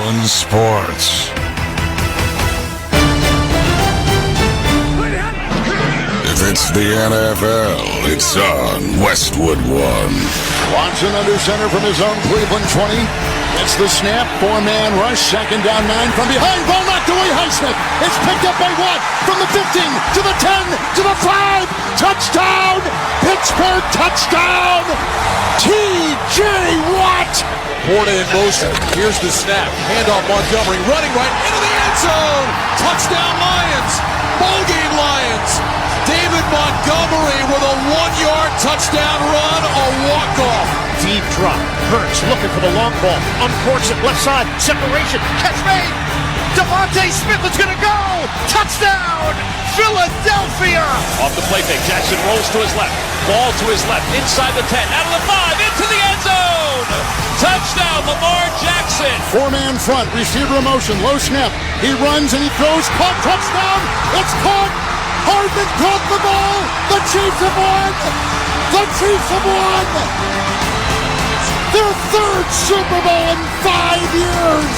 on sports. If it's the NFL, it's on Westwood One. Watson under center from his own Cleveland 20. It's the snap, four-man rush, second down, 9 from behind. Ball knocked away, Highsmith. It's picked up by Watt from the 15 to the 10 to the 5. Touchdown! Pittsburgh touchdown! T.J. Watt! Porta in motion. Here's the snap. Handoff Montgomery running right into the end zone. Touchdown Lions. Ball game Lions. David Montgomery with a 1-yard touchdown run, a walk-off. Deep drop. Hurts looking for the long ball. Uncorks it left side. Separation. Catch made. Devontae Smith is going to go. Touchdown. Philadelphia. Off the play fake. Jackson rolls to his left. Ball to his left. Inside the 10. Out of the 5. Into the end zone. Touchdown, Lamar Jackson. Four-man front. Receiver in motion. Low snap. He runs and he throws. Caught. Touchdown. It's caught. Hardman caught the ball. The Chiefs have won. The Chiefs have won. Their third Super Bowl in 5 years.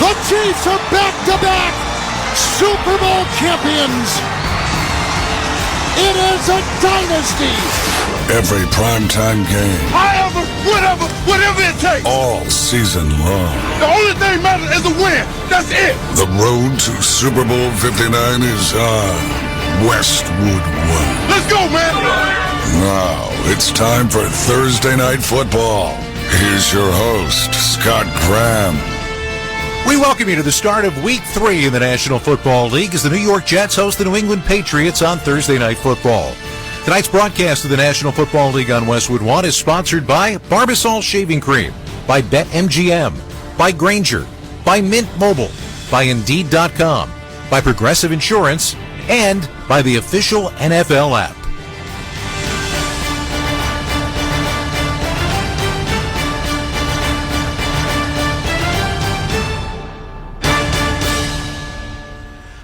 The Chiefs are back-to-back Super Bowl champions. It is a dynasty. Every primetime game. Whatever it takes. All season long. The only thing matters is a win. That's it. The road to Super Bowl 59 is on Westwood One. Let's go, man. Now it's time for Thursday Night Football. Here's your host, Scott Graham. We welcome you to the start of Week 3 in the National Football League as the New York Jets host the New England Patriots on Thursday Night Football. Tonight's broadcast of the National Football League on Westwood One is sponsored by Barbasol Shaving Cream, by BetMGM, by Grainger, by Mint Mobile, by Indeed.com, by Progressive Insurance, and by the official NFL app.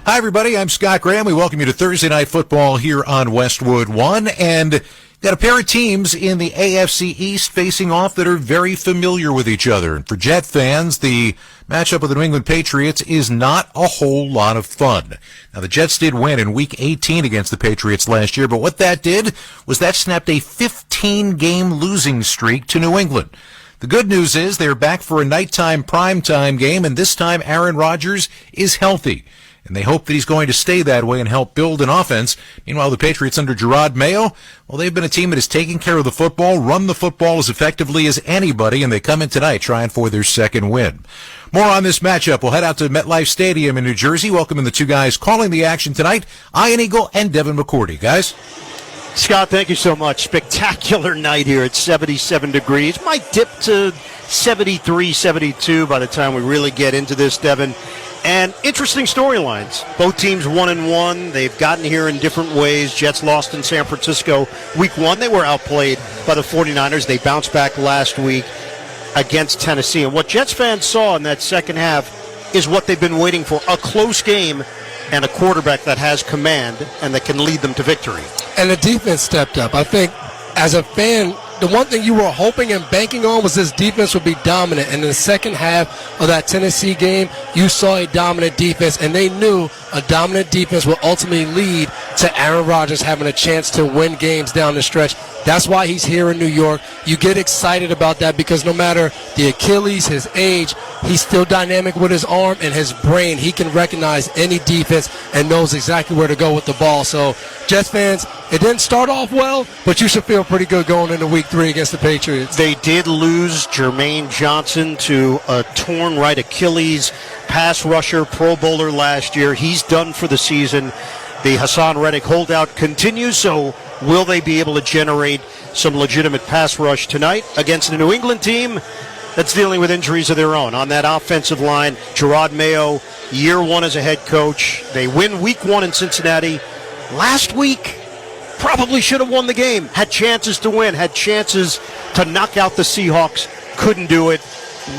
Hi, everybody. I'm Scott Graham. We welcome you to Thursday Night Football here on Westwood One. And got a pair of teams in the AFC East facing off that are very familiar with each other. And for Jet fans, the matchup with the New England Patriots is not a whole lot of fun. Now, the Jets did win in Week 18 against the Patriots last year, but what that did was that snapped a 15-game losing streak to New England. The good news is they're back for a nighttime primetime game, and this time Aaron Rodgers is healthy. And they hope that he's going to stay that way and help build an offense. Meanwhile, the Patriots under Gerard Mayo, well, they've been a team that has taken care of the football, run the football as effectively as anybody, and they come in tonight trying for their second win. More on this matchup. We'll head out to MetLife Stadium in New Jersey, welcoming the two guys calling the action tonight, Ian Eagle and Devin McCourty. Guys? Scott, thank you so much. Spectacular night here at 77 degrees. Might dip to 73, 72 by the time we really get into this, Devin. And interesting storylines. Both teams 1-1. They've gotten here in different ways. Jets lost in San Francisco Week 1. They were outplayed by the 49ers. They bounced back last week against Tennessee. And what Jets fans saw in that second half is what they've been waiting for, a close game and a quarterback that has command and that can lead them to victory. And the defense stepped up. I think as a fan, the one thing you were hoping and banking on was this defense would be dominant. And in the second half of that Tennessee game, you saw a dominant defense, and they knew a dominant defense will ultimately lead to Aaron Rodgers having a chance to win games down the stretch. That's why he's here in New York. You get excited about that because no matter the Achilles, his age, he's still dynamic with his arm and his brain. He can recognize any defense and knows exactly where to go with the ball. So, Jets fans, it didn't start off well, but you should feel pretty good going into Week 3 against the Patriots. They did lose Jermaine Johnson to a torn right Achilles, pass rusher, Pro Bowler last year. He's done for the season. The Hassan Reddick holdout continues, so will they be able to generate some legitimate pass rush tonight against the New England team that's dealing with injuries of their own? On that offensive line, Gerard Mayo, year one as a head coach. They win Week 1 in Cincinnati. Last week, probably should have won the game. Had chances to win, had chances to knock out the Seahawks, couldn't do it.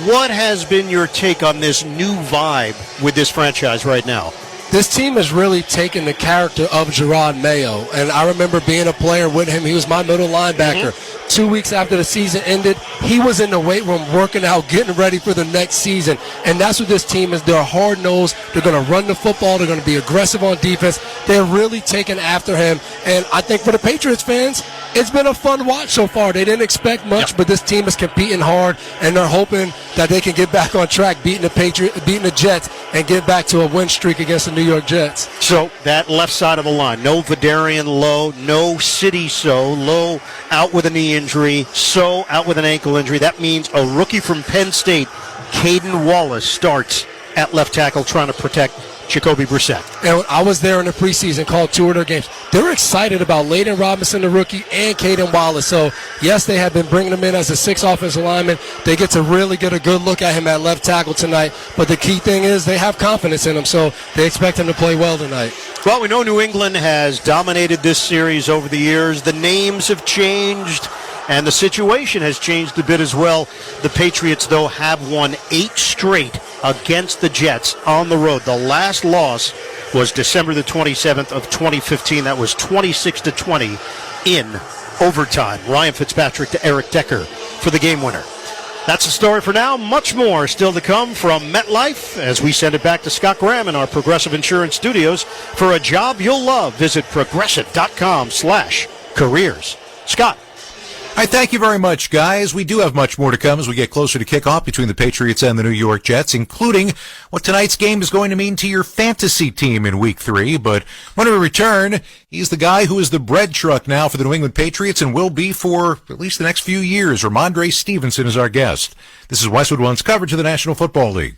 What has been your take on this new vibe with this franchise right now? This team has really taken the character of Gerard Mayo, and I remember being a player with him. He was my middle linebacker. 2 weeks after the season ended, he was in the weight room working out, getting ready for the next season. And that's what this team is. They're hard-nosed. They're going to run the football. They're going to be aggressive on defense. They're really taking after him. And I think for the Patriots fans, it's been a fun watch so far. They didn't expect much, but this team is competing hard, and they're hoping that they can get back on track, beating the Jets, and get back to a win streak against the New York Jets. So that left side of the line, no Vidarian Lowe, no City Lowe out with a knee injury, So out with an ankle injury. That means a rookie from Penn State, Caden Wallace, starts at left tackle trying to protect Jacoby Brissett. And I was there in the preseason, called 2 of their games. They're excited about Layden Robinson, the rookie, and Caden Wallace. So, yes, they have been bringing him in as a 6th offensive lineman. They get to really get a good look at him at left tackle tonight. But the key thing is they have confidence in him, so they expect him to play well tonight. Well, we know New England has dominated this series over the years. The names have changed, and the situation has changed a bit as well. The Patriots, though, have won 8 straight against the Jets on the road. The last loss was December the 27th of 2015. That was 26-20 in overtime. Ryan Fitzpatrick to Eric Decker for the game winner. That's the story for now. Much more still to come from MetLife as we send it back to Scott Graham in our Progressive Insurance studios. For a job you'll love, visit progressive.com/careers. Scott. All right, thank you very much, guys. We do have much more to come as we get closer to kickoff between the Patriots and the New York Jets, including what tonight's game is going to mean to your fantasy team in Week 3. But when we return, he's the guy who is the bread truck now for the New England Patriots and will be for at least the next few years. Ramondre Stevenson is our guest. This is Westwood One's coverage of the National Football League.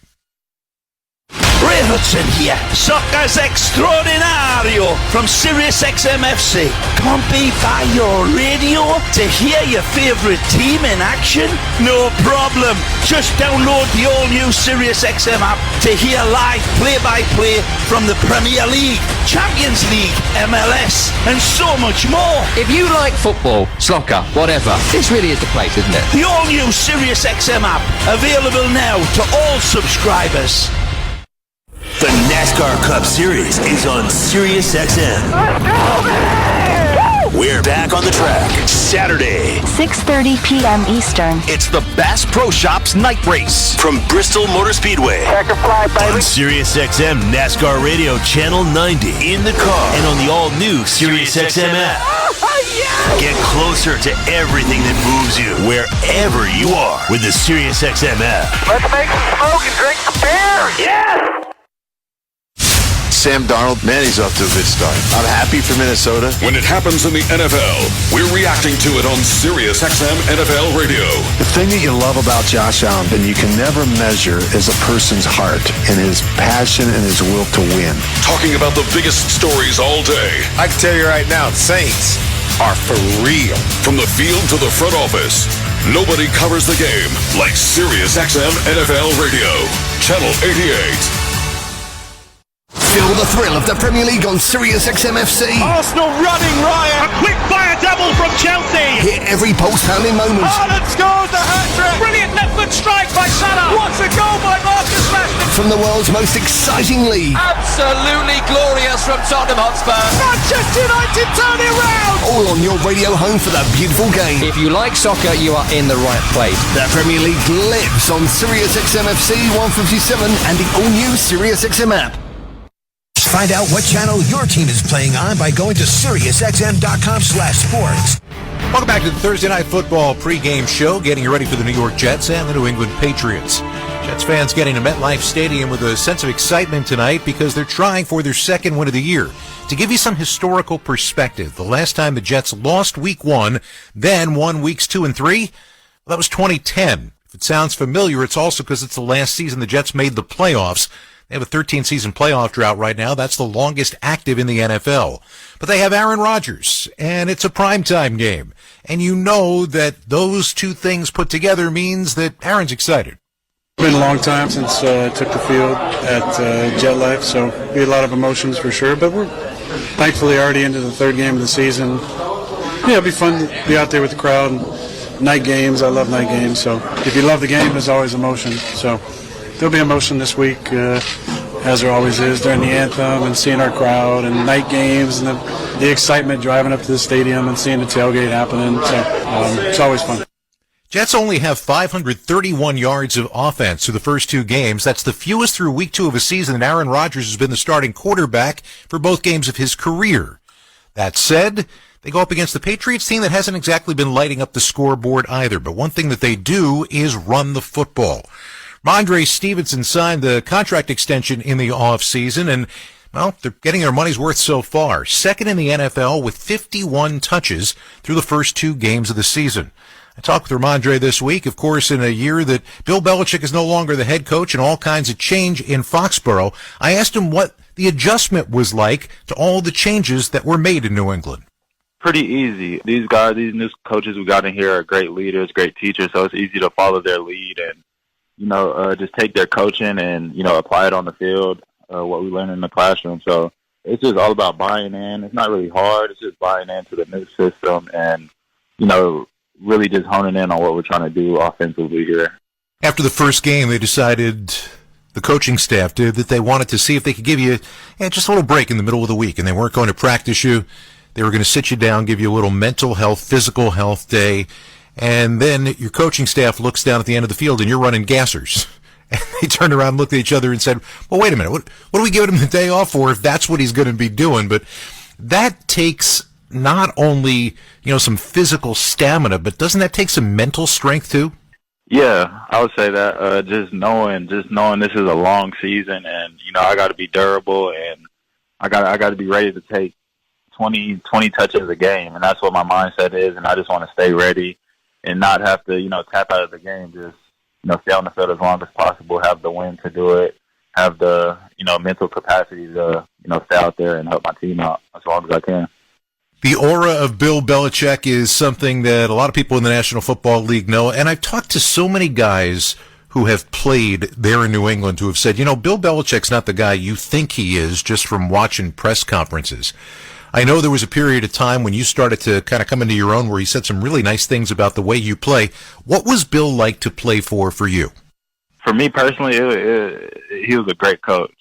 Ray Hudson here, Soccer's Extraordinario from SiriusXM FC. Can't be by your radio to hear your favourite team in action? No problem. Just download the all-new SiriusXM app to hear live play-by-play from the Premier League, Champions League, MLS, and so much more. If you like football, soccer, whatever, this really is the place, isn't it? The all-new SiriusXM app, available now to all subscribers. The NASCAR Cup Series is on SiriusXM. We're back on the track Saturday, 6:30 p.m. Eastern. It's the Bass Pro Shops Night Race from Bristol Motor Speedway. On SiriusXM NASCAR Radio Channel 90 in the car and on the all-new SiriusXM app. Get closer to everything that moves you wherever you are with the SiriusXM app. Let's make some smoke and drink some beer. Yes! Sam Darnold, man, he's off to a good start. I'm happy for Minnesota. When it happens in the NFL, we're reacting to it on SiriusXM NFL Radio. The thing that you love about Josh Allen and you can never measure is a person's heart and his passion and his will to win. Talking about the biggest stories all day. I can tell you right now, Saints are for real. From the field to the front office, nobody covers the game like SiriusXM NFL Radio. Channel 88. Feel the thrill of the Premier League on SiriusXM FC. Arsenal running riot. A quick fire double from Chelsea. Hear every pulse-pounding moment. Haaland scores the hat-trick. Brilliant left-foot strike by Salah. What a goal by Marcus Rashford. From the world's most exciting league. Absolutely glorious from Tottenham Hotspur. Manchester United turn it around. All on your radio home for the beautiful game. If you like soccer, you are in the right place. The Premier League lives on SiriusXM FC 157 and the all-new SiriusXM app. Find out what channel your team is playing on by going to SiriusXM.com/sports. Welcome back to the Thursday Night Football pregame show, getting you ready for the New York Jets and the New England Patriots. Jets fans getting to MetLife Stadium with a sense of excitement tonight because they're trying for their second win of the year. To give you some historical perspective, the last time the Jets lost Week 1, then won Weeks 2 and 3, well, that was 2010. If it sounds familiar, it's also because it's the last season the Jets made the playoffs. They have a 13-season playoff drought right now. That's the longest active in the NFL. But they have Aaron Rodgers, and it's a primetime game. And you know that those two things put together means that Aaron's excited. It's been a long time since I took the field at Jet Life, so be a lot of emotions for sure. But we're thankfully already into the third game of the season. Yeah, it'll be fun to be out there with the crowd. And night games, I love night games. So if you love the game, there's always emotion. So there'll be emotion this week, as there always is during the anthem and seeing our crowd and night games and the the excitement driving up to the stadium and seeing the tailgate happening. So it's always fun. Jets only have 531 yards of offense through the first 2 games. That's the fewest through week 2 of a season, and Aaron Rodgers has been the starting quarterback for both games of his career. That said, they go up against the Patriots team that hasn't exactly been lighting up the scoreboard either. But one thing that they do is run the football. Ramondre Stevenson signed the contract extension in the offseason, and, well, they're getting their money's worth so far. Second in the NFL with 51 touches through the first 2 games of the season. I talked with Ramondre this week, of course, in a year that Bill Belichick is no longer the head coach and all kinds of change in Foxborough. I asked him what the adjustment was like to all the changes that were made in New England. Pretty easy. These guys, these new coaches we got in here are great leaders, great teachers, so it's easy to follow their lead and, just take their coaching and, apply it on the field, what we learn in the classroom. So it's just all about buying in. It's not really hard. It's just buying into the new system and, really just honing in on what we're trying to do offensively here. After the first game, they decided, the coaching staff did, that they wanted to see if they could give you just a little break in the middle of the week, and they weren't going to practice you. They were going to sit you down, give you a little mental health, physical health day, and then your coaching staff looks down at the end of the field, and you're running gassers. And they turned around, looked at each other, and said, well, wait a minute, what are we giving him the day off for if that's what he's going to be doing? But that takes not only, some physical stamina, but doesn't that take some mental strength too? Yeah, I would say that just knowing this is a long season, and I got to be durable, and I got to be ready to take 20 touches a game, and that's what my mindset is. And I just want to stay ready and not have to tap out of the game. Just stay on the field as long as possible, have the wind to do it, have the mental capacity to stay out there and help my team out as long as I can. The aura of Bill Belichick is something that a lot of people in the National Football League know, and I've talked to so many guys who have played there in New England who have said, Bill Belichick's not the guy you think he is just from watching press conferences. I know there was a period of time when you started to kind of come into your own where he said some really nice things about the way you play. What was Bill like to play for you? For me personally, he was a great coach.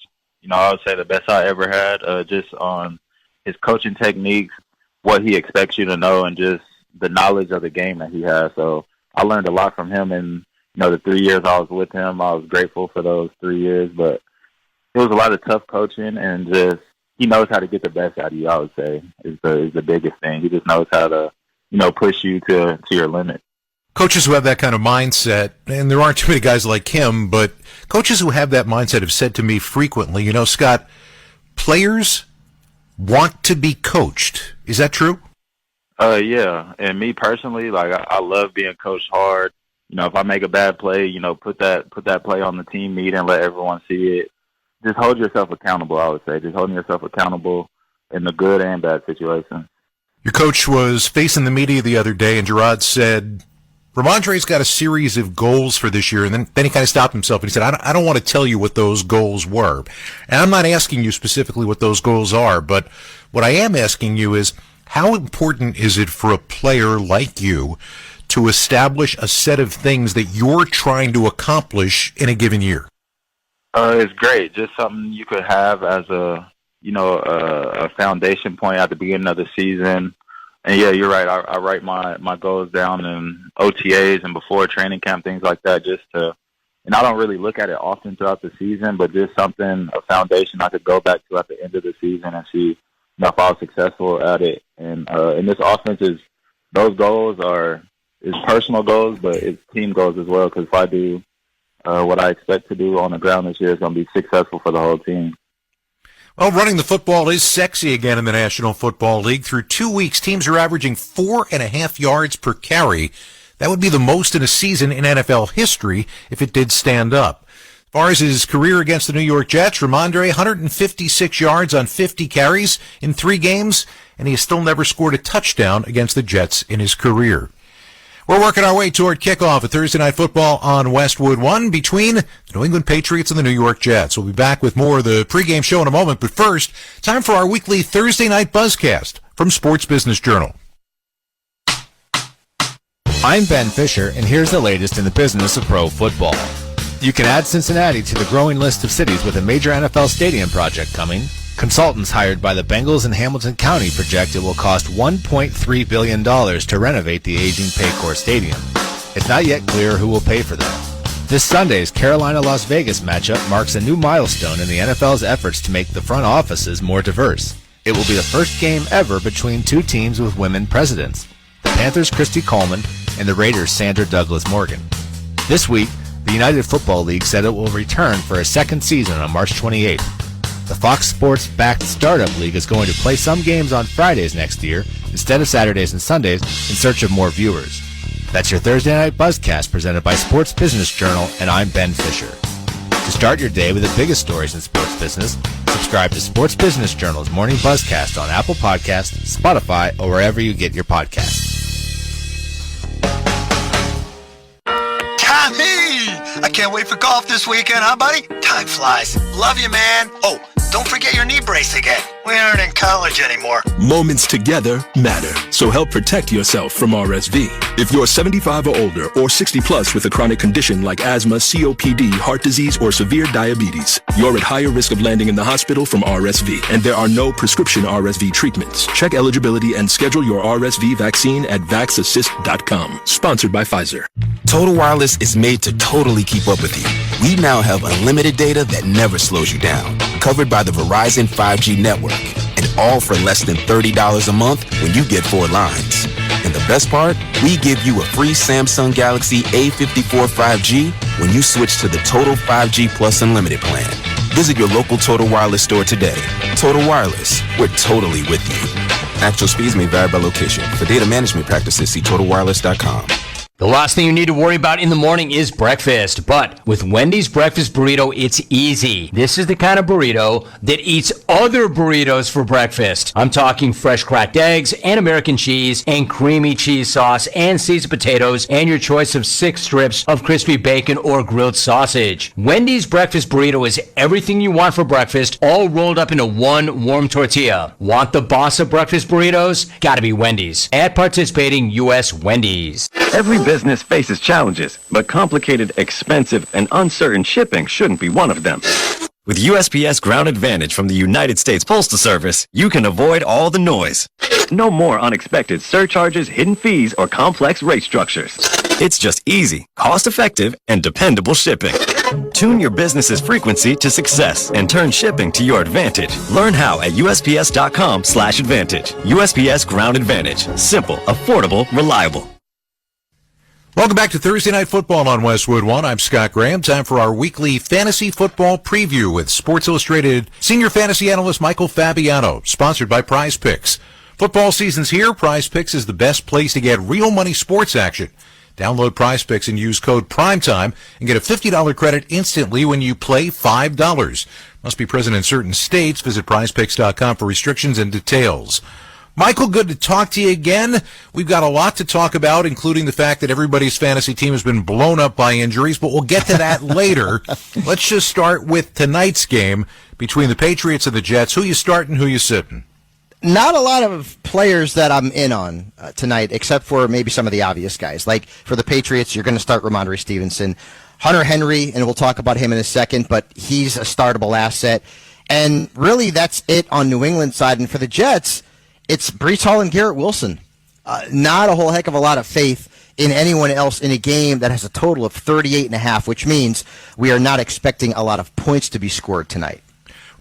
I would say the best I ever had, just on his coaching techniques, what he expects you to know, and just the knowledge of the game that he has. So I learned a lot from him, and the 3 years I was with him, I was grateful for those 3 years. But it was a lot of tough coaching, and just he knows how to get the best out of you, I would say, is the biggest thing. He just knows how to, push you to your limit. Coaches who have that kind of mindset, and there aren't too many guys like him, but coaches who have that mindset have said to me frequently, Scott, players want to be coached. Is that true? Yeah. And me personally, I love being coached hard. If I make a bad play, put that play on the team meeting and let everyone see it. Just hold yourself accountable, I would say. Just holding yourself accountable in the good and bad situations. Your coach was facing the media the other day, and Gerard said, Ramondre's got a series of goals for this year, and then he kind of stopped himself, and he said, I don't want to tell you what those goals were. And I'm not asking you specifically what those goals are, but what I am asking you is, how important is it for a player like you to establish a set of things that you're trying to accomplish in a given year? It's great. Just something you could have as a foundation point at the beginning of the season. And yeah, you're right. I write my goals down in OTAs and before training camp, things like that, and I don't really look at it often throughout the season, but just something, a foundation I could go back to at the end of the season and see if I was successful at it. And this offense those goals is personal goals, but it's team goals as well, because if I do what I expect to do on the ground this year, it's going to be successful for the whole team. Well, running the football is sexy again in the National Football League. Through 2 weeks, teams are averaging 4.5 yards per carry. That would be the most in a season in NFL history if it did stand up. As far as his career against the New York Jets, Ramondre, 156 yards on 50 carries in 3 games, and he has still never scored a touchdown against the Jets in his career. We're working our way toward kickoff of Thursday Night Football on Westwood 1 between the New England Patriots and the New York Jets. We'll be back with more of the pregame show in a moment, but first, time for our weekly Thursday Night Buzzcast from Sports Business Journal. I'm Ben Fisher, and here's the latest in the business of pro football. You can add Cincinnati to the growing list of cities with a major NFL stadium project coming. Consultants hired by the Bengals in Hamilton County project it will cost $1.3 billion to renovate the aging Paycor Stadium. It's not yet clear who will pay for that. This Sunday's Carolina-Las Vegas matchup marks a new milestone in the NFL's efforts to make the front offices more diverse. It will be the first game ever between two teams with women presidents, the Panthers' Christy Coleman and the Raiders' Sandra Douglas Morgan. This week, the United Football League said it will return for a second season on March 28th. The Fox Sports-backed Startup League is going to play some games on Fridays next year instead of Saturdays and Sundays in search of more viewers. That's your Thursday Night Buzzcast presented by Sports Business Journal, and I'm Ben Fisher. To start your day with the biggest stories in sports business, subscribe to Sports Business Journal's Morning Buzzcast on Apple Podcasts, Spotify, or wherever you get your podcasts. Tommy! I can't wait for golf this weekend, huh, buddy? Time flies. Love you, man. Oh, don't forget your knee brace again. We aren't in college anymore. Moments together matter, so help protect yourself from RSV. If you're 75 or older or 60 plus with a chronic condition like asthma, COPD, heart disease, or severe diabetes, you're at higher risk of landing in the hospital from RSV, and there are no prescription RSV treatments. Check eligibility and schedule your RSV vaccine at vaxassist.com. Sponsored by Pfizer. Total Wireless is made to totally keep up with you. We now have unlimited data that never slows you down, covered by the Verizon 5G network, and all for less than $30 a month when you get 4 lines. And the best part, we give you a free Samsung Galaxy A54 5G when you switch to the Total 5G Plus Unlimited plan. Visit your local Total Wireless store today. Total Wireless, we're totally with you. Actual speeds may vary by location. For data management practices, see TotalWireless.com. The last thing you need to worry about in the morning is breakfast, but with Wendy's breakfast burrito, it's easy. This is the kind of burrito that eats other burritos for breakfast. I'm talking fresh cracked eggs and American cheese and creamy cheese sauce and seasoned potatoes and your choice of 6 strips of crispy bacon or grilled sausage. Wendy's breakfast burrito is everything you want for breakfast, all rolled up into one warm tortilla. Want the boss of breakfast burritos? Gotta be Wendy's. At participating U.S. Wendy's. Every business faces challenges, but complicated, expensive, and uncertain shipping shouldn't be one of them. With USPS Ground Advantage from the United States Postal Service, you can avoid all the noise. No more unexpected surcharges, hidden fees, or complex rate structures. It's just easy, cost-effective, and dependable shipping. Tune your business's frequency to success and turn shipping to your advantage. Learn how at USPS.com/advantage. USPS Ground Advantage. Simple, affordable, reliable. Welcome back to Thursday Night Football on Westwood One. I'm Scott Graham. Time for our weekly fantasy football preview with Sports Illustrated senior fantasy analyst Michael Fabiano, sponsored by Prize Picks. Football season's here. Prize Picks is the best place to get real money sports action. Download Prize Picks and use code PRIMETIME and get a $50 credit instantly when you play $5. Must be present in certain states. Visit prizepicks.com for restrictions and details. Michael, good to talk to you again. We've got a lot to talk about, including the fact that everybody's fantasy team has been blown up by injuries, but we'll get to that later. Let's just start with tonight's game between the Patriots and the Jets. Who you starting, who you sitting? Not a lot of players that I'm in on tonight, except for maybe some of the obvious guys. Like for the Patriots, you're going to start Ramondre Stevenson. Hunter Henry, and we'll talk about him in a second, but he's a startable asset. And really, that's it on New England's side. And for the Jets, it's Breece Hall and Garrett Wilson. Not a whole heck of a lot of faith in anyone else in a game that has a total of 38.5, which means we are not expecting a lot of points to be scored tonight.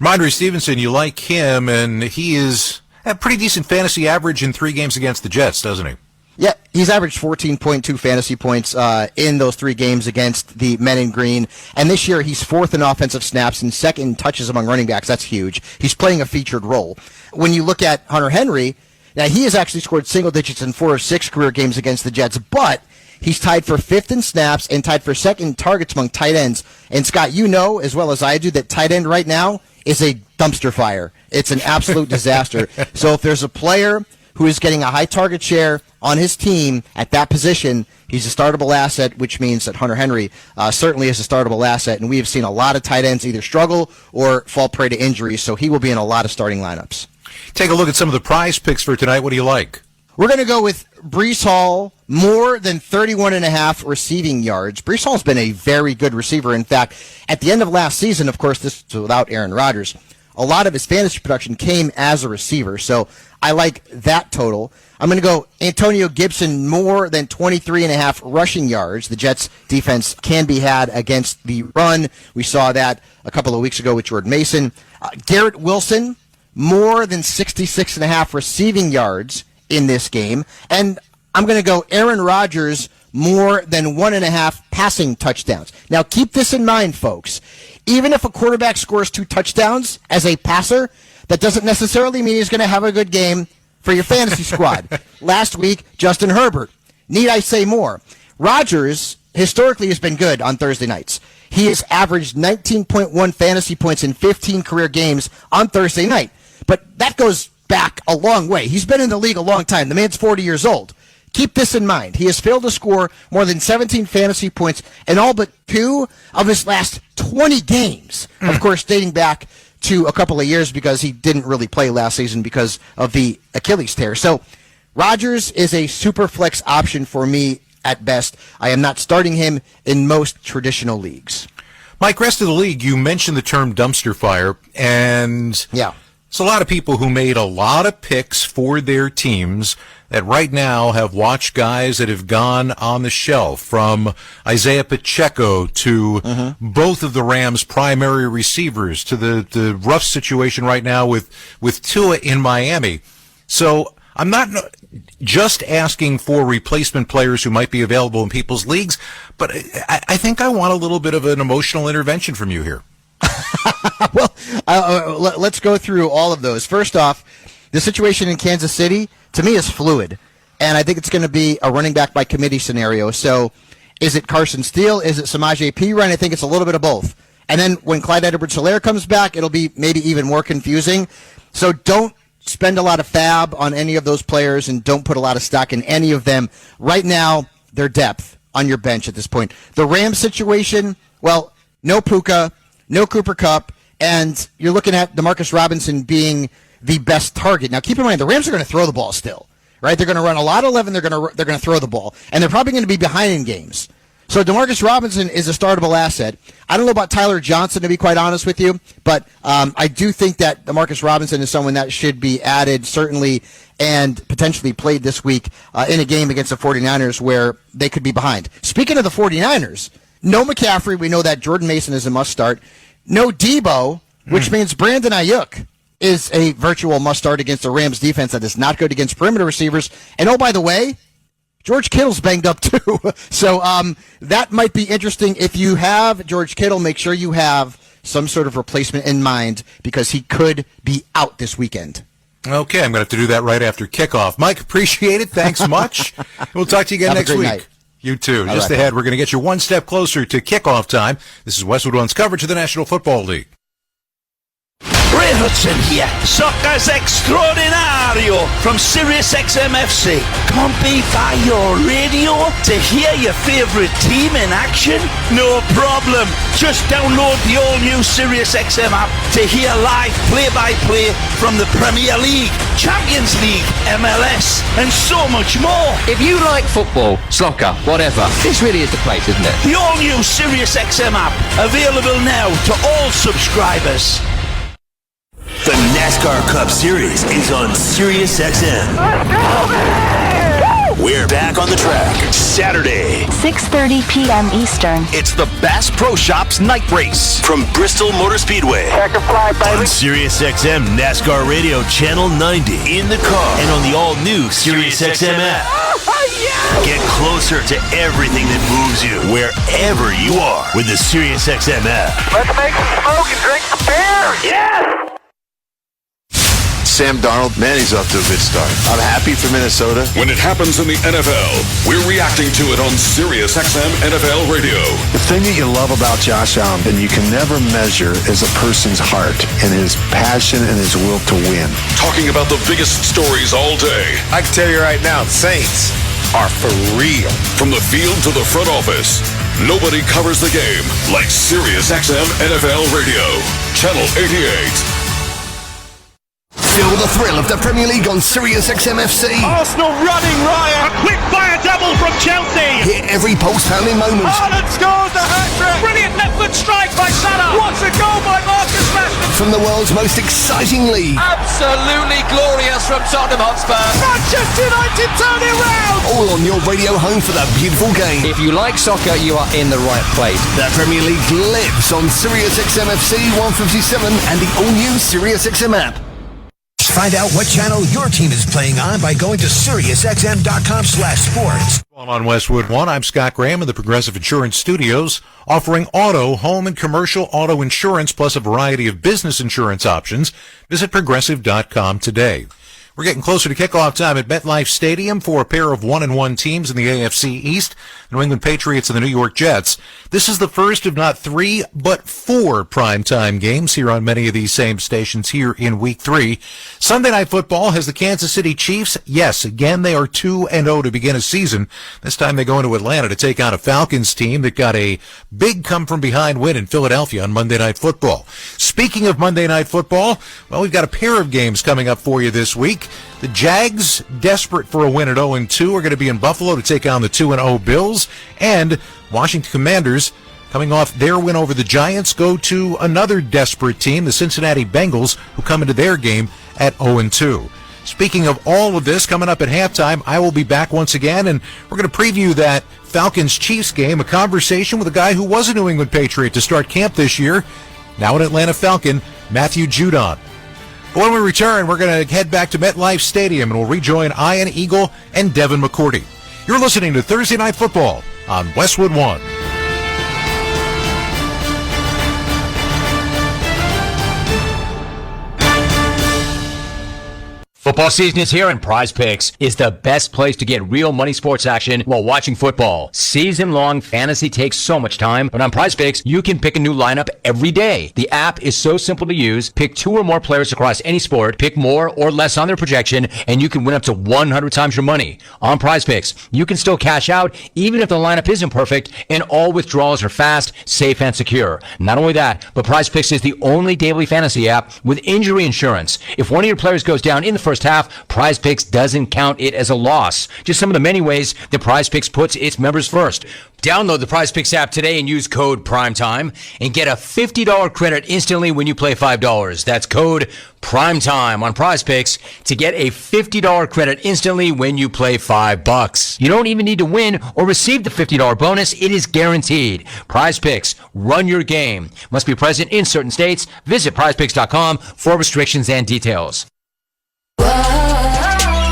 Ramondre Stevenson, you like him, and he is a pretty decent fantasy average in 3 games against the Jets, doesn't he? Yeah, he's averaged 14.2 fantasy points in those 3 games against the men in green. And this year, he's 4th in offensive snaps and 2nd in touches among running backs. That's huge. He's playing a featured role. When you look at Hunter Henry, now he has actually scored single digits in 4 of 6 career games against the Jets, but he's tied for 5th in snaps and tied for 2nd in targets among tight ends. And Scott, you know as well as I do that tight end right now is a dumpster fire. It's an absolute disaster. So if there's a player who is getting a high target share on his team at that position, he's a startable asset, which means that Hunter Henry certainly is a startable asset, and we have seen a lot of tight ends either struggle or fall prey to injuries, so he will be in a lot of starting lineups. Take a look at some of the prize picks for tonight. What do you like? We're going to go with Breece Hall, more than 31.5 receiving yards. Breece Hall's been a very good receiver. In fact, at the end of last season, of course, this was without Aaron Rodgers, a lot of his fantasy production came as a receiver. So I like that total. I'm going to go Antonio Gibson, more than 23.5 rushing yards. The Jets' defense can be had against the run. We saw that a couple of weeks ago with Jordan Mason. Garrett Wilson, more than 66.5 receiving yards in this game. And I'm going to go Aaron Rodgers, more than 1.5 passing touchdowns. Now, keep this in mind, folks. Even if a quarterback scores 2 touchdowns as a passer, that doesn't necessarily mean he's going to have a good game for your fantasy squad. Last week, Justin Herbert. Need I say more? Rodgers historically has been good on Thursday nights. He has averaged 19.1 fantasy points in 15 career games on Thursday night. But that goes back a long way. He's been in the league a long time. The man's 40 years old. Keep this in mind. He has failed to score more than 17 fantasy points in all but 2 of his last 20 games. Of course, dating back to a couple of years because he didn't really play last season because of the Achilles tear. So Rodgers is a super flex option for me at best. I am not starting him in most traditional leagues. Mike, rest of the league, you mentioned the term dumpster fire, and yeah, it's a lot of people who made a lot of picks for their teams that right now have watched guys that have gone on the shelf, from Isaiah Pacheco to both of the Rams' primary receivers, to the rough situation right now with Tua in Miami. So I'm not just asking for replacement players who might be available in people's leagues, but I think I want a little bit of an emotional intervention from you here. Well, let's go through all of those. First off, the situation in Kansas City, to me, is fluid, and I think it's going to be a running back by committee scenario. So is it Carson Steele? Is it Samaje Perine? I think it's a little bit of both. And then when Clyde Edwards-Helaire comes back, it'll be maybe even more confusing. So don't spend a lot of fab on any of those players, and don't put a lot of stock in any of them. Right now, their depth on your bench at this point. The Rams situation, well, no Puka, no Cooper Kupp, and you're looking at DeMarcus Robinson being the best target. Now, keep in mind, the Rams are going to throw the ball still, right? They're going to run a lot of 11. They're going to throw the ball, and they're probably going to be behind in games. So DeMarcus Robinson is a startable asset. I don't know about Tyler Johnson, to be quite honest with you, but I do think that DeMarcus Robinson is someone that should be added, certainly, and potentially played this week in a game against the 49ers where they could be behind. Speaking of the 49ers, no McCaffrey. We know that Jordan Mason is a must-start. No Debo, which means Brandon Ayuk is a virtual must-start against the Rams defense that is not good against perimeter receivers. And oh, by the way, George Kittle's banged up too. So that might be interesting. If you have George Kittle, make sure you have some sort of replacement in mind, because he could be out this weekend. Okay, I'm going to have to do that right after kickoff. Mike, appreciate it. Thanks much. We'll talk to you again next week. Night. You too. All Just right, ahead, we're going to get you one step closer to kickoff time. This is Westwood One's coverage of the National Football League. Ray Hudson here, Soccer's Extraordinario from SiriusXM FC. Can't be by your radio to hear your favourite team in action? No problem. Just download the all-new SiriusXM app to hear live play-by-play from the Premier League, Champions League, MLS, and so much more. If you like football, soccer, whatever, this really is the place, isn't it? The all-new SiriusXM app, available now to all subscribers. The NASCAR Cup Series is on SiriusXM. We're back on the track Saturday, 6:30 p.m. Eastern. It's the Bass Pro Shops Night Race from Bristol Motor Speedway. Checker fly, baby. On SiriusXM NASCAR Radio Channel 90, in the car, and on the all-new SiriusXM app. Get closer to everything that moves you wherever you are with the SiriusXM app. Let's make some smoke and drink some beer. Yes! Sam Darnold, man, he's off to a good start. I'm happy for Minnesota. When it happens in the NFL, we're reacting to it on SiriusXM NFL Radio. The thing that you love about Josh Allen, and you can never measure, is a person's heart and his passion and his will to win. Talking about the biggest stories all day. I can tell you right now, the Saints are for real. From the field to the front office, nobody covers the game like SiriusXM NFL Radio. Channel 88. Feel the thrill of the Premier League on SiriusXM FC. Arsenal running riot. A quick fire double from Chelsea. Hear every post-pounding moment. Haaland scores the hat-trick. Brilliant left foot strike by Salah. What a goal by Marcus Rashford. from the world's most exciting league. Absolutely glorious from Tottenham Hotspur. Manchester United turn it round. All on your radio home for the beautiful game. If you like soccer, you are in the right place. The Premier League lives on Sirius XM FC 157 and the all-new Sirius XM app. Find out what channel your team is playing on by going to SiriusXM.com/sports. On Westwood One, I'm Scott Graham in the Progressive Insurance Studios, offering auto, home, and commercial auto insurance plus a variety of business insurance options. Visit Progressive.com today. We're getting closer to kickoff time at MetLife Stadium for a pair of 1-1 teams in the AFC East, the New England Patriots and the New York Jets. This is the first of not 3, but 4 primetime games here on many of these same stations here in Week 3. Sunday Night Football has the Kansas City Chiefs. Yes, again, they are 2-0 to begin a season. This time they go into Atlanta to take on a Falcons team that got a big come-from-behind win in Philadelphia on Monday Night Football. Speaking of Monday Night Football, well, we've got a pair of games coming up for you this week. The Jags, desperate for a win at 0-2, are going to be in Buffalo to take on the 2-0 Bills. And Washington Commanders, coming off their win over the Giants, go to another desperate team, the Cincinnati Bengals, who come into their game at 0-2. Speaking of all of this, coming up at halftime, I will be back once again, and we're going to preview that Falcons-Chiefs game, a conversation with a guy who was a New England Patriot to start camp this year, now an Atlanta Falcon, Matthew Judon. When we return, we're going to head back to MetLife Stadium, and we'll rejoin Ian Eagle and Devin McCourty. You're listening to Thursday Night Football on Westwood One. Football season is here, and Prize Picks is the best place to get real money sports action while watching football. Season-long fantasy takes so much time, but on Prize Picks, you can pick a new lineup every day. The app is so simple to use. Pick 2 or more players across any sport, pick more or less on their projection, and you can win up to 100 times your money. On Prize Picks, you can still cash out even if the lineup isn't perfect, and all withdrawals are fast, safe, and secure. Not only that, but Prize Picks is the only daily fantasy app with injury insurance. If one of your players goes down in the first half, Prize Picks doesn't count it as a loss. Just some of the many ways that Prize Picks puts its members first. Download the Prize Picks app today and use code PRIMETIME and get a $50 credit instantly when you play $5. That's code PRIMETIME on Prize Picks to get a $50 credit instantly when you play $5. You don't even need to win or receive the $50 bonus. It is guaranteed. Prize Picks, run your game. Must be present in certain states. Visit prizepicks.com for restrictions and details.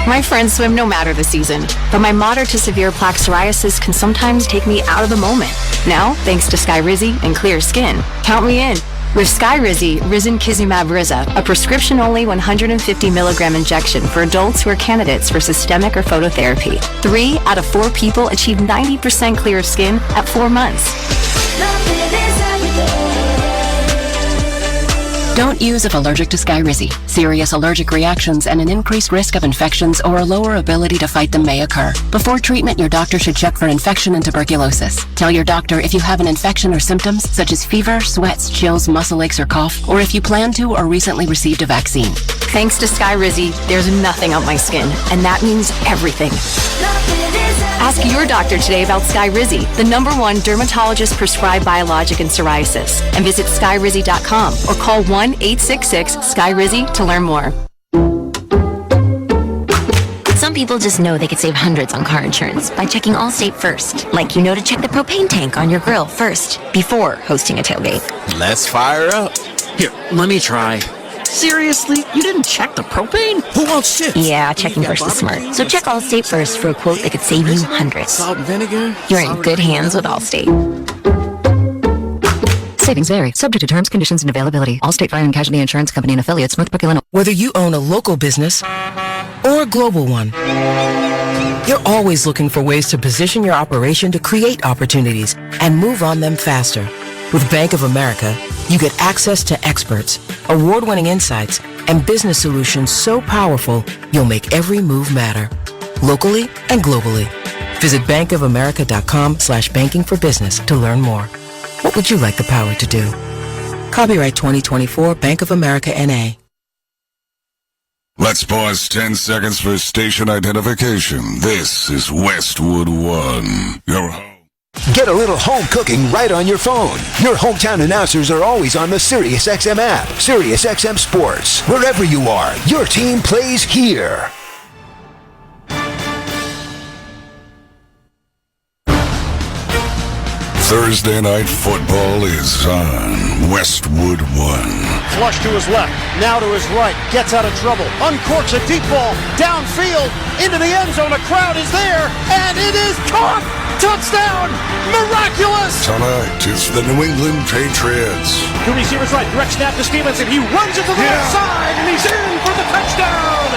My friends swim no matter the season, but my moderate to severe plaque psoriasis can sometimes take me out of the moment. Now, thanks to Skyrizi and clear skin, count me in. With Skyrizi, Risankizumab Riza, a prescription-only 150 milligram injection for adults who are candidates for systemic or phototherapy. 3 out of 4 people achieve 90% clear skin at 4 months. Don't use if allergic to Skyrizi. Serious allergic reactions and an increased risk of infections or a lower ability to fight them may occur. Before treatment, your doctor should check for infection and tuberculosis. Tell your doctor if you have an infection or symptoms such as fever, sweats, chills, muscle aches, or cough, or if you plan to or recently received a vaccine. Thanks to Skyrizi, there's nothing on my skin, and that means everything. Ask your doctor today about Skyrizi, the #1 dermatologist-prescribed biologic in psoriasis, and visit Skyrizi.com or call 1-866-SKYRIZI to learn more. Some people just know they could save hundreds on car insurance by checking Allstate first. Like you know to check the propane tank on your grill first, before hosting a tailgate. Let's fire up. Here, let me try. Seriously? You didn't check the propane? Who wants chips? Yeah, checking first is smart. So check Allstate first for a quote that could save you hundreds. Salt and vinegar? You're in good hands with Allstate. Savings vary, subject to terms, conditions, and availability. Allstate Fire and Casualty Insurance Company and affiliates, Smithbrook, Illinois. Whether you own a local business or a global one, you're always looking for ways to position your operation to create opportunities and move on them faster. With Bank of America, you get access to experts, award-winning insights, and business solutions so powerful, you'll make every move matter. Locally and globally. Visit bankofamerica.com/banking for business to learn more. What would you like the power to do? Copyright 2024 Bank of America N.A. Let's pause 10 seconds for station identification. This is Westwood One. Your home. Get a little home cooking right on your phone. Your hometown announcers are always on the SiriusXM app. SiriusXM Sports. Wherever you are, your team plays here. Thursday Night Football is on Westwood 1. Flush to his left, now to his right, gets out of trouble, uncorks a deep ball, downfield, into the end zone, a crowd is there, and it is caught! Touchdown! Miraculous! Tonight is the New England Patriots. Two receivers right, direct snap to Stevenson, he runs it to the left side, and he's in for the touchdown!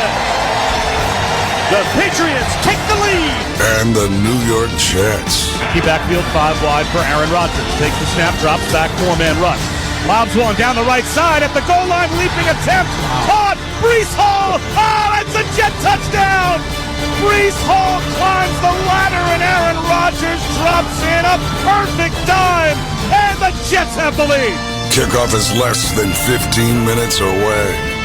The Patriots take the lead. And the New York Jets. He backfield 5 wide for Aaron Rodgers. Takes the snap, drops back, 4-man rush. Lobs one down the right side at the goal line, leaping attempt. Caught! Breece Hall! Oh, it's a Jet touchdown! Breece Hall climbs the ladder and Aaron Rodgers drops in a perfect dime. And the Jets have the lead. Kickoff is less than 15 minutes away.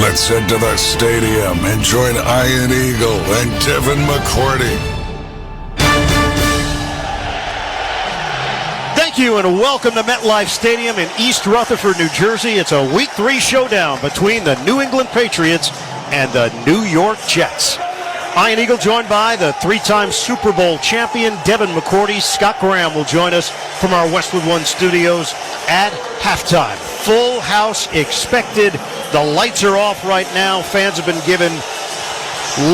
Let's head to the stadium and join Ian Eagle and Devin McCourty. Thank you and welcome to MetLife Stadium in East Rutherford, New Jersey. It's a Week 3 showdown between the New England Patriots and the New York Jets. Ian Eagle joined by the 3-time Super Bowl champion Devin McCourty. Scott Graham will join us from our Westwood One studios at halftime. Full house expected. The lights are off right now. Fans have been given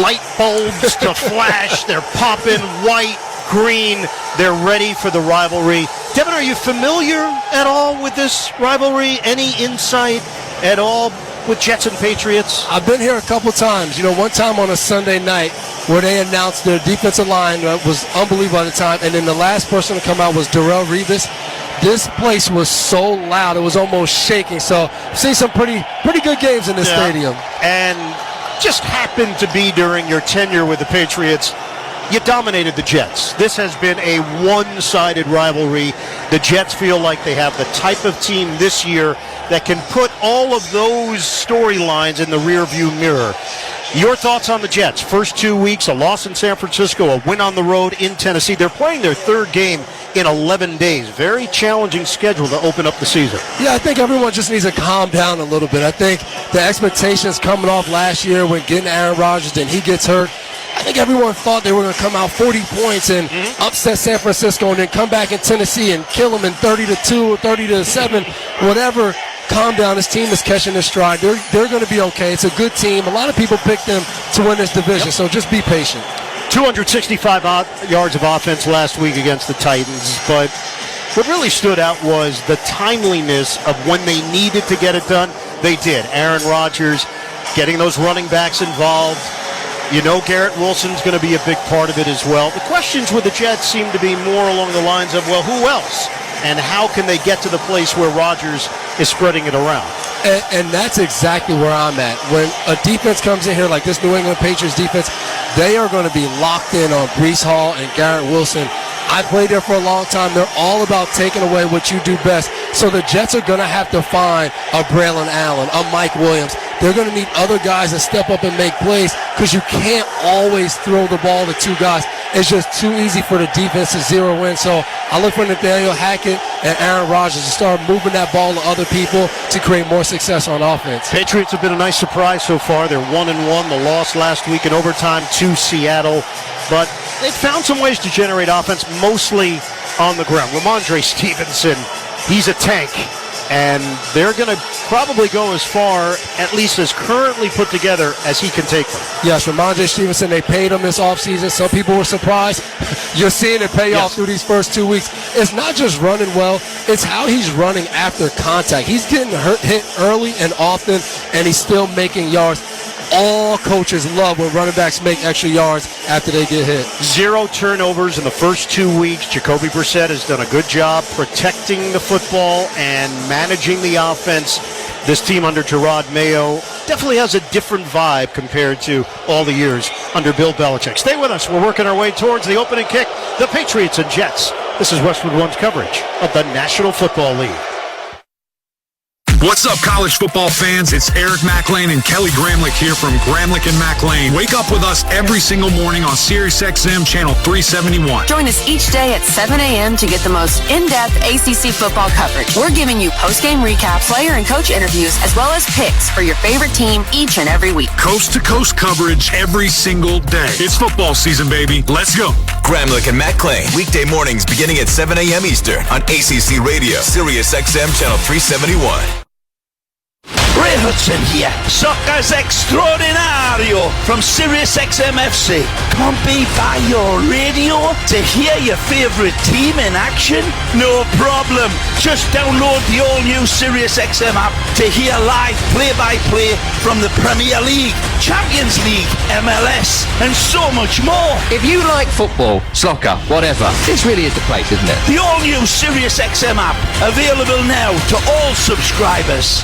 light bulbs to flash. They're popping white, green. They're ready for the rivalry. Devin, are you familiar at all with this rivalry? Any insight at all with Jets and Patriots? I've been here a couple times. One time on a Sunday night where they announced their defensive line was unbelievable at the time, and then the last person to come out was Darrelle Revis. This place was so loud, it was almost shaking. So I've seen some pretty good games in this stadium. And just happened to be during your tenure with the Patriots, you dominated the Jets. This has been a one-sided rivalry. The Jets feel like they have the type of team this year that can put all of those storylines in the rearview mirror. Your thoughts on the Jets? First 2 weeks, a loss in San Francisco, a win on the road in Tennessee. They're playing their third game in 11 days. Very challenging schedule to open up the season. Yeah, I think everyone just needs to calm down a little bit. I think the expectations coming off last year when getting Aaron Rodgers, then he gets hurt. I think everyone thought they were going to come out 40 points and upset San Francisco and then come back in Tennessee and kill them in 30-2 or 30-7, whatever. Calm down. This team is catching their stride. They're going to be okay. It's a good team. A lot of people picked them to win this division, so just be patient. 265 yards of offense last week against the Titans, but what really stood out was the timeliness of when they needed to get it done. They did. Aaron Rodgers getting those running backs involved. Garrett Wilson's going to be a big part of it as well. The questions with the Jets seem to be more along the lines of, well, who else? And how can they get to the place where Rodgers is spreading it around? And that's exactly where I'm at. When a defense comes in here like this New England Patriots defense, they are going to be locked in on Breece Hall and Garrett Wilson. I played there for a long time. They're all about taking away what you do best. So the Jets are going to have to find a Braylon Allen, a Mike Williams. They're going to need other guys to step up and make plays because you can't always throw the ball to two guys. It's just too easy for the defense to zero in. So I look for Nathaniel Hackett and Aaron Rodgers to start moving that ball to other people to create more success on offense. Patriots have been a nice surprise so far. They're 1-1. The loss last week in overtime to Seattle. But they've found some ways to generate offense, mostly on the ground. Ramondre Stevenson, he's a tank. And they're going to probably go as far, at least as currently put together, as he can take them. Yes, Ramondre Stevenson, they paid him this offseason. Some people were surprised. You're seeing it pay off through these first 2 weeks. It's not just running well, it's how he's running after contact. He's getting hit early and often, and he's still making yards. All coaches love when running backs make extra yards after they get hit. 0 turnovers in the first 2 weeks. Jacoby Brissett has done a good job protecting the football and managing the offense. This team under Gerard Mayo definitely has a different vibe compared to all the years under Bill Belichick. Stay with us. We're working our way towards the opening kick. The Patriots and Jets. This is Westwood One's coverage of the National Football League. What's up, college football fans? It's Eric McLean and Kelly Gramlich here from Gramlich and McLean. Wake up with us every single morning on SiriusXM Channel 371. Join us each day at 7 a.m. to get the most in-depth ACC football coverage. We're giving you post-game recaps, player and coach interviews, as well as picks for your favorite team each and every week. Coast-to-coast coverage every single day. It's football season, baby. Let's go. Gramlich and McLean, weekday mornings beginning at 7 a.m. Eastern on ACC Radio, SiriusXM Channel 371. Ray Hudson here, Soccer's Extraordinario from SiriusXM FC. Can't be by your radio to hear your favourite team in action? No problem. Just download the all-new SiriusXM app to hear live play-by-play from the Premier League, Champions League, MLS, and so much more. If you like football, soccer, whatever, this really is the place, isn't it? The all-new SiriusXM app, available now to all subscribers.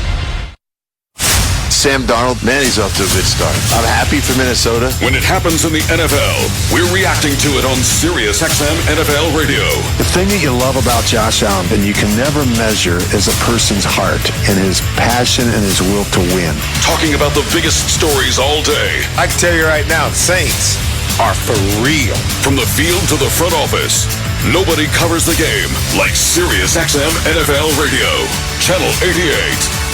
Sam Darnold, man, he's off to a good start. I'm happy for Minnesota. When it happens in the NFL, we're reacting to it on SiriusXM NFL Radio. The thing that you love about Josh Allen, and you can never measure, is a person's heart and his passion and his will to win. Talking about the biggest stories all day. I can tell you right now, the Saints are for real. From the field to the front office, nobody covers the game like SiriusXM NFL Radio. Channel 88.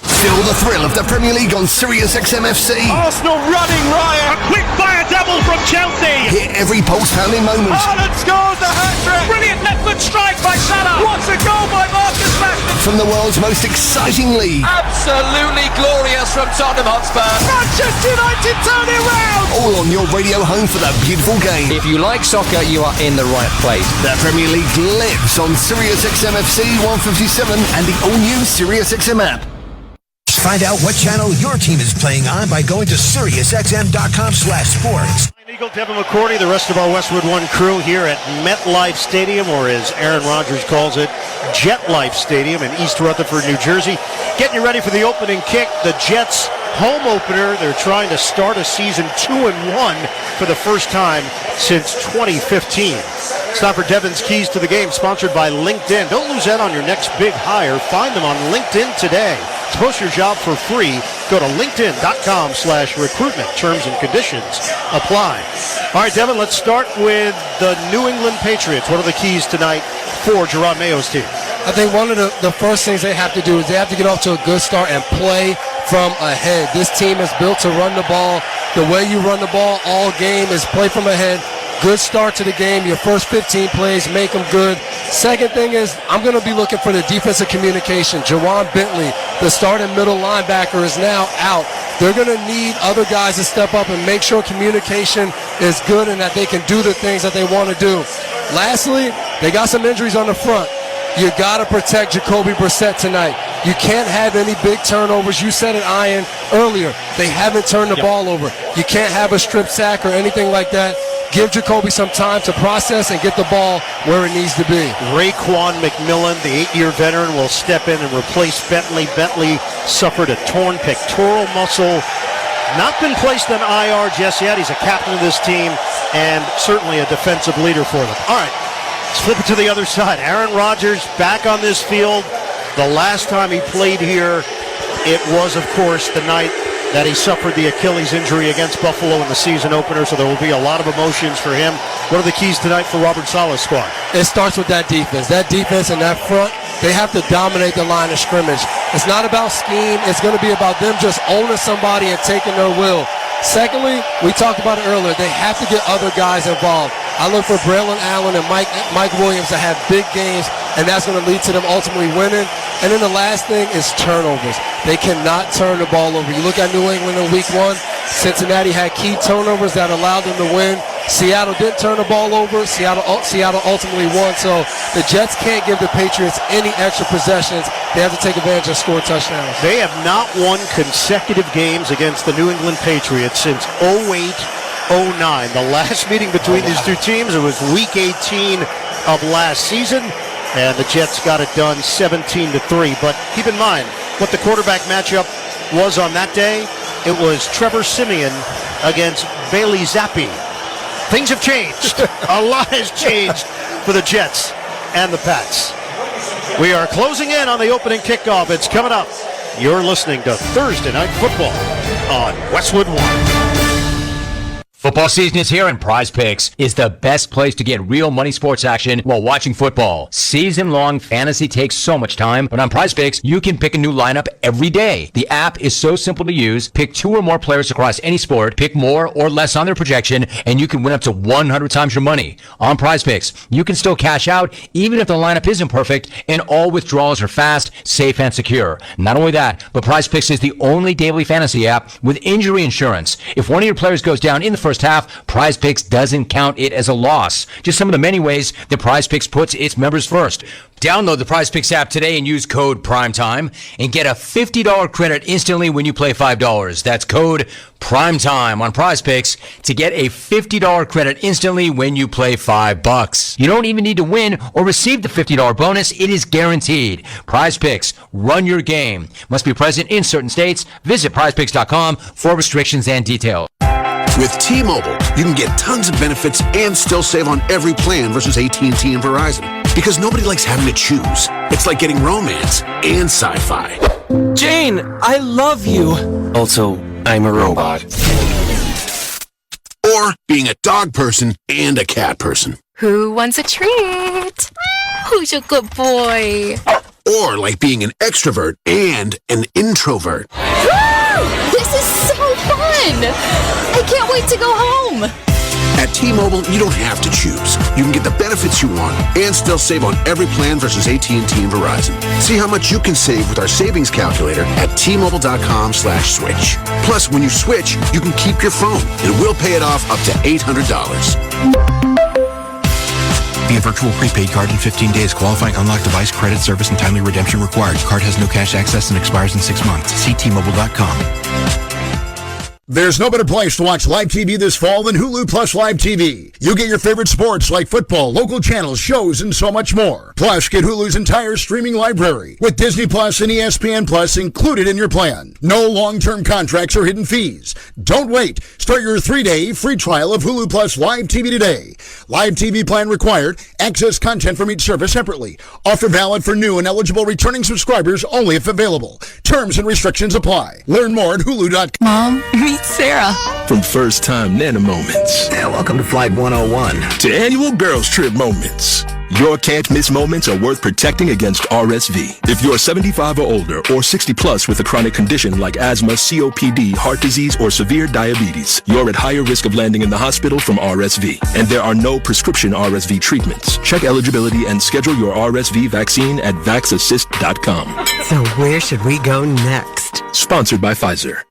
Feel the thrill of the Premier League on SiriusXM FC. Arsenal running riot. A quick fire double from Chelsea. Hear every pulse-pounding moment. Haaland scores the hat-trick. Brilliant left foot strike by Salah. What a goal by Marcus Rashford. From the world's most exciting league. Absolutely glorious from Tottenham Hotspur. Manchester United turn it round. All on your radio home for that beautiful game. If you like soccer, you are in the right place. The Premier League lives on SiriusXM FC 157 and the all-new SiriusXM app. Find out what channel your team is playing on by going to SiriusXM.com/sports. Eagle, Devin McCourty, the rest of our Westwood One crew here at MetLife Stadium, or as Aaron Rodgers calls it, JetLife Stadium in East Rutherford, New Jersey. Getting you ready for the opening kick. The Jets home opener. They're trying to start a season 2-1 for the first time since 2015. It's time for Devin's Keys to the Game, sponsored by LinkedIn. Don't lose out on your next big hire. Find them on LinkedIn today. To post your job for free, go to linkedin.com/recruitment. Terms and conditions apply. All right, Devin, let's start with the New England Patriots. What are the keys tonight for Gerard Mayo's team? I think one of the first things they have to do is they have to get off to a good start and play from ahead. This team is built to run the ball. The way you run the ball all game is play from ahead. Good start to the game. Your first 15 plays, make them good. Second thing is, I'm going to be looking for the defensive communication. Jawan Bentley, the starting middle linebacker, is now out. They're going to need other guys to step up and make sure communication is good and that they can do the things that they want to do. Lastly, they got some injuries on the front. You got to protect Jacoby Brissett tonight. You can't have any big turnovers. You said it, Ian, earlier. They haven't turned the ball over. You can't have a strip sack or anything like that. Give Jacoby some time to process and get the ball where it needs to be. Raekwon McMillan, the 8-year veteran, will step in and replace Bentley. Bentley suffered a torn pectoral muscle. Not been placed on IR just yet. He's a captain of this team and certainly a defensive leader for them. All right, let's flip it to the other side. Aaron Rodgers back on this field. The last time he played here, it was, of course, the night that he suffered the Achilles injury against Buffalo in the season opener, so there will be a lot of emotions for him. What are the keys tonight for Robert Saleh's squad? It starts with that defense. That defense and that front, they have to dominate the line of scrimmage. It's not about scheme. It's going to be about them just owning somebody and taking their will. Secondly, we talked about it earlier, they have to get other guys involved. I look for Braylon Allen and Mike Williams to have big games, and that's going to lead to them ultimately winning. And then the last thing is turnovers. They cannot turn the ball over. You look at New England in week 1, Cincinnati had key turnovers that allowed them to win. Seattle didn't turn the ball over. Seattle ultimately won. So the Jets can't give the Patriots any extra possessions. They have to take advantage and score touchdowns. They have not won consecutive games against the New England Patriots since 08-09. The last meeting between these two teams, it was week 18 of last season. And the Jets got it done 17-3. But keep in mind what the quarterback matchup was on that day. It was Trevor Siemian against Bailey Zappi. Things have changed. A lot has changed for the Jets and the Pats. We are closing in on the opening kickoff. It's coming up. You're listening to Thursday Night Football on Westwood One. Football season is here, and Prize Picks is the best place to get real money sports action while watching football. Season-long fantasy takes so much time, but on Prize Picks, you can pick a new lineup every day. The app is so simple to use. Pick 2 or more players across any sport, pick more or less on their projection, and you can win up to 100 times your money. On Prize Picks, you can still cash out even if the lineup isn't perfect, and all withdrawals are fast, safe, and secure. Not only that, but Prize Picks is the only daily fantasy app with injury insurance. If one of your players goes down in the first half, Prize Picks doesn't count it as a loss. Just some of the many ways that Prize Picks puts its members first. Download the Prize Picks app today and use code PRIMETIME and get a $50 credit instantly when you play $5. That's code PRIMETIME on Prize Picks to get a $50 credit instantly when you play $5. You don't even need to win or receive the $50 bonus. It is guaranteed. Prize Picks, run your game. Must be present in certain states. Visit prizepicks.com for restrictions and details. With T-Mobile, you can get tons of benefits and still save on every plan versus AT&T and Verizon. Because nobody likes having to choose. It's like getting romance and sci-fi. Jane, I love you. Also, I'm a robot. Or being a dog person and a cat person. Who wants a treat? Who's a good boy? Or like being an extrovert and an introvert. This is so fun! I can't wait to go home! At T-Mobile, you don't have to choose. You can get the benefits you want and still save on every plan versus AT&T and Verizon. See how much you can save with our savings calculator at T-Mobile.com/switch. Plus, when you switch, you can keep your phone and we'll pay it off up to $800. Via virtual prepaid card in 15 days. Qualifying unlocked device, credit service, and timely redemption required. Card has no cash access and expires in 6 months. See T-Mobile.com. There's no better place to watch live TV this fall than Hulu Plus Live TV. You get your favorite sports like football, local channels, shows, and so much more. Plus, get Hulu's entire streaming library with Disney Plus and ESPN Plus included in your plan. No long-term contracts or hidden fees. Don't wait. Start your 3-day free trial of Hulu Plus Live TV today. Live TV plan required. Access content from each service separately. Offer valid for new and eligible returning subscribers only if available. Terms and restrictions apply. Learn more at Hulu.com. Mom, meet Sarah. From first-time Nana moments. Yeah, welcome to Flight 101. To annual girls trip moments. Your can't-miss moments are worth protecting against RSV. If you're 75 or older or 60 plus with a chronic condition like asthma, COPD, heart disease, or severe diabetes, you're at higher risk of landing in the hospital from RSV. And there are no prescription RSV treatments. Check eligibility and schedule your RSV vaccine at vaxassist.com. So where should we go next? Sponsored by Pfizer.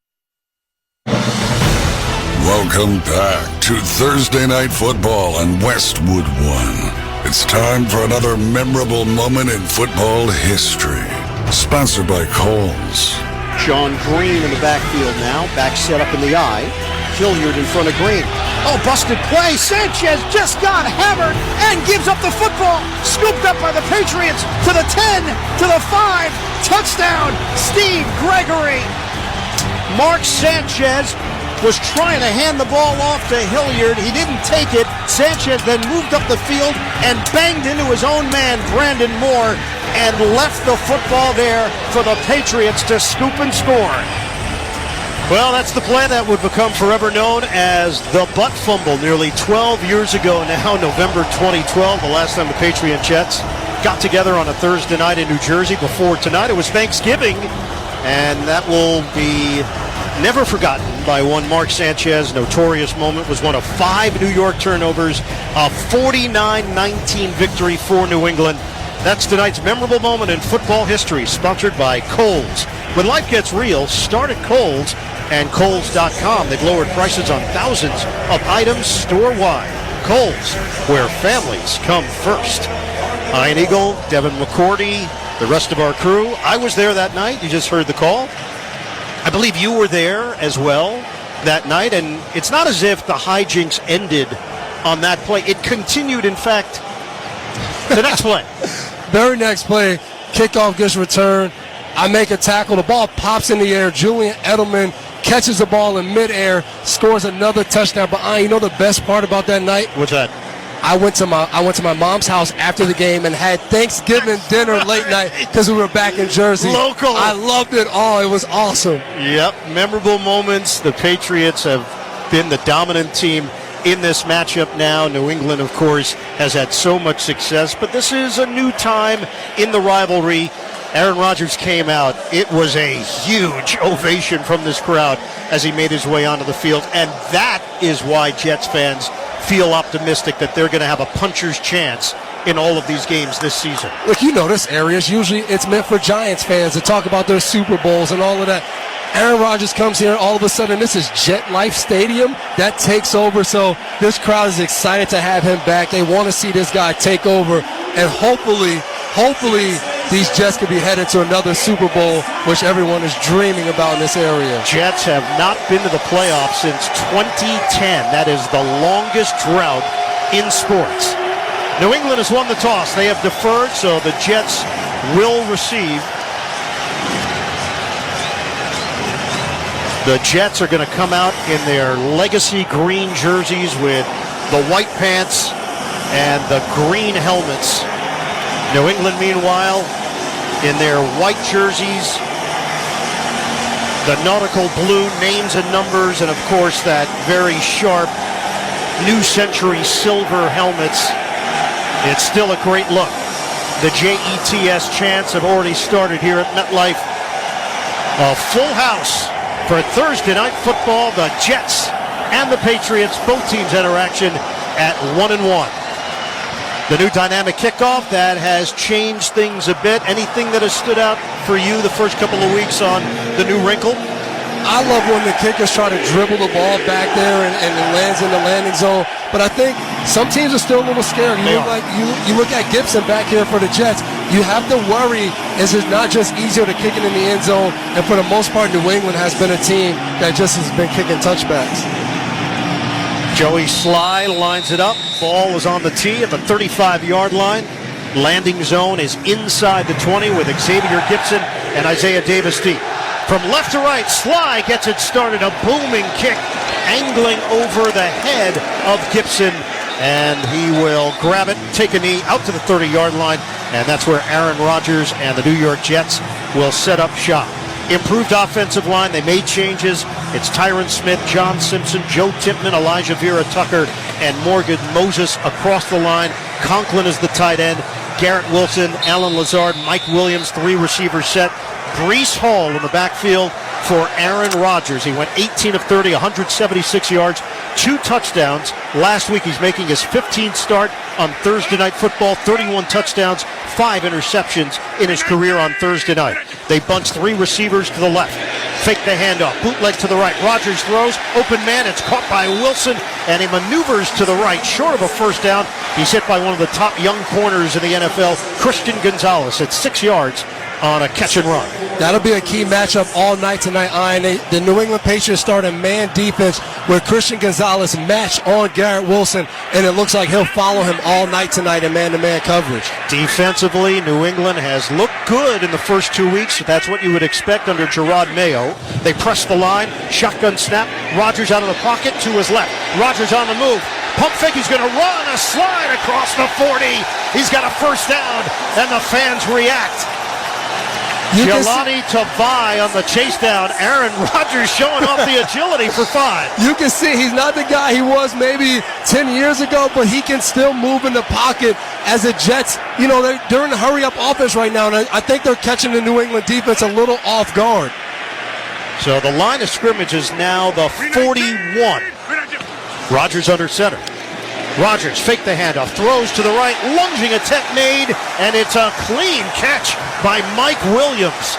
Welcome back to Thursday Night Football on Westwood One. It's time for another memorable moment in football history. Sponsored by Kohl's. Sean Green in the backfield now. Back set up in the eye. Hilliard in front of Green. Oh, busted play. Sanchez just got hammered and gives up the football. Scooped up by the Patriots to the 10, to the 5. Touchdown, Steve Gregory. Mark Sanchez was trying to hand the ball off to Hilliard. He didn't take it. Sanchez then moved up the field and banged into his own man, Brandon Moore, and left the football there for the Patriots to scoop and score. Well, that's the play that would become forever known as the butt fumble nearly 12 years ago now, November 2012, the last time the Patriot Jets got together on a Thursday night in New Jersey. Before tonight, it was Thanksgiving, and that will be never forgotten by one Mark Sanchez. Notorious moment, was one of 5 New York turnovers, a 49-19 victory for New England. That's tonight's memorable moment in football history, sponsored by Kohl's. When life gets real, start at Kohl's and Kohl's.com. They've lowered prices on thousands of items store-wide. Kohl's, where families come first. Ian Eagle, Devin McCourty, the rest of our crew. I was there that night. You just heard the call. I believe you were there as well that night, and it's not as if the hijinks ended on that play. It continued, in fact, the next play. Very next play, kickoff gets returned. I make a tackle. The ball pops in the air. Julian Edelman catches the ball in midair, scores another touchdown. But you know the best part about that night? What's that? I went to my mom's house after the game and had Thanksgiving dinner late night because we were back in Jersey. Local. I loved it all. It was awesome. Yep, memorable moments. The Patriots have been the dominant team in this matchup now. New England, of course, has had so much success, but this is a new time in the rivalry. Aaron Rodgers came out. It was a huge ovation from this crowd as he made his way onto the field, and that is why Jets fans feel optimistic that they're going to have a puncher's chance in all of these games this season. Look, you know this area is usually it's meant for Giants fans to talk about their Super Bowls and all of that. Aaron Rodgers comes here, all of a sudden this is Jet Life Stadium. That takes over, so this crowd is excited to have him back. They want to see this guy take over, and hopefully these Jets could be headed to another Super Bowl, which everyone is dreaming about in this area. Jets have not been to the playoffs since 2010. That is the longest drought in sports. New England has won the toss. They have deferred, so the Jets will receive. The Jets are going to come out in their legacy green jerseys with the white pants and the green helmets. New England, meanwhile, in their white jerseys, the nautical blue names and numbers, and of course that very sharp New Century silver helmets. It's still a great look. The JETS chants have already started here at MetLife. A full house for Thursday night football. The Jets and the Patriots, both teams enter action at 1-1. The new dynamic kickoff that has changed things a bit. Anything that has stood out for you the first couple of weeks on the new wrinkle? I love when the kickers try to dribble the ball back there and it lands in the landing zone. But I think some teams are still a little scared. You look at Gibson back here for the Jets. You have to worry, is it not just easier to kick it in the end zone? And for the most part, New England has been a team that just has been kicking touchbacks. Joey Sly lines it up. Ball is on the tee at the 35-yard line. Landing zone is inside the 20 with Xavier Gibson and Isaiah Davis deep. From left to right, Sly gets it started. A booming kick angling over the head of Gibson. And he will grab it, take a knee out to the 30-yard line. And that's where Aaron Rodgers and the New York Jets will set up shop. Improved offensive line. They made changes. It's Tyron Smith, John Simpson, Joe Tippmann, Elijah Vera Tucker, and Morgan Moses across the line. Conklin is the tight end. Garrett Wilson, Alan Lazard, Mike Williams, three receivers set. Breece Hall in the backfield for Aaron Rodgers. He went 18 of 30, 176 yards, 2 touchdowns. Last week he's making his 15th start on Thursday Night Football, 31 touchdowns, 5 interceptions in his career on Thursday night. They bunch 3 receivers to the left. Fake the handoff, bootleg to the right. Rodgers throws, open man, it's caught by Wilson, and he maneuvers to the right, short of a first down. He's hit by one of the top young corners in the NFL, Christian Gonzalez, at 6 yards on a catch and run. That'll be a key matchup all night tonight, Ian. The New England Patriots start a man defense where Christian Gonzalez match on Garrett Wilson, and it looks like he'll follow him all night tonight in man-to-man coverage. Defensively, New England has looked good in the first 2 weeks. That's what you would expect under Gerard Mayo. They press the line, shotgun snap, Rodgers out of the pocket to his left. Rodgers on the move. Pump fake, he's going to run a slide across the 40. He's got a first down, and the fans react. Jelani Tavai on the chase down. Aaron Rodgers showing off the agility for 5. You can see he's not the guy he was maybe 10 years ago, but he can still move in the pocket as the Jets, they're in a hurry-up offense right now, and I think they're catching the New England defense a little off guard. So the line of scrimmage is now the 41. Rodgers under center. Rodgers fake the handoff, throws to the right, lunging attempt made, and it's a clean catch by Mike Williams.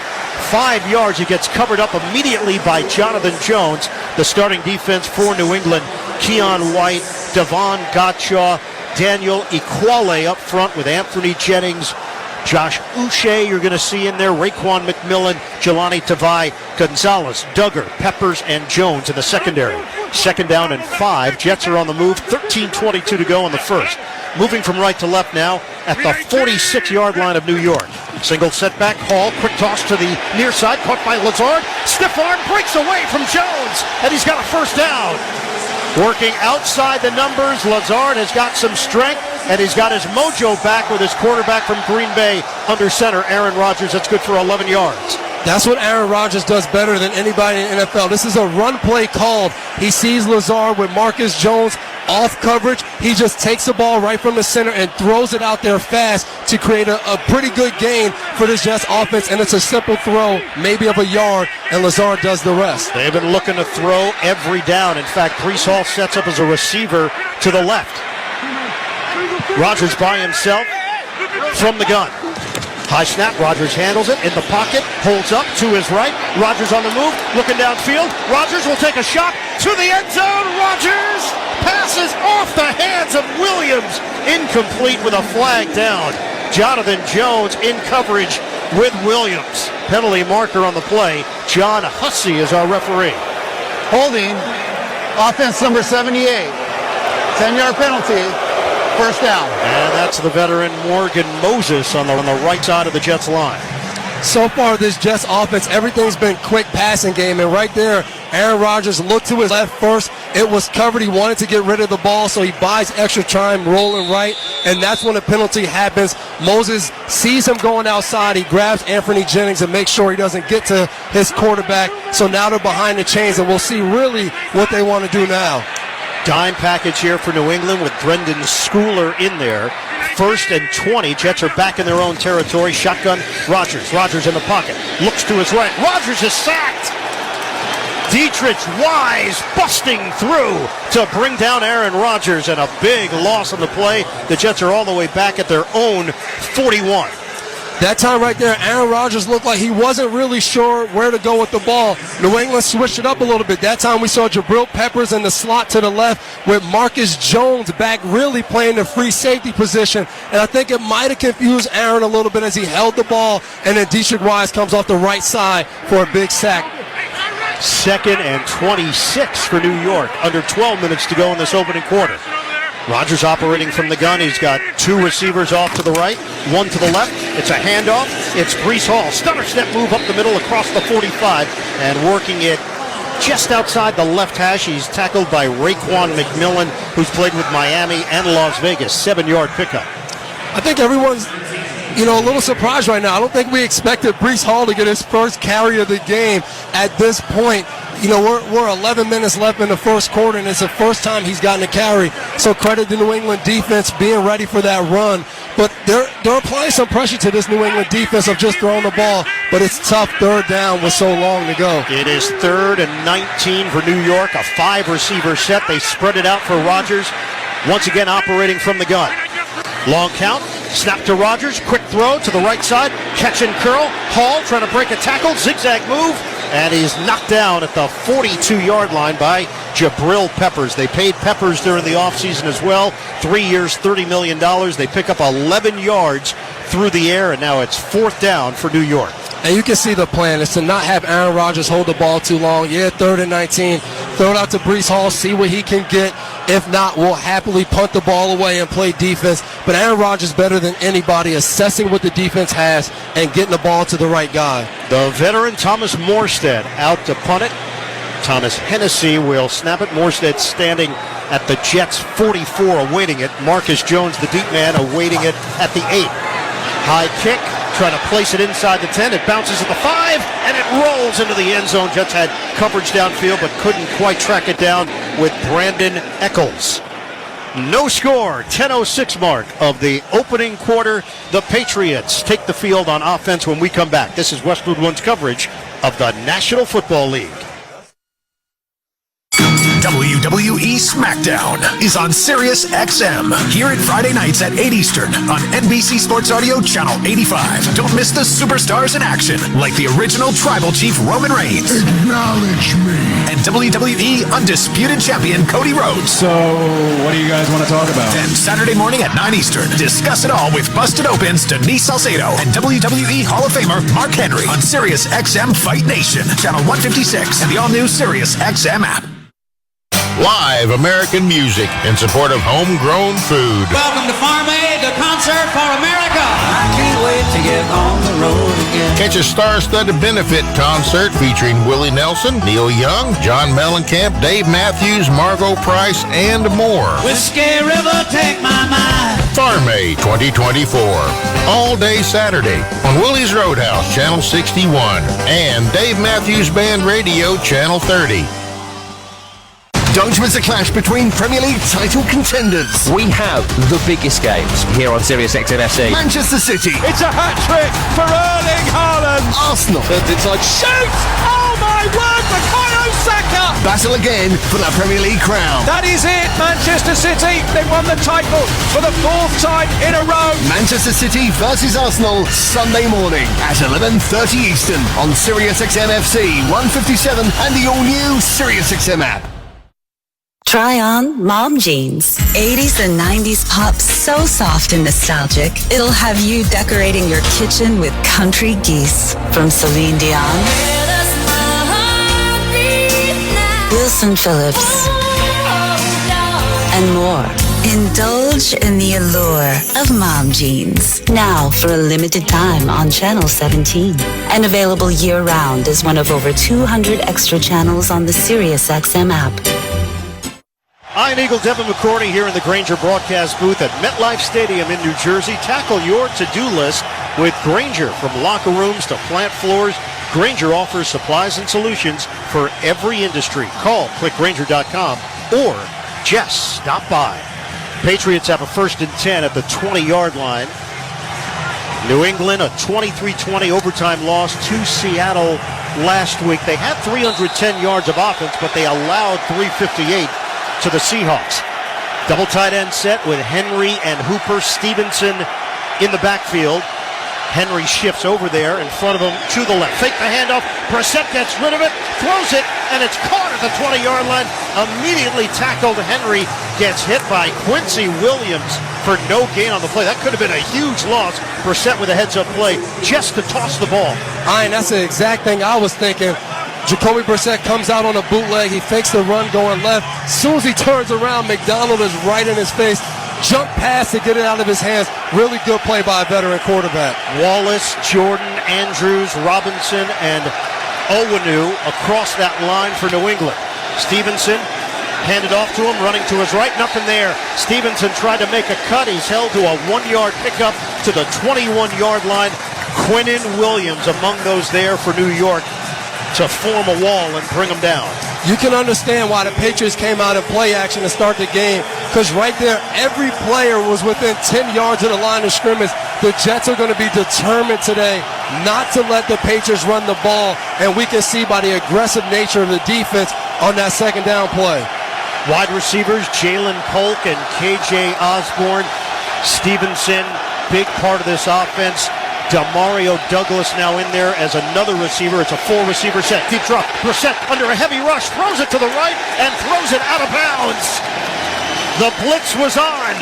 5 yards. He gets covered up immediately by Jonathan Jones. The starting defense for New England, Keon White, Devon Gottschall, Daniel Ekuale up front with Anthony Jennings, Josh Uche you're going to see in there, Raekwon McMillan, Jelani Tavai, Gonzalez, Duggar, Peppers, and Jones in the secondary. Second down and 5. Jets are on the move. 13:22 to go in the first. Moving from right to left now at the 46-yard line of New York. Single setback, Hall, quick toss to the near side, caught by Lazard. Stiff arm breaks away from Jones, and he's got a first down. Working outside the numbers, Lazard has got some strength, and he's got his mojo back with his quarterback from Green Bay under center, Aaron Rodgers. That's good for 11 yards. That's what Aaron Rodgers does better than anybody in the NFL. This is a run play called. He sees Lazard with Marcus Jones off coverage. He just takes the ball right from the center and throws it out there fast to create a pretty good gain for this Jets offense. And it's a simple throw, maybe of a yard, and Lazard does the rest. They've been looking to throw every down. In fact, Breece Hall sets up as a receiver to the left. Rodgers by himself from the gun. High snap, Rodgers handles it in the pocket, holds up to his right. Rodgers on the move, looking downfield. Rodgers will take a shot to the end zone. Rodgers passes off the hands of Williams. Incomplete with a flag down. Jonathan Jones in coverage with Williams. Penalty marker on the play. John Hussey is our referee. Holding, offense number 78. 10-yard penalty. First down. And that's the veteran Morgan Moses on the right side of the Jets line. So far, this Jets offense, everything's been quick passing game. And right there, Aaron Rodgers looked to his left first. It was covered. He wanted to get rid of the ball, so he buys extra time rolling right. And that's when the penalty happens. Moses sees him going outside. He grabs Anthony Jennings and makes sure he doesn't get to his quarterback. So now they're behind the chains, and we'll see really what they want to do now. Dime package here for New England with Brendan Schooler in there. 1st and 20. Jets are back in their own territory. Shotgun, Rodgers. Rodgers in the pocket. Looks to his right. Rodgers is sacked. Dietrich Wise busting through to bring down Aaron Rodgers, and a big loss on the play. The Jets are all the way back at their own 41. That time right there, Aaron Rodgers looked like he wasn't really sure where to go with the ball. New England switched it up a little bit. That time we saw Jabril Peppers in the slot to the left with Marcus Jones back really playing the free safety position. And I think it might have confused Aaron a little bit as he held the ball, and then Dietrich Wise comes off the right side for a big sack. 2nd and 26 for New York. Under 12 minutes to go in this opening quarter. Rodgers operating from the gun. He's got 2 receivers off to the right, 1 to the left. It's a handoff. It's Breece Hall. Stutter step move up the middle across the 45 and working it just outside the left hash. He's tackled by Raekwon McMillan, who's played with Miami and Las Vegas. 7-yard pickup. I think everyone's a little surprised right now. I don't think we expected Breece Hall to get his first carry of the game at this point. We're 11 minutes left in the first quarter, and it's the first time he's gotten a carry. So credit the New England defense being ready for that run. But they're applying some pressure to this New England defense of just throwing the ball. But it's tough 3rd down with so long to go. It is 3rd and 19 for New York. A 5-receiver set. They spread it out for Rodgers. Once again operating from the gun. Long count. Snap to Rodgers. Quick throw to the right side. Catch and curl. Hall trying to break a tackle. Zigzag move. And he's knocked down at the 42-yard line by Jabril Peppers. They paid Peppers during the offseason as well. 3 years, $30 million. They pick up 11 yards through the air, and now it's 4th down for New York. And you can see the plan is to not have Aaron Rodgers hold the ball too long. 3rd and 19. Throw it out to Breece Hall, see what he can get. If not, we'll happily punt the ball away and play defense. But Aaron Rodgers better than anybody, assessing what the defense has and getting the ball to the right guy. The veteran Thomas Morstead out to punt it. Thomas Hennessy will snap it. Morstead standing at the Jets 44 awaiting it. Marcus Jones, the deep man, awaiting it at the 8. High kick, trying to place it inside the 10. It bounces at the 5, and it rolls into the end zone. Jets had coverage downfield, but couldn't quite track it down with Brandon Eccles. No score, 10:06 mark of the opening quarter. The Patriots take the field on offense when we come back. This is Westwood One's coverage of the National Football League. WWE SmackDown is on Sirius XM. Hear it Friday nights at 8 Eastern on NBC Sports Audio Channel 85. Don't miss the superstars in action, like the original Tribal Chief Roman Reigns. Acknowledge me. And WWE Undisputed Champion Cody Rhodes. So, what do you guys want to talk about? Then Saturday morning at 9 Eastern, discuss it all with Busted Open's Denise Salcedo and WWE Hall of Famer Mark Henry on Sirius XM Fight Nation, Channel 156, and the all-new Sirius XM app. Live American music in support of homegrown food. Welcome to Farm Aid, the concert for America. I can't wait to get on the road again. Catch a star-studded benefit concert featuring Willie Nelson, Neil Young, John Mellencamp, Dave Matthews, Margot Price, and more. Whiskey River, take my mind. Farm May 2024. All day Saturday on Willie's Roadhouse, Channel 61, and Dave Matthews Band Radio, Channel 30. Don't miss a clash between Premier League title contenders. We have the biggest games here on Sirius XM FC. Manchester City. It's a hat-trick for Erling Haaland. Arsenal. Turns inside, shoots! Oh my word, Bukayo Saka! Battle again for the Premier League crown. That is it, Manchester City. They won the title for the 4th time in a row. Manchester City versus Arsenal, Sunday morning at 11:30 Eastern on Sirius XM FC 157 and the all-new Sirius XM app. Try on mom jeans. 80s and 90s pop, so soft and nostalgic. It'll have you decorating your kitchen with country geese. From Celine Dion, Wilson Phillips, and more. Indulge in the allure of mom jeans. Now for a limited time on Channel 17. And available year-round as one of over 200 extra channels on the SiriusXM app. Iron Eagle Devin McCourty here in the Grainger broadcast booth at MetLife Stadium in New Jersey. Tackle your to-do list with Grainger. From locker rooms to plant floors, Grainger offers supplies and solutions for every industry. Call clickgrainger.com or just stop by. Patriots have a 1st and 10 at the 20-yard line. New England, a 23-20 overtime loss to Seattle last week. They had 310 yards of offense, but they allowed 358 to the Seahawks. Double tight end set with Henry and Hooper. Stevenson in the backfield. Henry shifts over there in front of him to the left. Fake the handoff. Brissett gets rid of it, throws it, and it's caught at the 20-yard line. Immediately tackled. Henry gets hit by Quincy Williams for no gain on the play. That could have been a huge loss. Brissett with a heads-up play just to toss the ball. That's the exact thing I was thinking. Jacoby Brissett comes out on a bootleg. He fakes the run going left. As soon as he turns around, McDonald is right in his face. Jump pass to get it out of his hands. Really good play by a veteran quarterback. Wallace, Jordan, Andrews, Robinson, and Owenu across that line for New England. Stevenson handed off to him, running to his right, nothing there. Stevenson tried to make a cut. He's held to a 1-yard pickup to the 21-yard line. Quinnen Williams among those there for New York to form a wall and bring them down. You can understand why the Patriots came out in play action to start the game, because right there, every player was within 10 yards of the line of scrimmage. The Jets are going to be determined today not to let the Patriots run the ball, and we can see by the aggressive nature of the defense on that 2nd down play. Wide receivers, Jalen Polk and KJ Osborne. Stevenson, big part of this offense. Demario Douglas now in there as another receiver. It's a 4-receiver set. Deep drop. Brissett under a heavy rush. Throws it to the right and throws it out of bounds. The blitz was on.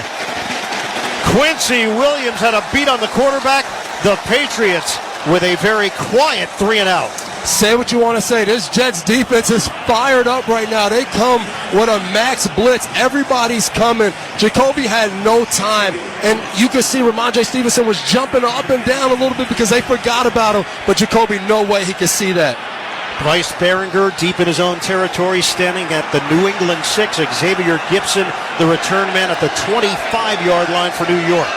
Quincy Williams had a beat on the quarterback. The Patriots with a very quiet 3-and-out. Say what you want to say. This Jets defense is fired up right now. They come with a max blitz. Everybody's coming. Jacoby had no time. And you could see Ramondre Stevenson was jumping up and down a little bit because they forgot about him. But Jacoby, no way he could see that. Bryce Behringer deep in his own territory, standing at the New England 6. Xavier Gibson, the return man at the 25-yard line for New York.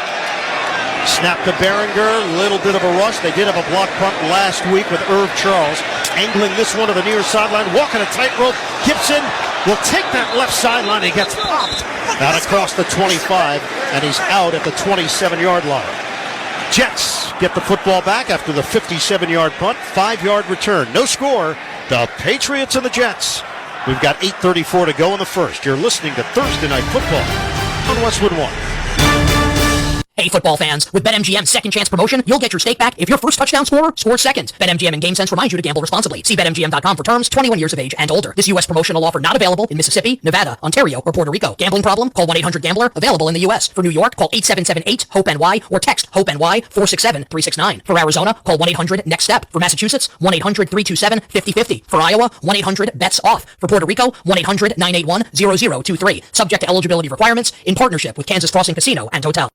Snap to Behringer, little bit of a rush. They did have a block punt last week with Irv Charles. Angling this one to the near sideline, walking a tightrope. Gibson will take that left sideline. He gets popped out across the 25, and he's out at the 27-yard line. Jets get the football back after the 57-yard punt, 5-yard return. No score. The Patriots and the Jets. We've got 8:34 to go in the first. You're listening to Thursday Night Football on Westwood 1. Hey, football fans, with BetMGM's second chance promotion, you'll get your stake back if your first touchdown scorer scores second. BetMGM and GameSense reminds you to gamble responsibly. See BetMGM.com for terms, 21 years of age and older. This U.S. promotional offer not available in Mississippi, Nevada, Ontario, or Puerto Rico. Gambling problem? Call 1-800-GAMBLER. Available in the U.S. For New York, call 8778-HOPE-NY or text HOPE-NY 467-369. For Arizona, call 1-800-NEXT-STEP. For Massachusetts, 1-800-327-5050. For Iowa, 1-800-BETS-OFF. For Puerto Rico, 1-800-981-0023. Subject to eligibility requirements in partnership with Kansas Crossing Casino and Hotel.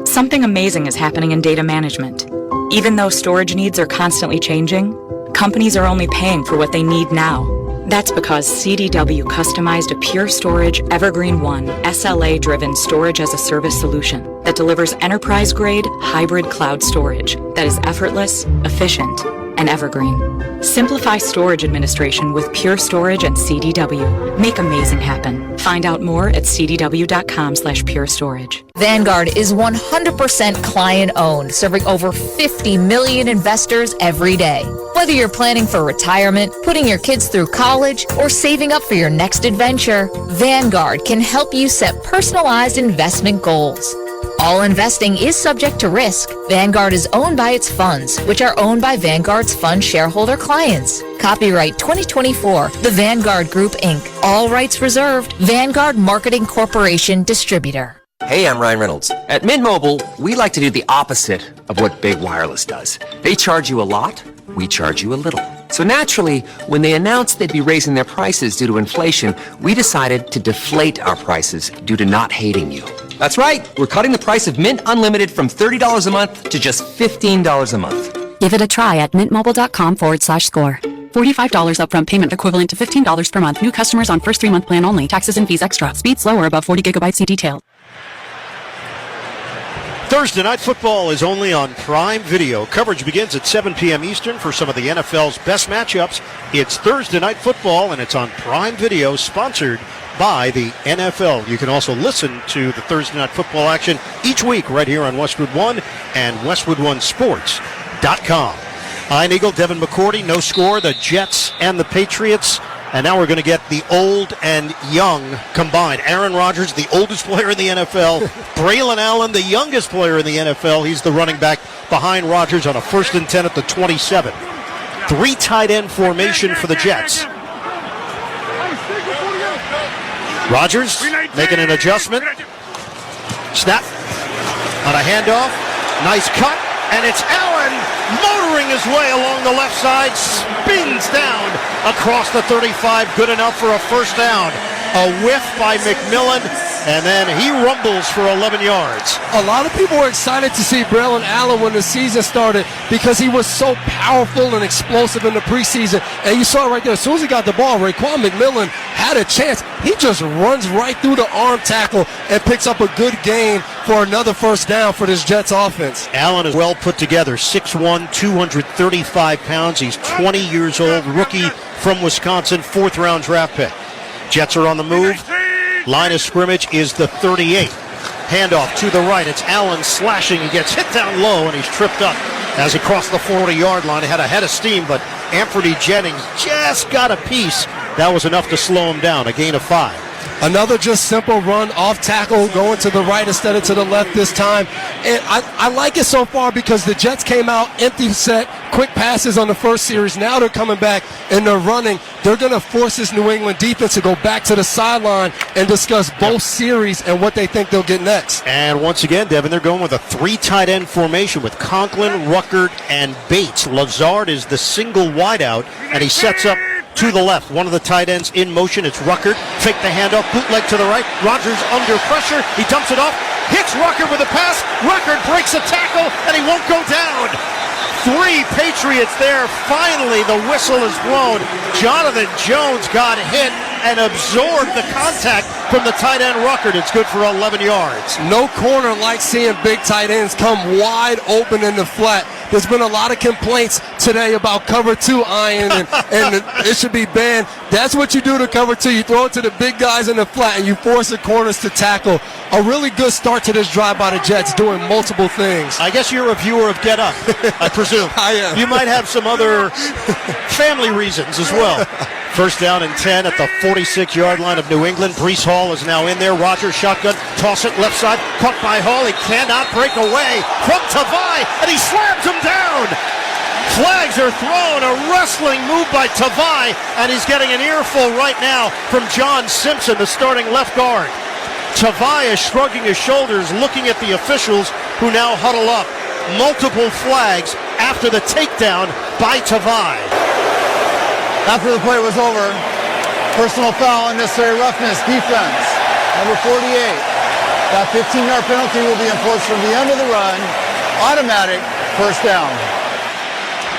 Something amazing is happening in data management. Even though storage needs are constantly changing, companies are only paying for what they need now. That's because CDW customized a Pure Storage Evergreen One SLA-driven storage-as-a-service solution that delivers enterprise-grade hybrid cloud storage that is effortless, efficient, and evergreen. Simplify storage administration with Pure Storage and CDW. Make amazing happen. Find out more at cdw.com/purestorage. Vanguard is 100% client-owned, serving over 50 million investors every day. Whether you're planning for retirement, putting your kids through college, or saving up for your next adventure, Vanguard can help you set personalized investment goals. All investing is subject to risk. Vanguard is owned by its funds, which are owned by Vanguard's fund shareholder clients. Copyright 2024, The Vanguard Group, Inc. All rights reserved. Vanguard Marketing Corporation Distributor. Hey, I'm Ryan Reynolds. At Mint Mobile, we like to do the opposite of what Big Wireless does. They charge you a lot, we charge you a little. So naturally, when they announced they'd be raising their prices due to inflation, we decided to deflate our prices due to not hating you. That's right. We're cutting the price of Mint Unlimited from $30 a month to just $15 a month. Give it a try at mintmobile.com/score. $45 upfront payment equivalent to $15 per month. New customers on first 3-month plan only. Taxes and fees extra. Speed slower above 40 gigabytes. See detail. Thursday Night Football is only on Prime Video. Coverage begins at 7 p.m. Eastern for some of the NFL's best matchups. It's Thursday Night Football, and it's on Prime Video, sponsored by the NFL. You can also listen to the Thursday Night Football action each week right here on Westwood One and WestwoodOneSports.com. Ian Eagle, Devin McCourty, no score, the Jets and the Patriots. And now we're going to get the old and young combined. Aaron Rodgers, the oldest player in the NFL. Braylon Allen, the youngest player in the NFL. He's the running back behind Rodgers on a 1st and 10 at the 27. 3 tight end formation for the Jets. Rodgers making an adjustment. Snap on a handoff. Nice cut. And it's Allen motoring his way along the left side. Spins down across the 35. Good enough for a first down. A whiff by McMillan. And then he rumbles for 11 yards. A lot of people were excited to see Braylon Allen when the season started because he was so powerful and explosive in the preseason. And you saw it right there. As soon as he got the ball, Raekwon McMillan had a chance. He just runs right through the arm tackle and picks up a good gain for another first down for this Jets offense. Allen is well put together. 6'1", 235 pounds. He's 20 years old, rookie from Wisconsin, 4th-round draft pick. Jets are on the move. Line of scrimmage is the 38. Handoff to the right. It's Allen slashing. He gets hit down low, and he's tripped up as he crossed the 40-yard line. He had a head of steam, but Anthony Jennings just got a piece. That was enough to slow him down. A gain of 5. Another just simple run off tackle, going to the right instead of to the left this time. And I like it so far because the Jets came out empty set, quick passes on the first series. Now they're coming back and they're running. They're going to force this New England defense to go back to the sideline and discuss both series and what they think they'll get next. And once again, Devin, they're going with a 3 tight end formation with Conklin, Ruckert, and Bates. Lazard is the single wideout, and he sets up to the left. One of the tight ends in motion. It's Ruckert. Fake the handoff. Bootleg to the right. Rodgers under pressure. He dumps it off. Hits Ruckert with a pass. Ruckert breaks a tackle, and he won't go down. 3 Patriots there. Finally, the whistle is blown. Jonathan Jones got hit and absorbed the contact from the tight end Ruckert. It's good for 11 yards. No corner like seeing big tight ends come wide open in the flat. There's been a lot of complaints today about cover 2, Ian, and it should be banned. That's what you do to cover 2. You throw it to the big guys in the flat, and you force the corners to tackle. A really good start to this drive by the Jets, doing multiple things. I guess you're a viewer of Get Up, I presume. I am. You might have some other family reasons as well. First down and 10 at the 46-yard line of New England. Breece Hall is now in there. Rodgers shotgun, toss it left side, caught by Hall. He cannot break away from Tavai, and he slams him down. Flags are thrown. A wrestling move by Tavai, and he's getting an earful right now from John Simpson, the starting left guard. Tavai is shrugging his shoulders, looking at the officials who now huddle up. Multiple flags after the takedown by Tavai. After the play was over, personal foul, unnecessary roughness, defense, number 48. That 15-yard penalty will be enforced from the end of the run, automatic, first down.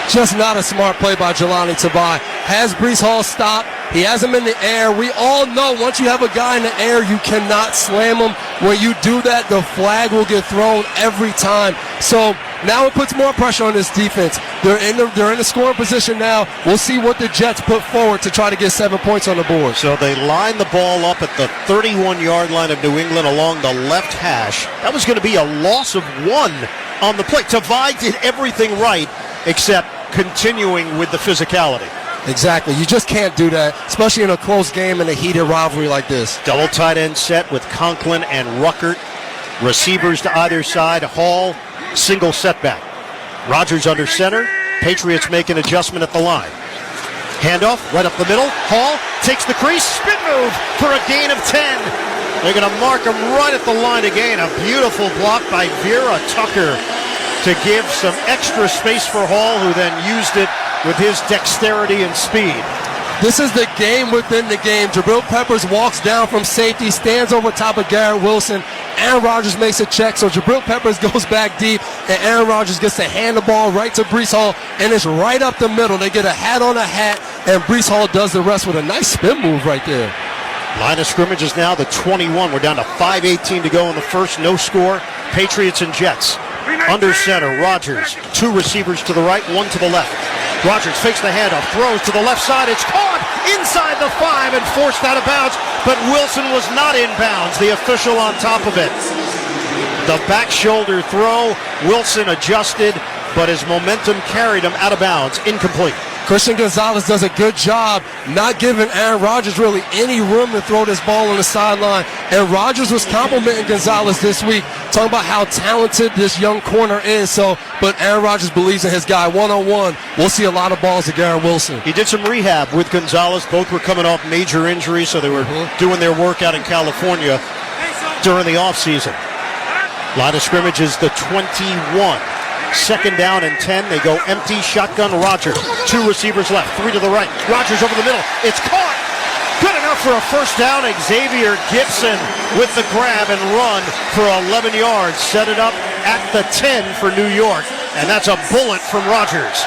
Just not a smart play by Jelani Tabai. Has Breece Hall stopped. He has him in the air. We all know once you have a guy in the air, you cannot slam him. When you do that, the flag will get thrown every time. So now it puts more pressure on this defense. They're in the scoring position now. We'll see what the Jets put forward to try to get 7 points on the board. So they line the ball up at the 31-yard line of New England along the left hash. That was going to be a loss of 1 on the play. Tavai did everything right except continuing with the physicality. Exactly. You just can't do that, especially in a close game and a heated rivalry like this. Double tight end set with Conklin and Ruckert. Receivers to either side. Hall, single setback. Rodgers under center. Patriots make an adjustment at the line. Handoff right up the middle. Hall takes the crease. Spin move for a gain of 10. They're going to mark him right at the line again. A beautiful block by Vera Tucker to give some extra space for Hall, who then used it with his dexterity and speed. This is the game within the game. Jabril Peppers walks down from safety, stands over top of Garrett Wilson. Aaron Rodgers makes a check, so Jabril Peppers goes back deep, and Aaron Rodgers gets to hand the ball right to Breece Hall, and it's right up the middle. They get a hat on a hat, and Breece Hall does the rest with a nice spin move right there. Line of scrimmage is now the 21. We're down to 5:18 to go in the first. No score. Patriots and Jets. Under center, Rodgers. 2 receivers to the right, 1 to the left. Rodgers fakes the handoff, throws to the left side. It's caught inside the 5 and forced out of bounds, but Wilson was not in bounds. The official on top of it. The back shoulder throw. Wilson adjusted, but his momentum carried him out of bounds. Incomplete. Christian Gonzalez does a good job not giving Aaron Rodgers really any room to throw this ball on the sideline. And Rodgers was complimenting Gonzalez this week, talking about how talented this young corner is. But Aaron Rodgers believes in his guy one-on-one. We'll see a lot of balls to Garrett Wilson. He did some rehab with Gonzalez. Both were coming off major injuries, so they were doing their work out in California during the offseason. Line of scrimmage is the 21. Second down and 10. They go empty shotgun. Rodgers. 2 receivers left. 3 to the right. Rodgers over the middle. It's caught. Good enough for a first down. Xavier Gibson with the grab and run for 11 yards. Set it up at the 10 for New York. And that's a bullet from Rodgers.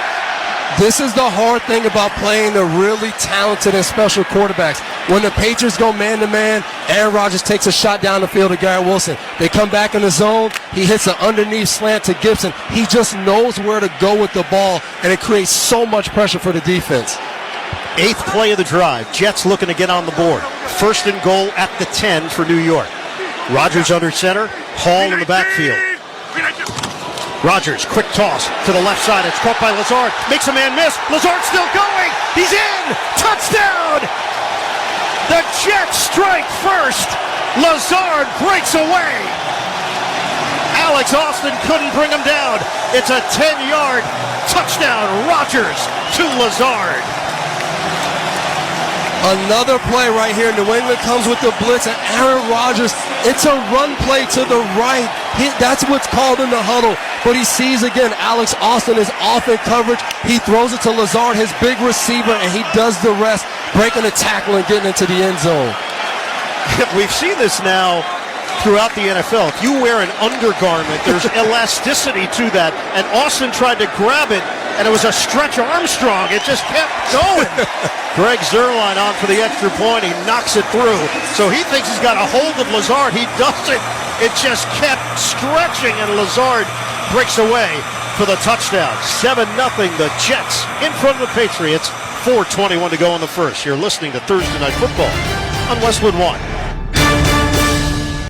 This is the hard thing about playing the really talented and special quarterbacks. When the Patriots go man-to-man, Aaron Rodgers takes a shot down the field to Garrett Wilson. They come back in the zone. He hits an underneath slant to Gibson. He just knows where to go with the ball, and it creates so much pressure for the defense. 8th play of the drive. Jets looking to get on the board. First and goal at the 10 for New York. Rodgers under center. Hall in the backfield. Rodgers, quick toss to the left side. It's caught by Lazard. Makes a man miss. Lazard still going. He's in. Touchdown. The Jets strike first. Lazard breaks away. Alex Austin couldn't bring him down. It's a 10-yard touchdown. Rodgers to Lazard. Another play right here. New England comes with the blitz, and Aaron Rodgers, it's a run play to the right. That's what's called in the huddle. But he sees again, Alex Austin is off in coverage. He throws it to Lazard, his big receiver, and he does the rest, breaking the tackle and getting into the end zone. We've seen this now throughout the NFL. If you wear an undergarment, there's elasticity to that. And Austin tried to grab it, and it was a Stretch Armstrong. It just kept going. Greg Zuerlein on for the extra point. He knocks it through. So he thinks he's got a hold of Lazard. He doesn't. It just kept stretching, and Lazard breaks away for the touchdown. 7-0. The Jets in front of the Patriots. 4:21 to go in the first. You're listening to Thursday Night Football on Westwood One.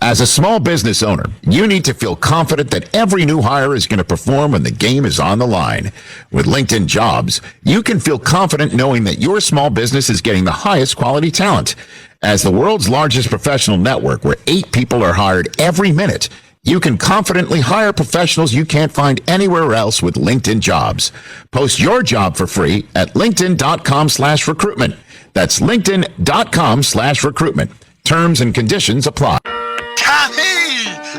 As a small business owner, you need to feel confident that every new hire is going to perform when the game is on the line. With LinkedIn Jobs, you can feel confident knowing that your small business is getting the highest quality talent. As the world's largest professional network where 8 people are hired every minute, you can confidently hire professionals you can't find anywhere else with LinkedIn Jobs. Post your job for free at linkedin.com/recruitment. That's linkedin.com/recruitment. Terms and conditions apply. Tommy!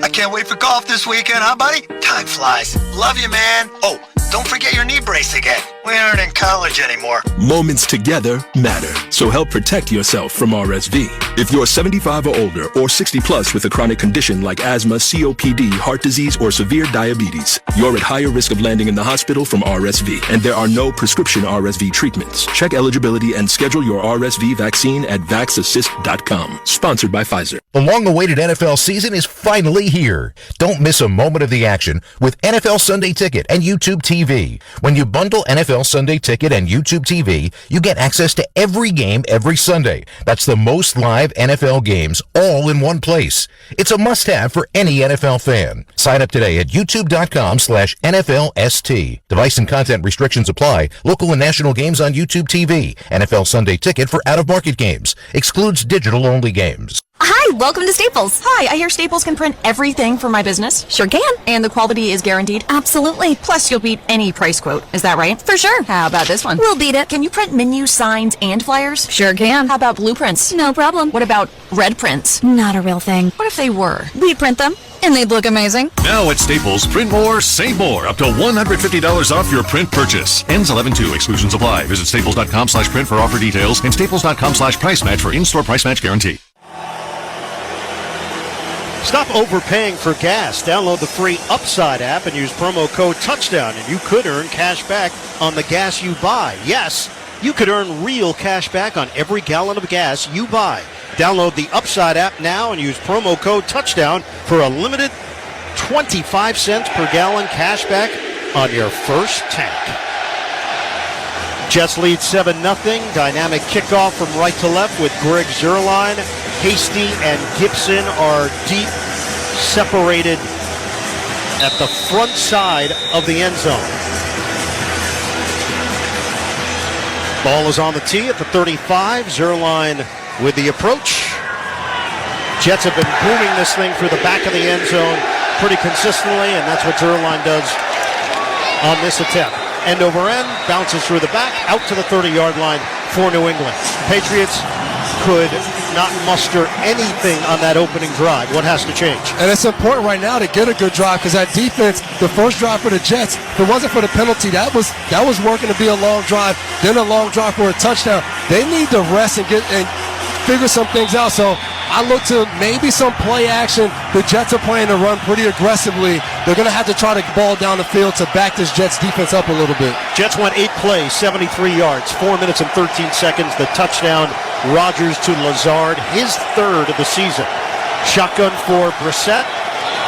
I can't wait for golf this weekend, huh, buddy? Time flies. Love you, man. Oh, don't forget your knee brace again. We aren't in college anymore. Moments together matter, so help protect yourself from RSV. If you're 75 or older or 60 plus with a chronic condition like asthma, COPD, heart disease, or severe diabetes, you're at higher risk of landing in the hospital from RSV, and there are no prescription RSV treatments. Check eligibility and schedule your RSV vaccine at vaxassist.com. Sponsored by Pfizer. The long-awaited NFL season is finally here. Don't miss a moment of the action with NFL Sunday Ticket and YouTube TV. When you bundle NFL Sunday Ticket and YouTube TV, you get access to every game every Sunday. That's the most live NFL games all in one place. It's a must-have for any NFL fan. Sign up today at youtube.com/NFLST. Device and content restrictions apply. Local and national games on YouTube TV. NFL Sunday Ticket for out-of-market games. Excludes digital-only games. Hi, welcome to Staples. Hi, I hear Staples can print everything for my business. Sure can. And the quality is guaranteed? Absolutely. Plus, you'll beat any price quote. Is that right? For sure. How about this one? We'll beat it. Can you print menus, signs, and flyers? Sure can. How about blueprints? No problem. What about red prints? Not a real thing. What if they were? We'd print them, and they'd look amazing. Now at Staples, print more, save more. Up to $150 off your print purchase. Ends 11/2. Exclusions apply. Visit staples.com/print for offer details and staples.com/price match for in-store price match guarantee. Stop overpaying for gas. Download the free Upside app and use promo code TOUCHDOWN, and you could earn cash back on the gas you buy. Yes, you could earn real cash back on every gallon of gas you buy. Download the Upside app now and use promo code TOUCHDOWN for a limited 25 cents per gallon cash back on your first tank. Jets lead 7-0. Dynamic kickoff from right to left with Greg Zuerlein. Hasty and Gibson are deep, separated at the front side of the end zone. Ball is on the tee at the 35. Zuerlein with the approach. Jets have been booming this thing through the back of the end zone pretty consistently, and that's what Zuerlein does on this attempt. End over end, bounces through the back, out to the 30-yard line for New England. Patriots could not muster anything on that opening drive. What has to change? And it's important right now to get a good drive, because that defense, the first drive for the Jets, if it wasn't for the penalty, that was working to be a long drive, then a long drive for a touchdown. They need to rest and figure some things out. So I look to maybe some play action. The Jets are playing to run pretty aggressively. They're going to have to try to ball down the field to back this Jets defense up a little bit. Jets went 8 plays, 73 yards, 4 minutes and 13 seconds. The touchdown, Rodgers to Lazard, his third of the season. Shotgun for Brissett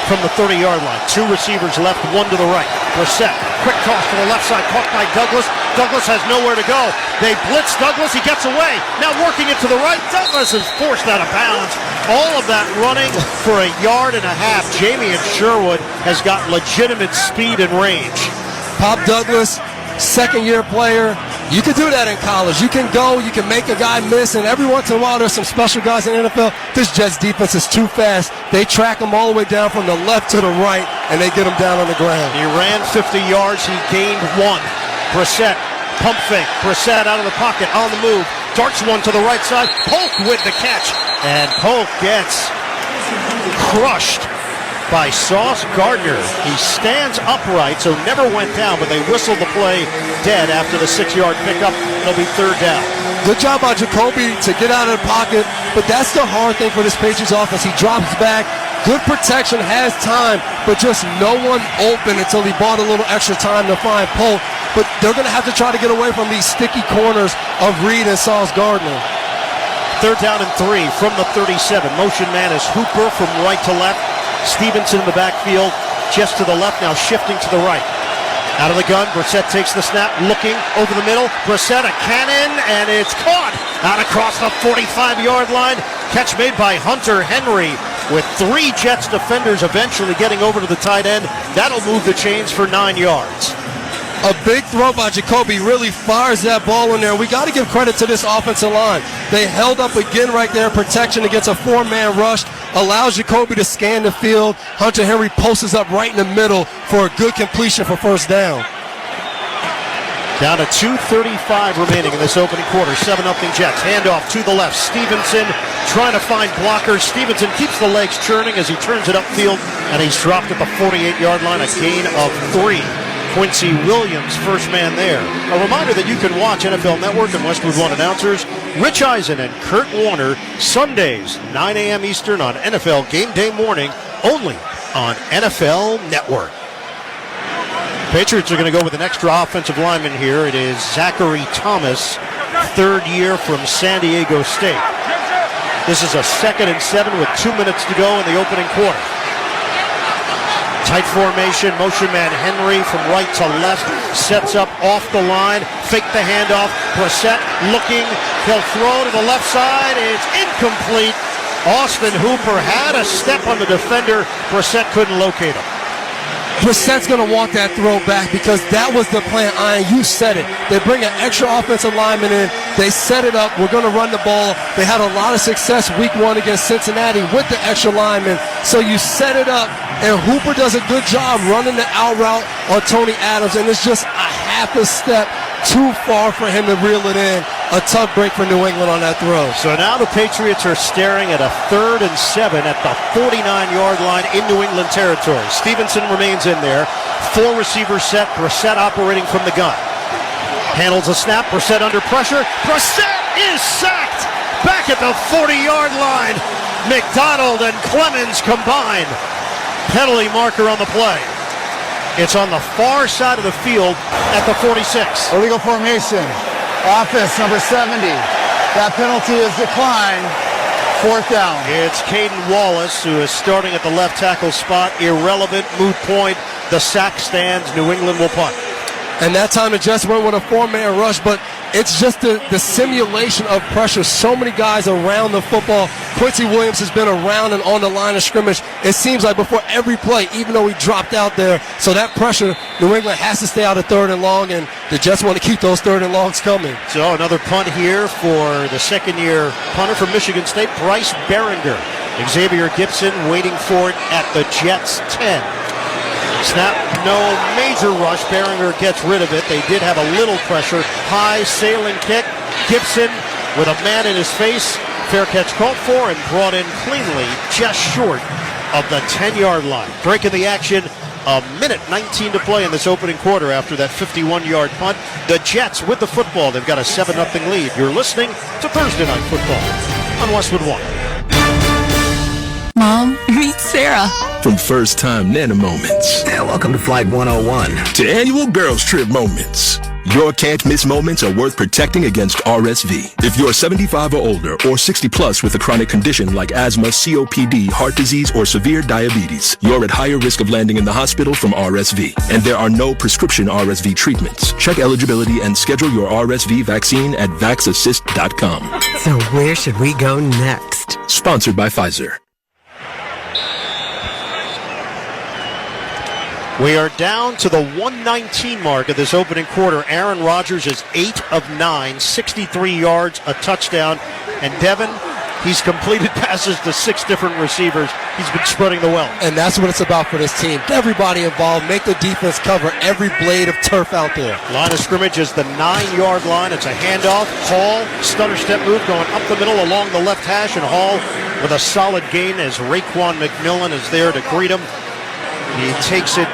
from the 30-yard line. 2 receivers left, 1 to the right. Brissett, quick toss to the left side, caught by Douglas. Douglas has nowhere to go. They blitz Douglas, he gets away. Now working it to the right. Douglas is forced out of bounds. All of that running for 1.5 yards. Jamie Sherwood has got legitimate speed and range. Pop Douglas, second-year player. You can do that in college. You can go, you can make a guy miss, and every once in a while there's some special guys in the NFL. This Jets defense is too fast. They track him all the way down from the left to the right, and they get him down on the ground. He ran 50 yards. He gained 1. Brissett, pump fake. Brissett out of the pocket, on the move. Darts one to the right side. Polk with the catch. And Polk gets crushed by Sauce Gardner. He stands upright, so never went down, but they whistled the play dead after the 6-yard pickup. It'll be 3rd down. Good job by Jacoby to get out of the pocket, but that's the hard thing for this Patriots offense. He drops back. Good protection, has time, but just no one open until he bought a little extra time to find Polk. But they're going to have to try to get away from these sticky corners of Reed and Sauce Gardner. 3rd down and 3 from the 37. Motion man is Hooper from right to left. Stevenson in the backfield, just to the left, now shifting to the right. Out of the gun, Brissett takes the snap, looking over the middle. Brissett, a cannon, and it's caught out across the 45-yard line. Catch made by Hunter Henry, with 3 Jets defenders eventually getting over to the tight end. That'll move the chains for 9 yards. A big throw by Jacoby, really fires that ball in there. We got to give credit to this offensive line. They held up again right there, protection against a 4-man rush. Allows Jacoby to scan the field. Hunter Henry posts up right in the middle for a good completion for 1st down. Down to 2:35 remaining in this opening quarter. 7-0 Jets. Handoff to the left. Stevenson trying to find blockers. Stevenson keeps the legs churning as he turns it upfield, and he's dropped at the 48-yard line, a gain of 3. Quincy Williams, first man there. A reminder that you can watch NFL Network and Westwood One announcers Rich Eisen and Kurt Warner Sundays, 9 a.m. Eastern on NFL Game Day morning, only on NFL Network. Patriots are going to go with an extra offensive lineman here. It is Zachary Thomas, third year from San Diego State. This is a 2nd and 7 with 2 minutes to go in the opening quarter. Tight formation, motion man Henry from right to left, sets up off the line, fake the handoff, Brissett looking, he'll throw to the left side, it's incomplete. Austin Hooper had a step on the defender, Brissett couldn't locate him. Brissett's going to walk that throw back because that was the plan. Ian, you said it. They bring an extra offensive lineman in. They set it up. We're going to run the ball. They had a lot of success week 1 against Cincinnati with the extra lineman. So you set it up, and Hooper does a good job running the out route on Tony Adams, and it's just a half a step too far for him to reel it in. A tough break for New England on that throw. So now the Patriots are staring at a 3rd and 7 at the 49-yard line in New England territory. Stevenson remains in there. 4 receivers set. Brissett operating from the gun. Handles a snap. Brissett under pressure. Brissett is sacked back at the 40-yard line. McDonald and Clemens combined. Penalty marker on the play. It's on the far side of the field at the 46. Illegal formation. Offense number 70. That penalty is declined. 4th down. It's Caden Wallace who is starting at the left tackle spot. Irrelevant, moot point. The sack stands. New England will punt. And that time it just went with a 4-man rush, but it's just the simulation of pressure. So many guys around the football. Quincy Williams has been around and on the line of scrimmage. It seems like before every play, even though he dropped out there. So that pressure, New England has to stay out of 3rd and long, and the Jets want to keep those 3rd and longs coming. So another punt here for the 2nd-year punter from Michigan State, Bryce Behringer. Xavier Gibson waiting for it at the Jets' 10. Snap, no major rush. Behringer gets rid of it. They did have a little pressure. High sailing kick. Gibson with a man in his face. Fair catch called for and brought in cleanly, just short of the 10-yard line. Breaking the action, a minute 19 to play in this opening quarter after that 51-yard punt. The Jets with the football. They've got a 7-0 lead. You're listening to Thursday Night Football on Westwood One. Mom, meet Sarah. From first-time Nana moments. Welcome to Flight 101. To annual girls trip moments. Your can't-miss moments are worth protecting against RSV. If you're 75 or older or 60 plus with a chronic condition like asthma, COPD, heart disease, or severe diabetes, you're at higher risk of landing in the hospital from RSV. And there are no prescription RSV treatments. Check eligibility and schedule your RSV vaccine at vaxassist.com. So where should we go next? Sponsored by Pfizer. We are down to the 119 mark of this opening quarter. Aaron Rodgers is 8 of 9, 63 yards, a touchdown. And Devin, he's completed passes to 6 different receivers. He's been spreading the wealth. And that's what it's about for this team. Everybody involved. Make the defense cover every blade of turf out there. Line of scrimmage is the 9-yard line. It's a handoff. Hall, stutter step move going up the middle along the left hash. And Hall with a solid gain as Raekwon McMillan is there to greet him. He takes it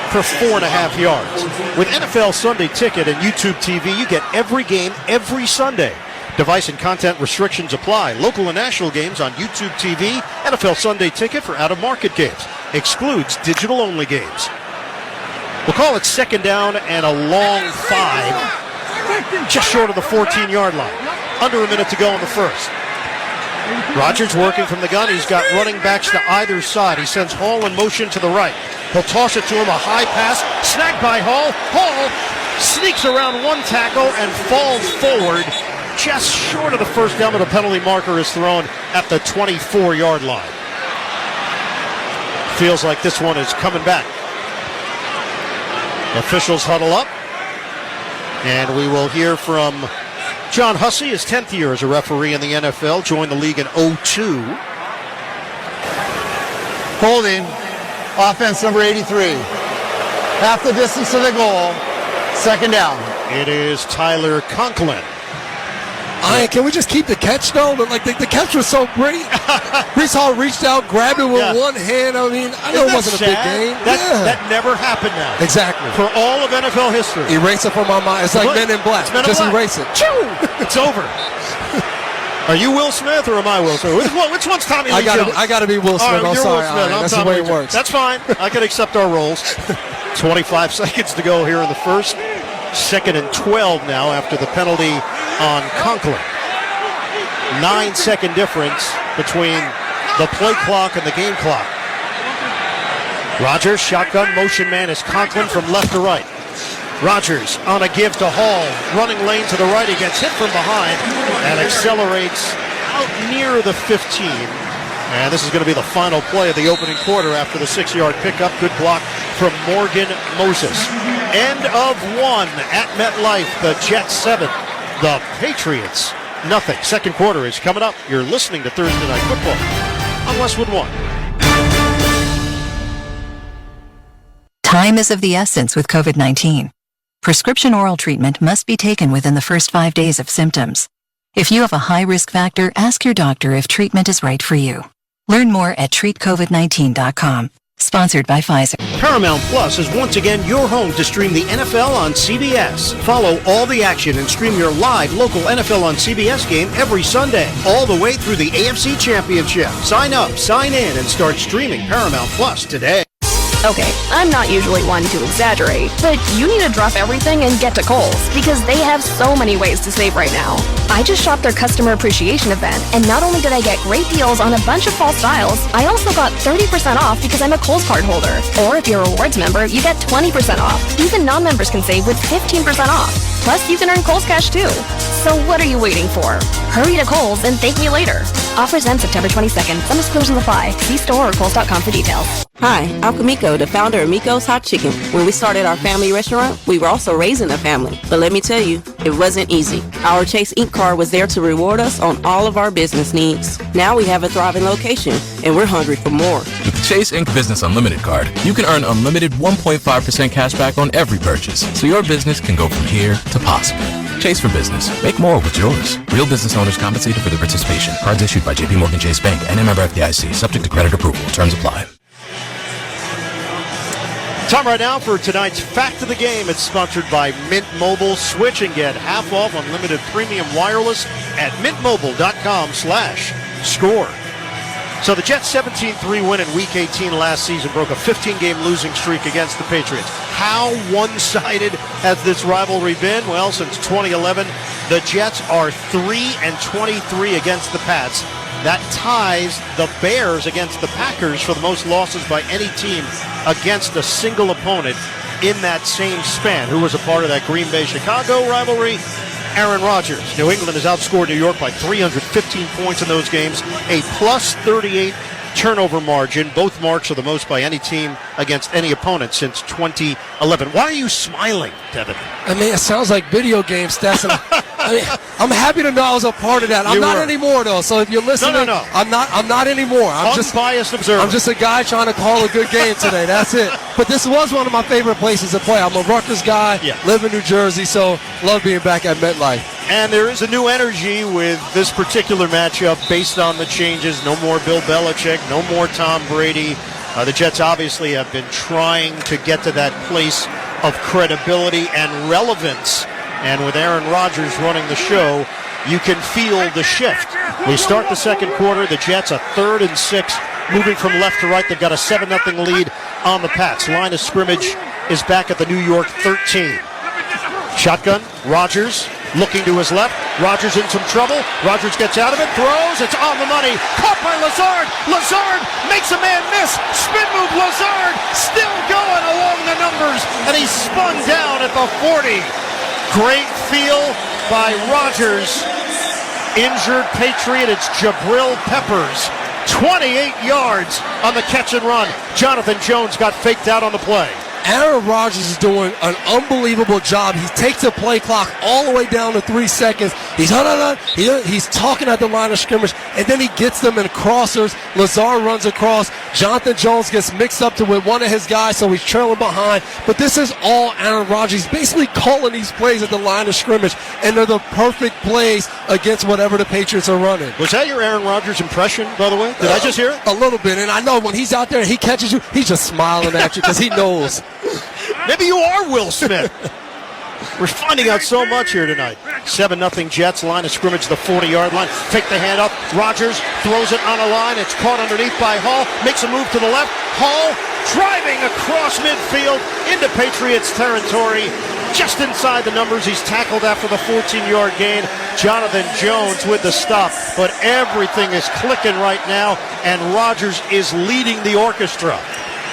for 4.5 yards. With NFL Sunday Ticket and YouTube TV, you get every game every Sunday. Device and content restrictions apply. Local and national games on YouTube TV. NFL Sunday Ticket for out-of-market games. Excludes digital-only games. We'll call it 2nd down and a long 5. Just short of the 14-yard line. Under a minute to go in the first. Rodgers working from the gun. He's got running backs to either side. He sends Hall in motion to the right. He'll toss it to him, a high pass, snagged by Hall. Hall sneaks around one tackle and falls forward just short of the first down, but a penalty marker is thrown at the 24-yard line. Feels like this one is coming back. Officials huddle up, and we will hear from John Hussey, his 10th year as a referee in the NFL, joined the league in 2002. Holding. Offense number 83. Half the distance to the goal. 2nd down. It is Tyler Conklin. Can we just keep the catch, though? Like, the catch was so great. Brees Hall reached out, grabbed it with one hand. I mean, I know it wasn't a big game. That never happened now. Exactly. For all of NFL history. Erase it from my mind. It's like Men in Black. Just erase it. It's over. Are you Will Smith or am I Will Smith? Which one's Tommy Lee Jones? I got to be Will Smith. I'm sorry. That's the way it works. That's fine. I can accept our roles. 25 seconds to go here in the first. 2nd and 12 now after the penalty on Conklin. 9-second difference between the play clock and the game clock. Rodgers, shotgun motion man is Conklin from left to right. Rodgers on a give to Hall, running lane to the right. He gets hit from behind and accelerates out near the 15. And this is going to be the final play of the opening quarter after the 6-yard pickup. Good block from Morgan Moses. End of 1 at MetLife. The Jets 7, the Patriots nothing. Second quarter is coming up. You're listening to Thursday Night Football on Westwood 1. Time is of the essence with COVID-19. Prescription oral treatment must be taken within the first 5 days of symptoms. If you have a high risk factor, ask your doctor if treatment is right for you. Learn more at treatcovid19.com. Sponsored by Pfizer. Paramount Plus is once again your home to stream the NFL on CBS. Follow all the action and stream your live local NFL on CBS game every Sunday, all the way through the AFC Championship. Sign up, sign in, and start streaming Paramount Plus today. Okay, I'm not usually one to exaggerate, but you need to drop everything and get to Kohl's because they have so many ways to save right now. I just shopped their customer appreciation event, and not only did I get great deals on a bunch of fall styles, I also got 30% off because I'm a Kohl's card holder. Or if you're a rewards member, you get 20% off. Even non-members can save with 15% off. Plus, you can earn Kohl's cash too. So what are you waiting for? Hurry to Kohl's and thank me later. Offers end September 22nd. Some exclusions apply. See store or Kohl's.com for details. Hi, I'm Kamiko, the founder of Miko's Hot Chicken. When we started our family restaurant, we were also raising a family. But let me tell you, it wasn't easy. Our Chase Ink card was there to reward us on all of our business needs. Now we have a thriving location, and we're hungry for more. With the Chase Ink Business Unlimited card, you can earn unlimited 1.5% cash back on every purchase, so your business can go from here to possible. Chase for business. Make more with yours. Real business owners compensated for their participation. Cards issued by JPMorgan Chase Bank and a member FDIC. Subject to credit approval. Terms apply. Time right now for tonight's Fact of the Game. It's sponsored by Mint Mobile. Switch and get half off unlimited premium wireless at mintmobile.com/score. So the Jets' 17-3 win in Week 18 last season broke a 15-game losing streak against the Patriots. How one-sided has this rivalry been? Well, since 2011, the Jets are 3-23 against the Pats. That ties the Bears against the Packers for the most losses by any team against a single opponent in that same span. Who was a part of that Green Bay-Chicago rivalry? Aaron Rodgers. New England has outscored New York by 315 points in those games, a plus 38 turnover margin. Both marks are the most by any team against any opponent since 2011. Why are you smiling, Devin? I mean, it sounds like video game stats. I'm happy to know I was a part of that. I'm not anymore, though. So if you're listening, no. I'm not anymore. I'm just unbiased observer. I'm just a guy trying to call a good game today. That's it. But this was one of my favorite places to play. I'm a Rutgers guy, live in New Jersey, so love being back at MetLife. And there is a new energy with this particular matchup based on the changes. No more Bill Belichick, no more Tom Brady. The Jets obviously have been trying to get to that place of credibility and relevance. And with Aaron Rodgers running the show, you can feel the shift. We start the second quarter. The Jets a 3rd and 6, moving from left to right. They've got a 7-0 lead on the Pats. Line of scrimmage is back at the New York 13. Shotgun, Rodgers looking to his left. Rodgers in some trouble. Rodgers gets out of it, throws. It's on the money. Caught by Lazard. Lazard makes a man miss. Spin move, Lazard still going along the numbers. And he's spun down at the 40. Great feel by Rodgers. Injured Patriot, it's Jabril Peppers. 28 yards on the catch and run. Jonathan Jones got faked out on the play. Aaron Rodgers is doing an unbelievable job. He takes the play clock all the way down to 3 seconds. He's talking at the line of scrimmage, and then he gets them in crossers. Lazard runs across. Jonathan Jones gets mixed up with one of his guys, so he's trailing behind. But this is all Aaron Rodgers. He's basically calling these plays at the line of scrimmage, and they're the perfect plays against whatever the Patriots are running. Was that your Aaron Rodgers impression, by the way? Did I just hear it? A little bit, and I know when he's out there and he catches you, he's just smiling at you because he knows. Maybe you are Will Smith. We're finding out so much here tonight. 7-0 Jets, line of scrimmage, the 40-yard line. Take the hand up. Rodgers throws it on a line. It's caught underneath by Hall. Makes a move to the left. Hall driving across midfield into Patriots territory. Just inside the numbers. He's tackled after the 14-yard gain. Jonathan Jones with the stop. But everything is clicking right now, and Rodgers is leading the orchestra.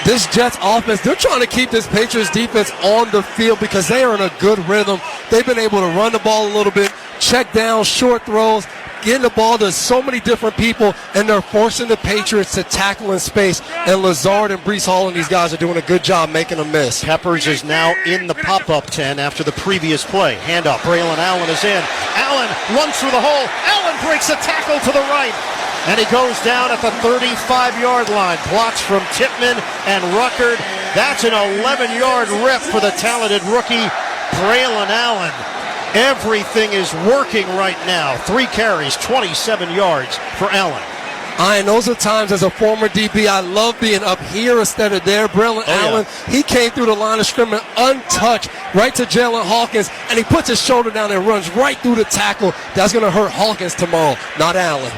This Jets offense, they're trying to keep this Patriots defense on the field because they are in a good rhythm. They've been able to run the ball a little bit, check down, short throws, getting the ball to so many different people, and they're forcing the Patriots to tackle in space. And Lazard and Breece Hall and these guys are doing a good job making a miss. Peppers is now in the pop-up 10 after the previous play. Handoff. Braylon Allen is in. Allen runs through the hole. Allen breaks a tackle to the right. And he goes down at the 35-yard line. Blocks from Tippmann and Ruckert. That's an 11-yard rip for the talented rookie, Braylon Allen. Everything is working right now. 3 carries, 27 yards for Allen. And those are times as a former DB, I love being up here instead of there. Braylon Allen, he came through the line of scrimmage untouched, right to Jalen Hawkins, and he puts his shoulder down and runs right through the tackle. That's going to hurt Hawkins tomorrow, not Allen.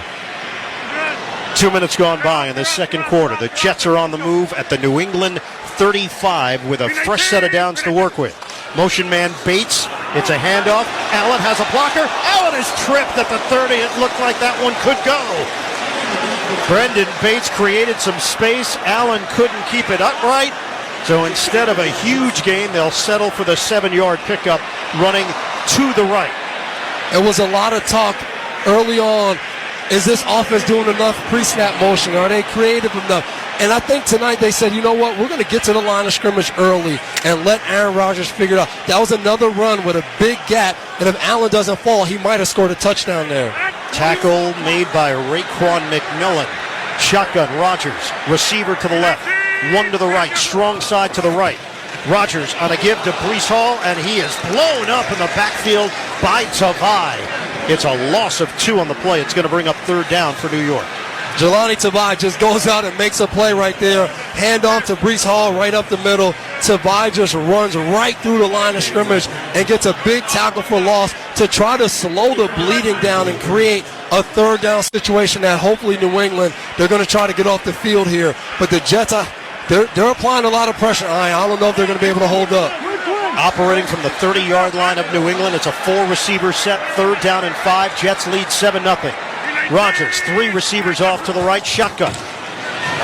2 minutes gone by in the second quarter. The Jets are on the move at the New England 35 with a fresh set of downs to work with. Motion man Bates. It's a handoff. Allen has a blocker. Allen is tripped at the 30. It looked like that one could go. Brendan Bates created some space. Allen couldn't keep it upright. So instead of a huge gain, they'll settle for the 7-yard pickup running to the right. It was a lot of talk early on. Is this offense doing enough pre-snap motion? Are they creative enough? And I think tonight they said, you know what, we're going to get to the line of scrimmage early and let Aaron Rodgers figure it out. That was another run with a big gap, and if Allen doesn't fall, he might have scored a touchdown there. Tackle made by Raekwon McMillan. Shotgun, Rodgers, receiver to the left, one to the right, strong side to the right. Rodgers on a give to Breece Hall, and he is blown up in the backfield by Tavai. It's a loss of 2 on the play. It's going to bring up 3rd down for New York. Jelani Tavai just goes out and makes a play right there. Handoff to Breece Hall right up the middle. Tavai just runs right through the line of scrimmage and gets a big tackle for loss to try to slow the bleeding down and create a 3rd down situation that hopefully New England, they're going to try to get off the field here. But the Jets, they're applying a lot of pressure. I don't know if they're going to be able to hold up. Operating from the 30-yard line of New England, it's a 4-receiver set, 3rd down and 5. Jets lead 7-0. Rodgers, 3 receivers off to the right, shotgun.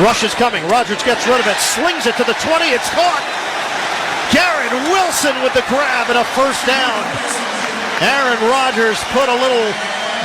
Rush is coming. Rodgers gets rid of it, slings it to the 20. It's caught. Garrett Wilson with the grab and a 1st down. Aaron Rodgers put a little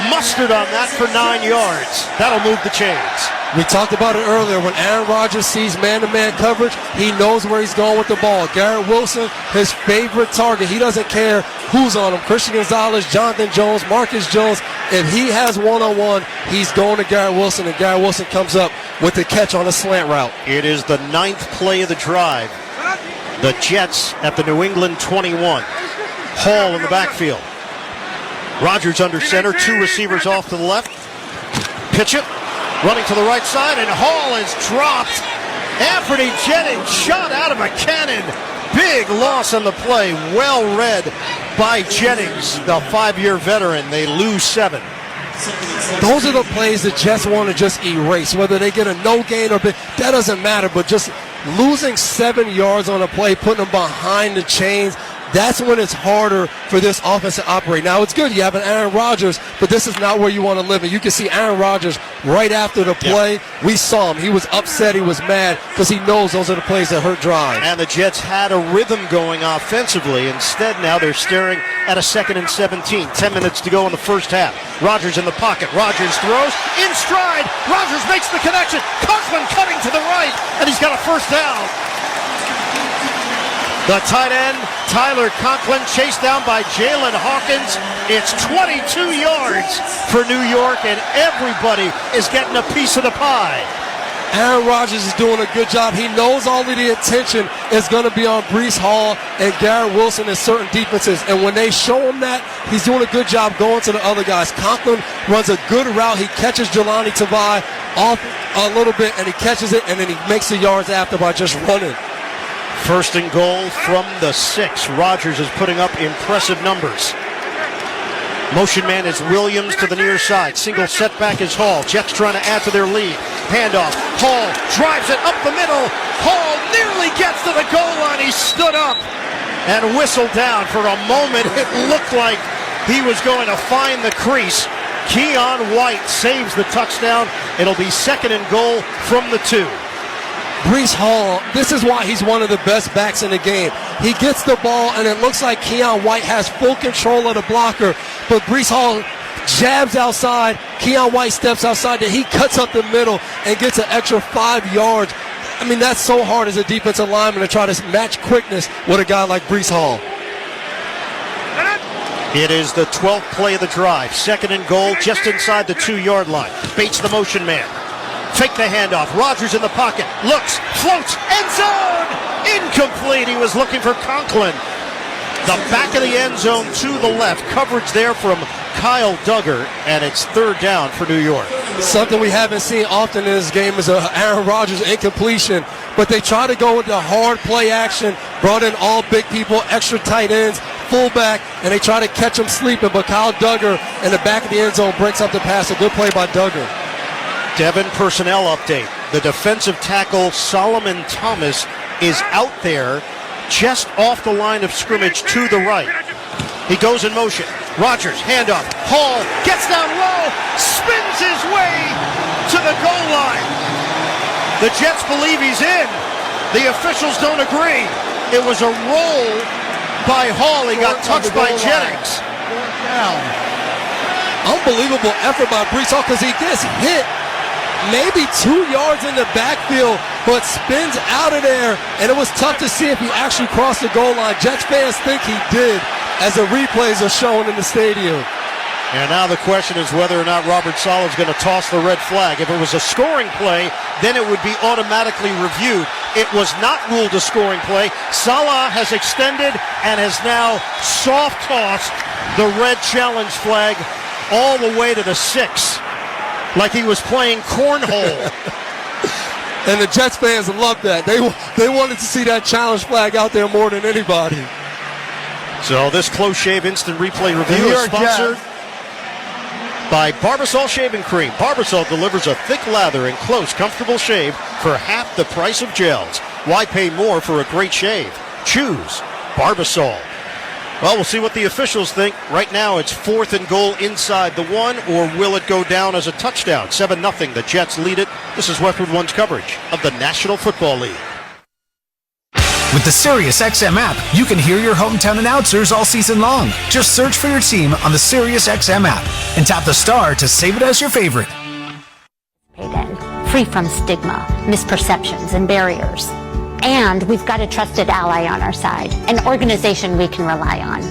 mustard on that for 9 yards. That'll move the chains. We talked about it earlier. When Aaron Rodgers sees man-to-man coverage, he knows where he's going with the ball. Garrett Wilson, his favorite target. He doesn't care who's on him. Christian Gonzalez, Jonathan Jones, Marcus Jones. If he has one-on-one, he's going to Garrett Wilson, and Garrett Wilson comes up with the catch on a slant route. It is the 9th play of the drive. The Jets at the New England 21. Hall in the backfield. Rodgers under center, 2 receivers off to the left. Pitch it. Running to the right side, and Hall is dropped. Anthony Jennings shot out of a cannon. Big loss on the play. Well read by Jennings, the 5-year veteran. They lose 7. Those are the plays the Jets want to just erase. Whether they get a no gain or that doesn't matter. But just losing 7 yards on a play, putting them behind the chains, that's when it's harder for this offense to operate. Now, it's good you have an Aaron Rodgers, but this is not where you want to live. And you can see Aaron Rodgers right after the play. Yeah. We saw him. He was upset. He was mad because he knows those are the plays that hurt drives. And the Jets had a rhythm going offensively. Instead, now they're staring at a 2nd and 17. 10 minutes to go in the first half. Rodgers in the pocket. Rodgers throws in stride. Rodgers makes the connection. Coughlin cutting to the right, and he's got a 1st down. The tight end, Tyler Conklin, chased down by Jalen Hawkins. It's 22 yards for New York, and everybody is getting a piece of the pie. Aaron Rodgers is doing a good job. He knows all of the attention is going to be on Breece Hall and Garrett Wilson in certain defenses. And when they show him that, he's doing a good job going to the other guys. Conklin runs a good route. He catches Jelani Tavai off a little bit, and he catches it, and then he makes the yards after by just running. First and goal from the 6. Rodgers is putting up impressive numbers. Motion man is Williams to the near side. Single setback is Hall. Jets trying to add to their lead. Handoff. Hall drives it up the middle. Hall nearly gets to the goal line. He stood up and whistled down. For a moment, it looked like he was going to find the crease. Keon White saves the touchdown. It'll be second and goal from the 2. Breece Hall, this is why he's one of the best backs in the game. He gets the ball, and it looks like Keon White has full control of the blocker, but Breece Hall jabs outside. Keon White steps outside, and he cuts up the middle and gets an extra 5 yards. I mean, that's so hard as a defensive lineman to try to match quickness with a guy like Breece Hall. It is the 12th play of the drive. Second and goal, just inside the 2-yard line. Bates the motion man. Fake the handoff. Rodgers in the pocket. Looks, floats, end zone! Incomplete. He was looking for Conklin. The back of the end zone to the left. Coverage there from Kyle Duggar, and it's third down for New York. Something we haven't seen often in this game is Aaron Rodgers incompletion, but they try to go with the hard play action, brought in all big people, extra tight ends, fullback, and they try to catch him sleeping, but Kyle Duggar in the back of the end zone breaks up the pass. A good play by Duggar. Devon personnel update. The defensive tackle Solomon Thomas is out there just off the line of scrimmage to the right. He goes in motion. Rodgers, handoff. Hall gets down low, spins his way to the goal line. The Jets believe he's in. The officials don't agree. It was a roll by Hall. He got touched by Jennings. Unbelievable effort by Breece Hall because he gets hit maybe 2 yards in the backfield, but spins out of there, and it was tough to see if he actually crossed the goal line. Jets fans think he did, as the replays are shown in the stadium. And now the question is whether or not Robert Saleh's going to toss the red flag. If it was a scoring play, then it would be automatically reviewed. It was not ruled a scoring play. Saleh has extended and has now soft tossed the red challenge flag all the way to the 6. Like he was playing cornhole. And the Jets fans loved that. They wanted to see that challenge flag out there more than anybody. So this close shave instant replay review is sponsored by Barbasol Shaving Cream. Barbasol delivers a thick lather and close, comfortable shave for half the price of gels. Why pay more for a great shave? Choose Barbasol. Well, we'll see what the officials think. Right now, it's fourth and goal inside the 1, or will it go down as a touchdown? 7-0. The Jets lead it. This is Westwood One's coverage of the National Football League. With the SiriusXM app, you can hear your hometown announcers all season long. Just search for your team on the SiriusXM app and tap the star to save it as your favorite. Free from stigma, misperceptions, and barriers. And we've got a trusted ally on our side, an organization we can rely on.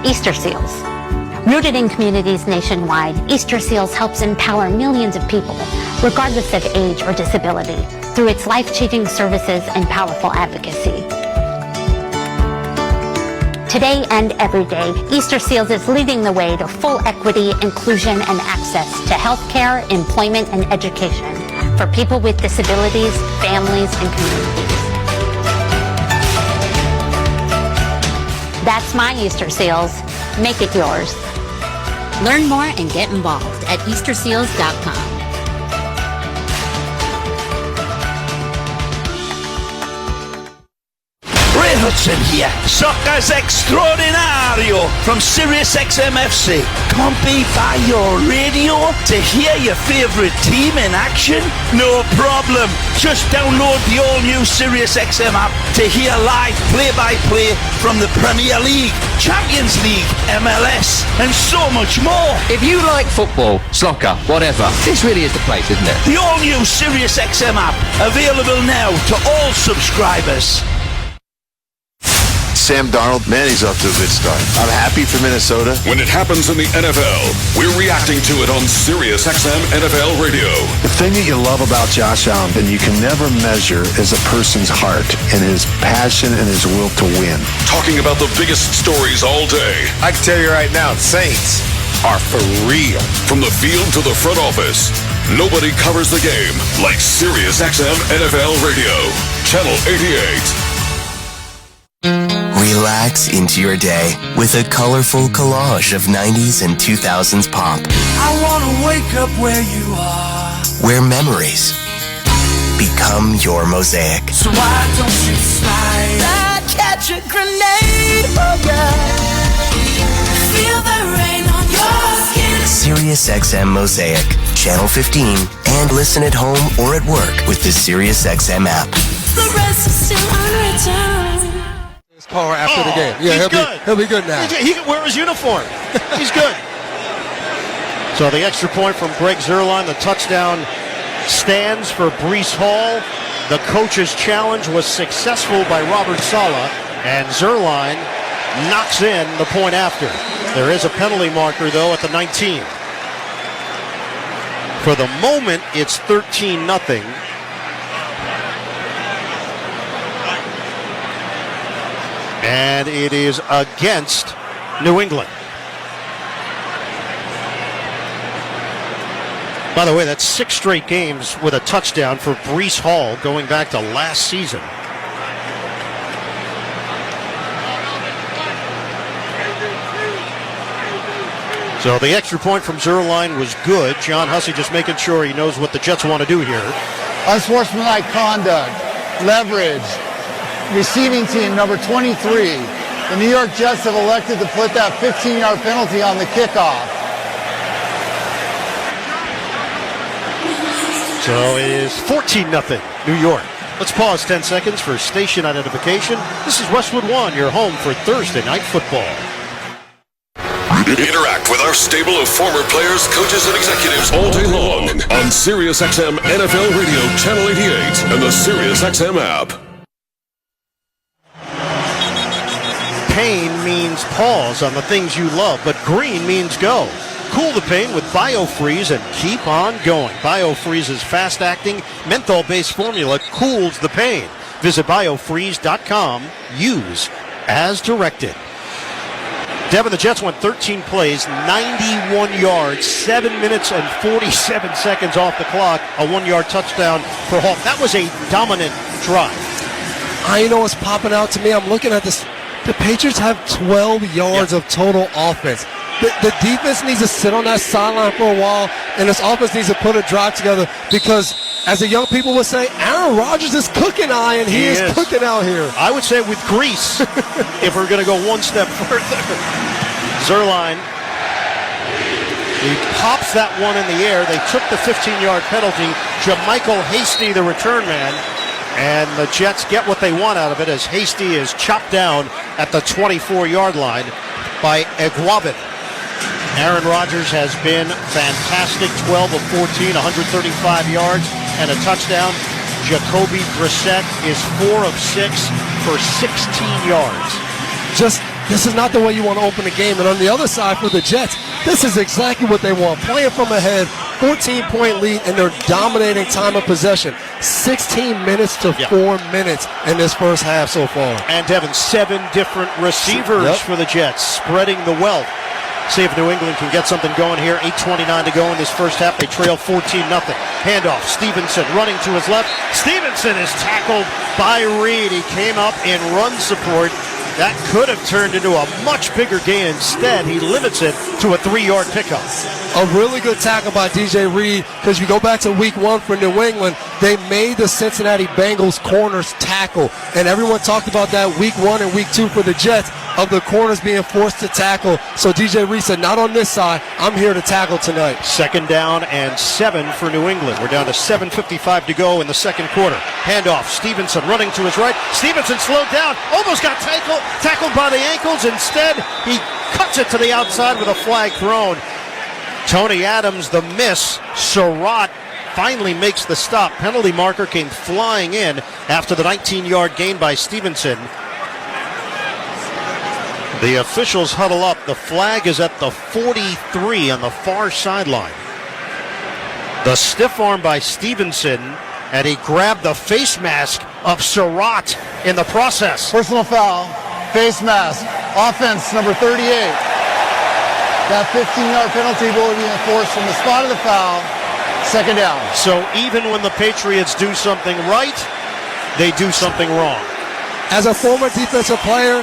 Easter Seals. Rooted in communities nationwide, Easter Seals helps empower millions of people, regardless of age or disability, through its life-changing services and powerful advocacy. Today and every day, Easter Seals is leading the way to full equity, inclusion, and access to healthcare, employment, and education for people with disabilities, families, and communities. That's my Easter Seals. Make it yours. Learn more and get involved at easterseals.com. Ray Hudson here, Soccer's Extraordinario from SiriusXM FC. Can't be by your radio to hear your favourite team in action? No problem. Just download the all-new SiriusXM app to hear live play-by-play from the Premier League, Champions League, MLS, and so much more. If you like football, soccer, whatever, this really is the place, isn't it? The all-new SiriusXM app, available now to all subscribers. Sam Darnold, man, he's off to a good start. I'm happy for Minnesota. When it happens in the NFL, we're reacting to it on SiriusXM NFL Radio. The thing that you love about Josh Allen, and you can never measure, is a person's heart and his passion and his will to win. Talking about the biggest stories all day. I can tell you right now, Saints are for real. From the field to the front office, nobody covers the game like SiriusXM NFL Radio. Channel 88. Relax into your day with a colorful collage of 90s and 2000s pop. I wanna wake up where you are. Where memories become your mosaic. So why don't you slide? I'd catch a grenade, oh yeah. Feel the rain on your skin. SiriusXM Mosaic, Channel 15, and listen at home or at work with the SiriusXM app. The rest is still unwritten. Call after the game. Yeah, he'll be good now. He can wear his uniform. He's good. So the extra point from Greg Zuerlein, the touchdown stands for Breece Hall. The coach's challenge was successful by Robert Saleh, and Zuerlein knocks in the point after. There is a penalty marker, though, at the 19. For the moment, it's 13-0. And it is against New England. By the way, that's 6 straight games with a touchdown for Breece Hall going back to last season. So the extra point from Zuerlein was good. John Hussey just making sure he knows what the Jets want to do here. Unsportsmanlike conduct, leverage, receiving team number 23. The New York Jets have elected to put that 15-yard penalty on the kickoff. So it is 14-0 New York. Let's pause 10 seconds for station identification. This is Westwood One, your home for Thursday Night Football. Interact with our stable of former players, coaches, and executives all day long on SiriusXM NFL Radio, Channel 88, and the SiriusXM app. Pain means pause on the things you love, but green means go. Cool the pain with BioFreeze and keep on going. BioFreeze's fast-acting, menthol-based formula cools the pain. Visit biofreeze.com. Use as directed. Devin, the Jets went 13 plays, 91 yards, 7 minutes and 47 seconds off the clock, a 1-yard touchdown for Hall. That was a dominant drive. I know what's popping out to me. I'm looking at this. The Patriots have 12 yards of total offense. The defense needs to sit on that sideline for a while, and this offense needs to put a drive together because, as the young people would say, Aaron Rodgers is cooking, and he is cooking out here. I would say with grease, if we're going to go one step further. Zuerlein, he pops that one in the air. They took the 15-yard penalty. JaMychal Hasty, the return man, and the Jets get what they want out of it as Hasty is chopped down at the 24-yard line by Iguavin. Aaron Rodgers has been fantastic, 12 of 14, 135 yards and a touchdown. Jacoby Brissett is 4 of 6 for 16 yards. This is not the way you want to open the game. And on the other side for the Jets, this is exactly what they want. Playing from ahead, 14-point lead, and they're dominating time of possession. 16 minutes to 4 minutes in this first half so far. And Devin, 7 different receivers for the Jets, spreading the wealth. See if New England can get something going here. 8:29 to go in this first half. They trail 14-0. Handoff. Stevenson running to his left. Stevenson is tackled by Reed. He came up in run support. That could have turned into a much bigger gain. Instead, he limits it to a 3-yard pickup. A really good tackle by DJ Reed, because you go back to week 1 for New England, they made the Cincinnati Bengals corners tackle. And everyone talked about that week 1 and week 2 for the Jets, of the corners being forced to tackle. So DJ Reed said, not on this side, I'm here to tackle tonight. 2nd down and 7 for New England. We're down to 7:55 to go in the second quarter. Handoff, Stevenson running to his right. Stevenson slowed down, almost got tackled by the ankles. Instead, he cuts it to the outside with a flag thrown. Tony Adams, the miss. Surratt finally makes the stop. Penalty marker came flying in after the 19-yard gain by Stevenson. The officials huddle up. The flag is at the 43 on the far sideline. The stiff arm by Stevenson, and he grabbed the face mask of Surratt in the process. Personal foul, face mask, offense number 38. That 15-yard penalty will be enforced from the spot of the foul, second down. So even when the Patriots do something right, they do something wrong. As a former defensive player,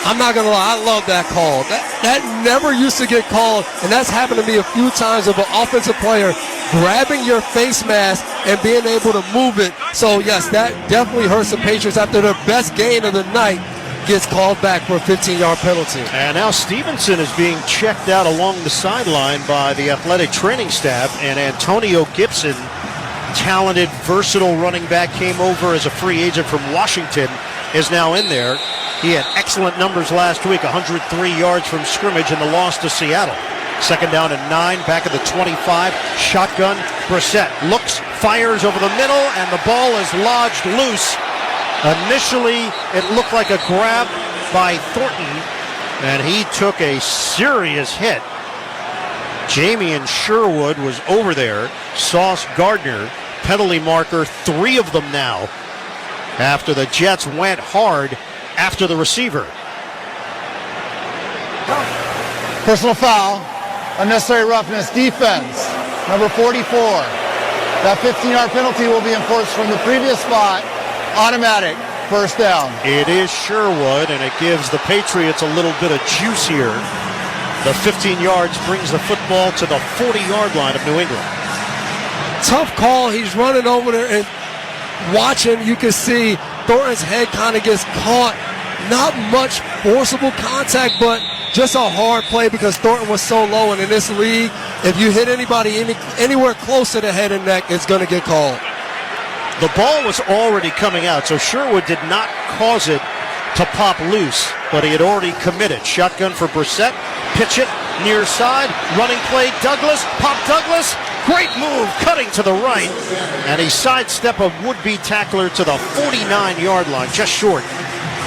I'm not going to lie, I love that call. That never used to get called, and that's happened to me a few times of an offensive player grabbing your face mask and being able to move it. So, yes, that definitely hurts the Patriots after their best game of the night gets called back for a 15-yard penalty. And now Stevenson is being checked out along the sideline by the athletic training staff, and Antonio Gibson, talented, versatile running back, came over as a free agent from Washington, is now in there. He had excellent numbers last week, 103 yards from scrimmage in the loss to Seattle. Second down and 9, back at the 25. Shotgun, Brissett looks, fires over the middle, and the ball is lodged loose. Initially, it looked like a grab by Thornton, and he took a serious hit. Jamien Sherwood was over there. Sauce Gardner, penalty marker, 3 of them now, after the Jets went hard after the receiver. Personal foul, unnecessary roughness, defense, number 44. That 15-yard penalty will be enforced from the previous spot, automatic, first down. It is Sherwood, and it gives the Patriots a little bit of juice here. The 15 yards brings the football to the 40-yard line of New England. Tough call. He's running over there, and watching, you can see Thornton's head kind of gets caught. Not much forcible contact, but just a hard play because Thornton was so low. And in this league, if you hit anybody anywhere close to the head and neck, it's going to get called. The ball was already coming out, so Sherwood did not cause it to pop loose, but he had already committed. Shotgun for Brissett, pitch it, near side, running play, Douglas, pop Douglas, great move, cutting to the right, and he sidestepped a would-be tackler to the 49-yard line, just short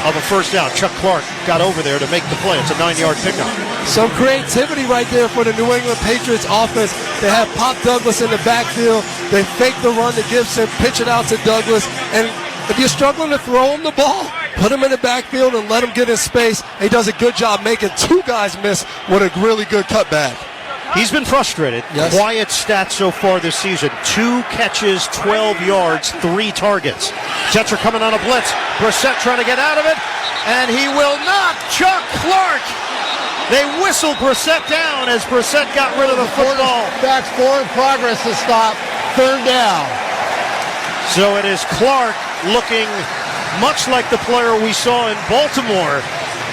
of a first down. Chuck Clark got over there to make the play. It's a 9-yard pickup. Some creativity right there for the New England Patriots offense. They have Pop Douglas in the backfield. They fake the run to Gibson, pitch it out to Douglas, and if you're struggling to throw him the ball, put him in the backfield and let him get in space. He does a good job making 2 guys miss with a really good cutback. He's been frustrated. Yes. Quiet stats so far this season. 2 catches, 12 yards, 3 targets. Jets are coming on a blitz. Brissett trying to get out of it, and he will not. Chuck Clark. They whistled Brissett down as Brissett got rid of the football. Backs forward progress to stop. Third down. So it is Clark looking much like the player we saw in Baltimore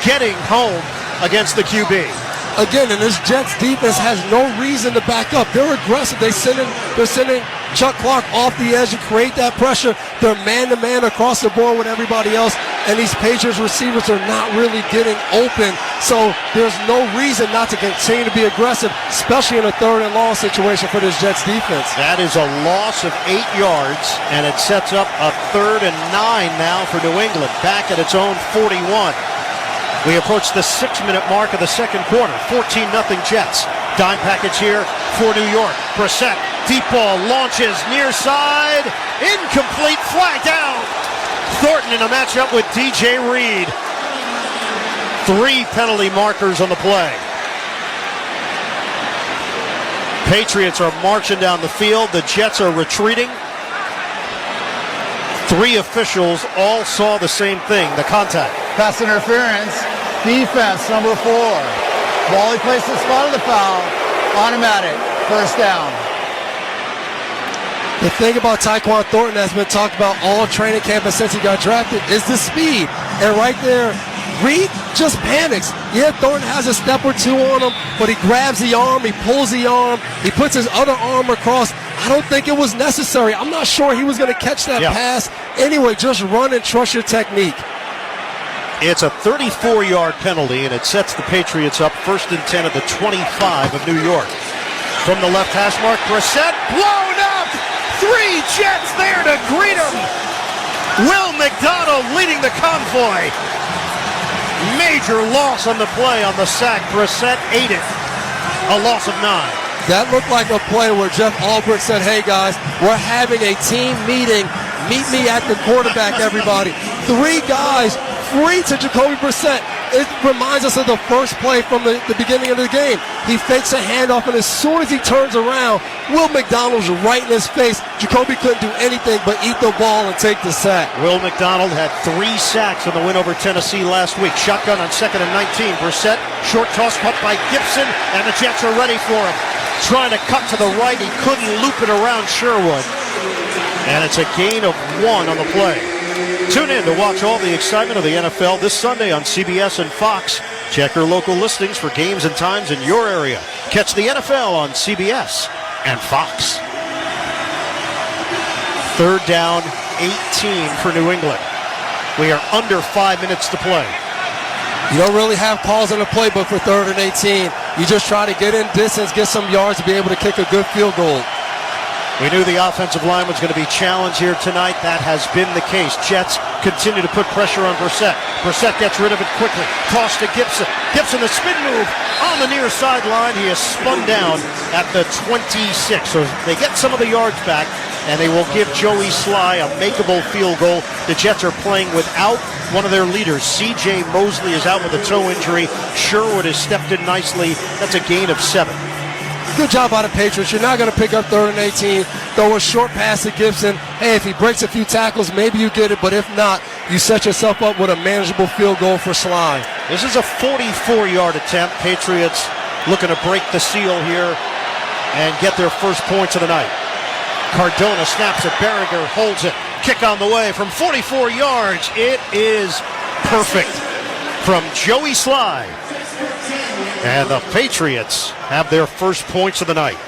getting home against the QB. Again, and this Jets defense has no reason to back up. They're aggressive. They're sending Chuck Clark off the edge to create that pressure. They're man-to-man across the board with everybody else, and these Patriots receivers are not really getting open. So there's no reason not to continue to be aggressive, especially in a 3rd and long situation for this Jets defense. That is a loss of 8 yards, and it sets up a 3rd and 9 now for New England, back at its own 41. We approach the 6-minute mark of the second quarter. 14-0 Jets. Dime package here for New York. Brissett, deep ball, launches near side. Incomplete, flag down. Thornton in a matchup with DJ Reed. 3 penalty markers on the play. Patriots are marching down the field. The Jets are retreating. 3 officials all saw the same thing, the contact. Pass interference, defense, number 4. Ball he placed the spot of the foul, automatic, first down. The thing about Tyquan Thornton that's been talked about all training camp and since he got drafted is the speed. And right there, Reed just panics. Yeah, Thornton has a step or 2 on him, but he grabs the arm, he pulls the arm, he puts his other arm across. I don't think it was necessary. I'm not sure he was going to catch that pass. Anyway, just run and trust your technique. It's a 34-yard penalty, and it sets the Patriots up 1st and 10 at the 25 of New York. From the left hash mark, Brissett blown up. 3 Jets there to greet him. Will McDonald leading the convoy. Major loss on the play on the sack. Brissett ate it. A loss of 9. That looked like a play where Jeff Albrecht said, hey guys, we're having a team meeting. Meet me at the quarterback, everybody. 3 guys free to Jacoby Brissett. It reminds us of the first play from the beginning of the game. He fakes a handoff, and as soon as he turns around, Will McDonald's right in his face. Jacoby couldn't do anything but eat the ball and take the sack. Will McDonald had 3 sacks in the win over Tennessee last week. Shotgun on 2nd and 19. Brissett, short toss cut by Gibson, and the Jets are ready for him. Trying to cut to the right. He couldn't loop it around Sherwood. And it's a gain of 1 on the play. Tune in to watch all the excitement of the NFL this Sunday on CBS and Fox. Check your local listings for games and times in your area. Catch the NFL on CBS and Fox. 3rd down, 18 for New England. We are under 5 minutes to play. You don't really have calls in the playbook for 3rd and 18. You just try to get in distance, get some yards to be able to kick a good field goal. We knew the offensive line was going to be challenged here tonight. That has been the case. Jets continue to put pressure on Brissett. Brissett gets rid of it quickly. Toss to Gibson. Gibson, the spin move on the near sideline. He is spun down at the 26. So they get some of the yards back, and they will give Joey Sly a makeable field goal. The Jets are playing without one of their leaders. C.J. Mosley is out with a toe injury. Sherwood has stepped in nicely. That's a gain of 7. Good job by the Patriots. You're not going to pick up 3rd and 18. Throw a short pass to Gibson. Hey, if he breaks a few tackles, maybe you get it. But if not, you set yourself up with a manageable field goal for Sly. This is a 44-yard attempt. Patriots looking to break the seal here and get their first points of the night. Cardona snaps it. Berringer holds it. Kick on the way from 44 yards. It is perfect from Joey Sly. And the Patriots have their first points of the night.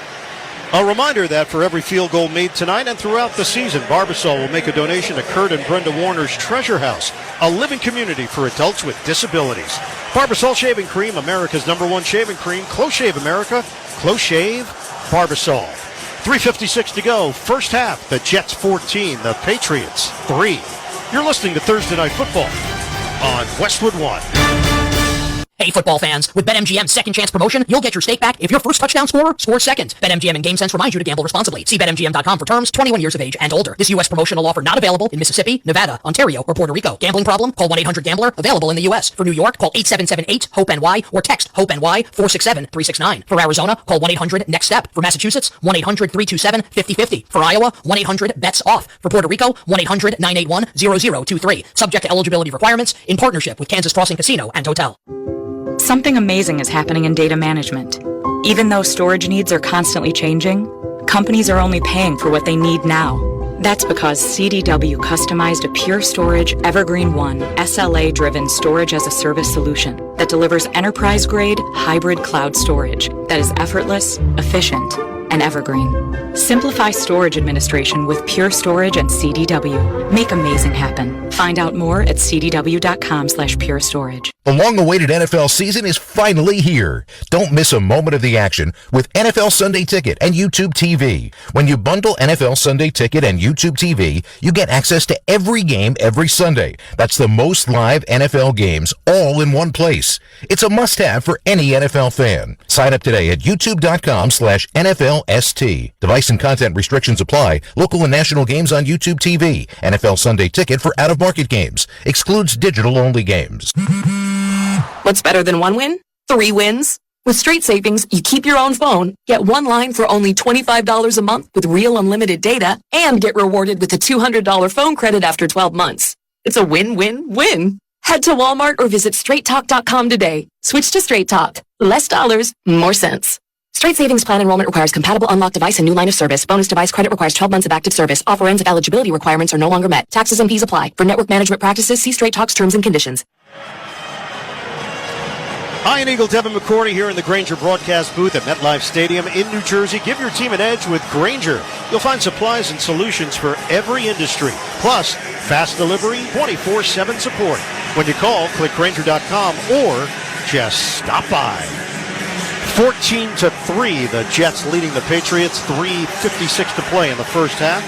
A reminder that for every field goal made tonight and throughout the season, Barbasol will make a donation to Kurt and Brenda Warner's Treasure House, a living community for adults with disabilities. Barbasol Shaving Cream, America's #1 shaving cream. Close Shave America. Close Shave Barbasol. 3:56 to go. First half, the Jets 14, the Patriots 3. You're listening to Thursday Night Football on Westwood 1. Hey football fans, with BetMGM's second chance promotion, you'll get your stake back if your first touchdown scorer scores second. BetMGM and GameSense remind you to gamble responsibly. See BetMGM.com for terms, 21 years of age and older. This U.S. promotional offer not available in Mississippi, Nevada, Ontario, or Puerto Rico. Gambling problem? Call 1-800-GAMBLER. Available in the U.S. For New York, call 8778-HOPE-NY or text HOPE-NY 467-369. For Arizona, call 1-800-NEXT-STEP. For Massachusetts, 1-800-327-5050. For Iowa, 1-800-BETS-OFF. For Puerto Rico, 1-800-981-0023. Subject to eligibility requirements in partnership with Kansas Crossing Casino and Hotel. Something amazing is happening in data management. Even though storage needs are constantly changing, companies are only paying for what they need now. That's because CDW customized a Pure Storage Evergreen One SLA-driven storage as a service solution that delivers enterprise-grade hybrid cloud storage that is effortless, efficient, and evergreen. Simplify storage administration with Pure Storage and CDW. Make amazing happen. Find out more at cdw.com/purestorage. The long-awaited NFL season is finally here. Don't miss a moment of the action with NFL Sunday Ticket and YouTube TV. When you bundle NFL Sunday Ticket and YouTube TV, you get access to every game every Sunday. That's the most live NFL games all in one place. It's a must-have for any NFL fan. Sign up today at youtube.com/NFLST. Device and content restrictions apply. Local and national games on YouTube TV. NFL Sunday Ticket for out-of-market games. Excludes digital-only games. What's better than one win? 3 wins. With Straight Savings, you keep your own phone, get one line for only $25 a month with real unlimited data, and get rewarded with a $200 phone credit after 12 months. It's a win-win-win. Head to Walmart or visit straighttalk.com today. Switch to Straight Talk. Less dollars, more sense. Straight Savings Plan enrollment requires compatible unlocked device and new line of service. Bonus device credit requires 12 months of active service. Offer ends if eligibility requirements are no longer met. Taxes and fees apply. For network management practices, see Straight Talk's terms and conditions. Ian Eagle, Devin McCourty here in the Grainger broadcast booth at MetLife Stadium in New Jersey. Give your team an edge with Grainger. You'll find supplies and solutions for every industry. Plus, fast delivery, 24/7 support. When you call, click Grainger.com or just stop by. 14-3, the Jets leading the Patriots. 3:56 to play in the first half.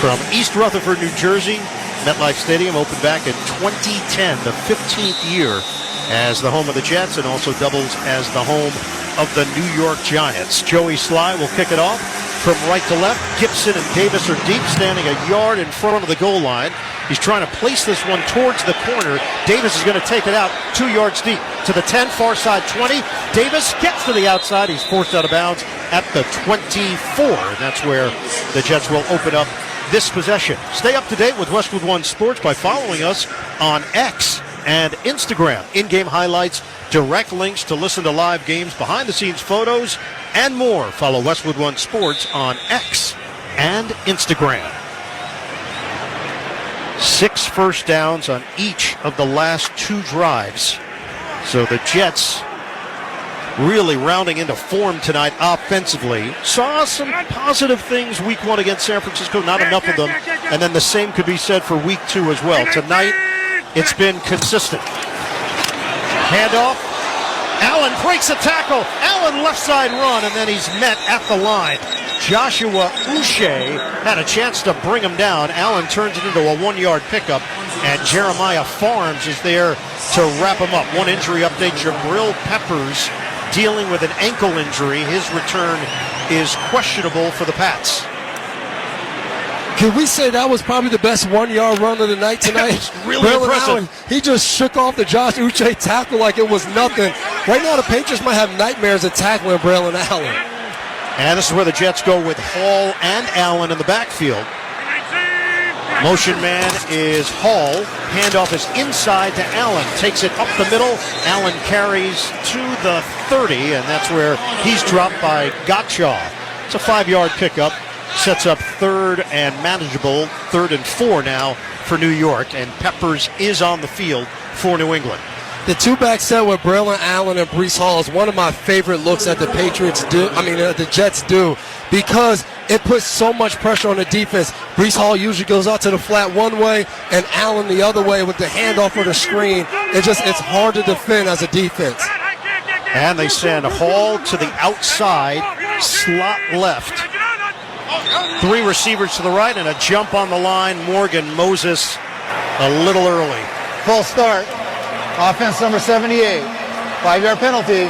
From East Rutherford, New Jersey, MetLife Stadium opened back in 2010, the 15th year as the home of the Jets, and also doubles as the home of the New York Giants. Joey Sly will kick it off from right to left. Gibson and Davis are deep, standing a yard in front of the goal line. He's trying to place this one towards the corner. Davis is going to take it out 2 yards deep to the 10, far side 20. Davis gets to the outside. He's forced out of bounds at the 24. And that's where the Jets will open up this possession. Stay up to date with Westwood One Sports by following us on X and Instagram. In-game highlights, direct links to listen to live games, behind-the-scenes photos, and more. Follow Westwood One Sports on X and Instagram. 6 first downs on each of the last 2 drives. So the Jets really rounding into form tonight offensively. Saw some positive things week 1 against San Francisco, not enough of them. And then the same could be said for week 2 as well. Tonight, it's been consistent. Handoff. Allen breaks a tackle. Allen left side run, and then he's met at the line. Joshua Uche had a chance to bring him down. Allen turns it into a 1-yard pickup, and Jeremiah Farms is there to wrap him up. One injury update, Jabril Peppers dealing with an ankle injury. His return is questionable for the Pats. Can we say that was probably the best 1-yard run of the night tonight? It's really impressive. Allen, he just shook off the Josh Uche tackle like it was nothing. Right now, the Patriots might have nightmares of tackling Braylon Allen. And this is where the Jets go with Hall and Allen in the backfield. Motion man is Hall. Handoff is inside to Allen. Takes it up the middle. Allen carries to the 30, and that's where he's dropped by Gottschall. It's a 5-yard pickup. Sets up 3rd and manageable, 3rd and 4 now for New York, and Peppers is on the field for New England. The 2-back set with Braylon Allen and Breece Hall is one of my favorite looks that the the Jets do, because it puts so much pressure on the defense. Breece Hall usually goes out to the flat one way, and Allen the other way with the handoff or the screen. It's hard to defend as a defense. And they send Hall to the outside, slot left. 3 receivers to the right and a jump on the line. Morgan Moses a little early. Full start. Offense number 78. 5-yard penalty.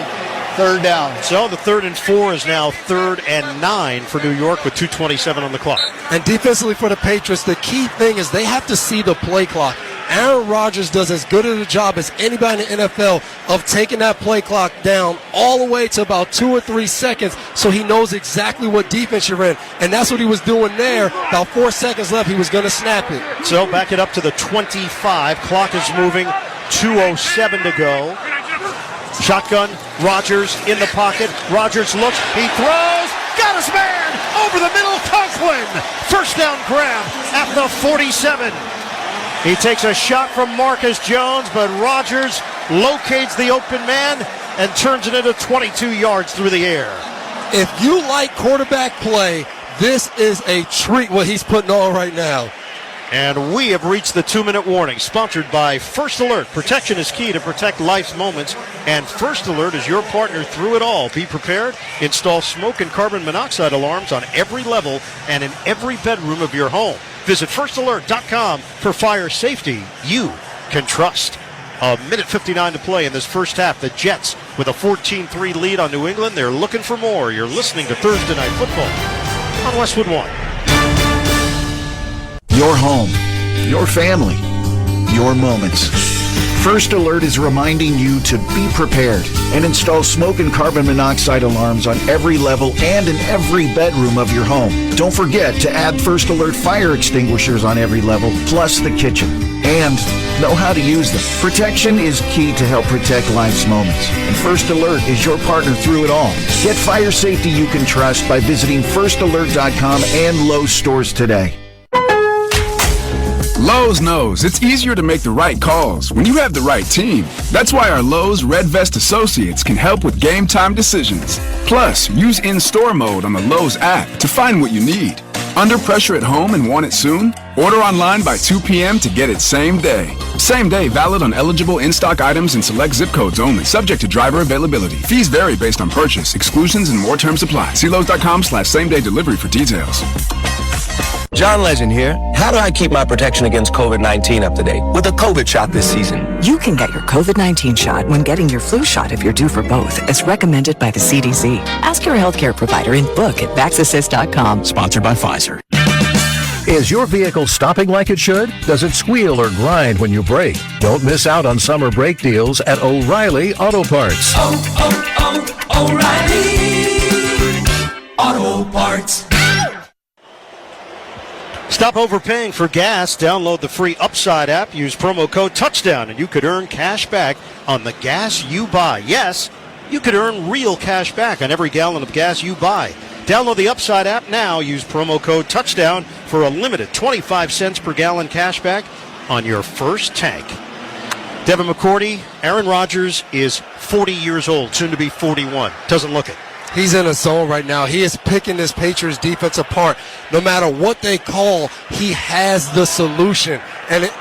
3rd down. So the 3rd and 4 is now 3rd and 9 for New York with 2:27 on the clock. And defensively for the Patriots, the key thing is they have to see the play clock. Aaron Rodgers does as good of a job as anybody in the NFL of taking that play clock down all the way to about 2 or 3 seconds, so he knows exactly what defense you're in. And that's what he was doing there. About 4 seconds left, he was going to snap it. So back it up to the 25. Clock is moving. 2:07 to go. Shotgun, Rodgers in the pocket. Rodgers looks, he throws, got his man over the middle. Conklin, first down grab at the 47. He takes a shot from Marcus Jones, but Rodgers locates the open man and turns it into 22 yards through the air. If you like quarterback play, this is a treat what he's putting on right now. And we have reached the 2-minute warning, sponsored by First Alert. Protection is key to protect life's moments, and First Alert is your partner through it all. Be prepared. Install smoke and carbon monoxide alarms on every level and in every bedroom of your home. Visit firstalert.com for fire safety you can trust. 1:59 to play in this first half. The Jets with a 14-3 lead on New England. They're looking for more. You're listening to Thursday Night Football on Westwood One. Your home, your family, your moments. First Alert is reminding you to be prepared and install smoke and carbon monoxide alarms on every level and in every bedroom of your home. Don't forget to add First Alert fire extinguishers on every level, plus the kitchen. And know how to use them. Protection is key to help protect life's moments. And First Alert is your partner through it all. Get fire safety you can trust by visiting firstalert.com and Lowe's stores today. Lowe's knows it's easier to make the right calls when you have the right team. That's why our Lowe's Red Vest associates can help with game time decisions. Plus, use in-store mode on the Lowe's app to find what you need. Under pressure at home and want it soon? Order online by 2 p.m. to get it same day. Same day valid on eligible in-stock items and select zip codes only, subject to driver availability. Fees vary based on purchase, exclusions, and more terms apply. See Lowe's.com/same-day delivery for details. John Legend here. How do I keep my protection against COVID-19 up to date with a COVID shot this season? You can get your COVID-19 shot when getting your flu shot if you're due for both, as recommended by the CDC. Ask your healthcare provider and book at VaxAssist.com. Sponsored by Pfizer. Is your vehicle stopping like it should? Does it squeal or grind when you brake? Don't miss out on summer brake deals at O'Reilly Auto Parts. O'Reilly Auto Parts. Stop overpaying for gas. Download the free Upside app. Use promo code TOUCHDOWN, and you could earn cash back on the gas you buy. Yes, you could earn real cash back on every gallon of gas you buy. Download the Upside app now. Use promo code TOUCHDOWN for a limited 25 cents per gallon cash back on your first tank. Devin McCourty, Aaron Rodgers is 40 years old, soon to be 41. Doesn't look it. He's in a zone right now. He is picking this Patriots defense apart. No matter what they call, he has the solution. And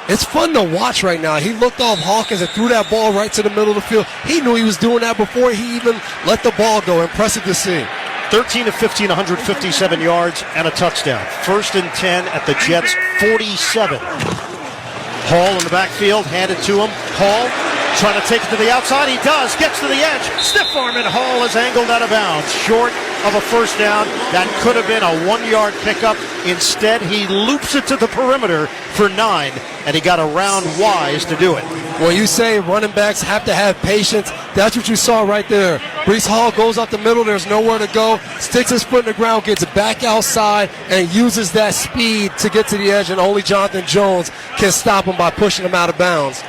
it's fun to watch right now. He looked off Hawkins and threw that ball right to the middle of the field. He knew he was doing that before he even let the ball go. Impressive to see. 13 of 15, 157 yards and a touchdown. 1st and 10 at the Jets' 47. Hall in the backfield, handed to him. Hall trying to take it to the outside. He does. Gets to the edge. Stiff arm, and Hall is angled out of bounds. Short of a first down. That could have been a 1-yard pickup. Instead, he loops it to the perimeter for 9, and he got around Wise to do it. When you say running backs have to have patience, that's what you saw right there. Breece Hall goes up the middle. There's nowhere to go. Sticks his foot in the ground, gets back outside, and uses that speed to get to the edge, and only Jonathan Jones can stop him by pushing him out of bounds.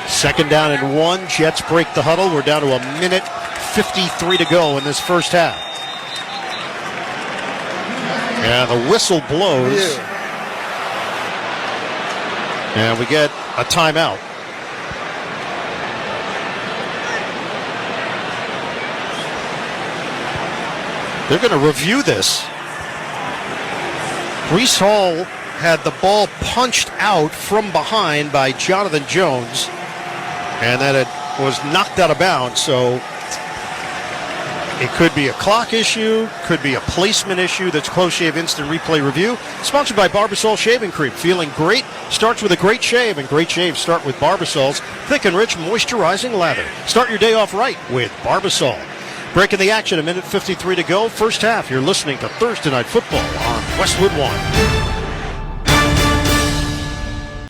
2nd down and 1. Jets break the huddle. We're down to a minute 53 to go in this first half. And the whistle blows. And we get a timeout. They're going to review this. Breece Hall had the ball punched out from behind by Jonathan Jones, and then it was knocked out of bounds. So it could be a clock issue, could be a placement issue. That's Close Shave Instant Replay Review, sponsored by Barbasol Shaving Cream. Feeling great starts with a great shave, and great shaves start with Barbasol's thick and rich moisturizing lather. Start your day off right with Barbasol. Breaking the action, a minute 53 to go. First half, you're listening to Thursday Night Football on Westwood 1.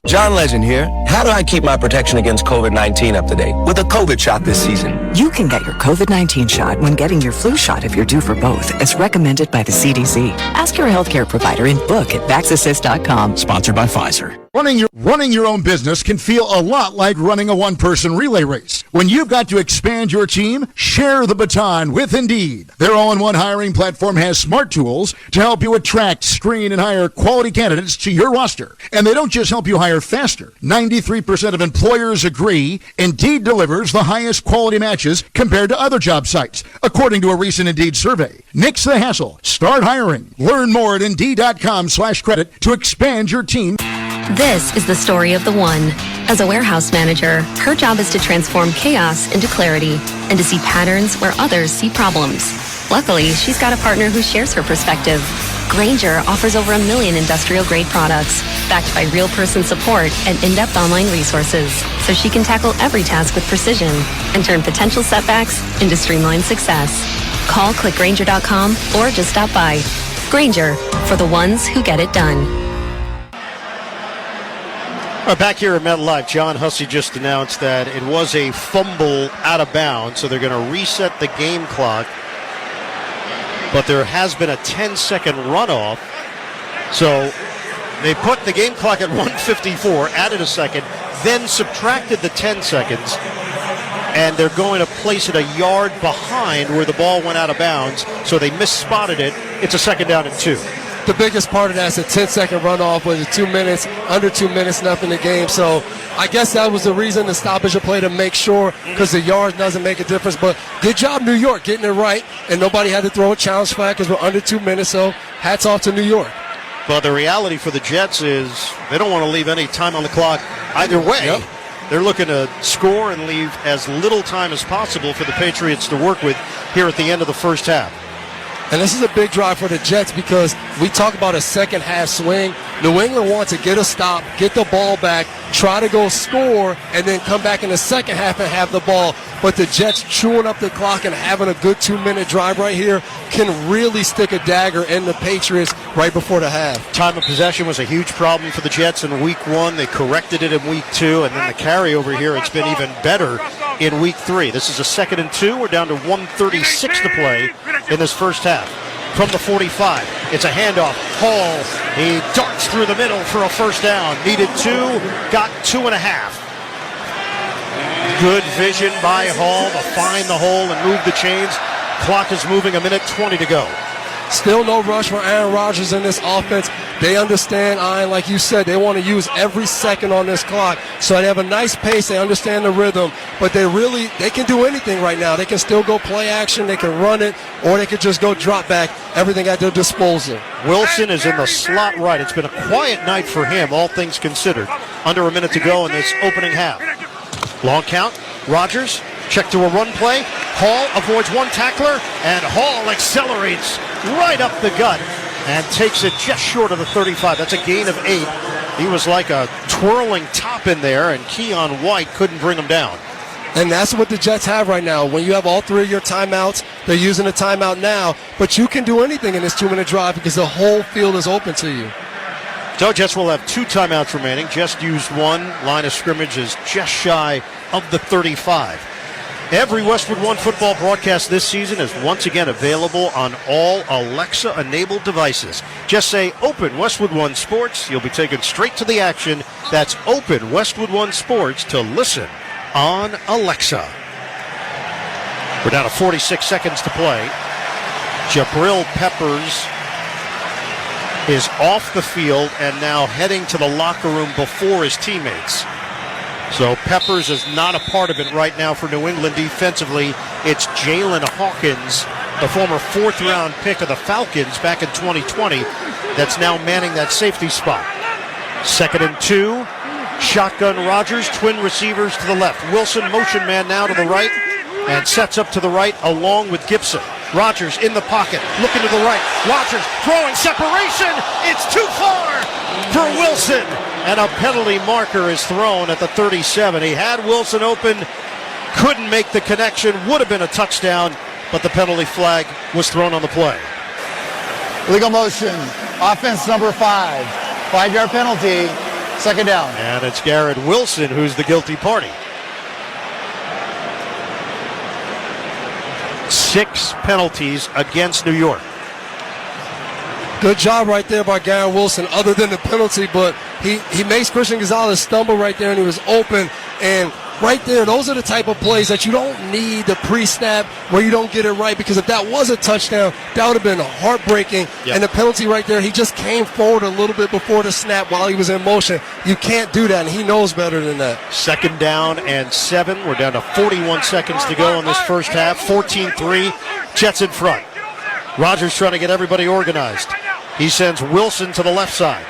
John Legend here. How do I keep my protection against COVID-19 up to date with a COVID shot this season? You can get your COVID-19 shot when getting your flu shot if you're due for both, as recommended by the CDC. Ask your healthcare provider and book at VaxAssist.com. Sponsored by Pfizer. Running your own business can feel a lot like running a one-person relay race. When you've got to expand your team, share the baton with Indeed. Their all-in-one hiring platform has smart tools to help you attract, screen, and hire quality candidates to your roster. And they don't just help you hire faster. 93% of employers agree Indeed delivers the highest quality matches compared to other job sites, according to a recent Indeed survey. Nix the hassle. Start hiring. Learn more at Indeed.com/credit to expand your team. This is the story of the one. As a warehouse manager, her job is to transform chaos into clarity and to see patterns where others see problems. Luckily, she's got a partner who shares her perspective. Grainger offers over 1 million industrial-grade products, backed by real person support and in-depth online resources, so she can tackle every task with precision and turn potential setbacks into streamlined success. Call clickgrainger.com or just stop by. Grainger, for the ones who get it done. Back here at MetLife, John Hussey just announced that it was a fumble out of bounds, so they're going to reset the game clock. But there has been a 10-second runoff. So they put the game clock at 1:54, added a second, then subtracted the 10 seconds, and they're going to place it a yard behind where the ball went out of bounds, so they misspotted it. It's a 2nd down and 2. The biggest part of that is a 10-second runoff with 2 minutes, under 2 minutes left in the game. So I guess that was the reason the stoppage of play, to make sure, because the yards doesn't make a difference. But good job, New York, getting it right, and nobody had to throw a challenge flag because we're under 2 minutes. So hats off to New York. But the reality for the Jets is they don't want to leave any time on the clock either way. Yep. They're looking to score and leave as little time as possible for the Patriots to work with here at the end of the first half. And this is a big drive for the Jets because we talk about a second half swing. New England wants to get a stop, get the ball back, try to go score, and then come back in the second half and have the ball. But the Jets chewing up the clock and having a good 2-minute drive right here can really stick a dagger in the Patriots right before the half. Time of possession was a huge problem for the Jets in week 1. They corrected it in week 2, and then the carryover here, it's been even better in week 3. This is a 2nd and 2. We're down to 1:36 to play in this first half. From the 45, it's a handoff. Hall, he darts through the middle for a first down. Needed 2, got 2.5. Good vision by Hall to find the hole and move the chains. Clock is moving, 1:20 to go. Still no rush for Aaron Rodgers in this offense. They understand, Ian, like you said, they want to use every second on this clock. So they have a nice pace. They understand the rhythm. But they can do anything right now. They can still go play action. They can run it. Or they could just go drop back. Everything at their disposal. Wilson is in the slot right. It's been a quiet night for him, all things considered. Under a minute to go in this opening half. Long count. Rodgers, check to a run play. Hall avoids one tackler, and Hall accelerates right up the gut and takes it just short of the 35. That's a gain of 8. He was like a twirling top in there, and Keon White couldn't bring him down. And that's what the Jets have right now. When you have all 3 of your timeouts, they're using a timeout now, but you can do anything in this 2-minute drive because the whole field is open to you. So Jets will have 2 timeouts remaining. Just used 1. Line of scrimmage is just shy of the 35. Every Westwood One football broadcast this season is once again available on all Alexa-enabled devices. Just say, Open Westwood One Sports. You'll be taken straight to the action. That's Open Westwood One Sports to listen on Alexa. We're down to 46 seconds to play. Jabril Peppers is off the field and now heading to the locker room before his teammates. So Peppers is not a part of it right now for New England defensively. It's Jalen Hawkins, the former 4th-round pick of the Falcons back in 2020, that's now manning that safety spot. 2nd and 2. Shotgun Rodgers, twin receivers to the left. Wilson, motion man now to the right, and sets up to the right along with Gibson. Rodgers in the pocket, looking to the right. Rodgers throwing separation. It's too far for Wilson. And a penalty marker is thrown at the 37. He had Wilson open, couldn't make the connection, would have been a touchdown, but the penalty flag was thrown on the play. Legal motion, offense number 5. 5-yard penalty, 2nd down. And it's Garrett Wilson who's the guilty party. 6 penalties against New York. Good job right there by Garrett Wilson, other than the penalty, but he makes Christian Gonzalez stumble right there, and he was open. And right there, those are the type of plays that you don't need the pre-snap where you don't get it right, because if that was a touchdown, that would have been heartbreaking. Yep. And the penalty right there, he just came forward a little bit before the snap while he was in motion. You can't do that, and he knows better than that. 2nd down and 7. We're down to 41 seconds to go in this first half. 14-3, Jets in front. Rodgers trying to get everybody organized. He sends Wilson to the left side.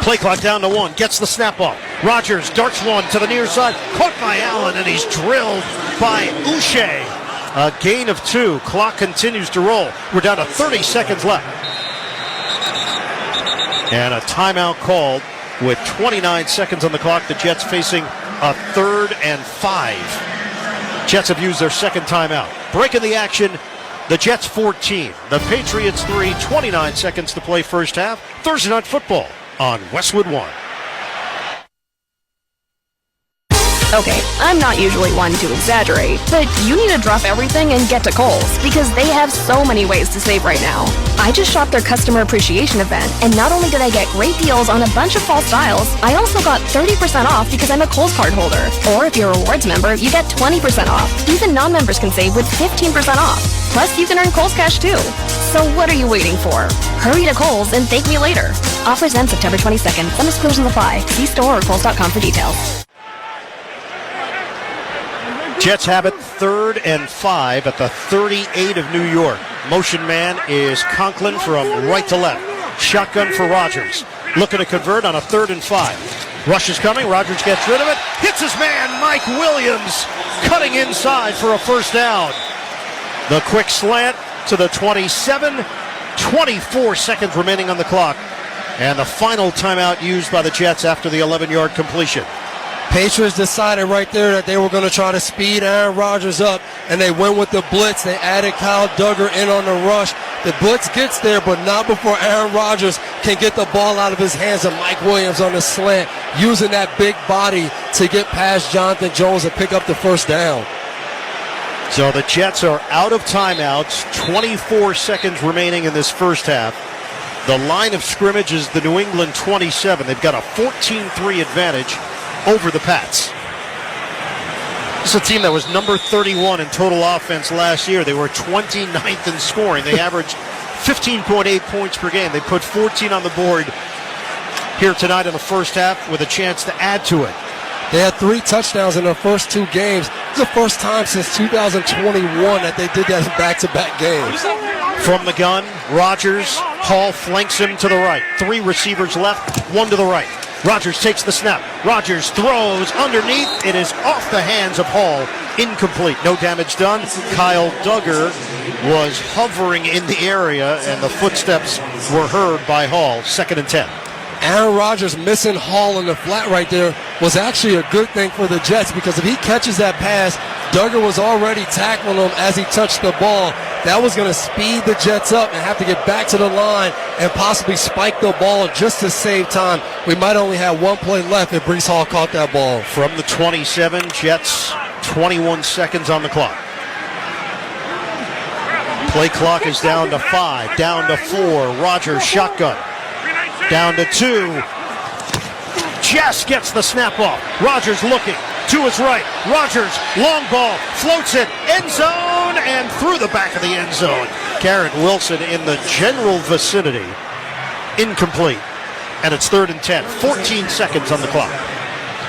Play clock down to 1. Gets the snap off. Rodgers darts one to the near side. Caught by Allen, and he's drilled by Uche. A gain of 2. Clock continues to roll. We're down to 30 seconds left. And a timeout called with 29 seconds on the clock. The Jets facing a 3rd and 5. Jets have used their 2nd timeout. Breaking the action. The Jets 14, the Patriots 3, 29 seconds to play first half. Thursday Night Football on Westwood One. Okay, I'm not usually one to exaggerate, but you need to drop everything and get to Kohl's because they have so many ways to save right now. I just shopped their customer appreciation event, and not only did I get great deals on a bunch of fall styles, I also got 30% off because I'm a Kohl's card holder. Or if you're a rewards member, you get 20% off. Even non-members can save with 15% off. Plus, you can earn Kohl's cash too. So what are you waiting for? Hurry to Kohl's and thank me later. Offers end September 22nd. Some exclusions apply. See store or Kohl's.com for details. Jets have it 3rd and 5 at the 38 of New York. Motion man is Conklin from right to left. Shotgun for Rodgers. Looking to convert on a 3rd and 5. Rush is coming. Rodgers gets rid of it. Hits his man, Mike Williams, cutting inside for a first down. The quick slant to the 27, 24 seconds remaining on the clock. And the final timeout used by the Jets after the 11-yard completion. Patriots decided right there that they were going to try to speed Aaron Rodgers up, and they went with the blitz. They added Kyle Duggar in on the rush. The blitz gets there, but not before Aaron Rodgers can get the ball out of his hands, and Mike Williams on the slant, using that big body to get past Jonathan Jones and pick up the first down. So the Jets are out of timeouts, 24 seconds remaining in this first half. The line of scrimmage is the New England 27. They've got a 14-3 advantage over the Pats. This is a team that was number 31 in total offense last year. They were 29th in scoring. They averaged 15.8 points per game. They put 14 on the board here tonight in the first half with a chance to add to it. They had 3 touchdowns in their first 2 games. It's the first time since 2021 that they did that in back-to-back games. From the gun, Rodgers, Hall flanks him to the right. 3 receivers left, 1 to the right. Rodgers takes the snap. Rodgers throws underneath. It is off the hands of Hall. Incomplete. No damage done. Kyle Duggar was hovering in the area, and the footsteps were heard by Hall. 2nd and 10. Aaron Rodgers missing Hall in the flat right there was actually a good thing for the Jets, because if he catches that pass, Duggar was already tackling him as he touched the ball. That was going to speed the Jets up and have to get back to the line and possibly spike the ball just to save time. We might only have 1 play left if Breece Hall caught that ball. From the 27, Jets 21 seconds on the clock. Play clock is down to 5, down to 4. Rodgers shotgun. Down to 2. Just gets the snap off. Rodgers looking to his right. Rodgers, long ball, floats it, end zone, and through the back of the end zone. Garrett Wilson in the general vicinity. Incomplete. And it's 3rd and 10. 14 seconds on the clock.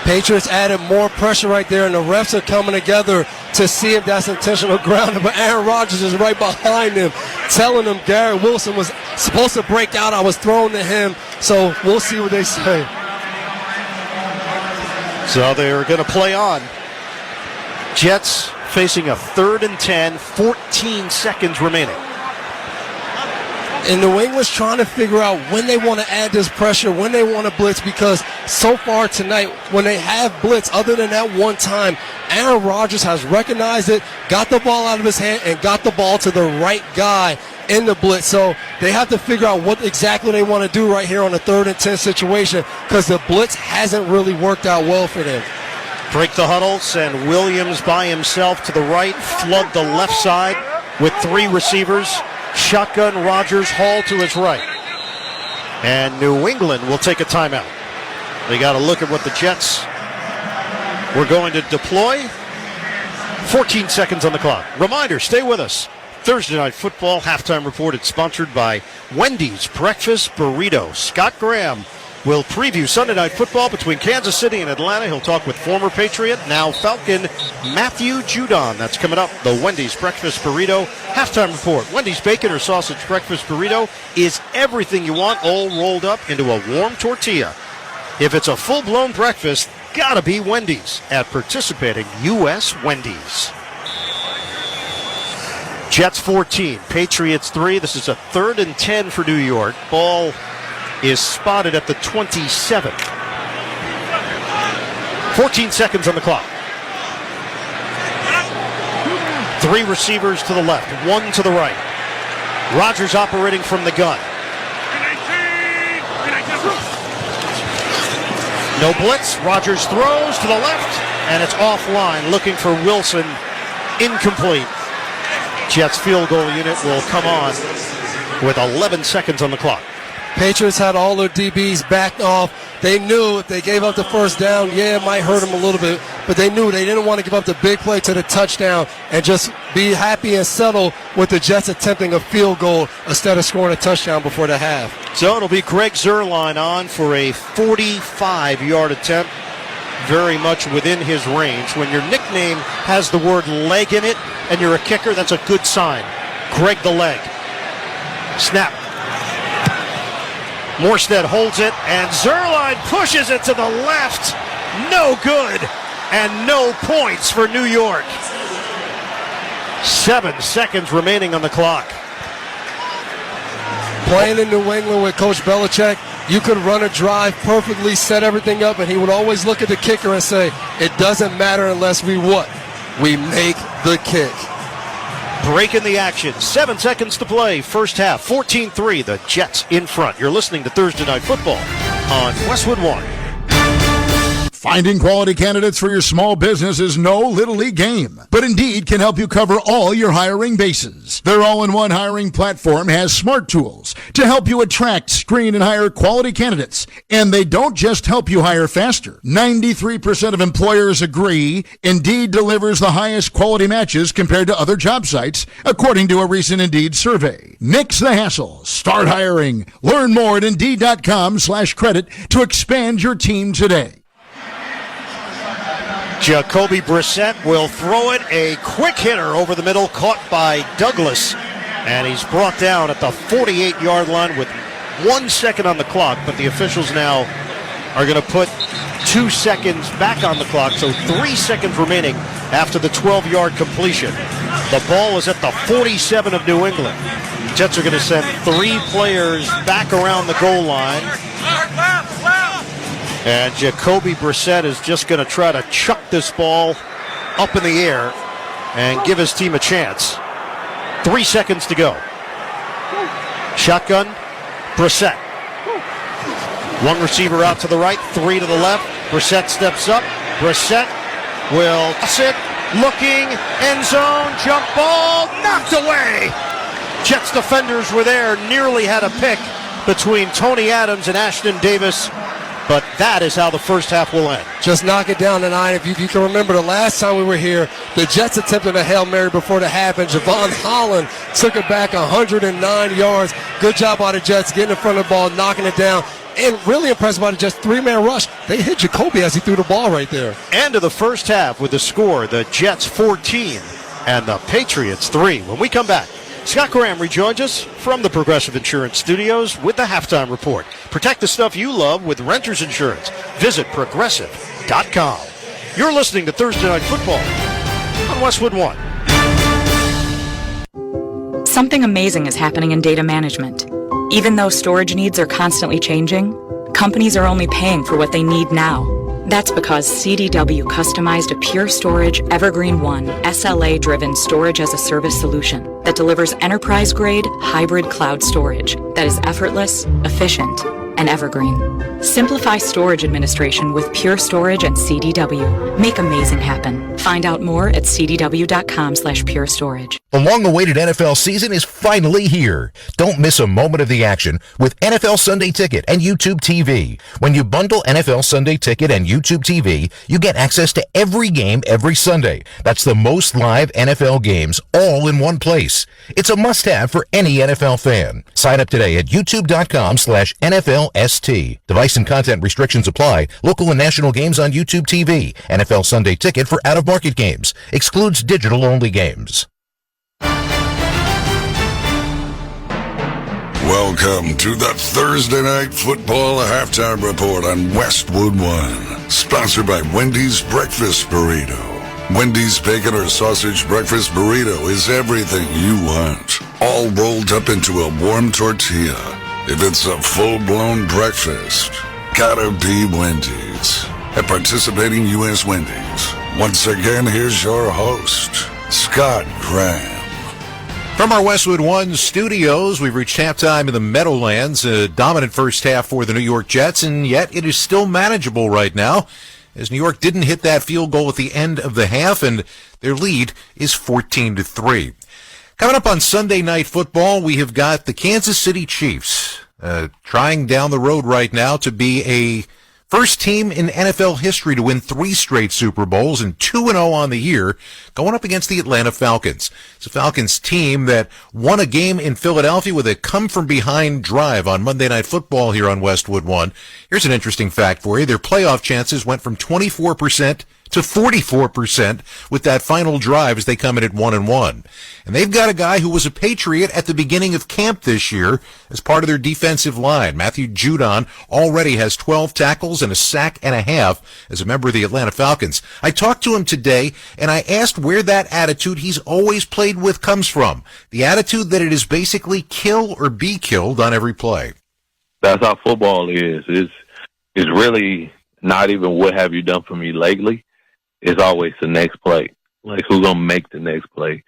Patriots added more pressure right there, and the refs are coming together to see if that's intentional grounding. But Aaron Rodgers is right behind him, telling him Garrett Wilson was supposed to break out. I was thrown to him. So we'll see what they say. So they're going to play on. Jets facing a 3rd and 10, 14 seconds remaining. And New England's trying to figure out when they want to add this pressure, when they want to blitz, because so far tonight, when they have blitz, other than that one time, Aaron Rodgers has recognized it, got the ball out of his hand, and got the ball to the right guy in the blitz. So they have to figure out what exactly they want to do right here on a 3rd and 10 situation, because the blitz hasn't really worked out well for them. Break the huddle, send Williams by himself to the right, flood the left side with 3 receivers. Shotgun, Rodgers, Hall to his right. And New England will take a timeout. They got to look at what the Jets were going to deploy. 14 seconds on the clock. Reminder, stay with us. Thursday Night Football halftime report is sponsored by Wendy's Breakfast Burrito. Scott Graham will preview Sunday Night Football between Kansas City and Atlanta. He'll talk with former Patriot, now Falcon, Matthew Judon. That's coming up, the Wendy's Breakfast Burrito halftime report. Wendy's Bacon or Sausage Breakfast Burrito is everything you want, all rolled up into a warm tortilla. If it's a full-blown breakfast, gotta be Wendy's at participating U.S. Wendy's. Jets 14, Patriots 3. This is a 3rd and 10 for New York. Ball is spotted at the 27. 14 seconds on the clock. 3 receivers to the left, 1 to the right. Rodgers operating from the gun. No blitz. Rodgers throws to the left, and it's offline, looking for Wilson. Incomplete. Jets field goal unit will come on with 11 seconds on the clock. Patriots had all their DBs backed off. They knew if they gave up the first down, it might hurt them a little bit, but they knew they didn't want to give up the big play to the touchdown and just be happy and settle with the Jets attempting a field goal instead of scoring a touchdown before the half. So it'll be Greg Zuerlein on for a 45-yard attempt, very much within his range. When your nickname has the word leg in it and you're a kicker, that's a good sign. Greg the Leg. Snap. Morstead holds it, and Zuerlein pushes it to the left. No good, and no points for New York. 7 seconds remaining on the clock. Playing in New England with Coach Belichick, you could run a drive perfectly, set everything up, and he would always look at the kicker and say, it doesn't matter unless we what? We make the kick. Breaking the action. 7 seconds to play. First half. 14-3. The Jets in front. You're listening to Thursday Night Football on Westwood One. Finding quality candidates for your small business is no little league game, but Indeed can help you cover all your hiring bases. Their all-in-one hiring platform has smart tools to help you attract, screen, and hire quality candidates. And they don't just help you hire faster. 93% of employers agree Indeed delivers the highest quality matches compared to other job sites, according to a recent Indeed survey. Nix the hassle. Start hiring. Learn more at Indeed.com/credit to expand your team today. Jacoby Brissett will throw it. A quick hitter over the middle, caught by Douglas. And he's brought down at the 48-yard line with 1 second on the clock. But the officials now are going to put 2 seconds back on the clock. So 3 seconds remaining after the 12-yard completion. The ball is at the 47 of New England. Jets are going to send 3 players back around the goal line. And Jacoby Brissett is just going to try to chuck this ball up in the air and give his team a chance. 3 seconds to go. Shotgun, Brissett. 1 receiver out to the right, 3 to the left. Brissett steps up. Brissett will toss it. Looking, end zone, jump ball, knocked away. Jets defenders were there, nearly had a pick between Tony Adams and Ashton Davis. But that is how the first half will end. Just knock it down to 9. If you can remember the last time we were here, the Jets attempted a Hail Mary before the half, and Javon Holland took it back 109 yards. Good job by the Jets getting in front of the ball, knocking it down. And really impressed by the Jets 3-man rush. They hit Jacoby as he threw the ball right there. End of the first half with the score, the Jets 14 and the Patriots 3. When we come back, Scott Graham rejoins us from the Progressive Insurance Studios with the Halftime Report. Protect the stuff you love with Renters Insurance. Visit Progressive.com. You're listening to Thursday Night Football on Westwood One. Something amazing is happening in data management. Even though storage needs are constantly changing, companies are only paying for what they need now. That's because CDW customized a Pure Storage Evergreen One SLA-driven storage-as-a-service solution that delivers enterprise-grade hybrid cloud storage that is effortless, efficient, and evergreen. Simplify storage administration with Pure Storage and CDW. Make amazing happen. Find out more at cdw.com/purestorage. The long-awaited NFL season is finally here. Don't miss a moment of the action with NFL Sunday Ticket and YouTube TV. When you bundle NFL Sunday Ticket and YouTube TV, you get access to every game every Sunday. That's the most live NFL games all in one place. It's a must-have for any NFL fan. Sign up today at youtube.com/NFLST. Device and content restrictions apply. Local and national games on YouTube TV. NFL Sunday Ticket for out-of-market games. Excludes digital-only games. Welcome to the Thursday Night Football Halftime Report on Westwood One. Sponsored by Wendy's Breakfast Burrito. Wendy's bacon or sausage breakfast burrito is everything you want. All rolled up into a warm tortilla. If it's a full-blown breakfast, gotta be Wendy's. At participating U.S. Wendy's. Once again, here's your host, Scott Graham. From our Westwood One studios, we've reached halftime in the Meadowlands. A dominant first half for the New York Jets, and yet it is still manageable right now, as New York didn't hit that field goal at the end of the half, and their lead is 14-3. Coming up on Sunday Night Football, we have got the Kansas City Chiefs trying down the road right now to be a first team in NFL history to win 3 straight Super Bowls and 2-0 on the year, going up against the Atlanta Falcons. It's a Falcons team that won a game in Philadelphia with a come-from-behind drive on Monday Night Football here on Westwood One. Here's an interesting fact for you. Their playoff chances went from 24% to 44% with that final drive as they come in at 1-1. And they've got a guy who was a Patriot at the beginning of camp this year as part of their defensive line. Matthew Judon already has 12 tackles and a sack and a half as a member of the Atlanta Falcons. I talked to him today, and I asked where that attitude he's always played with comes from. The attitude that it is basically kill or be killed on every play. That's how football is. It's really not even what have you done for me lately. It's always the next play. Like, who's going to make the next play?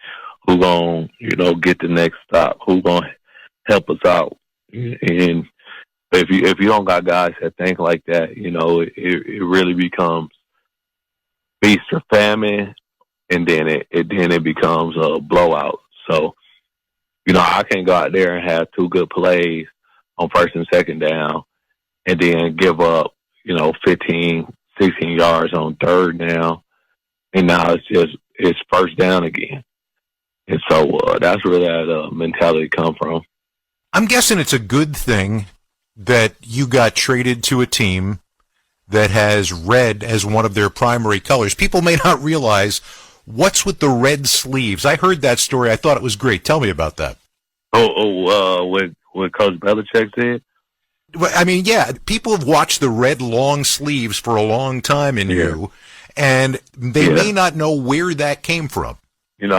Who's going to, get the next stop? Who's going to help us out? And if you don't got guys that think like that, it really becomes feast or famine, and then it becomes a blowout. So, I can't go out there and have two good plays on first and second down and then give up, 15, 16 yards on third down, and now it's first down again. And so that's where that mentality come from. I'm guessing it's a good thing that you got traded to a team that has red as one of their primary colors. People may not realize what's with the red sleeves. I heard that story. I thought it was great. Tell me about that. What Coach Belichick said? I mean, yeah, people have watched the red long sleeves for a long time in you, and they may not know where that came from. It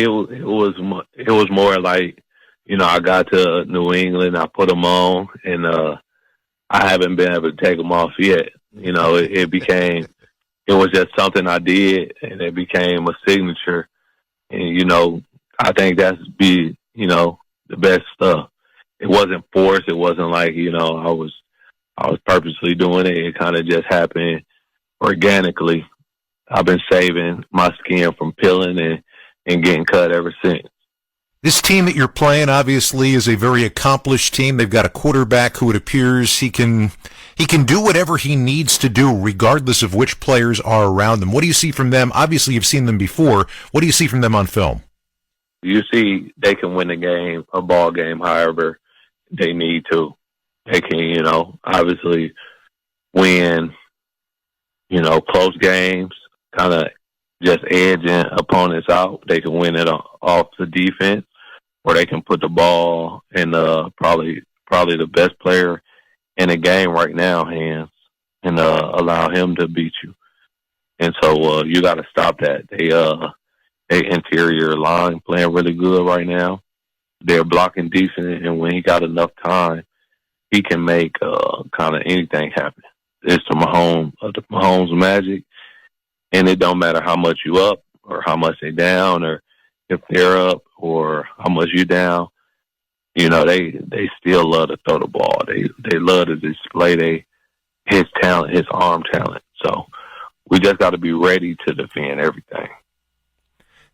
was more like, I got to New England, I put them on, and I haven't been able to take them off yet. It was just something I did, and it became a signature. And, I think that's the best stuff. It wasn't forced. It wasn't like, I was purposely doing it. It kind of just happened organically. I've been saving my skin from peeling and getting cut ever since. This team that you're playing obviously is a very accomplished team. They've got a quarterback who it appears he can do whatever he needs to do regardless of which players are around them. What do you see from them? Obviously you've seen them before. What do you see from them on film? You see they can win a ball game, however they need to. They can, obviously win, close games, kind of just edging opponents out. They can win it off the defense, or they can put the ball in probably the best player in the game right now hands and allow him to beat you. And so you got to stop that. They interior line playing really good right now. They're blocking decent, and when he got enough time, he can make kind of anything happen. It's the Mahomes magic, and it don't matter how much you up or how much they down or if they're up or how much you down. They still love to throw the ball. They love to display his talent, his arm talent. So we just got to be ready to defend everything.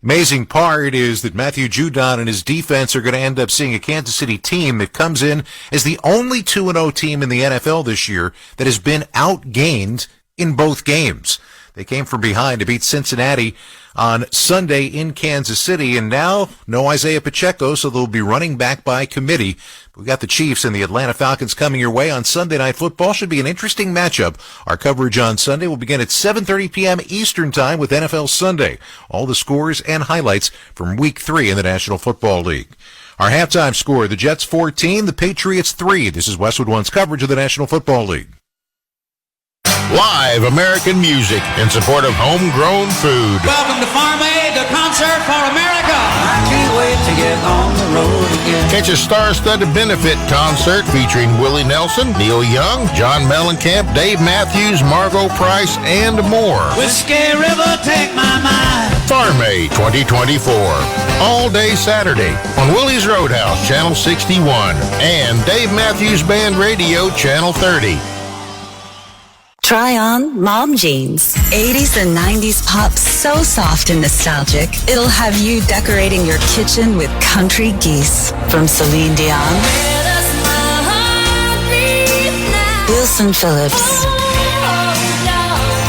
Amazing part is that Matthew Judon and his defense are going to end up seeing a Kansas City team that comes in as the only 2-0 team in the NFL this year that has been outgained in both games. They came from behind to beat Cincinnati on Sunday in Kansas City, and now no Isaiah Pacheco, so they'll be running back by committee. We got the Chiefs and the Atlanta Falcons coming your way on Sunday Night Football. Should be an interesting matchup. Our coverage on Sunday will begin at 7:30 p.m. Eastern Time with NFL Sunday. All the scores and highlights from Week 3 in the National Football League. Our halftime score, the Jets 14, the Patriots 3. This is Westwood One's coverage of the National Football League. Live American music in support of homegrown food. Welcome to Farm Aid, the concert for America. I can't wait to get on the road again. Catch a star-studded benefit concert featuring Willie Nelson, Neil Young, John Mellencamp, Dave Matthews, Margot Price, and more. Whiskey River, take my mind. Farm Aid 2024. All day Saturday on Willie's Roadhouse, Channel 61, and Dave Matthews Band Radio, Channel 30. Try on mom jeans. 80s and 90s pop, so soft and nostalgic. It'll have you decorating your kitchen with country geese. From Celine Dion, Wilson Phillips,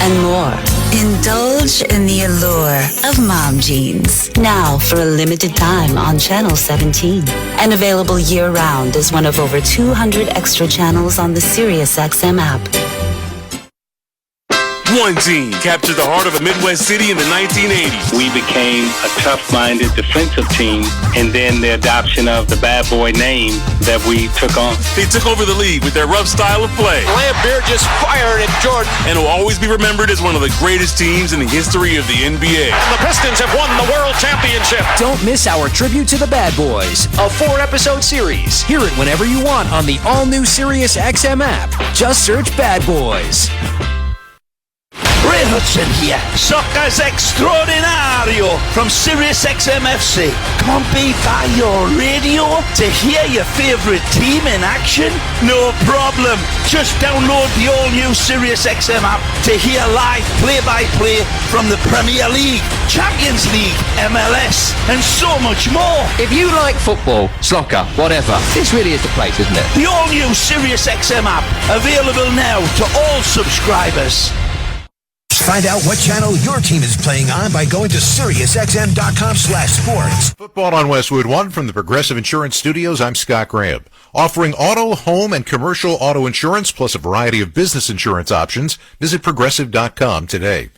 and more. Indulge in the allure of mom jeans. Now for a limited time on Channel 17. And available year-round as one of over 200 extra channels on the SiriusXM app. One team captured the heart of a Midwest city in the 1980s. We became a tough-minded defensive team, and then the adoption of the bad boy name that we took on. They took over the league with their rough style of play. Lambeer just fired at Jordan. And will always be remembered as one of the greatest teams in the history of the NBA. And the Pistons have won the World Championship. Don't miss our tribute to the Bad Boys, a 4-episode series. Hear it whenever you want on the all-new SiriusXM app. Just search Bad Boys. Ray Hudson here, Soccer's Extraordinario from SiriusXM FC. Can't be by your radio to hear your favourite team in action? No problem. Just download the all-new SiriusXM app to hear live play-by-play from the Premier League, Champions League, MLS, and so much more. If you like football, soccer, whatever, this really is the place, isn't it? The all-new SiriusXM app, available now to all subscribers. Find out what channel your team is playing on by going to SiriusXM.com/sports. Football on Westwood One from the Progressive Insurance Studios. I'm Scott Graham. Offering auto, home, and commercial auto insurance, plus a variety of business insurance options. Visit Progressive.com today.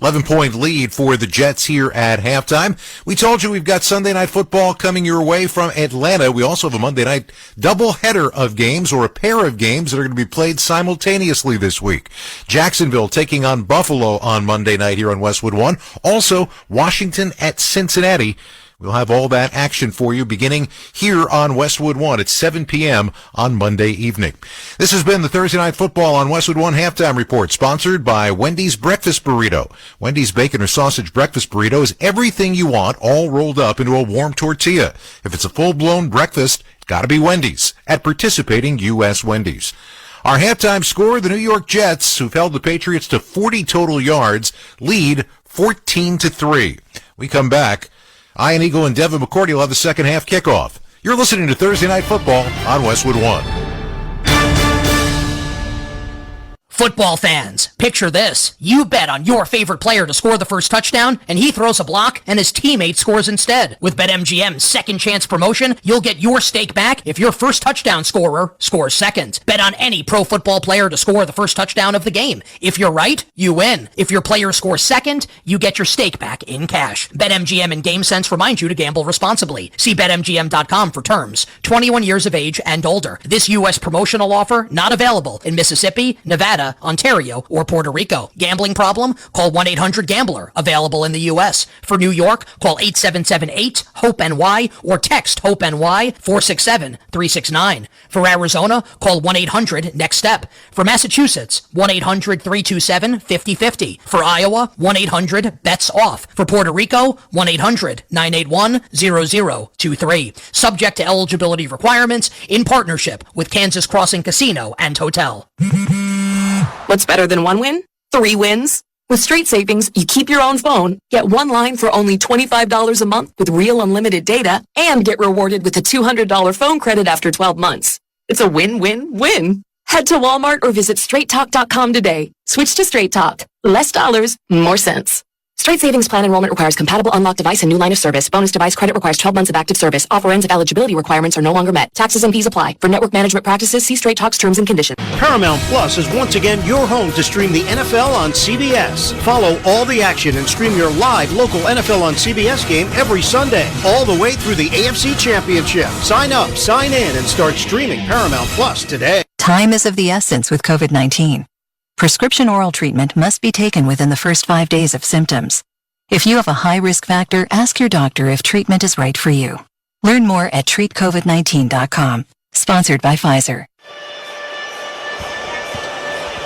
11-point lead for the Jets here at halftime. We told you we've got Sunday Night Football coming your way from Atlanta. We also have a Monday night doubleheader of games, or a pair of games that are going to be played simultaneously this week. Jacksonville taking on Buffalo on Monday night here on Westwood One. Also, Washington at Cincinnati. We'll have all that action for you beginning here on Westwood One at 7 p.m. on Monday evening. This has been the Thursday Night Football on Westwood One Halftime Report, sponsored by Wendy's Breakfast Burrito. Wendy's Bacon or Sausage Breakfast Burrito is everything you want, all rolled up into a warm tortilla. If it's a full-blown breakfast, it's got to be Wendy's at participating U.S. Wendy's. Our halftime score, the New York Jets, who've held the Patriots to 40 total yards, lead 14-3. We come back. Ian Eagle and Devin McCourty will have the second half kickoff. You're listening to Thursday Night Football on Westwood One. Football fans, picture this. You bet on your favorite player to score the first touchdown, and he throws a block, and his teammate scores instead. With BetMGM's second chance promotion, you'll get your stake back if your first touchdown scorer scores second. Bet on any pro football player to score the first touchdown of the game. If you're right, you win. If your player scores second, you get your stake back in cash. BetMGM and GameSense remind you to gamble responsibly. See BetMGM.com for terms. 21 years of age and older. This U.S. promotional offer not available in Mississippi, Nevada, Ontario, or Puerto Rico. Gambling problem? Call 1-800-GAMBLER. Available in the U.S. For New York, call 877-8-HOPE-NY or text HOPE-NY 467-369. For Arizona, call 1-800-NEXT-STEP. For Massachusetts, 1-800-327-5050. For Iowa, 1-800-BETS-OFF. For Puerto Rico, 1-800-981-0023. Subject to eligibility requirements, in partnership with Kansas Crossing Casino and Hotel. What's better than one win? 3 wins. With Straight Savings, you keep your own phone, get one line for only $25 a month with real unlimited data, and get rewarded with a $200 phone credit after 12 months. It's a win-win-win. Head to Walmart or visit straighttalk.com today. Switch to Straight Talk. Less dollars, more sense. Straight Savings Plan enrollment requires compatible unlocked device and new line of service. Bonus device credit requires 12 months of active service. Offer ends if eligibility requirements are no longer met. Taxes and fees apply. For network management practices, see Straight Talk's terms and conditions. Paramount Plus is once again your home to stream the NFL on CBS. Follow all the action and stream your live local NFL on CBS game every Sunday, all the way through the AFC Championship. Sign up, sign in, and start streaming Paramount Plus today. Time is of the essence with COVID-19. Prescription oral treatment must be taken within the first 5 days of symptoms. If you have a high risk factor, ask your doctor if treatment is right for you. Learn more at treatcovid19.com. Sponsored by Pfizer.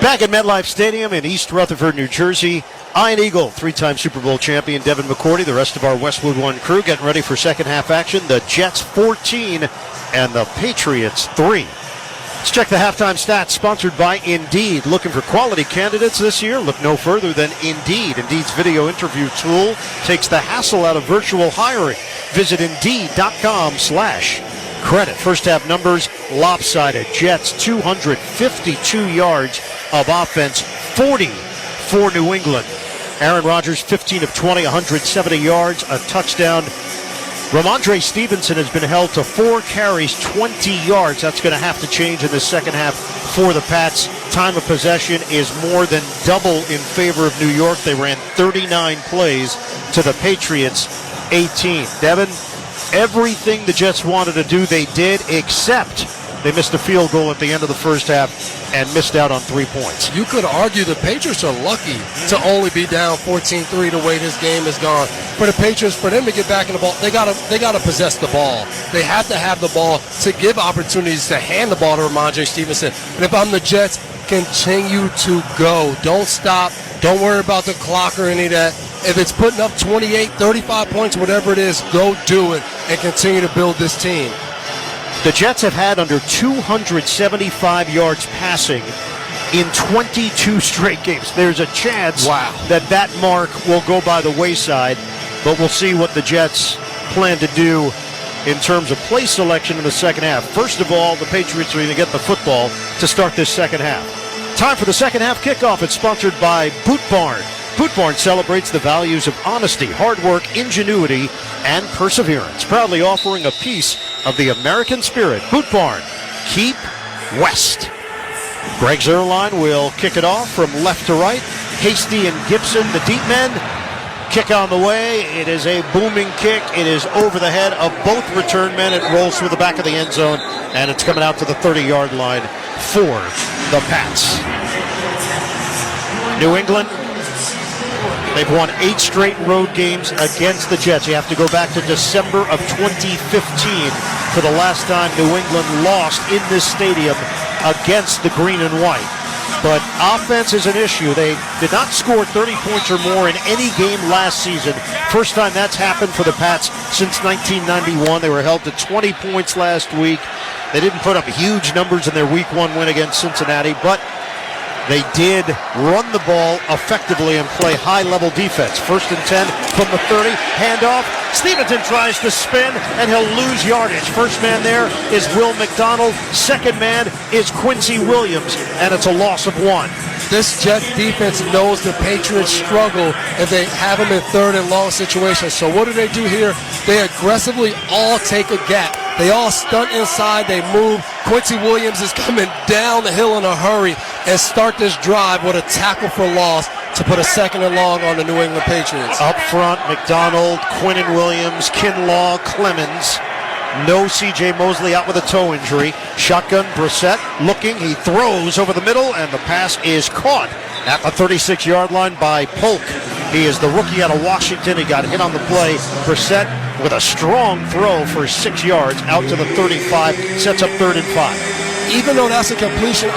Back at MetLife Stadium in East Rutherford, New Jersey, Ian Eagle, 3-time Super Bowl champion Devin McCourty, the rest of our Westwood One crew getting ready for second half action. The Jets 14 and the Patriots 3. Let's check the halftime stats, sponsored by Indeed. Looking for quality candidates this year? Look no further than Indeed. Indeed's video interview tool takes the hassle out of virtual hiring. Visit Indeed.com/credit. First half numbers, lopsided. Jets 252 yards of offense, 40 for New England. Aaron Rodgers 15 of 20, 170 yards, a touchdown. Ramondre Stevenson has been held to 4 carries, 20 yards. That's going to have to change in the second half for the Pats. time of possession is more than double in favor of New York. They ran 39 plays to the Patriots 18. Devin, everything the Jets wanted to do, they did, except they missed a field goal at the end of the first half and missed out on 3 points. You could argue the Patriots are lucky to only be down 14-3 the way this game is gone. For the Patriots, for them to get back in the ball, they gotta possess the ball. They have to have the ball to give opportunities to hand the ball to Ramondre Stevenson. And if I'm the Jets, continue to go. Don't stop. Don't worry about the clock or any of that. If it's putting up 28, 35 points, whatever it is, go do it and continue to build this team. The Jets have had under 275 yards passing in 22 straight games. There's a chance that mark will go by the wayside, but we'll see what the Jets plan to do in terms of play selection in the second half. First of all, the Patriots are going to get the football to start this second half. Time for the second half kickoff. It's sponsored by Boot Barn. Boot Barn celebrates the values of honesty, hard work, ingenuity, and perseverance, proudly offering a piece of the American spirit. Boot Barn, keep west. Greg Zuerlein will kick it off from left to right. Hasty and Gibson, the deep men. Kick on the way. It is a booming kick. It is over the head of both return men. It rolls through the back of the end zone, and it's coming out to the 30-yard line for the Pats. New England, they've won 8 straight road games against the Jets. You have to go back to December of 2015 for the last time New England lost in this stadium against the green and white. But offense is an issue. They did not score 30 points or more in any game last season. First time that's happened for the Pats since 1991. They were held to 20 points last week. They didn't put up huge numbers in their Week 1 win against Cincinnati, but they did run the ball effectively and play high-level defense. 1st and 10 from the 30. Handoff. Stevenson tries to spin, and he'll lose yardage. First man there is Will McDonald. Second man is Quincy Williams, and it's a loss of 1. This Jets defense knows the Patriots struggle if they have them in 3rd and long situations. So what do they do here? They aggressively all take a gap. They all stunt inside. They move. Quincy Williams is coming down the hill in a hurry and start this drive with a tackle for loss to put a 2nd and long on the New England Patriots. Up front, McDonald, Quinnen Williams, Kinlaw, Clemens. No C.J. Mosley out with a toe injury. Shotgun, Brissett looking. He throws over the middle, and the pass is caught at the 36-yard line by Polk. He is the rookie out of Washington. He got hit on the play. Brissett with a strong throw for 6 yards out to the 35. Sets up 3rd and 5. Even though that's a completion,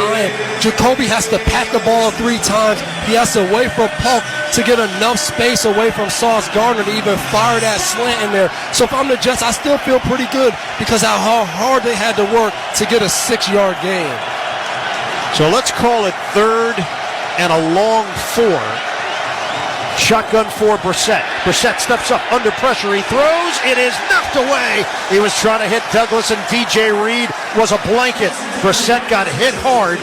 Jacoby has to pat the ball 3 times. He has to wait for Polk to get enough space away from Sauce Gardner to even fire that slant in there. So if I'm the Jets, I still feel pretty good because of how hard they had to work to get a 6-yard gain. So let's call it 3rd and a long 4. Shotgun for Brissett. Brissett steps up under pressure. He throws. It is knocked away. He was trying to hit Douglas, and DJ Reed was a blanket. Brissett got hit hard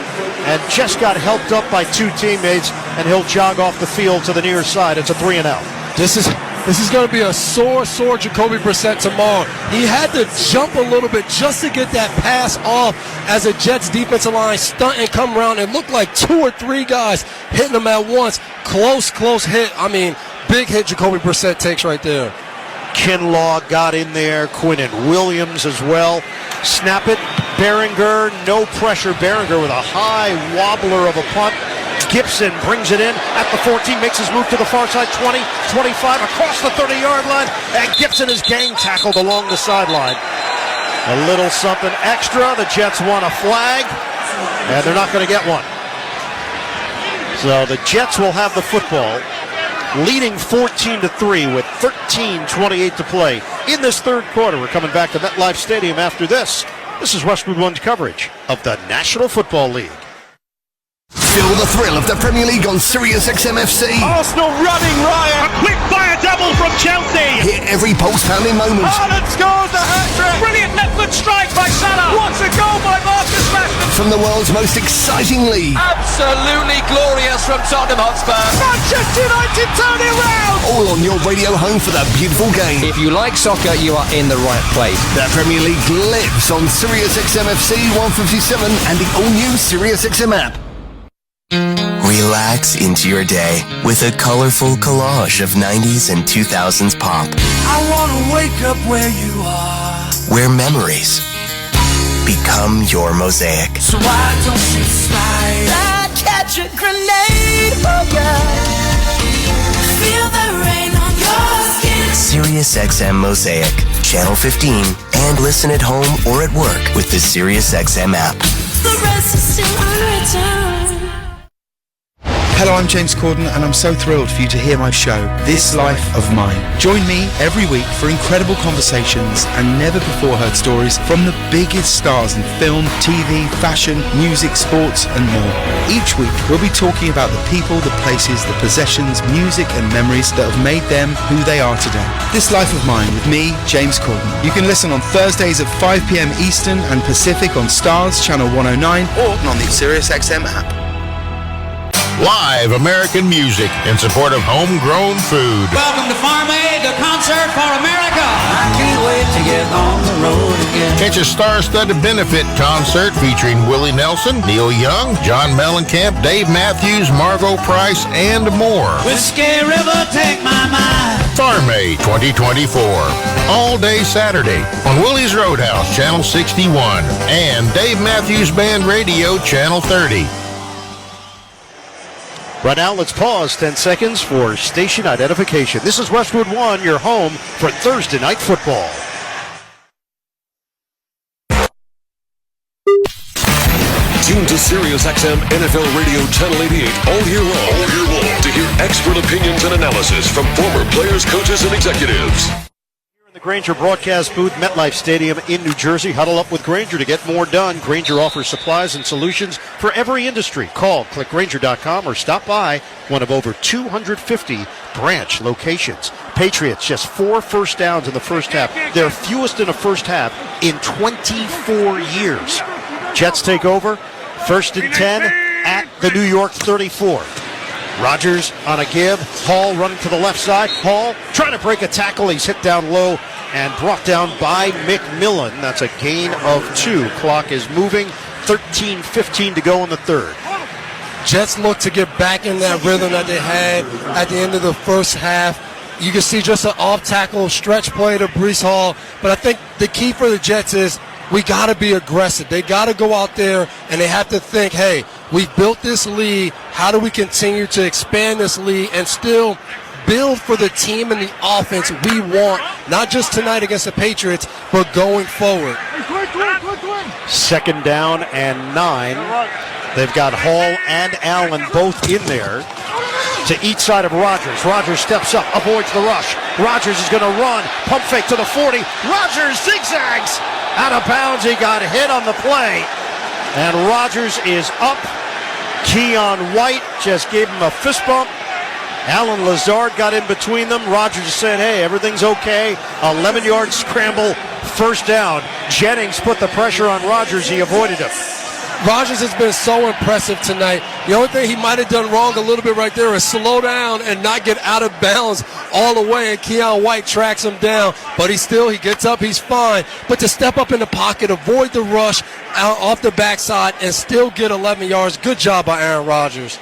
and just got helped up by 2 teammates, and he'll jog off the field to the near side. It's a 3 and out. This is going to be a sore Jacoby Brissett tomorrow. He had to jump a little bit just to get that pass off as a Jets defensive line stunt and come around. It looked like 2 or 3 guys hitting him at once. Close hit. I mean, big hit Jacoby Brissett takes right there. Kinlaw got in there. Quinnen Williams as well. Snap it. Behringer, no pressure. Behringer with a high wobbler of a punt. Gibson brings it in at the 14, makes his move to the far side, 20, 25, across the 30-yard line, and Gibson is gang tackled along the sideline. A little something extra. The Jets want a flag, and they're not going to get one. So the Jets will have the football, leading 14-3 with 13:28 to play in this 3rd quarter. We're coming back to MetLife Stadium after this. This is Westwood One's coverage of the National Football League. Feel the thrill of the Premier League on Sirius XM-FC. Arsenal running riot. A quick fire double from Chelsea. Hear every pulse-pounding moment. Haaland scores a hat-trick. Brilliant left-foot strike by Salah. What a goal by Marcus Rashford. From the world's most exciting league. Absolutely glorious from Tottenham Hotspur. Manchester United turn it round. All on your radio home for the beautiful game. If you like soccer, you are in the right place. The Premier League lives on Sirius XM-FC 157 and the all-new Sirius XM app. Relax into your day with a colorful collage of 90s and 2000s pop. I wanna wake up where you are. Where memories become your mosaic. So why don't you slide? I'd catch a grenade for you. Feel the rain on your skin. Sirius XM Mosaic, Channel 15, and listen at home or at work with the Sirius XM app. The rest is still unwritten. Hello, I'm James Corden, and I'm so thrilled for you to hear my show, This Life of Mine. Join me every week for incredible conversations and never-before-heard stories from the biggest stars in film, TV, fashion, music, sports, and more. Each week, we'll be talking about the people, the places, the possessions, music, and memories that have made them who they are today. This Life of Mine with me, James Corden. You can listen on Thursdays at 5 p.m. Eastern and Pacific on Stars, Channel 109, or on the SiriusXM app. Live American music in support of homegrown food. Welcome to Farm Aid, the concert for America. I can't wait to get on the road again. Catch a star-studded benefit concert featuring Willie Nelson, Neil Young, John Mellencamp, Dave Matthews, Margot Price, and more. Whiskey River, take my mind. Farm Aid 2024. All day Saturday on Willie's Roadhouse, Channel 61, and Dave Matthews Band Radio, Channel 30. Right now, let's pause 10 seconds for station identification. This is Westwood 1, your home for Thursday Night Football. Tune to SiriusXM NFL Radio Channel 88 all year long to hear expert opinions and analysis from former players, coaches, and executives. The Grainger broadcast booth, MetLife Stadium in New Jersey. Huddle up with Grainger to get more done. Grainger offers supplies and solutions for every industry. Call, click Grainger.com, or stop by one of over 250 branch locations. Patriots, just 4 first downs in the first half. Their fewest in a first half in 24 years. Jets take over, 1st and 10 at the New York 34. Rodgers on a give. Hall running to the left side. Hall trying to break a tackle. He's hit down low and brought down by McMillan. That's a gain of 2. Clock is moving. 13:15 to go in the third. Jets look to get back in that rhythm that they had at the end of the first half. You can see just an off-tackle stretch play to Breece Hall. But I think the key for the Jets is we got to be aggressive. They got to go out there and they have to think, hey, we've built this lead. How do we continue to expand this lead and still build for the team and the offense we want, not just tonight against the Patriots, but going forward? 2nd down and 9. They've got Hall and Allen both in there to each side of Rodgers. Rodgers steps up, avoids the rush. Rodgers is going to run. Pump fake to the 40. Rodgers zigzags out of bounds. He got hit on the play. And Rodgers is up. Keon White just gave him a fist bump. Alan Lazard got in between them. Rodgers said, hey, everything's okay. 11-yard scramble, 1st down. Jennings put the pressure on Rodgers. He avoided him. Rodgers has been so impressive tonight. The only thing he might have done wrong a little bit right there is slow down and not get out of bounds all the way, and Keon White tracks him down. But he gets up, he's fine. But to step up in the pocket, avoid the rush out off the backside, and still get 11 yards, good job by Aaron Rodgers.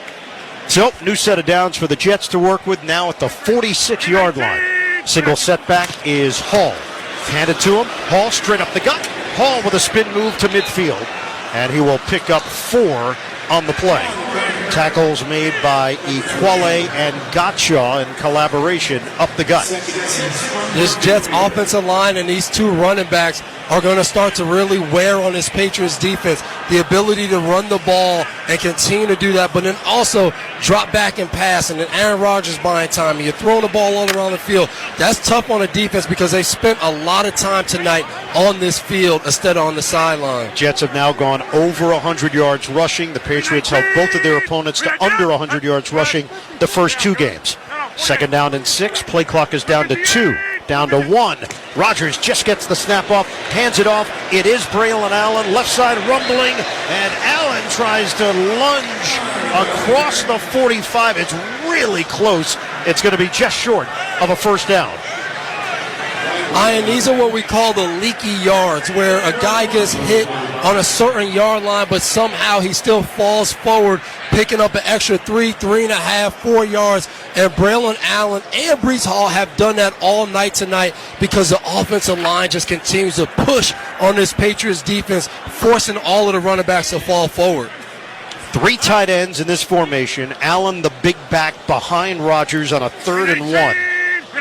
So, new set of downs for the Jets to work with now at the 46-yard line. Single setback is Hall. Handed to him. Hall straight up the gut. Hall with a spin move to midfield. And he will pick up 4 on the play. Tackles made by Equale and Gottschall in collaboration up the gut. This Jets offensive line and these 2 running backs are going to start to really wear on this Patriots defense. The ability to run the ball and continue to do that, but then also drop back and pass, and then Aaron Rodgers buying time, and you're throwing the ball all around the field. That's tough on the defense because they spent a lot of time tonight on this field instead of on the sideline. Jets have now gone over 100 yards rushing. The Patriots held both of their opponents to under 100 yards rushing the first 2 games. 2nd down and 6. Play clock is down to 2. Down to 1. Rodgers just gets the snap off, hands it off. It is Braylon Allen, left side rumbling, and Allen tries to lunge across the 45. It's really close. It's going to be just short of a 1st down. Ian, these are what we call the leaky yards, where a guy gets hit on a certain yard line, but somehow he still falls forward, picking up an extra 3.5, 4 yards. And Braylon Allen and Breece Hall have done that all night tonight because the offensive line just continues to push on this Patriots defense, forcing all of the running backs to fall forward. 3 tight ends in this formation. Allen, the big back, behind Rodgers on a 3rd and 1.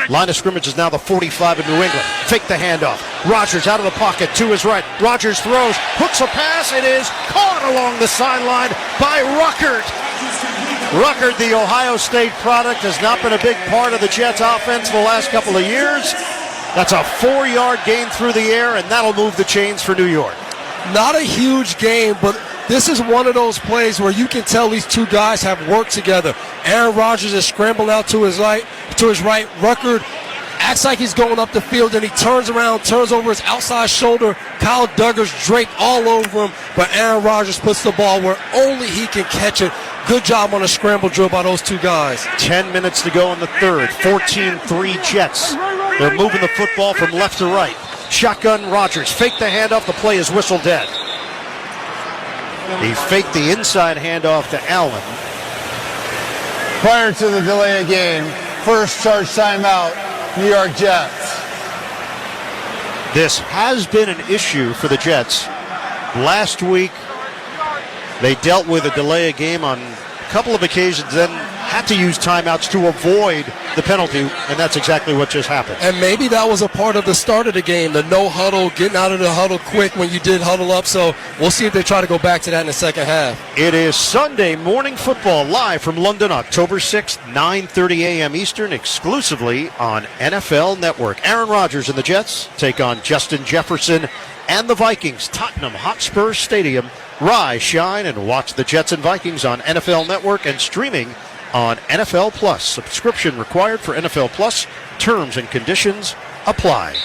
Line of scrimmage is now the 45 of New England. Fake the handoff. Rodgers out of the pocket to his right. Rodgers throws, hooks a pass. It is caught along the sideline by Ruckert. Ruckert, the Ohio State product, has not been a big part of the Jets offense the last couple of years. That's a 4-yard gain through the air, and that'll move the chains for New York. Not a huge game, but this is one of those plays where you can tell these two guys have worked together. Aaron Rodgers is scrambling out to his right. Ruckert acts like he's going up the field, and he turns around, turns over his outside shoulder. Kyle Duggar's draped all over him, but Aaron Rodgers puts the ball where only he can catch it. Good job on a scramble drill by those two guys. 10 minutes to go in the third. 14-3 Jets. They're moving the football from left to right. Shotgun Rodgers. Fake the handoff. The play is whistled dead. He faked the inside handoff to Allen. Prior to the delay of game, first charge timeout, New York Jets. This has been an issue for the Jets. Last week, they dealt with a delay of game on a couple of occasions, then had to use timeouts to avoid the penalty, and that's exactly what just happened. And maybe that was a part of the start of the game, the no huddle, getting out of the huddle quick when you did huddle up. So we'll see if they try to go back to that in the second half. It is Sunday morning football live from London, October 6th, 9:30 a.m. Eastern, exclusively on NFL Network. Aaron Rodgers and the Jets take on Justin Jefferson and the Vikings, Tottenham Hotspur Stadium. Rise, shine, and watch the Jets and Vikings on NFL Network and streaming on NFL Plus. Subscription required for NFL Plus. Terms and conditions apply.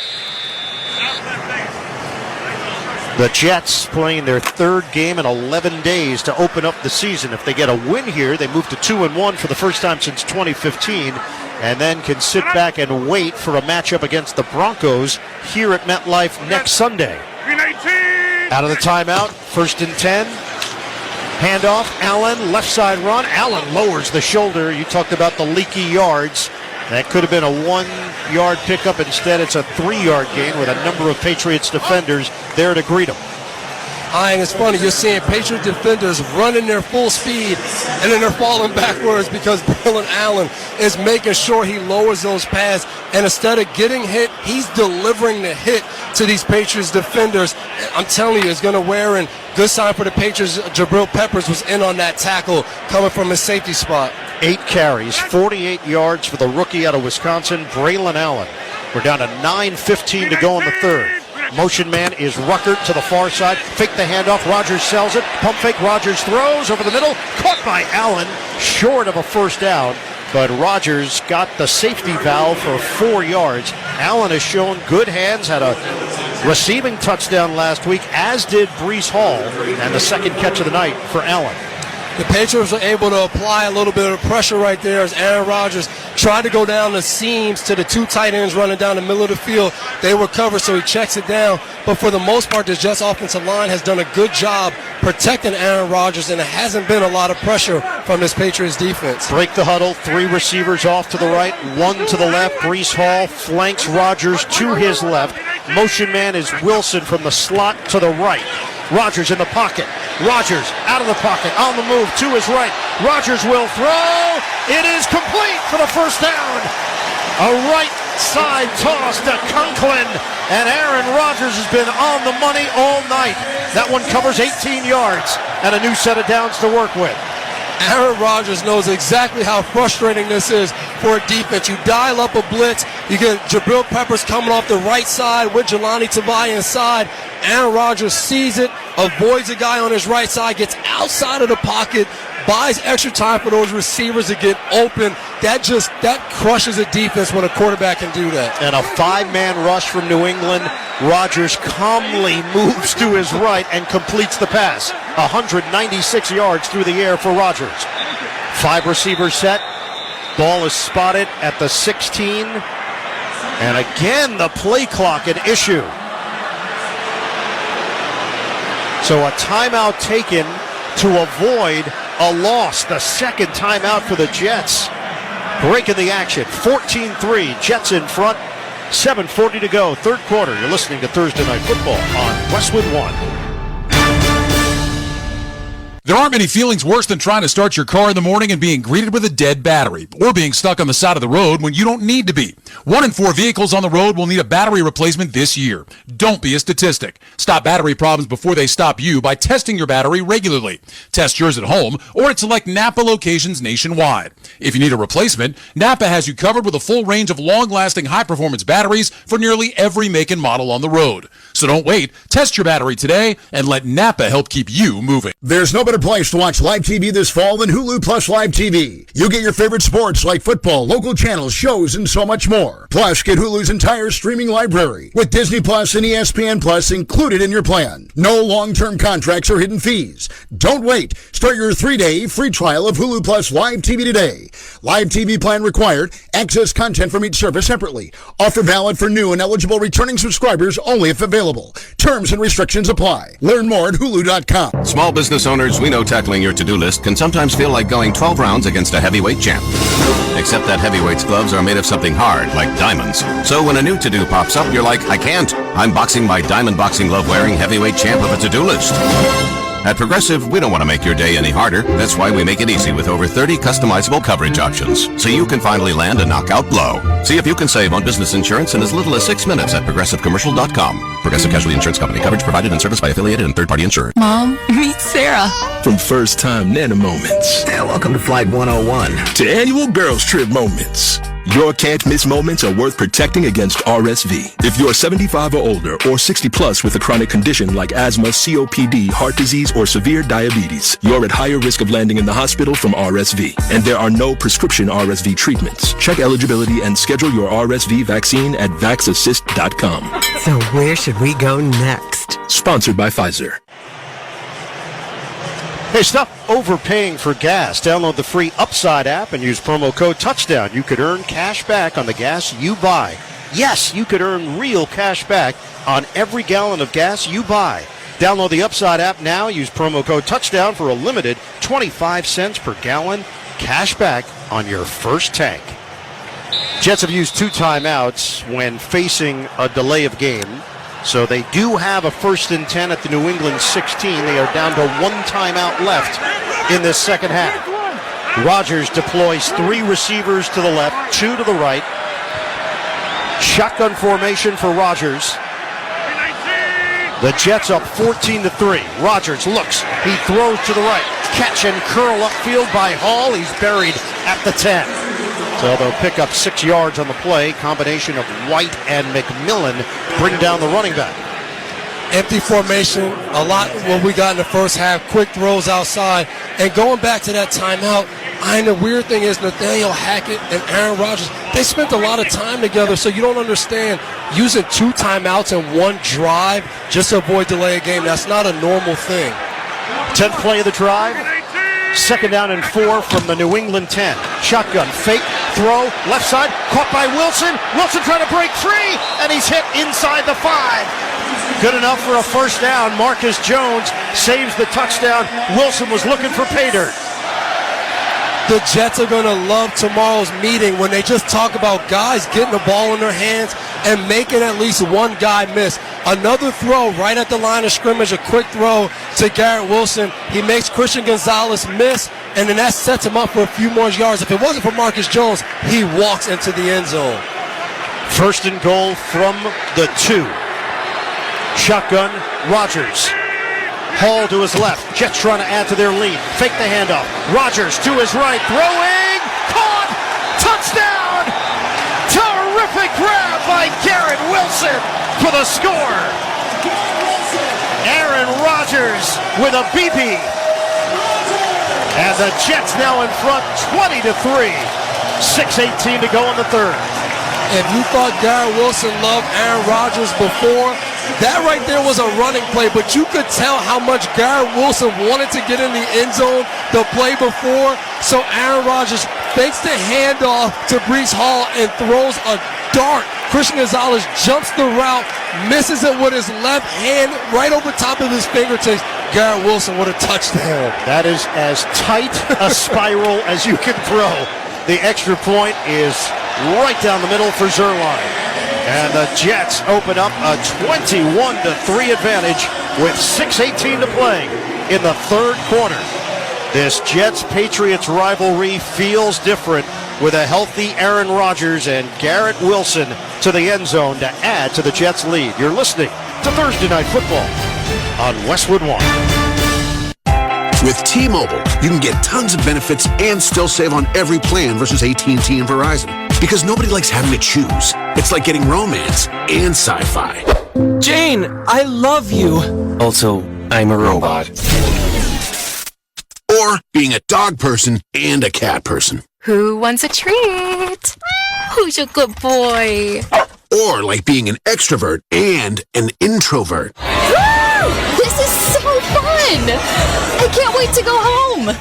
The Jets playing their 3rd game in 11 days to open up the season. If they get a win here, they move to 2-1 for the first time since 2015, and then can sit back and wait for a matchup against the Broncos here at MetLife next Sunday. Out of the timeout, 1st and 10. Handoff, Allen, left side run. Allen lowers the shoulder. You talked about the leaky yards. That could have been a 1-yard pickup. Instead, it's a 3-yard gain with a number of Patriots defenders there to greet him. And it's funny, you're seeing Patriot defenders running their full speed, and then they're falling backwards because Braylon Allen is making sure he lowers those pads, and instead of getting hit, he's delivering the hit to these Patriots defenders. I'm telling you, it's going to wear in. Good sign for the Patriots. Jabril Peppers was in on that tackle coming from his safety spot. 8 carries, 48 yards for the rookie out of Wisconsin, Braylon Allen. We're down to 9:15 to go in the third. Motion man is Ruckert to the far side. Fake the handoff. Rodgers sells it. Pump fake. Rodgers throws over the middle. Caught by Allen. Short of a first down. But Rodgers got the safety valve for 4 yards. Allen has shown good hands. Had a receiving touchdown last week, as did Breece Hall. And the second catch of the night for Allen. The Patriots were able to apply a little bit of pressure right there as Aaron Rodgers tried to go down the seams to the 2 tight ends running down the middle of the field. They were covered, so he checks it down. But for the most part, the Jets offensive line has done a good job protecting Aaron Rodgers, and there hasn't been a lot of pressure from this Patriots defense. Break the huddle. 3 receivers off to the right, 1 to the left. Breece Hall flanks Rodgers to his left. Motion man is Wilson from the slot to the right. Rodgers in the pocket. Rodgers out of the pocket, on the move to his right. Rodgers will throw. It is complete for the first down. A right side toss to Conklin. And Aaron Rodgers has been on the money all night. That one covers 18 yards and a new set of downs to work with. Aaron Rodgers knows exactly how frustrating this is for a defense. You dial up a blitz, you get Jabril Peppers coming off the right side with Jelani Tavai inside. Aaron Rodgers sees it, avoids a guy on his right side, gets outside of the pocket, buys extra time for those receivers to get open. That crushes a defense when a quarterback can do that. And a 5-man rush from New England. Rodgers calmly moves to his right and completes the pass. 196 yards through the air for Rodgers. 5 receivers set. Ball is spotted at the 16. And again, the play clock an issue. So a timeout taken to avoid a loss. The second timeout for the Jets. Breaking the action. 14-3. Jets in front. 7:40 to go. Third quarter. You're listening to Thursday Night Football on Westwood 1. There aren't many feelings worse than trying to start your car in the morning and being greeted with a dead battery, or being stuck on the side of the road when you don't need to be. 1 in 4 vehicles on the road will need a battery replacement this year. Don't be a statistic. Stop battery problems before they stop you by testing your battery regularly. Test yours at home or at select Napa locations nationwide. If you need a replacement, Napa has you covered with a full range of long-lasting high-performance batteries for nearly every make and model on the road. So don't wait. Test your battery today and let Napa help keep you moving. There's no better place to watch live TV this fall than Hulu Plus Live TV. You get your favorite sports like football, local channels, shows, and so much more. Plus, get Hulu's entire streaming library with Disney Plus and ESPN Plus included in your plan. No long-term contracts or hidden fees. Don't wait. Start your 3-day free trial of Hulu Plus Live TV today. Live TV plan required. Access content from each service separately. Offer valid for new and eligible returning subscribers only if available. Terms and restrictions apply. Learn more at Hulu.com. Small business owners, we know tackling your to-do list can sometimes feel like going 12 rounds against a heavyweight champ. Except that heavyweight's gloves are made of something hard, like diamonds. So when a new to-do pops up, you're like, I can't. I'm boxing my diamond boxing glove-wearing heavyweight champ of a to-do list. At Progressive, we don't want to make your day any harder. That's why we make it easy with over 30 customizable coverage options, so you can finally land a knockout blow. See if you can save on business insurance in as little as 6 minutes at ProgressiveCommercial.com. Progressive Casualty Insurance Company. Coverage provided and serviced by affiliated and third-party insurer. Mom, meet Sarah. From first-time Nana moments. And welcome to Flight 101. To annual girls trip moments. Your can't-miss moments are worth protecting against RSV. If you're 75 or older or 60 plus with a chronic condition like asthma, COPD, heart disease, or severe diabetes, you're at higher risk of landing in the hospital from RSV. And there are no prescription RSV treatments. Check eligibility and schedule your RSV vaccine at vaxassist.com. So where should we go next? Sponsored by Pfizer. Hey, stop overpaying for gas. Download the free Upside app and use promo code TOUCHDOWN. You could earn cash back on the gas you buy. Yes, you could earn real cash back on every gallon of gas you buy. Download the Upside app now. Use promo code TOUCHDOWN for a limited 25 cents per gallon cash back on your first tank. Jets have used 2 timeouts when facing a delay of game. So they do have a 1st and 10 at the New England 16. They are down to 1 timeout left in this second half. Rodgers deploys 3 receivers to the left, 2 to the right. Shotgun formation for Rodgers. The Jets up 14-3. Rodgers looks. He throws to the right. Catch and curl upfield by Hall. He's buried at the 10. So they'll pick up 6 yards on the play. Combination of White and McMillan bring down the running back. Empty formation, a lot what we got in the first half, quick throws outside. And going back to that timeout, the weird thing is Nathaniel Hackett and Aaron Rodgers, they spent a lot of time together, so you don't understand using 2 timeouts in 1 drive just to avoid delay a game. That's not a normal thing. 10th play of the drive. 2nd down and 4 from the New England 10. Shotgun, fake, throw, left side, caught by Wilson. Wilson trying to break free, and he's hit inside the 5. Good enough for a 1st down. Marcus Jones saves the touchdown. Wilson was looking for pay dirt. The Jets are going to love tomorrow's meeting when they just talk about guys getting the ball in their hands and making at least 1 guy miss. Another throw right at the line of scrimmage, a quick throw to Garrett Wilson. He makes Christian Gonzalez miss, and then that sets him up for a few more yards. If it wasn't for Marcus Jones, he walks into the end zone. 1st and goal from the 2. Shotgun, Rodgers. Hall to his left. Jets trying to add to their lead. Fake the handoff. Rodgers to his right. Throwing. Caught. Touchdown. Terrific grab by Garrett Wilson for the score. Aaron Rodgers with a BB. And the Jets now in front 20-3. 6:18 to go in the 3rd. If you thought Garrett Wilson loved Aaron Rodgers before, that right there was a running play, but you could tell how much Garrett Wilson wanted to get in the end zone the play before. So Aaron Rodgers fakes the handoff to Breece Hall and throws a dart Christian Gonzalez jumps the route, misses it with his left hand right over top of his fingertips. Garrett Wilson, what a touchdown. That is as tight a spiral as you can throw. The extra point is right down the middle for Zuerlein. And the Jets open up a 21-3 advantage with 6:18 to play in the third quarter. This Jets-Patriots rivalry feels different with a healthy Aaron Rodgers and Garrett Wilson to the end zone to add to the Jets' lead. You're listening to Thursday Night Football on Westwood One. With T-Mobile, you can get tons of benefits and still save on every plan versus AT&T and Verizon. Because nobody likes having to choose. It's like getting romance and sci-fi. Jane, I love you. Also, I'm a robot. Or being a dog person and a cat person. Who wants a treat? Who's a good boy? Or like being an extrovert and an introvert. Woo! This is so fun! I can't wait to go home!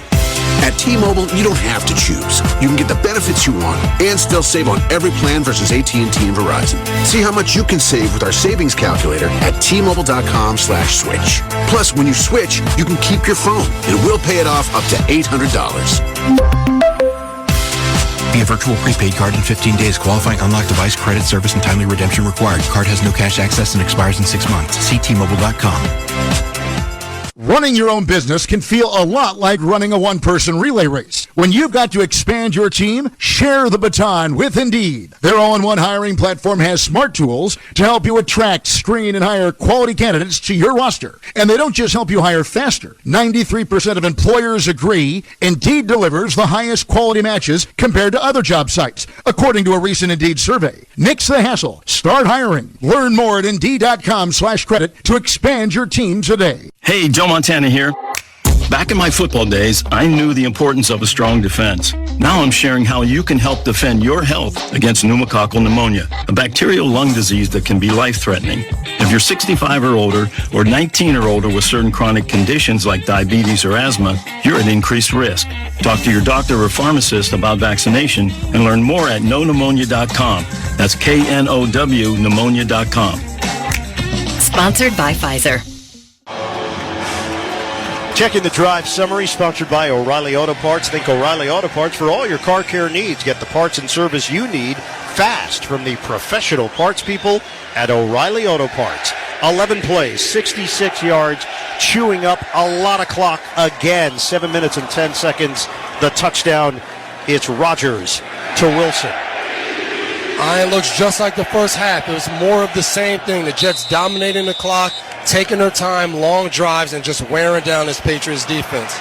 At T-Mobile, you don't have to choose. You can get the benefits you want and still save on every plan versus AT&T and Verizon. See how much you can save with our savings calculator at T-Mobile.com/switch. Plus, when you switch, you can keep your phone and we'll pay it off up to $800. Via virtual prepaid card in 15 days. Qualifying unlocked device, credit, service, and timely redemption required. Card has no cash access and expires in 6 months. See T-Mobile.com. Running your own business can feel a lot like running a one-person relay race. When you've got to expand your team, share the baton with Indeed. Their all-in-one hiring platform has smart tools to help you attract, screen, and hire quality candidates to your roster. And they don't just help you hire faster. 93% of employers agree Indeed delivers the highest quality matches compared to other job sites, according to a recent Indeed survey. Nix the hassle. Start hiring. Learn more at Indeed.com/credit to expand your team today. Hey, Joe Montana here. Back in my football days, I knew the importance of a strong defense. Now I'm sharing how you can help defend your health against pneumococcal pneumonia, a bacterial lung disease that can be life-threatening. If you're 65 or older or 19 or older with certain chronic conditions like diabetes or asthma, you're at increased risk. Talk to your doctor or pharmacist about vaccination and learn more at knowpneumonia.com. That's KNOW pneumonia.com. Sponsored by Pfizer. Checking the drive summary, sponsored by O'Reilly Auto Parts. Think O'Reilly Auto Parts for all your car care needs. Get the parts and service you need fast from the professional parts people at O'Reilly Auto Parts. 11 plays, 66 yards, chewing up a lot of clock again. 7 minutes and 10 seconds. The touchdown, it's Rodgers to Wilson. It looks just like the first half. It was more of the same thing. The Jets dominating the clock, taking their time, long drives, and just wearing down this Patriots defense.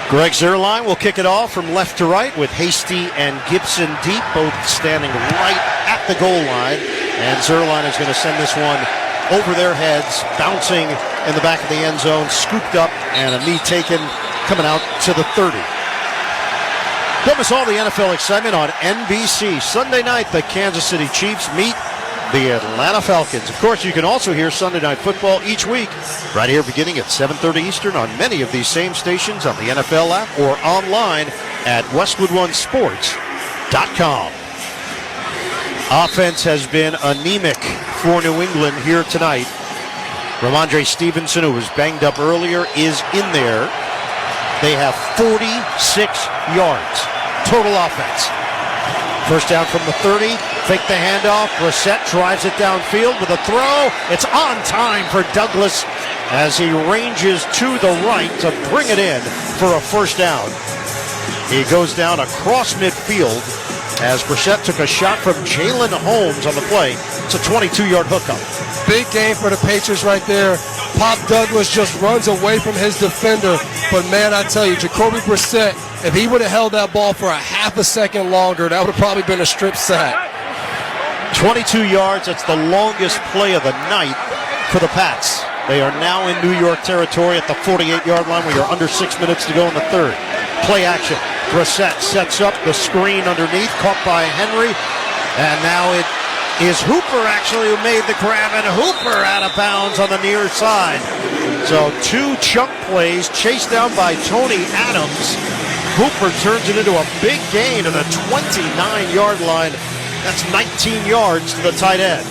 Greg Zuerlein will kick it off from left to right with Hasty and Gibson deep, both standing right at the goal line. And Zuerlein is going to send this one over their heads, bouncing in the back of the end zone, scooped up, and a knee taken, coming out to the 30. Don't miss all the NFL excitement on NBC. Sunday night, the Kansas City Chiefs meet the Atlanta Falcons. Of course, you can also hear Sunday Night Football each week, right here beginning at 7:30 Eastern on many of these same stations on the NFL app or online at WestwoodOneSports.com. Offense has been anemic for New England here tonight. Ramondre Stevenson, who was banged up earlier, is in there. They have 46 yards total offense. First down from the 30, fake the handoff, Brissett drives it downfield with a throw. It's on time for Douglas as he ranges to the right to bring it in for a first down. He goes down across midfield as Brissett took a shot from Jalen Holmes on the play. It's a 22-yard hookup. Big game for the Patriots right there. Pop Douglas just runs away from his defender. But, man, I tell you, Jacoby Brissett, if he would have held that ball for a half a second longer, that would have probably been a strip sack. 22 yards. That's the longest play of the night for the Pats. They are now in New York territory at the 48-yard line. We are under 6 minutes to go in the third. Play action. Brissett sets up the screen underneath, caught by Henry. And now it is Hooper actually who made the grab, and Hooper out of bounds on the near side. So two chunk plays chased down by Tony Adams. Hooper turns it into a big gain to the 29-yard line That's 19 yards to the tight end.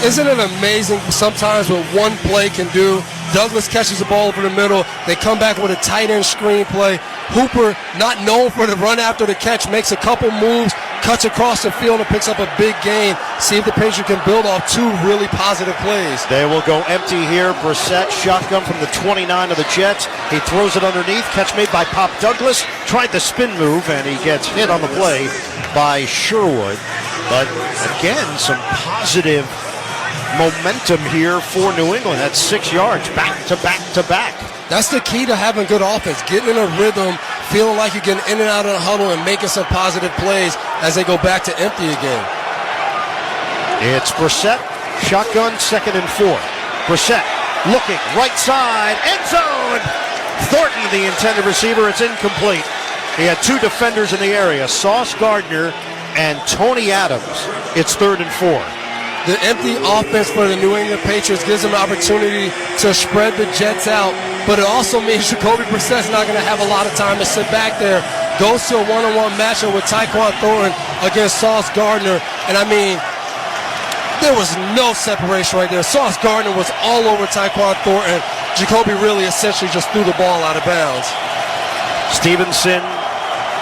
Isn't it amazing sometimes what one play can do? Douglas catches the ball over the middle. They come back with a tight end screen play. Hooper, not known for the run after the catch, makes a couple moves, cuts across the field and picks up a big gain. See if the Patriots can build off two really positive plays. They will go empty here. Brissett, shotgun from the 29 of the Jets. He throws it underneath. Catch made by Pop Douglas. Tried the spin move, and he gets hit on the play by Sherwood. But again, some positive momentum here for New England. That's 6 yards, back to back to back. That's the key to having good offense, getting in a rhythm, feeling like you're getting in and out of the huddle and making some positive plays as they go back to empty again. It's Brissett, shotgun, 2nd and 4. Brissett looking, right side, end zone. Thornton, the intended receiver, it's incomplete. He had two defenders in the area, Sauce Gardner and Tony Adams. It's 3rd and 4. The empty offense for the New England Patriots gives them an opportunity to spread the Jets out, but it also means Jacoby Brissett's not going to have a lot of time to sit back there. Goes to a one-on-one matchup with Tyquan Thornton against Sauce Gardner, and I mean, there was no separation right there. Sauce Gardner was all over Tyquan Thornton. Jacoby really essentially just threw the ball out of bounds. Stevenson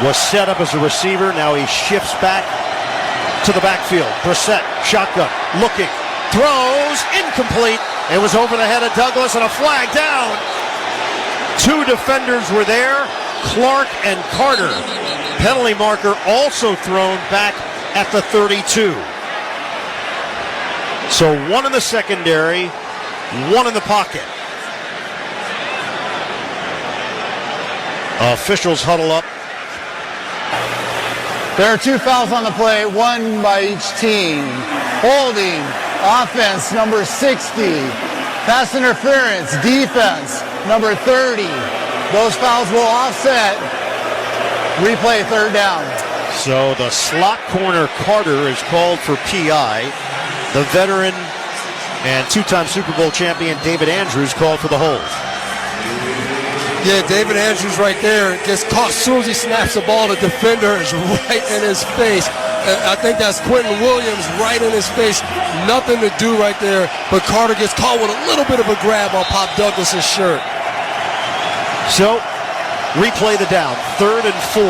was set up as a receiver. Now he shifts back to the backfield. Brissett, shotgun, looking, throws, incomplete. It was over the head of Douglas and a flag down. Two defenders were there, Clark and Carter. Penalty marker also thrown back at the 32. So one in the secondary, one in the pocket. Officials huddle up. There are two fouls on the play, one by each team. Holding, offense, number 60. Pass interference, defense, number 30. Those fouls will offset. Replay, 3rd down. So the slot corner Carter is called for PI. The veteran and two-time Super Bowl champion David Andrews called for the hold. Yeah, David Andrews right there gets caught as soon as he snaps the ball. The defender is right in his face. I think that's Quentin Williams right in his face. Nothing to do right there, but Carter gets caught with a little bit of a grab on Pop Douglas' shirt. So, replay the down. 3rd and 4,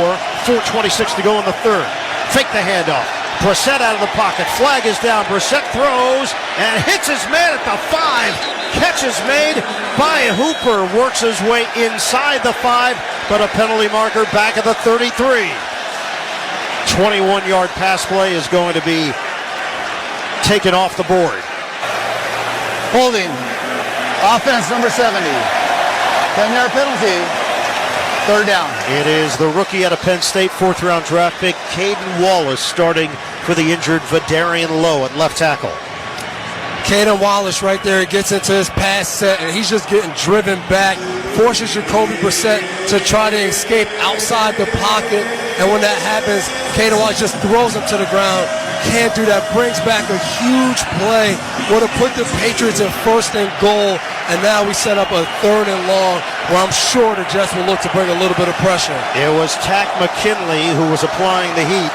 4:26 to go in the 3rd. Fake the handoff. Brissett out of the pocket. Flag is down. Brissett throws and hits his man at the 5. Catch is made by Hooper. Works his way inside the 5, but a penalty marker back at the 33. 21-yard pass play is going to be taken off the board. Holding, offense, number 70. 10-yard penalty. 3rd down. It is the rookie out of Penn State, 4th-round draft pick, Caden Wallace, starting for the injured Vidarian Lowe at left tackle. Caden Wallace right there gets into his pass set, and he's just getting driven back, forces Jacoby Brissett to try to escape outside the pocket, and when that happens, Caden Wallace just throws him to the ground. Can't do that. Brings back a huge play. Would have put the Patriots in 1st and goal, and now we set up a 3rd and long, where I'm sure the Jets will look to bring a little bit of pressure. It was Tack McKinley who was applying the heat.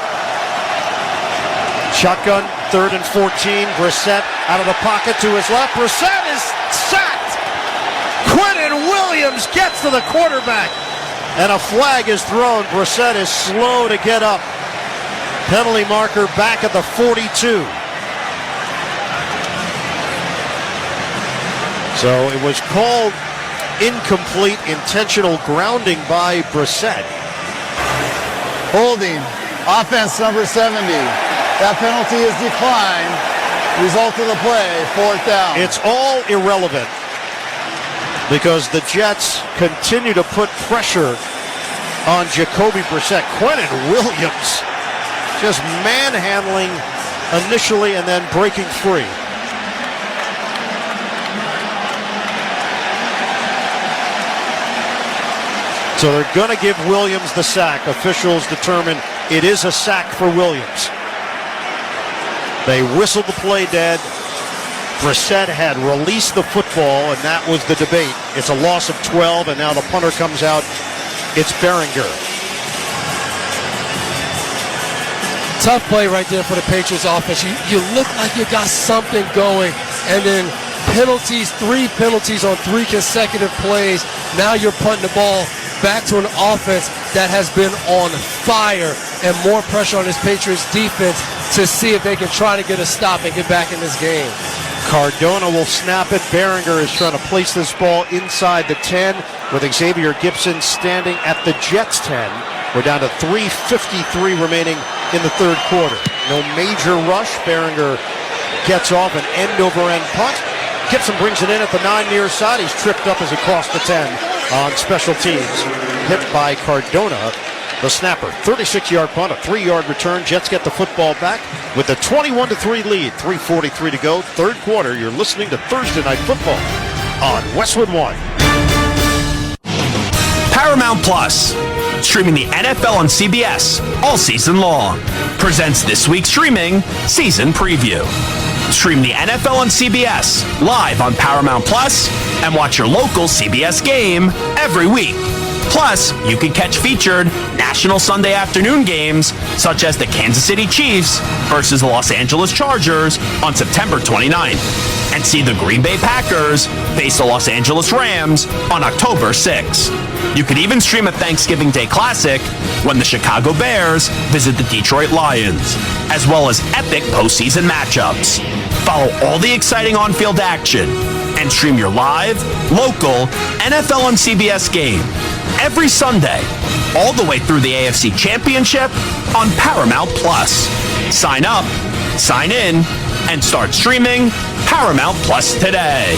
Shotgun, 3rd and 14. Brissett out of the pocket to his left. Brissett is sacked. Quentin Williams gets to the quarterback, and a flag is thrown. Brissett is slow to get up. Penalty marker back at the 42. So it was called incomplete, intentional grounding by Brissett. Holding, offense, number 70. That penalty is declined. Result of the play, 4th down. It's all irrelevant because the Jets continue to put pressure on Jacoby Brissett. Quentin Williams just manhandling initially and then breaking free. So they're going to give Williams the sack. Officials determine it is a sack for Williams. They whistled the play dead. Brissett had released the football, and that was the debate. It's a loss of 12, and now the punter comes out. It's Behringer. tough play right there for the Patriots offense. You look like you got something going, and then penalties, 3 penalties on 3 consecutive plays. Now you're punting the ball back to an offense that has been on fire, and more pressure on this Patriots defense to see if they can try to get a stop and get back in this game. Cardona will snap it. Behringer is trying to place this ball inside the 10 with Xavier Gipson standing at the Jets 10. We're down to 3:53 remaining in the third quarter. No major rush. Behringer gets off an end-over-end punt. Gibson brings it in at the 9 near side. He's tripped up as he crossed the 10 on special teams. Hit by Cardona, the snapper. 36-yard punt, a 3-yard return. Jets get the football back with the 21-3 lead. 3:43 to go. Third quarter. You're listening to Thursday Night Football on Westwood One. Paramount Plus, streaming the NFL on CBS all season long, presents this week's streaming season preview. Stream the NFL on CBS live on Paramount Plus and watch your local CBS game every week. Plus, you can catch featured national Sunday afternoon games such as the Kansas City Chiefs versus the Los Angeles Chargers on September 29th, and see the Green Bay Packers face the Los Angeles Rams on October 6th. You could even stream a Thanksgiving Day Classic when the Chicago Bears visit the Detroit Lions, as well as epic postseason matchups. Follow all the exciting on-field action and stream your live, local NFL on CBS game every Sunday, all the way through the AFC Championship on Paramount Plus. Sign up, sign in, and start streaming Paramount Plus today.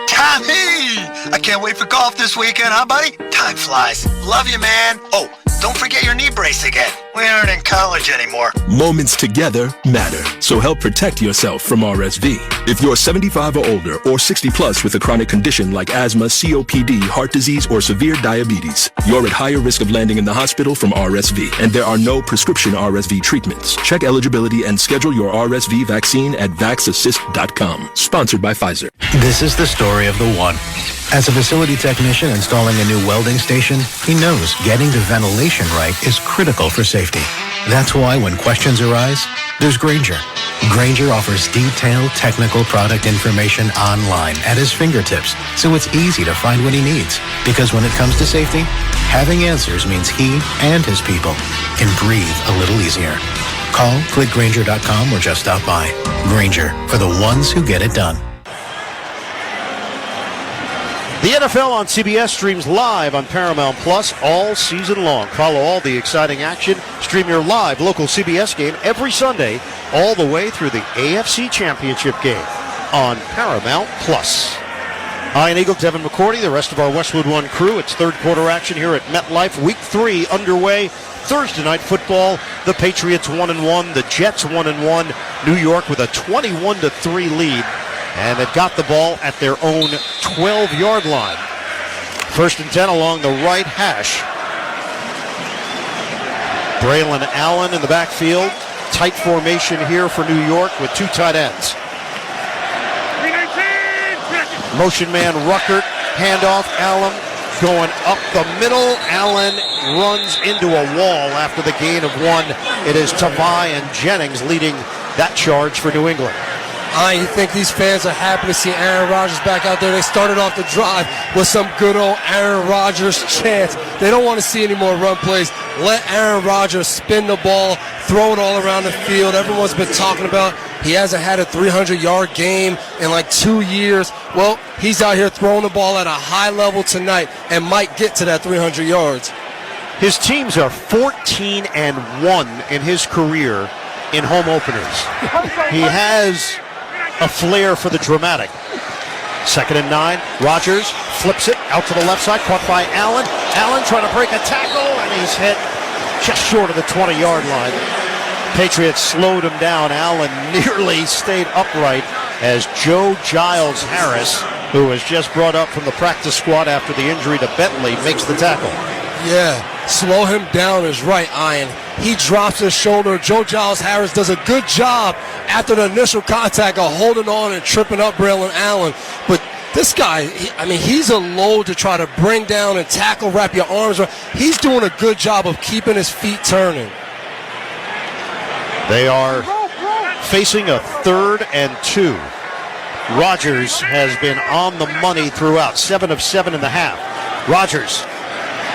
Tommy! I can't wait for golf this weekend, huh, buddy? Time flies. Love you, man. Oh, don't forget your knee brace again. We aren't in college anymore. Moments together matter, so help protect yourself from RSV. If you're 75 or older or 60 plus with a chronic condition like asthma, COPD, heart disease, or severe diabetes, you're at higher risk of landing in the hospital from RSV, and there are no prescription RSV treatments. Check eligibility and schedule your RSV vaccine at vaxassist.com. Sponsored by Pfizer. This is the story of the one. As a facility technician installing a new welding station, he knows getting the ventilation right is critical for safety. That's why when questions arise, there's Grainger. Grainger offers detailed technical product information online at his fingertips, so it's easy to find what he needs. Because when it comes to safety, having answers means he and his people can breathe a little easier. Call, click Grainger.com, or just stop by. Grainger, for the ones who get it done. The NFL on CBS streams live on Paramount Plus all season long. Follow all the exciting action. Stream your live local CBS game every Sunday, all the way through the AFC Championship game on Paramount Plus. Ian Eagle, Devin McCourty, the rest of our Westwood One crew. It's third quarter action here at MetLife. Week 3 underway. Thursday Night Football. The Patriots 1-1. The Jets 1-1. New York with a 21-3 lead. And they've got the ball at their own 12-yard line. 1st and 10 along the right hash. Braylon Allen in the backfield. Tight formation here for New York with 2 tight ends. Motion man Ruckert. Handoff. Allen going up the middle. Allen runs into a wall after the gain of 1. It is Tavai and Jennings leading that charge for New England. I think these fans are happy to see Aaron Rodgers back out there. They started off the drive with some good old Aaron Rodgers chants. They don't want to see any more run plays. Let Aaron Rodgers spin the ball, throw it all around the field. Everyone's been talking about he hasn't had a 300-yard game in like 2 years. Well, he's out here throwing the ball at a high level tonight and might get to that 300 yards. His teams are 14-1 in his career in home openers. He has a flair for the dramatic. 2nd and 9. Rodgers flips it out to the left side, caught by Allen. Allen trying to break a tackle, and he's hit just short of the 20-yard line. Patriots slowed him down. Allen nearly stayed upright as Joe Giles Harris, who was just brought up from the practice squad after the injury to Bentley, makes the tackle. Yeah, slow him down is right, Ian. He drops his shoulder. Joe Giles Harris does a good job after the initial contact of holding on and tripping up Braylon Allen. But This guy, he's a load to try to bring down and tackle, wrap your arms around. He's doing a good job of keeping his feet turning. They are facing a 3rd and 2. Rodgers has been on the money throughout, 7 of 7 in the half. Rodgers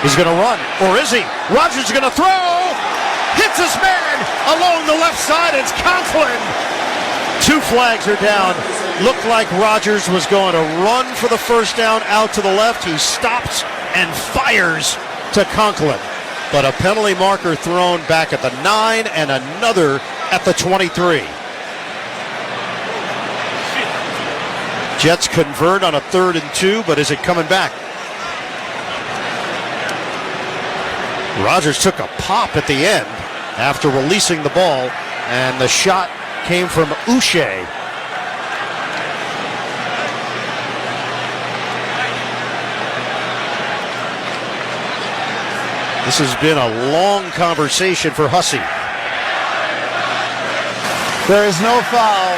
is going to run, or is he? Rodgers is going to throw, hits his man along the left side. It's Conklin. 2 flags are down. Looked like Rodgers was going to run for the first down out to the left. He stops and fires to Conklin. But a penalty marker thrown back at the 9 and another at the 23. Jets convert on a 3rd and 2, but is it coming back? Rodgers took a pop at the end after releasing the ball, and the shot came from Uche. This has been a long conversation for Hussey. There is no foul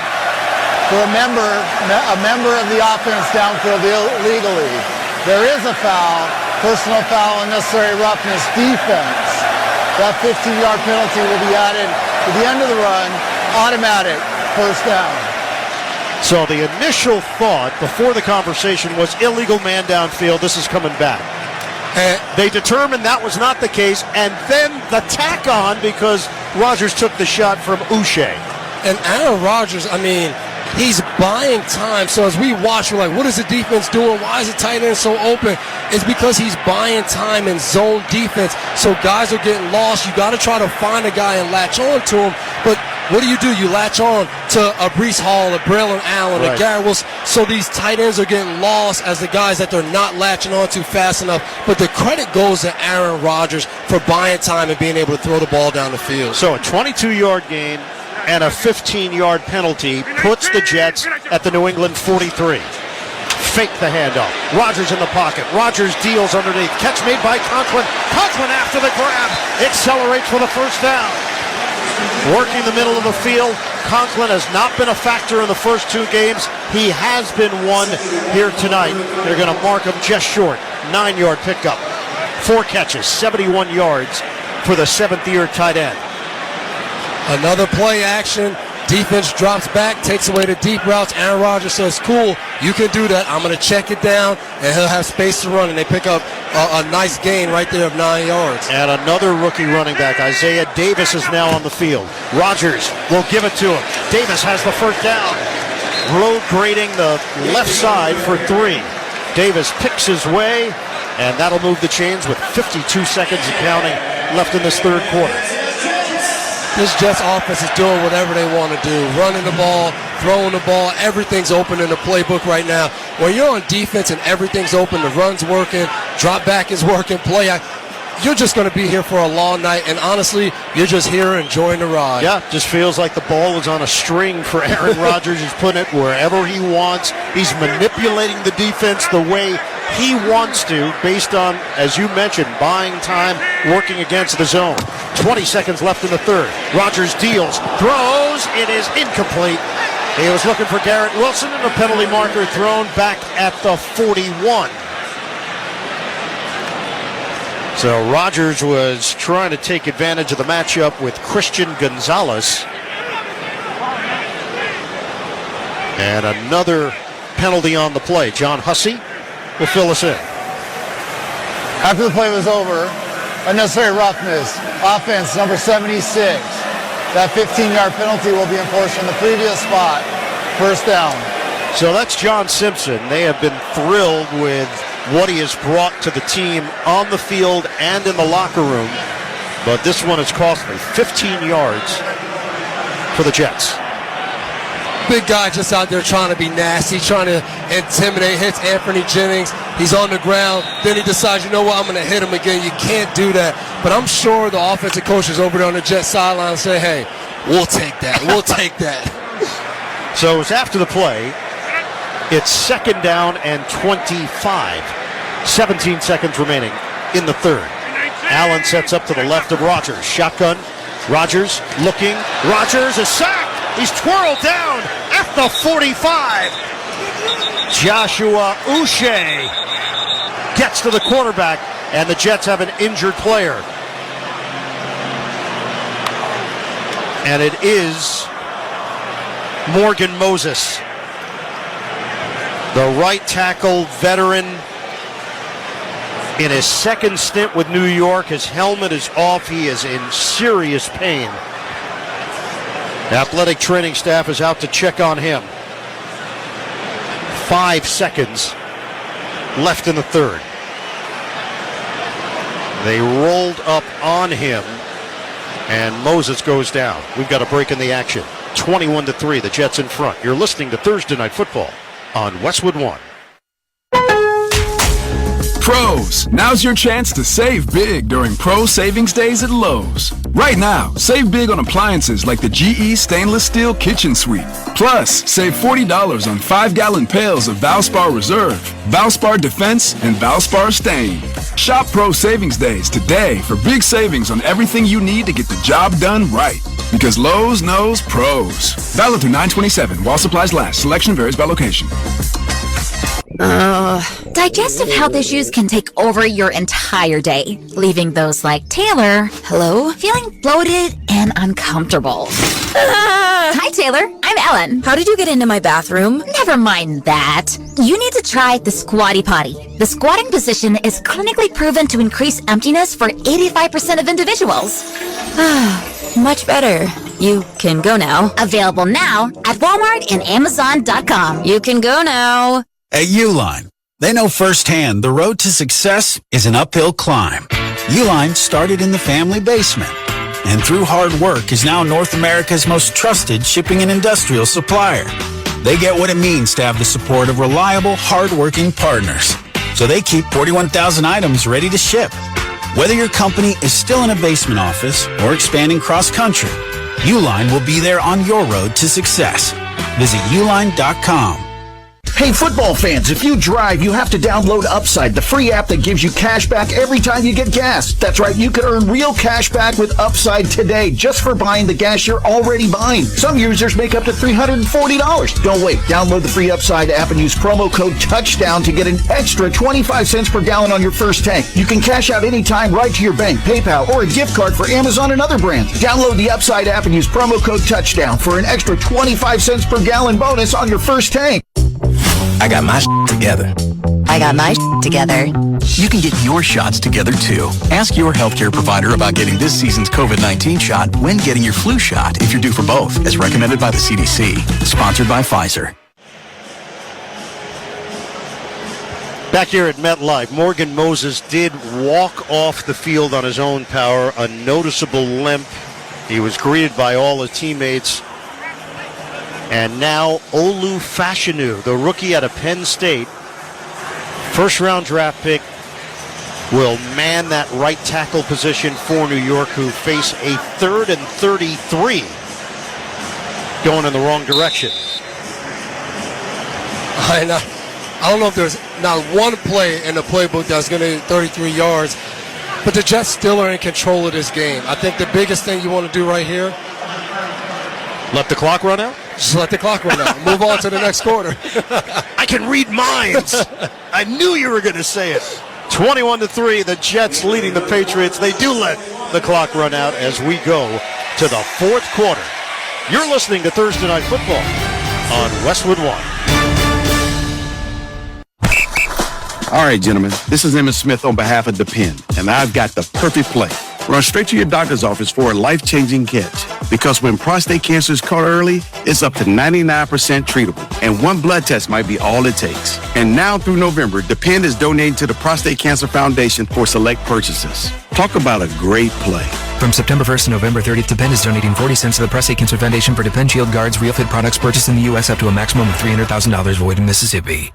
for a member of the offense downfield illegally. There is a foul, personal foul, unnecessary roughness, defense. That 15-yard penalty will be added to the end of the run, automatic, first down. So the initial thought before the conversation was illegal man downfield, this is coming back. They determined that was not the case, and then the tack on because Rodgers took the shot from Uche. And Aaron Rodgers, he's buying time. So as we watch, we're like, what is the defense doing? Why is the tight end so open? It's because he's buying time in zone defense. So guys are getting lost. You got to try to find a guy and latch on to him. But what do? You latch on to a Breece Hall, a Braylon Allen, a Garrett Wilson. So these tight ends are getting lost as the guys that they're not latching on to fast enough. But the credit goes to Aaron Rodgers for buying time and being able to throw the ball down the field. So a 22-yard gain and a 15-yard penalty puts the Jets at the New England 43. Fake the handoff. Rodgers in the pocket. Rodgers deals underneath. Catch made by Conklin. Conklin after the grab. Accelerates for the first down. Working the middle of the field. Conklin has not been a factor in the first 2 games. He has been one here tonight. They're going to mark him just short. 9-yard pickup. 4 catches, 71 yards for the 7th-year tight end. Another play action. Defense drops back, takes away the deep routes. Aaron Rodgers says, cool, you can do that. I'm going to check it down, and he'll have space to run. And they pick up a nice gain right there of 9 yards. And another rookie running back, Isaiah Davis, is now on the field. Rodgers will give it to him. Davis has the first down. Road grading the left side for 3. Davis picks his way, and that'll move the chains with 52 seconds and counting left in this 3rd quarter. This Jets offense is doing whatever they want to do. Running the ball, throwing the ball. Everything's open in the playbook right now. When you're on defense and everything's open, the run's working, drop back is working, you're just going to be here for a long night. And honestly, you're just here enjoying the ride. Yeah, just feels like the ball is on a string for Aaron Rodgers. He's putting it wherever he wants. He's manipulating the defense the way he wants to, based on, as you mentioned, buying time, working against the zone. 20 seconds left in the 3rd. Rodgers deals, throws, it is incomplete. He was looking for Garrett Wilson, and a penalty marker thrown back at the 41. So Rodgers was trying to take advantage of the matchup with Christian Gonzalez. And another penalty on the play. John Hussey will fill us in. After the play was over, unnecessary roughness, offense number 76. That 15-yard penalty will be enforced from the previous spot, first down. So that's John Simpson. They have been thrilled with what he has brought to the team on the field and in the locker room. But this one is costly. 15 yards for the Jets. Big guy just out there trying to be nasty, trying to intimidate, hits Anthony Jennings. He's on the ground. Then he decides, you know what, I'm going to hit him again. You can't do that. But I'm sure the offensive coaches over there on the Jets sideline say, hey, we'll take that. We'll take that. So it's after the play. It's 2nd down and 25. 17 seconds remaining in the 3rd. Allen sets up to the left of Rodgers. Shotgun. Rodgers looking. Rodgers is sacked. He's twirled down at the 45. Joshua Uche gets to the quarterback, and the Jets have an injured player. And it is Morgan Moses, the right tackle veteran in his second stint with New York. His helmet is off. He is in serious pain. The athletic training staff is out to check on him. 5 seconds left in the third. They rolled up on him, and Moses goes down. We've got a break in the action. 21-3, the Jets in front. You're listening to Thursday Night Football on Westwood One. Pros, now's your chance to save big during Pro Savings Days at Lowe's. Right now, save big on appliances like the GE Stainless Steel Kitchen Suite. Plus, save $40 on 5-gallon pails of Valspar Reserve, Valspar Defense, and Valspar Stain. Shop Pro Savings Days today for big savings on everything you need to get the job done right. Because Lowe's knows pros. Valid through 9/27 while supplies last. Selection varies by location. Digestive health issues can take over your entire day, leaving those like Taylor, feeling bloated and uncomfortable. Hi, Taylor. I'm Ellen. How did you get into my bathroom? Never mind that. You need to try the Squatty Potty. The squatting position is clinically proven to increase emptiness for 85% of individuals. Much better. You can go now. Available now at Walmart and Amazon.com. You can go now. At Uline, they know firsthand the road to success is an uphill climb. Uline started in the family basement, and through hard work is now North America's most trusted shipping and industrial supplier. They get what it means to have the support of reliable, hard-working partners, so they keep 41,000 items ready to ship. Whether your company is still in a basement office or expanding cross-country, Uline will be there on your road to success. Visit uline.com. Hey, football fans, if you drive, you have to download Upside, the free app that gives you cash back every time you get gas. That's right, you can earn real cash back with Upside today just for buying the gas you're already buying. Some users make up to $340. Don't wait. Download the free Upside app and use promo code TOUCHDOWN to get an extra 25 cents per gallon on your first tank. You can cash out anytime right to your bank, PayPal, or a gift card for Amazon and other brands. Download the Upside app and use promo code TOUCHDOWN for an extra 25 cents per gallon bonus on your first tank. I got my together. I got my together. You can get your shots together too. Ask your healthcare provider about getting this season's COVID-19 shot when getting your flu shot if you're due for both, as recommended by the CDC. Sponsored by Pfizer. Back here at MetLife, Morgan Moses did walk off the field on his own power, a noticeable limp. He was greeted by all his teammates. And now Olu Fashanu, the rookie out of Penn State, first-round draft pick, will man that right tackle position for New York, who face a 3rd and 33 going in the wrong direction. I don't know if there's not one play in the playbook that's going to hit 33 yards, but the Jets still are in control of this game. I think the biggest thing you want to do right here, let the clock run out? Just let the clock run out. Move on to the next quarter. I can read minds. I knew you were going to say it. 21-3, the Jets leading the Patriots. They do let the clock run out as we go to the fourth quarter. You're listening to Thursday Night Football on Westwood One. All right, gentlemen, this is Emmitt Smith on behalf of Depend, and I've got the perfect play. Run straight to your doctor's office for a life-changing catch. Because when prostate cancer is caught early, it's up to 99% treatable. And one blood test might be all it takes. And now through November, Depend is donating to the Prostate Cancer Foundation for select purchases. Talk about a great play. From September 1st to November 30th, Depend is donating 40 cents to the Prostate Cancer Foundation for Depend Shield Guards Real Fit products purchased in the U.S. up to a maximum of $300,000 void in Mississippi.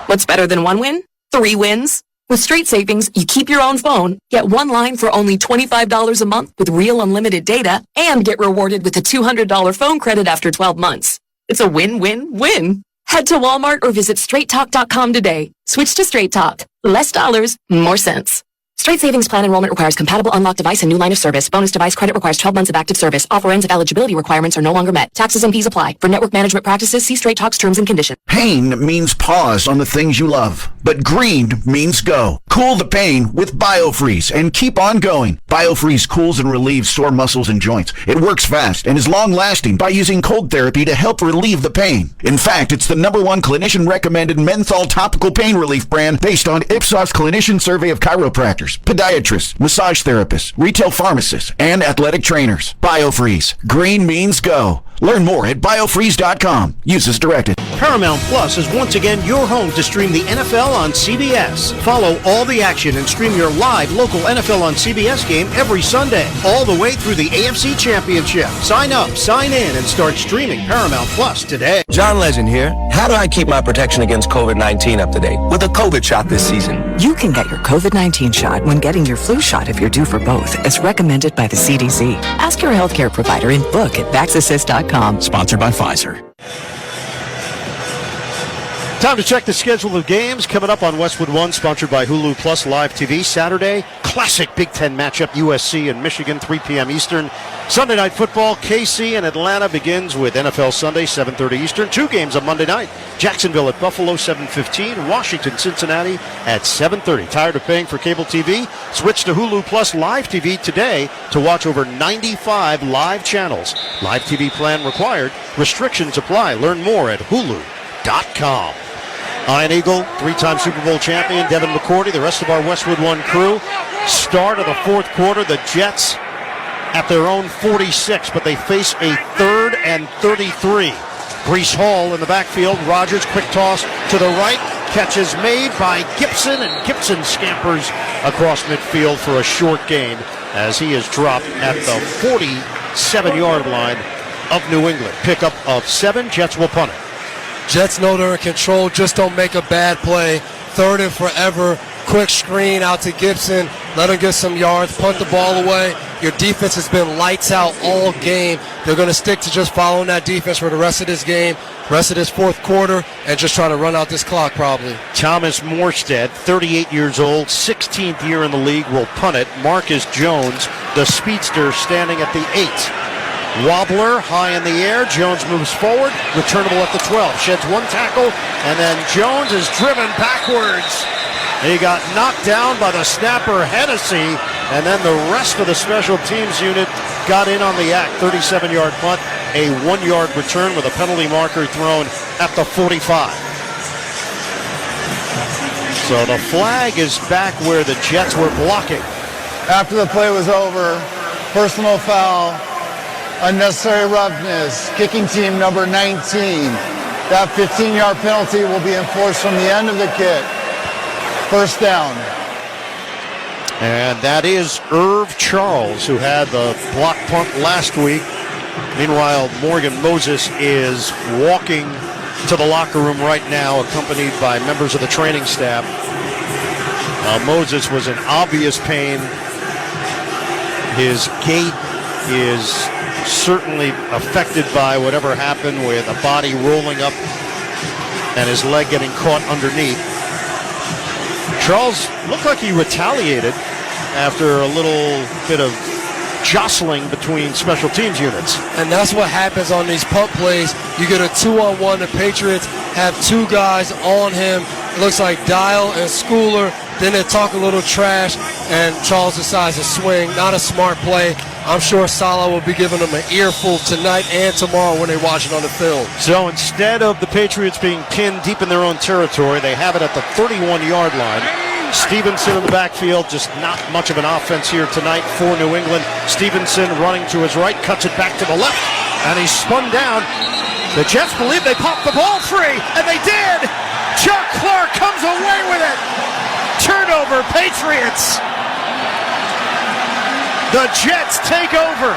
What's better than one win? 3 wins. With Straight Savings, you keep your own phone, get one line for only $25 a month with real unlimited data, and get rewarded with a $200 phone credit after 12 months. It's a win-win-win. Head to Walmart or visit straighttalk.com today. Switch to Straight Talk. Less dollars, more sense. Straight Savings Plan enrollment requires compatible unlocked device and new line of service. Bonus device credit requires 12 months of active service. Offer ends if eligibility requirements are no longer met. Taxes and fees apply. For network management practices, see Straight Talk's terms and conditions. Pain means pause on the things you love, but green means go. Cool the pain with BioFreeze and keep on going. BioFreeze cools and relieves sore muscles and joints. It works fast and is long-lasting by using cold therapy to help relieve the pain. In fact, it's the #1 clinician-recommended menthol topical pain relief brand based on Ipsos clinician survey of chiropractors, podiatrists, massage therapists, retail pharmacists, and athletic trainers. BioFreeze. Green means go. Learn more at biofreeze.com. Use as directed. Paramount Plus is once again your home to stream the NFL on CBS. Follow all the action and stream your live local NFL on CBS game every Sunday, all the way through the AFC Championship. Sign up, sign in, and start streaming Paramount Plus today. John Legend here. How do I keep my protection against COVID-19 up to date with a COVID shot this season? You can get your COVID-19 shot when getting your flu shot if you're due for both, as recommended by the CDC. Ask your healthcare provider and book at VaxAssist.com. Sponsored by Pfizer. Time to check the schedule of games coming up on Westwood One, sponsored by Hulu Plus Live TV. Saturday, classic Big Ten matchup, USC and Michigan, 3 p.m. Eastern. Sunday night football, KC and Atlanta begins with NFL Sunday, 7:30 Eastern. 2 games on Monday night, Jacksonville at Buffalo, 7:15. Washington, Cincinnati at 7:30. Tired of paying for cable TV? Switch to Hulu Plus Live TV today to watch over 95 live channels. Live TV plan required. Restrictions apply. Learn more at hulu.com. Iron Eagle, 3-time Super Bowl champion, Devin McCourty, the rest of our Westwood One crew. Start of the fourth quarter, the Jets at their own 46, but they face a 3rd and 33. Breece Hall in the backfield. Rodgers, quick toss to the right. Catch is made by Gibson, and Gibson scampers across midfield for a short gain as he is dropped at the 47-yard line of New England. Pickup of 7. Jets will punt it. Jets know they're in control, just don't make a bad play. 3rd and forever, quick screen out to Gibson, let him get some yards, punt the ball away. Your defense has been lights out all game. They're going to stick to just following that defense for the rest of this game, rest of this fourth quarter, and just try to run out this clock probably. Thomas Morstead, 38 years old, 16th year in the league, will punt it. Marcus Jones, the speedster, standing at the 8. Wobbler high in the air. Jones moves forward. Returnable at the 12. Sheds 1 tackle, and then Jones is driven backwards. He got knocked down by the snapper Hennessy, and then the rest of the special teams unit got in on the act. 37-yard punt, a 1-yard return with a penalty marker thrown at the 45. So the flag is back where the Jets were blocking. After the play was over, personal foul, unnecessary roughness, kicking team number 19. That 15-yard penalty will be enforced from the end of the kick. First down. And that is Irv Charles, who had the block punt last week. Meanwhile, Morgan Moses is walking to the locker room right now, accompanied by members of the training staff. Moses was in obvious pain. His gait is certainly affected by whatever happened with a body rolling up and his leg getting caught underneath. Charles looked like he retaliated after a little bit of jostling between special teams units. And that's what happens on these punt plays. You get a 2-on-1. The Patriots have 2 guys on him. It looks like Dial and Schooler. Then they talk a little trash, and Charles decides to swing. Not a smart play. I'm sure Salah will be giving them an earful tonight and tomorrow when they watch it on the film. So instead of the Patriots being pinned deep in their own territory, they have it at the 31-yard line. Stevenson in the backfield, just not much of an offense here tonight for New England. Stevenson running to his right, cuts it back to the left, and he's spun down. The Jets believe they popped the ball free, and they did! Chuck Clark comes away with it! Turnover, Patriots! The Jets take over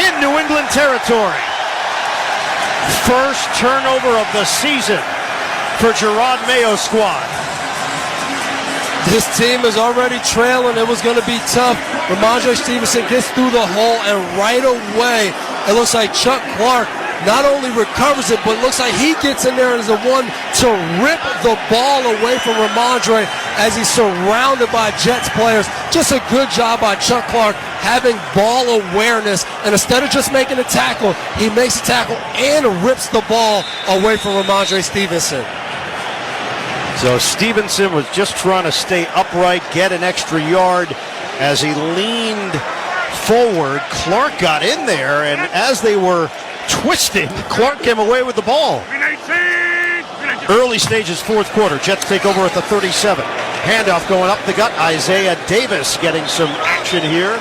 in New England territory. First turnover of the season for Gerard Mayo's squad. This team is already trailing. It was going to be tough. Ramondre Stevenson gets through the hole, and right away, it looks like Chuck Clark not only recovers it, but looks like he gets in there and is the one to rip the ball away from Ramondre as he's surrounded by Jets players. Just a good job by Chuck Clark having ball awareness, and instead of just making a tackle, he makes a tackle and rips the ball away from Ramondre Stevenson. So Stevenson was just trying to stay upright, get an extra yard. As he leaned forward, Clark got in there, and as they were twisting, Clark came away with the ball. Early stages, fourth quarter. Jets take over at the 37. Handoff going up the gut. Isaiah Davis getting some action here.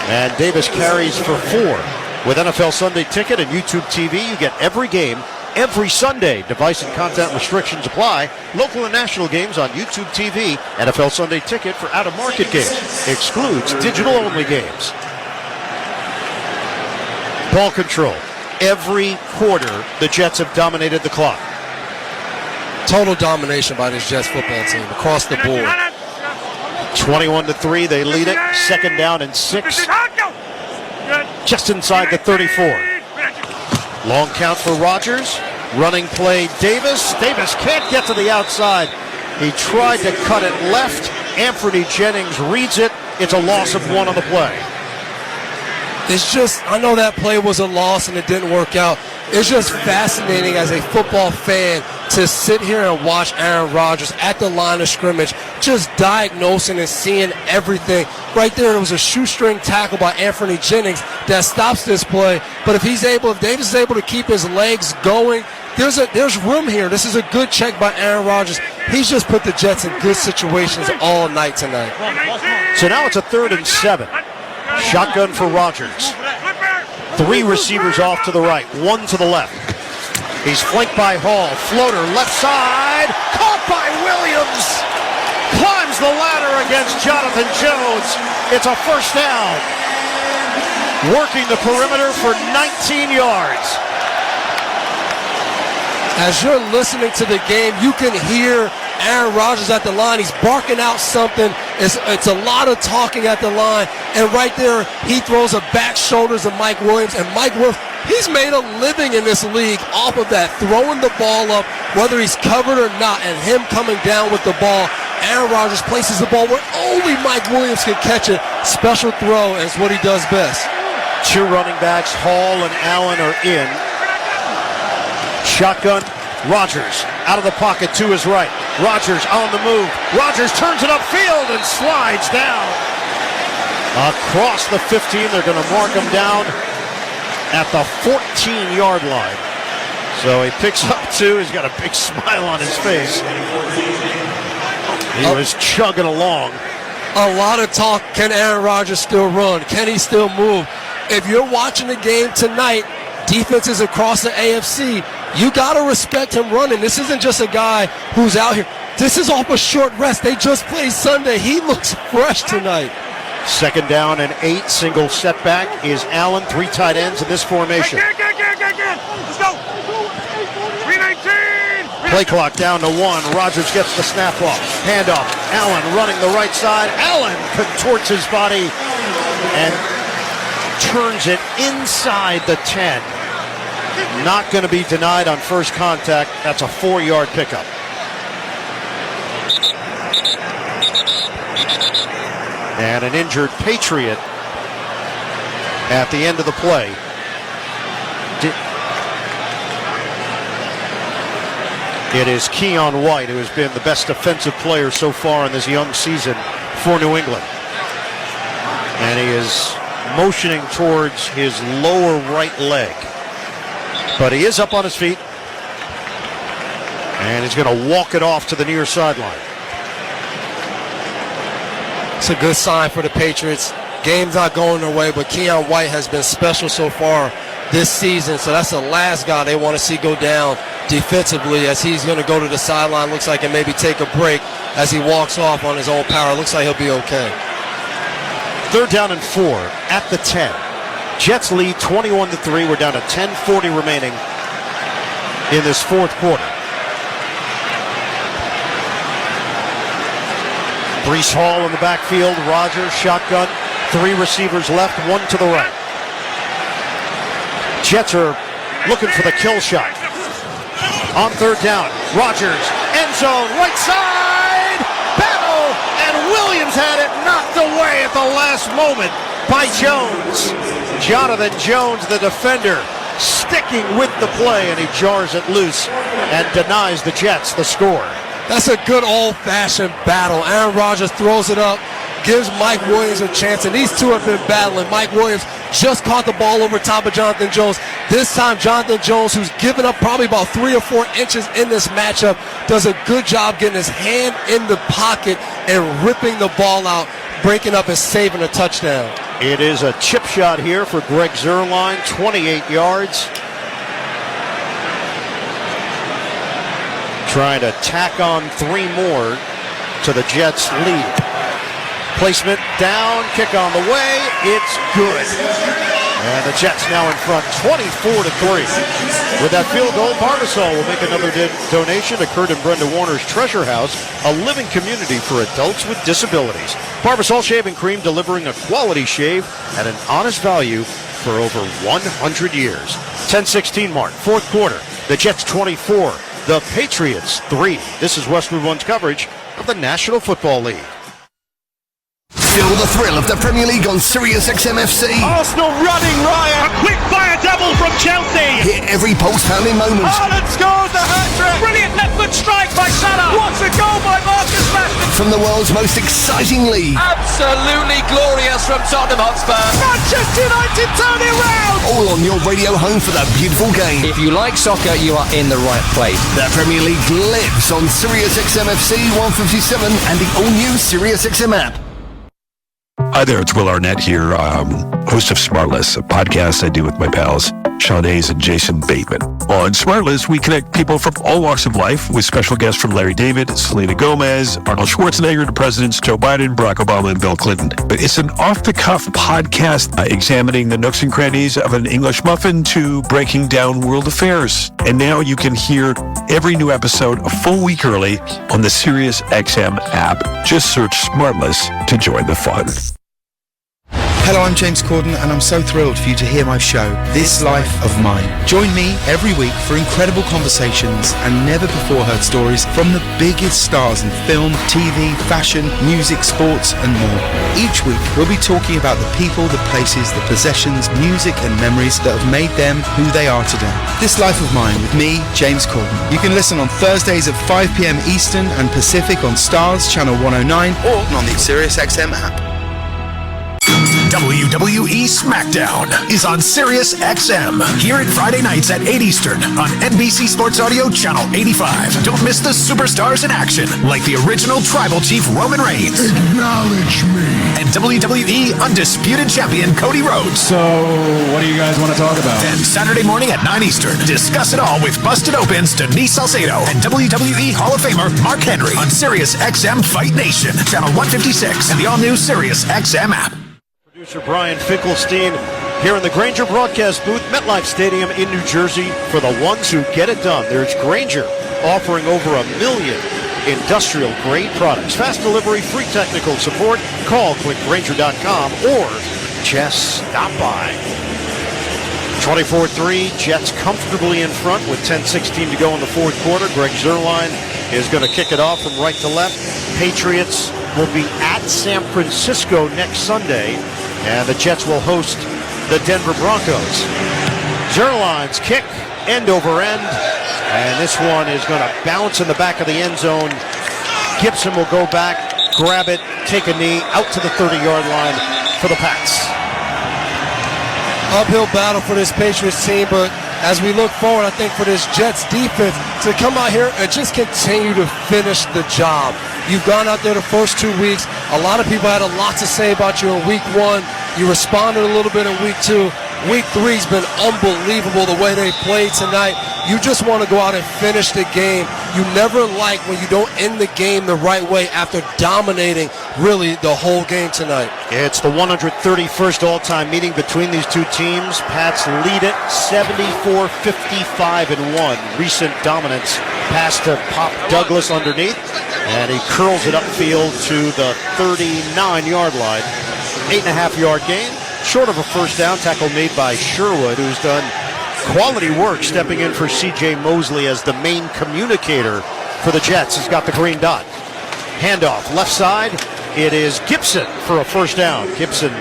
And Davis carries for 4. With NFL Sunday Ticket and YouTube TV, you get every game every Sunday. Device and content restrictions apply. Local and national games on YouTube TV. NFL Sunday Ticket for out-of-market games. Excludes digital-only games. Ball control. Every quarter, the Jets have dominated the clock. Total domination by this Jets football team across the board. 21-3, they lead it. Second down and 6. Just inside the 34. Long count for Rodgers. Running play, Davis. Davis can't get to the outside. He tried to cut it left. Anthony Jennings reads it. It's a loss of 1 on the play. It's just, I know that play was a loss and it didn't work out. It's just fascinating as a football fan to sit here and watch Aaron Rodgers at the line of scrimmage, just diagnosing and seeing everything. Right there, it was a shoestring tackle by Anthony Jennings that stops this play. But if Davis is able to keep his legs going, there's room here. This is a good check by Aaron Rodgers. He's just put the Jets in good situations all night tonight. So now it's a 3rd and 7. Shotgun for Rodgers. 3 receivers off to the right, 1 to the left. He's flanked by Hall. Floater left side. Caught by Williams. Climbs the ladder against Jonathan Jones. It's a first down. Working the perimeter for 19 yards. As you're listening to the game, you can hear Aaron Rodgers at the line. He's barking out something. It's a lot of talking at the line. And right there, he throws a back shoulders of Mike Williams. And Mike Williams, he's made a living in this league off of that, throwing the ball up, whether he's covered or not, and him coming down with the ball. Aaron Rodgers places the ball where only Mike Williams can catch it. Special throw is what he does best. 2 running backs, Hall and Allen, are in. Shotgun, Rodgers out of the pocket to his right. Rodgers on the move. Rodgers turns it upfield and slides down. Across the 15, they're going to mark him down at the 14-yard line. So he picks up 2. He's got a big smile on his face. He was chugging along. A lot of talk. Can Aaron Rodgers still run? Can he still move? If you're watching the game tonight, defenses across the AFC, you got to respect him running. This isn't just a guy who's out here. This is off a short rest. They just played Sunday. He looks fresh tonight. 2nd down and 8. Single setback is Allen. 3 tight ends in this formation. Let's go. 319. Play clock down to 1. Rodgers gets the snap off. Handoff. Allen running the right side. Allen contorts his body and turns it inside the 10. Not going to be denied on first contact. That's a 4-yard pickup. And an injured Patriot at the end of the play. It is Keon White, who has been the best defensive player so far in this young season for New England. And he is motioning towards his lower right leg. But he is up on his feet. And he's going to walk it off to the near sideline. It's a good sign for the Patriots. Game's not going their way, but Keon White has been special so far this season. So that's the last guy they want to see go down defensively, as he's going to go to the sideline. Looks like and maybe take a break as he walks off on his own power. Looks like he'll be okay. 3rd down and 4 at the 10. Jets lead 21-3. We're down to 10:40 remaining in this 4th quarter. Breece Hall in the backfield. Rodgers, shotgun. 3 receivers left, 1 to the right. Jets are looking for the kill shot. On third down, Rodgers, end zone, right side, battle, and Williams had it knocked away at the last moment by Jones. Jonathan Jones, the defender, sticking with the play, and he jars it loose and denies the Jets the score. That's a good old-fashioned battle. Aaron Rodgers throws it up, gives Mike Williams a chance, and these two have been battling. Mike Williams just caught the ball over top of Jonathan Jones. This time, Jonathan Jones, who's given up probably about 3 or 4 inches in this matchup, does a good job getting his hand in the pocket and ripping the ball out, breaking up and saving a touchdown. It is a chip shot here for Greg Zuerlein, 28 yards. Trying to tack on 3 more to the Jets' lead. Placement down, kick on the way, it's good. And the Jets now in front, 24-3. With that field goal, Barbasol will make another donation to Kurt and Brenda Warner's Treasure House, a living community for adults with disabilities. Barbasol Shaving Cream, delivering a quality shave at an honest value for over 100 years. 10-16 mark, fourth quarter. The Jets 24, the Patriots 3. This is Westwood One's coverage of the National Football League. Feel the thrill of the Premier League on Sirius XM FC. Arsenal running riot. A quick fire double from Chelsea. Hear every pulse-pounding moment. Haaland scores the hat-trick. Brilliant left-foot strike by Salah. What a goal by Marcus Rashford. From the world's most exciting league. Absolutely glorious from Tottenham Hotspur. Manchester United turn it round. All on your radio home for the beautiful game. If you like soccer, you are in the right place. The Premier League lives on Sirius XM FC 157 and the all-new Sirius XM app. Hi there, it's Will Arnett here, host of Smartless, a podcast I do with my pals Sean Hayes and Jason Bateman. On Smartless, we connect people from all walks of life with special guests from Larry David, Selena Gomez, Arnold Schwarzenegger to Presidents Joe Biden, Barack Obama, and Bill Clinton. But it's an off-the-cuff podcast examining the nooks and crannies of an English muffin to breaking down world affairs. And now you can hear every new episode a full week early on the Sirius XM app. Just search Smartless to join the fun. Hello, I'm James Corden, and I'm so thrilled for you to hear my show, This Life of Mine. Join me every week for incredible conversations and never-before-heard stories from the biggest stars in film, TV, fashion, music, sports, and more. Each week, we'll be talking about the people, the places, the possessions, music, and memories that have made them who they are today. This Life of Mine with me, James Corden. You can listen on Thursdays at 5 p.m. Eastern and Pacific on Stars, Channel 109, or on the SiriusXM app. WWE SmackDown is on Sirius XM. Hear it Friday nights at 8 Eastern on NBC Sports Audio Channel 85. Don't miss the superstars in action, like the original Tribal Chief Roman Reigns. Acknowledge me. And WWE Undisputed Champion Cody Rhodes. So, what do you guys want to talk about? Then Saturday morning at 9 Eastern, discuss it all with Busted Open's Denise Salcedo and WWE Hall of Famer Mark Henry on Sirius XM Fight Nation, Channel 156, and the all-new Sirius XM app. Producer Brian Finkelstein here in the Grainger broadcast booth, MetLife Stadium in New Jersey. For the ones who get it done, there's Grainger offering over 1 million industrial-grade products. Fast delivery, free technical support. Call clickgrainger.com or just stop by. 24-3, Jets comfortably in front with 10:16 to go in the fourth quarter. Greg Zuerlein is going to kick it off from right to left. Patriots will be at San Francisco next Sunday, and the Jets will host the Denver Broncos. Zuerlein's kick, end over end, and this one is going to bounce in the back of the end zone. Gibson will go back, grab it, take a knee, out to the 30-yard line for the Pats. Uphill battle for this Patriots team, but as we look forward, I think for this Jets defense to come out here and just continue to finish the job. You've gone out there the first 2 weeks. A lot of people had a lot to say about you in week 1. You responded a little bit in week 2. Week 3's been unbelievable the way they played tonight. You just want to go out and finish the game. You never like when you don't end the game the right way after dominating really the whole game tonight. It's the 131st all-time meeting between these two teams. Pats lead it 74-55-1. Recent dominance pass to Pop Douglas underneath, and he curls it upfield to the 39-yard line. 8.5-yard gain. Short of a first down, tackle made by Sherwood, who's done Quality work stepping in for C.J. Mosley as the main communicator for the Jets. He's got the green dot. Handoff, left side. It is Gibson for a first down. Gibson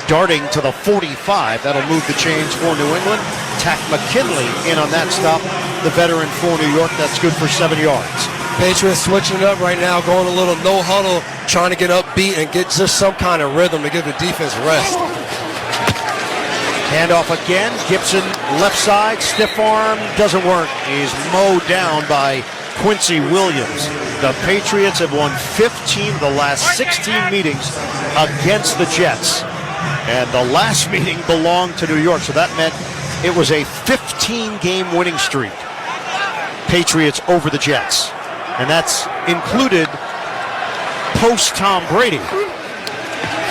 darting to the 45. That'll move the chains for New England. Tack McKinley in on that stop. The veteran for New York. That's good for 7 yards. Patriots switching it up right now, going a little no huddle, trying to get upbeat and get just some kind of rhythm to give the defense rest. Handoff again. Gibson left side. Stiff arm. Doesn't work. He's mowed down by Quincy Williams. The Patriots have won 15 of the last 16 meetings against the Jets. And the last meeting belonged to New York, so that meant it was a 15-game winning streak. Patriots over the Jets. And that's included post-Tom Brady.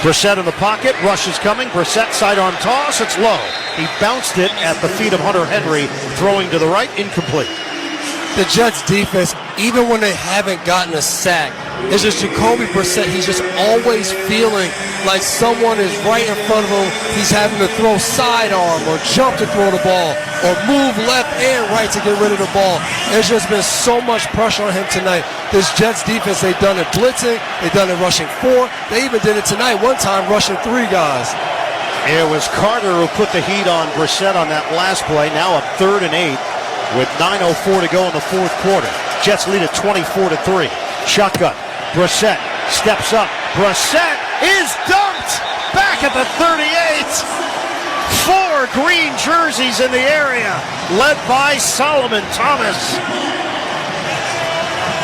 Brissett in the pocket, rush is coming. Brissett sidearm toss, it's low. He bounced it at the feet of Hunter Henry, throwing to the right, incomplete. The Jets defense, even when they haven't gotten a sack, it's just Jacoby Brissett. He's just always feeling like someone is right in front of him. He's having to throw sidearm or jump to throw the ball or move left and right to get rid of the ball. There's just been so much pressure on him tonight. This Jets defense, they've done it blitzing, they've done it rushing 4. They even did it tonight one time rushing 3 guys. It was Carter who put the heat on Brissett on that last play. Now a 3rd and 8 with 9:04 to go in the 4th quarter. Jets lead at 24-3. Shotgun. Brissett steps up. Brissett is dumped back at the 38. 4 green jerseys in the area, led by Solomon Thomas.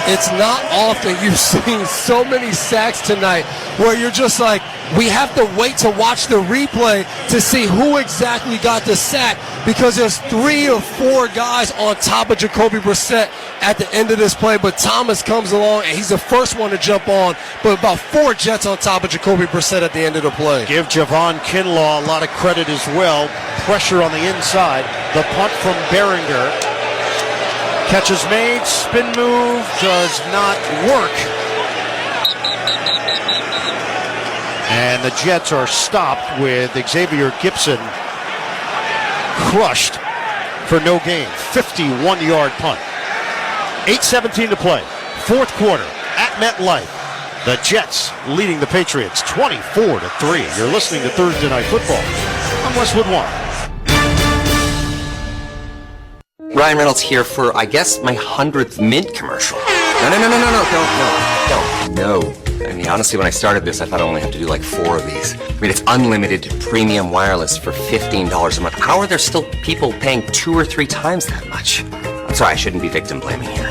It's not often you've seen so many sacks tonight where you're just like, we have to wait to watch the replay to see who exactly got the sack, because there's 3 or 4 guys on top of Jacoby Brissett at the end of this play, but Thomas comes along and he's the first one to jump on, but about 4 Jets on top of Jacoby Brissett at the end of the play. Give Javon Kinlaw a lot of credit as well. Pressure on the inside. The punt from Behringer. Catch is made, spin move does not work. And the Jets are stopped with Xavier Gibson crushed for no gain. 51-yard punt. 8:17 to play. 4th quarter at MetLife. The Jets leading the Patriots 24-3. You're listening to Thursday Night Football on Westwood One. Ryan Reynolds here for, I guess, my 100th Mint commercial. No. I mean, honestly, when I started this, I thought I only have to do like 4 of these. I mean, it's unlimited premium wireless for $15 a month. How are there still people paying 2 or 3 times that much? I'm sorry, I shouldn't be victim blaming here.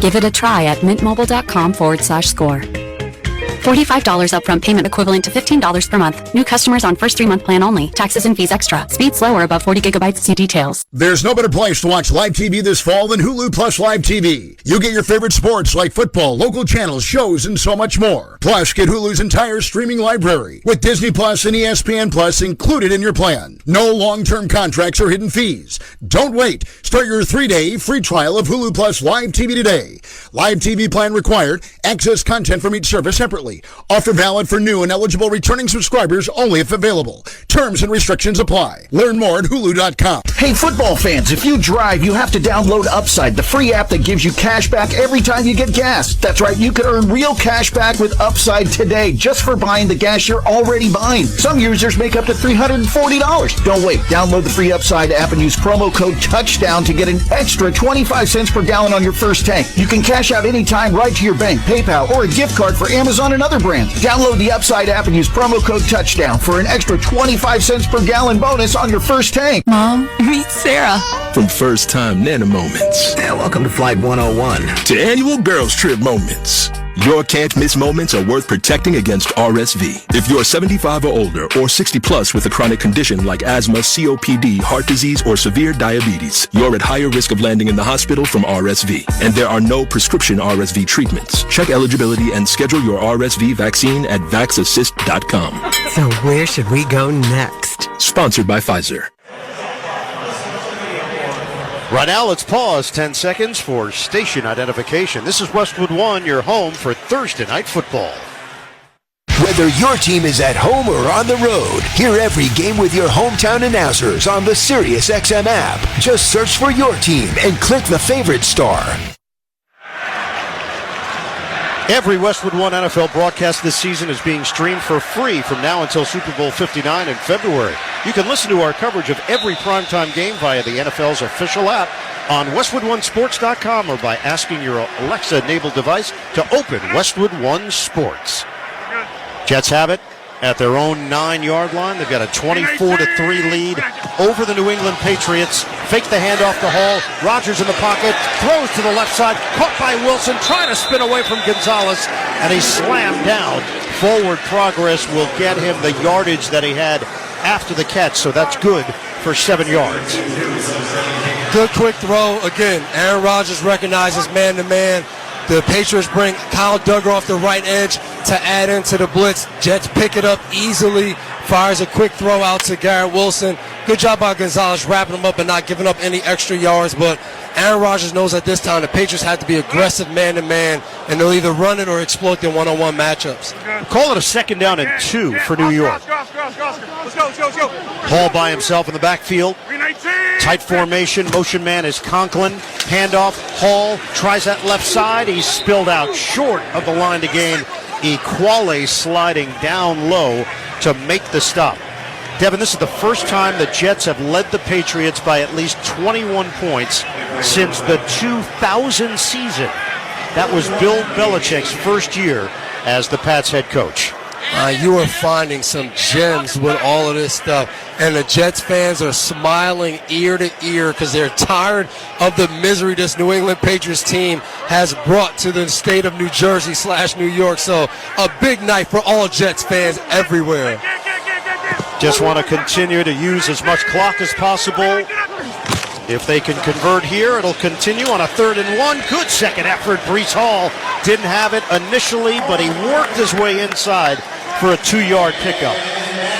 Give it a try at mintmobile.com/score. $45 upfront payment equivalent to $15 per month. New customers on first 3-month plan only. Taxes and fees extra. Speed slower above 40 gigabytes. See details. There's no better place to watch live TV this fall than Hulu Plus Live TV. You get your favorite sports like football, local channels, shows, and so much more. Plus, get Hulu's entire streaming library with Disney Plus and ESPN Plus included in your plan. No long-term contracts or hidden fees. Don't wait. Start your 3-day free trial of Hulu Plus Live TV today. Live TV plan required. Access content from each service separately. Offer valid for new and eligible returning subscribers only if available. Terms and restrictions apply. Learn more at Hulu.com. Hey, football fans, if you drive, you have to download Upside, the free app that gives you cash back every time you get gas. That's right, you can earn real cash back with Upside today just for buying the gas you're already buying. Some users make up to $340. Don't wait. Download the free Upside app and use promo code TOUCHDOWN to get an extra 25 cents per gallon on your first tank. You can cash out anytime right to your bank, PayPal, or a gift card for Amazon and other brands. Download the Upside app and use promo code TOUCHDOWN for an extra 25 cents per gallon bonus on your first tank. Mom, meet Sarah. From first-time Nana moments. Welcome to Flight 101. To annual girls trip moments. Your can't-miss moments are worth protecting against RSV. If you're 75 or older or 60 plus with a chronic condition like asthma, COPD, heart disease, or severe diabetes, you're at higher risk of landing in the hospital from RSV. And there are no prescription RSV treatments. Check eligibility and schedule your RSV vaccine at vaxassist.com. So where should we go next? Sponsored by Pfizer. Right now, let's pause 10 seconds for station identification. This is Westwood One, your home for Thursday Night Football. Whether your team is at home or on the road, hear every game with your hometown announcers on the SiriusXM app. Just search for your team and click the favorite star. Every Westwood One NFL broadcast this season is being streamed for free from now until Super Bowl 59 in February. You can listen to our coverage of every primetime game via the NFL's official app on WestwoodOneSports.com or by asking your Alexa-enabled device to open Westwood One Sports. Jets have it at their own 9-yard line. They've got a 24-3 lead over the New England Patriots. Fake the handoff to Hall. Rodgers in the pocket. Throws to the left side. Caught by Wilson. Trying to spin away from Gonzalez. And he's slammed down. Forward progress will get him the yardage that he had after the catch. So that's good for 7 yards. Good quick throw. Again, Aaron Rodgers recognizes man-to-man. The Patriots bring Kyle Duggar off the right edge to add into the blitz. Jets pick it up easily. Fires a quick throw out to Garrett Wilson. Good job by Gonzalez wrapping him up and not giving up any extra yards. But Aaron Rodgers knows at this time the Patriots have to be aggressive man-to-man, and they'll either run it or exploit their one-on-one matchups. Call it a 2nd down and 2 for New York. Let's go. Hall by himself in the backfield. Tight formation. Motion man is Conklin. Handoff. Hall tries that left side. He's spilled out short of the line to gain. Equale sliding down low to make the stop. Devin, this is the first time the Jets have led the Patriots by at least 21 points since the 2000 season. That was Bill Belichick's first year as the Pats head coach. You are finding some gems with all of this stuff. And the Jets fans are smiling ear to ear because they're tired of the misery this New England Patriots team has brought to the state of New Jersey / New York. So a big night for all Jets fans everywhere. Just want to continue to use as much clock as possible. If they can convert here, it'll continue on a 3rd and 1. Good second effort. Breece Hall didn't have it initially, but he worked his way inside for a 2-yard pickup.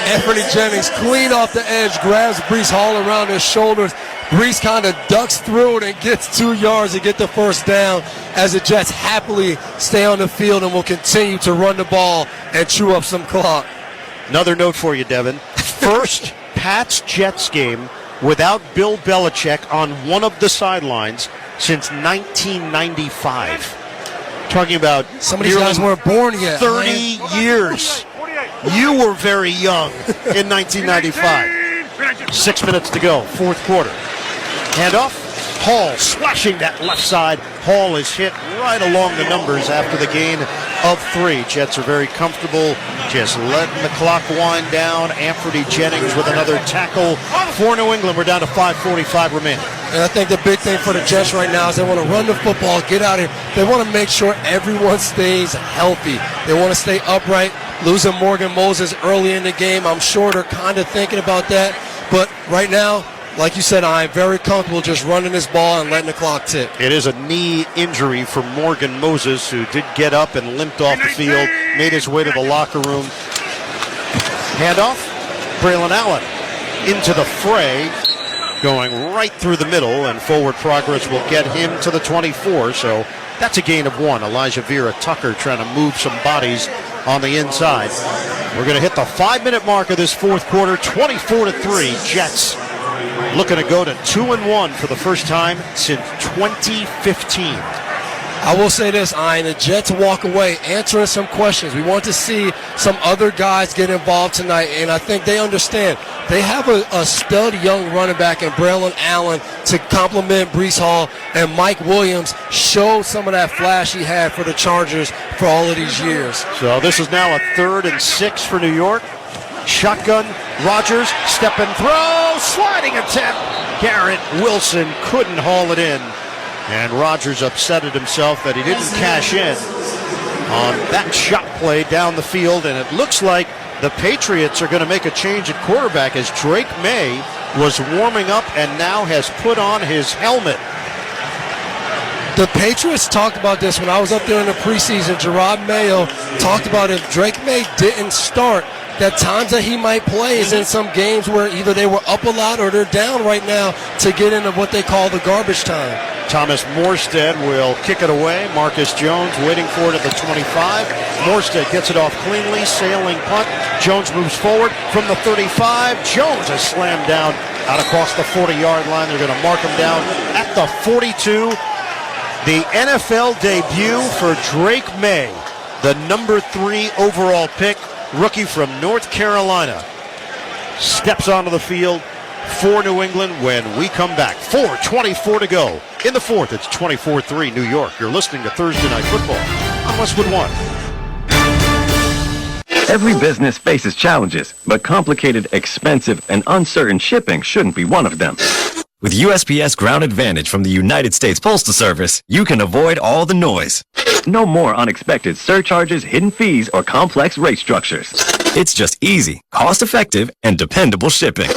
Anthony Jennings clean off the edge, grabs Breece Hall around his shoulders. Breece kind of ducks through it and gets 2 yards to get the first down as the Jets happily stay on the field and will continue to run the ball and chew up some clock. Another note for you, Devin. First Pats-Jets game without Bill Belichick on one of the sidelines since 1995. Talking about some of these guys weren't born yet. 30 years. You were very young in 1995. 6 minutes to go, 4th quarter. Handoff. Hall slashing that left side. Hall is hit right along the numbers after the gain of 3. Jets are very comfortable just letting the clock wind down. Anthony Jennings with another tackle for New England. We're down to 5:45 remaining. And I think the big thing for the Jets right now is they want to run the football, get out here. They want to make sure everyone stays healthy. They want to stay upright. Losing Morgan Moses early in the game, I'm sure they're kind of thinking about that. But right now, like you said, I'm very comfortable just running this ball and letting the clock tick. It is a knee injury for Morgan Moses, who did get up and limped off the field, made his way to the locker room. Handoff, Braylon Allen into the fray, going right through the middle, and forward progress will get him to the 24, so that's a gain of 1. Elijah Vera Tucker trying to move some bodies on the inside. We're going to hit the 5-minute mark of this 4th quarter, 24-3, Jets looking to go to 2-1 for the first time since 2015. I will say this, Ian, the Jets walk away answering some questions. We want to see some other guys get involved tonight, and I think they understand. They have a stud young running back in Braylon Allen to complement Breece Hall, and Mike Williams showed some of that flash he had for the Chargers for all of these years. So this is now a 3rd and 6 for New York. Shotgun, Rodgers, step and throw, sliding attempt. Garrett Wilson couldn't haul it in. And Rodgers upset at himself that he didn't cash in on that shot play down the field. And it looks like the Patriots are going to make a change at quarterback as Drake May was warming up and now has put on his helmet. The Patriots talked about this when I was up there in the preseason. Gerard Mayo talked about if Drake May didn't start, that times that he might play is in some games where either they were up a lot or they're down right now to get into what they call the garbage time. Thomas Morstead will kick it away. Marcus Jones waiting for it at the 25. Morstead gets it off cleanly, sailing punt. Jones moves forward from the 35. Jones is slammed down out across the 40-yard line. They're going to mark him down at the 42. The NFL debut for Drake May, the number 3 overall pick, rookie from North Carolina, steps onto the field for New England when we come back. 4:24 to go. In the fourth, it's 24-3 New York. You're listening to Thursday Night Football on Westwood One. Every business faces challenges, but complicated, expensive, and uncertain shipping shouldn't be one of them. With USPS Ground Advantage from the United States Postal Service, you can avoid all the noise. No more unexpected surcharges, hidden fees, or complex rate structures. It's just easy, cost-effective, and dependable shipping.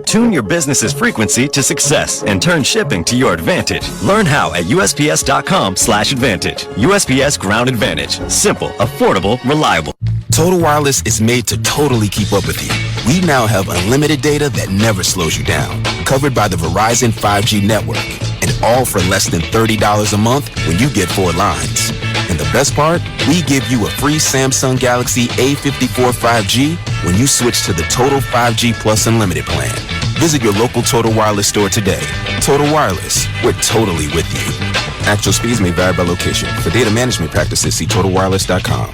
Tune your business's frequency to success and turn shipping to your advantage. Learn how at USPS.com/advantage. USPS Ground Advantage. Simple, affordable, reliable. Total Wireless is made to totally keep up with you. We now have unlimited data that never slows you down, covered by the Verizon 5G network, and all for less than $30 a month when you get 4 lines. And the best part? We give you a free Samsung Galaxy A54 5G when you switch to the Total 5G Plus Unlimited plan. Visit your local Total Wireless store today. Total Wireless, we're totally with you. Actual speeds may vary by location. For data management practices, see TotalWireless.com.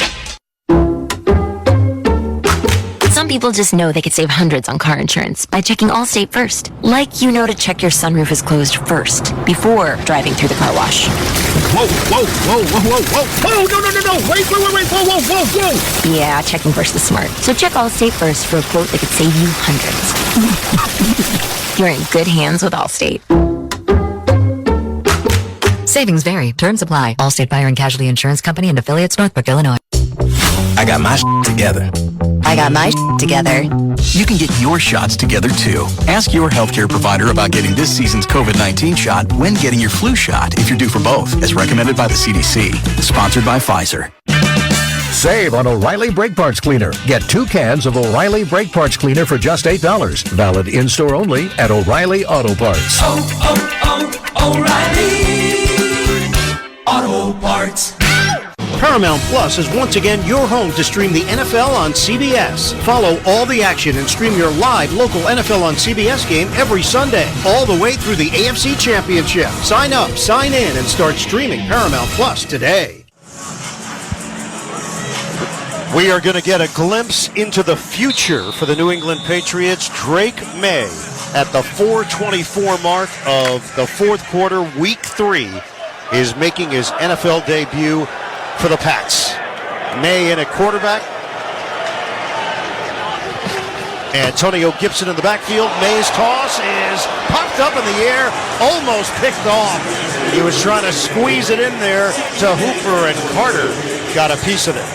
Some people just know they could save hundreds on car insurance by checking Allstate first. Like you know to check your sunroof is closed first, before driving through the car wash. Whoa, whoa, whoa, whoa, whoa, whoa, whoa, no, wait, whoa, whoa. Yeah, checking first is smart. So check Allstate first for a quote that could save you hundreds. You're in good hands with Allstate. Savings vary. Terms apply. Allstate Fire and Casualty Insurance Company and affiliates, Northbrook, Illinois. I got my together. I got my together. You can get your shots together too. Ask your healthcare provider about getting this season's COVID-19 shot when getting your flu shot if you're due for both, as recommended by the CDC. Sponsored by Pfizer. Save on O'Reilly Brake Parts Cleaner. Get 2 cans of O'Reilly Brake Parts Cleaner for just $8. Valid in-store only at O'Reilly Auto Parts. O'Reilly Auto Parts. Paramount Plus is once again your home to stream the NFL on CBS. Follow all the action and stream your live local NFL on CBS game every Sunday, all the way through the AFC Championship. Sign up, sign in, and start streaming Paramount Plus today. We are going to get a glimpse into the future for the New England Patriots. Drake May at the 4:24 mark of the fourth quarter, week 3, is making his NFL debut for the Pats. May in at quarterback. Antonio Gibson in the backfield. May's toss is popped up in the air, almost picked off. He was trying to squeeze it in there to Hooper, and Carter got a piece of it.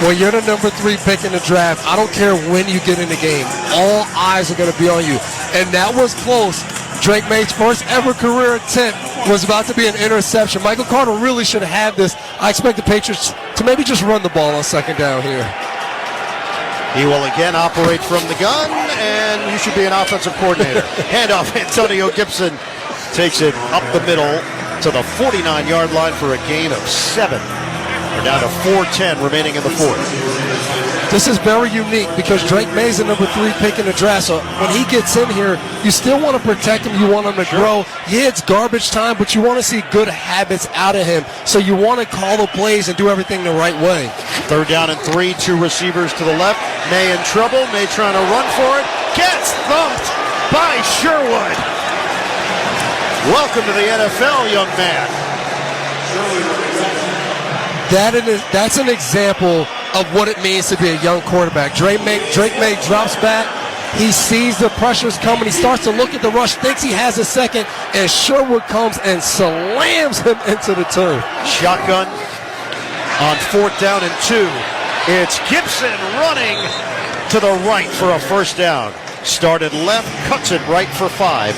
When you're the number 3 pick in the draft, I don't care when you get in the game. All eyes are going to be on you. And that was close. Drake May's first ever career attempt was about to be an interception. Michael Carter really should have this. I expect the Patriots to maybe just run the ball on second down here. He will again operate from the gun, and you should be an offensive coordinator. Handoff, Antonio Gibson takes it up the middle to the 49-yard line for a gain of 7. We're down to 4:10 remaining in the fourth. This is very unique because Drake May's the number 3 pick in the draft. So when he gets in here, you still want to protect him. You want him to grow. Yeah, it's garbage time, but you want to see good habits out of him. So you want to call the plays and do everything the right way. 3rd down and 3, 2 receivers to the left. May in trouble. May trying to run for it. Gets thumped by Sherwood. Welcome to the NFL, young man. That's an example of what it means to be a young quarterback. Drake May drops back. He sees the pressure's coming. He starts to look at the rush, thinks he has a second, and Sherwood comes and slams him into the turf. Shotgun on 4th down and 2. It's Gibson running to the right for a first down. Started left, cuts it right for 5.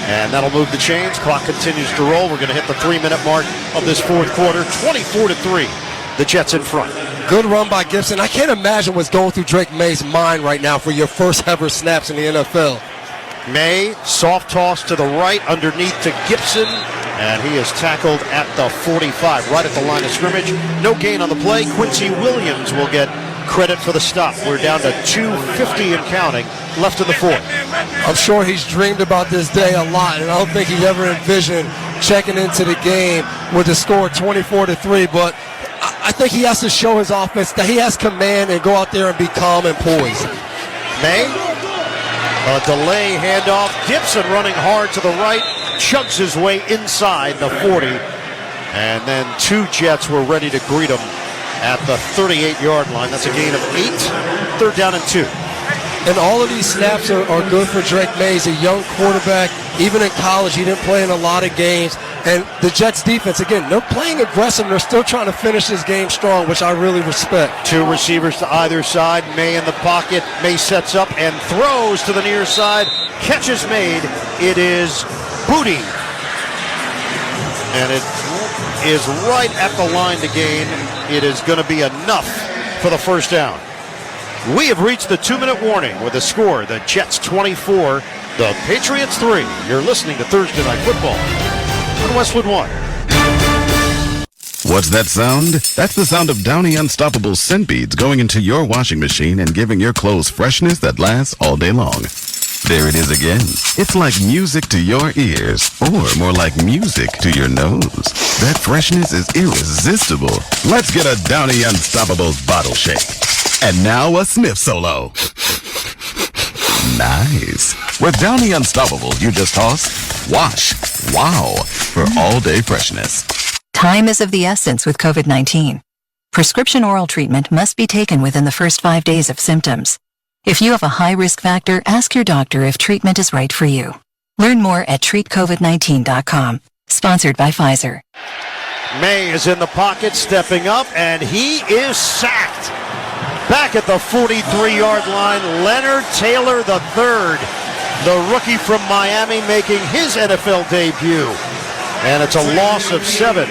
And that'll move the chains. Clock continues to roll. We're going to hit the 3-minute mark of this fourth quarter. 24-3. The Jets in front. Good run by Gibson. I can't imagine what's going through Drake May's mind right now for your first ever snaps in the NFL. May, soft toss to the right, underneath to Gibson, and he is tackled at the 45, right at the line of scrimmage. No gain on the play. Quincy Williams will get credit for the stop. We're down to 2:50 and counting left in the fourth. I'm sure he's dreamed about this day a lot, and I don't think he ever envisioned checking into the game with the score 24-3, but I think he has to show his offense that he has command and go out there and be calm and poised. May, a delay handoff. Gibson running hard to the right, chugs his way inside the 40, and then two Jets were ready to greet him at the 38-yard line. That's a gain of 8, 3rd down and 2. And all of these snaps are good for Drake May. He's a young quarterback. Even in college, he didn't play in a lot of games. And the Jets defense, again, they're playing aggressive. They're still trying to finish this game strong, which I really respect. Two receivers to either side. May in the pocket. May sets up and throws to the near side. Catch is made. It is Booty. And it is right at the line to gain. It is going to be enough for the first down. We have reached the 2-minute warning with a score. The Jets 24, the Patriots 3. You're listening to Thursday Night Football on Westwood 1. What's that sound? That's the sound of Downy Unstoppable scent beads going into your washing machine and giving your clothes freshness that lasts all day long. There it is again. It's like music to your ears, or more like music to your nose. That freshness is irresistible. Let's get a Downy Unstoppables bottle shake. And now a sniff solo. Nice. With Downy Unstoppables, you just toss, wash, wow, for all-day freshness. Time is of the essence with COVID-19. Prescription oral treatment must be taken within the first 5 days of symptoms. If you have a high risk factor, ask your doctor if treatment is right for you. Learn more at treatcovid19.com. Sponsored by Pfizer. May is in the pocket, stepping up, and he is sacked. Back at the 43-yard line, Leonard Taylor III, the rookie from Miami, making his NFL debut. And it's a loss of 7.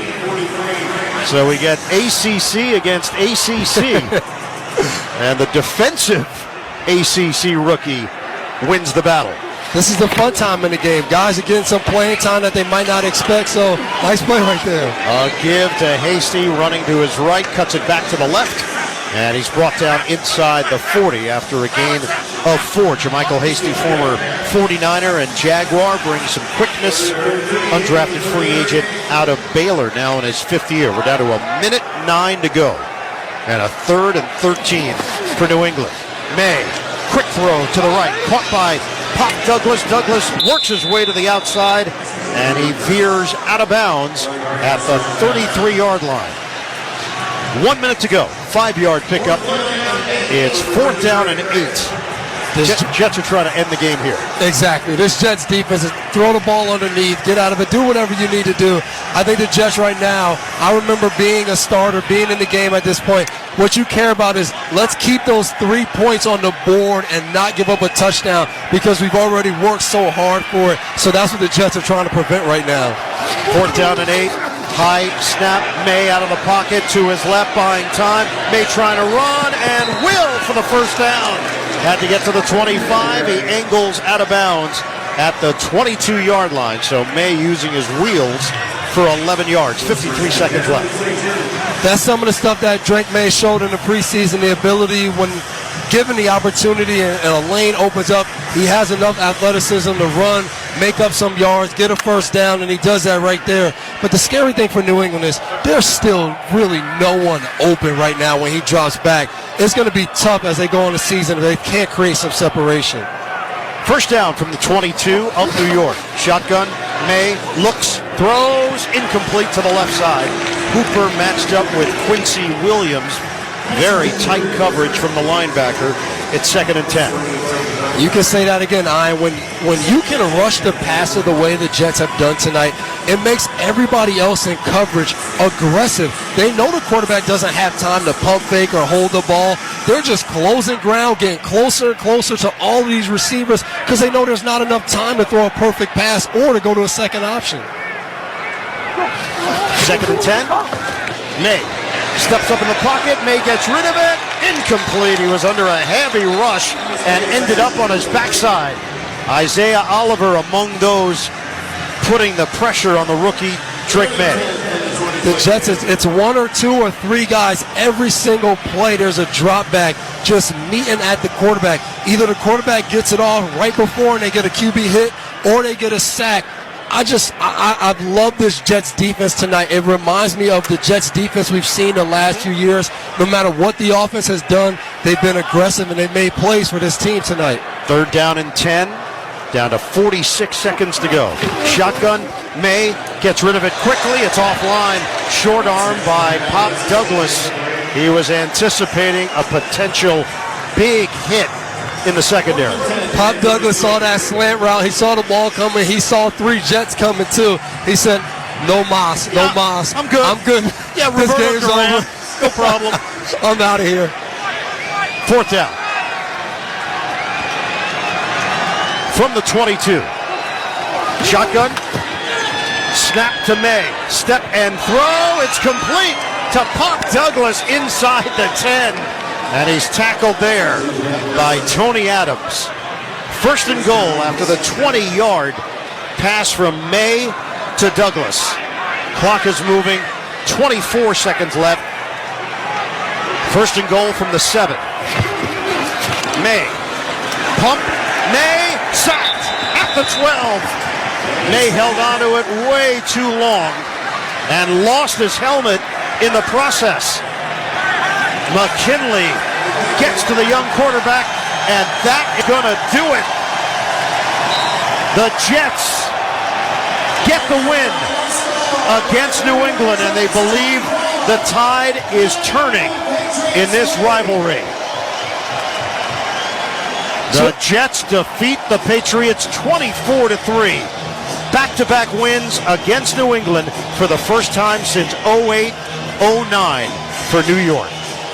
So we get ACC against ACC. And the defensive ACC rookie wins the battle. This is the fun time in the game. Guys are getting some playing time that they might not expect, so nice play right there. A give to Hasty, running to his right, cuts it back to the left, and he's brought down inside the 40 after a gain of 4. Jermichael Hasty, former 49er and Jaguar, brings some quickness. Undrafted free agent out of Baylor, now in his 5th year. We're down to 1:09 to go, and a 3rd and 13 for New England. May, quick throw to the right, caught by Pop Douglas. Douglas works his way to the outside, and he veers out of bounds at the 33-yard line. 1 minute to go. 5-yard pickup. It's 4th down and 8. Jets are trying to end the game here. Exactly. This Jets defense is throw the ball underneath, get out of it, do whatever you need to do. I think the Jets right now, I remember being a starter, being in the game at this point. What you care about is let's keep those 3 points on the board and not give up a touchdown because we've already worked so hard for it. So that's what the Jets are trying to prevent right now. 4th down and 8. High snap. May out of the pocket to his left, buying time. May trying to run and will for the first down. Had to get to the 25. He angles out of bounds at the 22-yard line. So May using his wheels for 11 yards. 53 seconds left. That's some of the stuff that Drake May showed in the preseason. The ability when given the opportunity and a lane opens up, he has enough athleticism to run, make up some yards, get a first down, and he does that right there. But the scary thing for New England is there's still really no one open right now when he drops back. It's going to be tough as they go on the season if they can't create some separation. First down from the 22 of New York. Shotgun, May looks, throws, incomplete to the left side. Hooper matched up with Quincy Williams. Very tight coverage from the linebacker. It's 2nd and 10. You can say that again, Ian. When you can rush the passer the way the Jets have done tonight, it makes everybody else in coverage aggressive. They know the quarterback doesn't have time to pump fake or hold the ball. they're just closing ground, getting closer and closer to all of these receivers because they know there's not enough time to throw a perfect pass or to go to a second option. 2nd and 10. May steps up in the pocket. May gets rid of it. Incomplete. He was under a heavy rush and ended up on his backside. Isaiah Oliver among those putting the pressure on the rookie, Drake May. The Jets, it's 1 or 2 or 3 guys. Every single play, there's a drop back just meeting at the quarterback. Either the quarterback gets it off right before and they get a QB hit, or they get a sack. I love this Jets defense tonight. It reminds me of the Jets defense we've seen the last few years. No matter what the offense has done, they've been aggressive and they've made plays for this team tonight. 3rd down and 10. Down to 46 seconds to go. Shotgun. May gets rid of it quickly. It's offline. Short arm by Pop Douglas. He was anticipating a potential big hit in the secondary. Pop Douglas saw that slant route. He saw the ball coming. He saw 3 Jets coming too. He said, no mas, no mas. I'm good. I'm good. Yeah, this game's over. No problem. I'm out of here. 4th down. From the 22. Shotgun. Snap to May. Step and throw. It's complete to Pop Douglas inside the 10. And he's tackled there by Tony Adams. 1st and goal after the 20-yard pass from May to Douglas. Clock is moving. 24 seconds left. 1st and goal from the 7. May. Pump. May. Sacked at the 12. May held onto it way too long and lost his helmet in the process. McKinley gets to the young quarterback, and that is going to do it. The Jets get the win against New England, and they believe the tide is turning in this rivalry. The Jets defeat the Patriots 24-3. Back-to-back wins against New England for the first time since 08-09 for New York.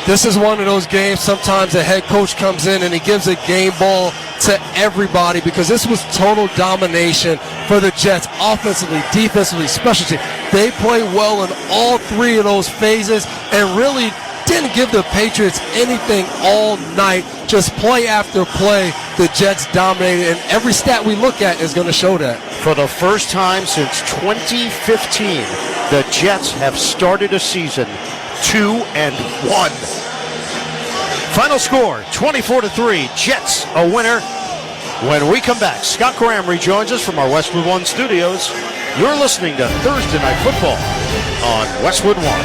This is one of those games sometimes a head coach comes in and he gives a game ball to everybody because this was total domination for the Jets, offensively, defensively, special team. They played well in all 3 of those phases and really didn't give the Patriots anything all night. Just play after play, the Jets dominated, and every stat we look at is going to show that. For the first time since 2015, the Jets have started a season 2-1. Final score, 24-3. Jets a winner. When we come back, Scott Graham rejoins us from our Westwood One studios. You're listening to Thursday Night Football on Westwood One.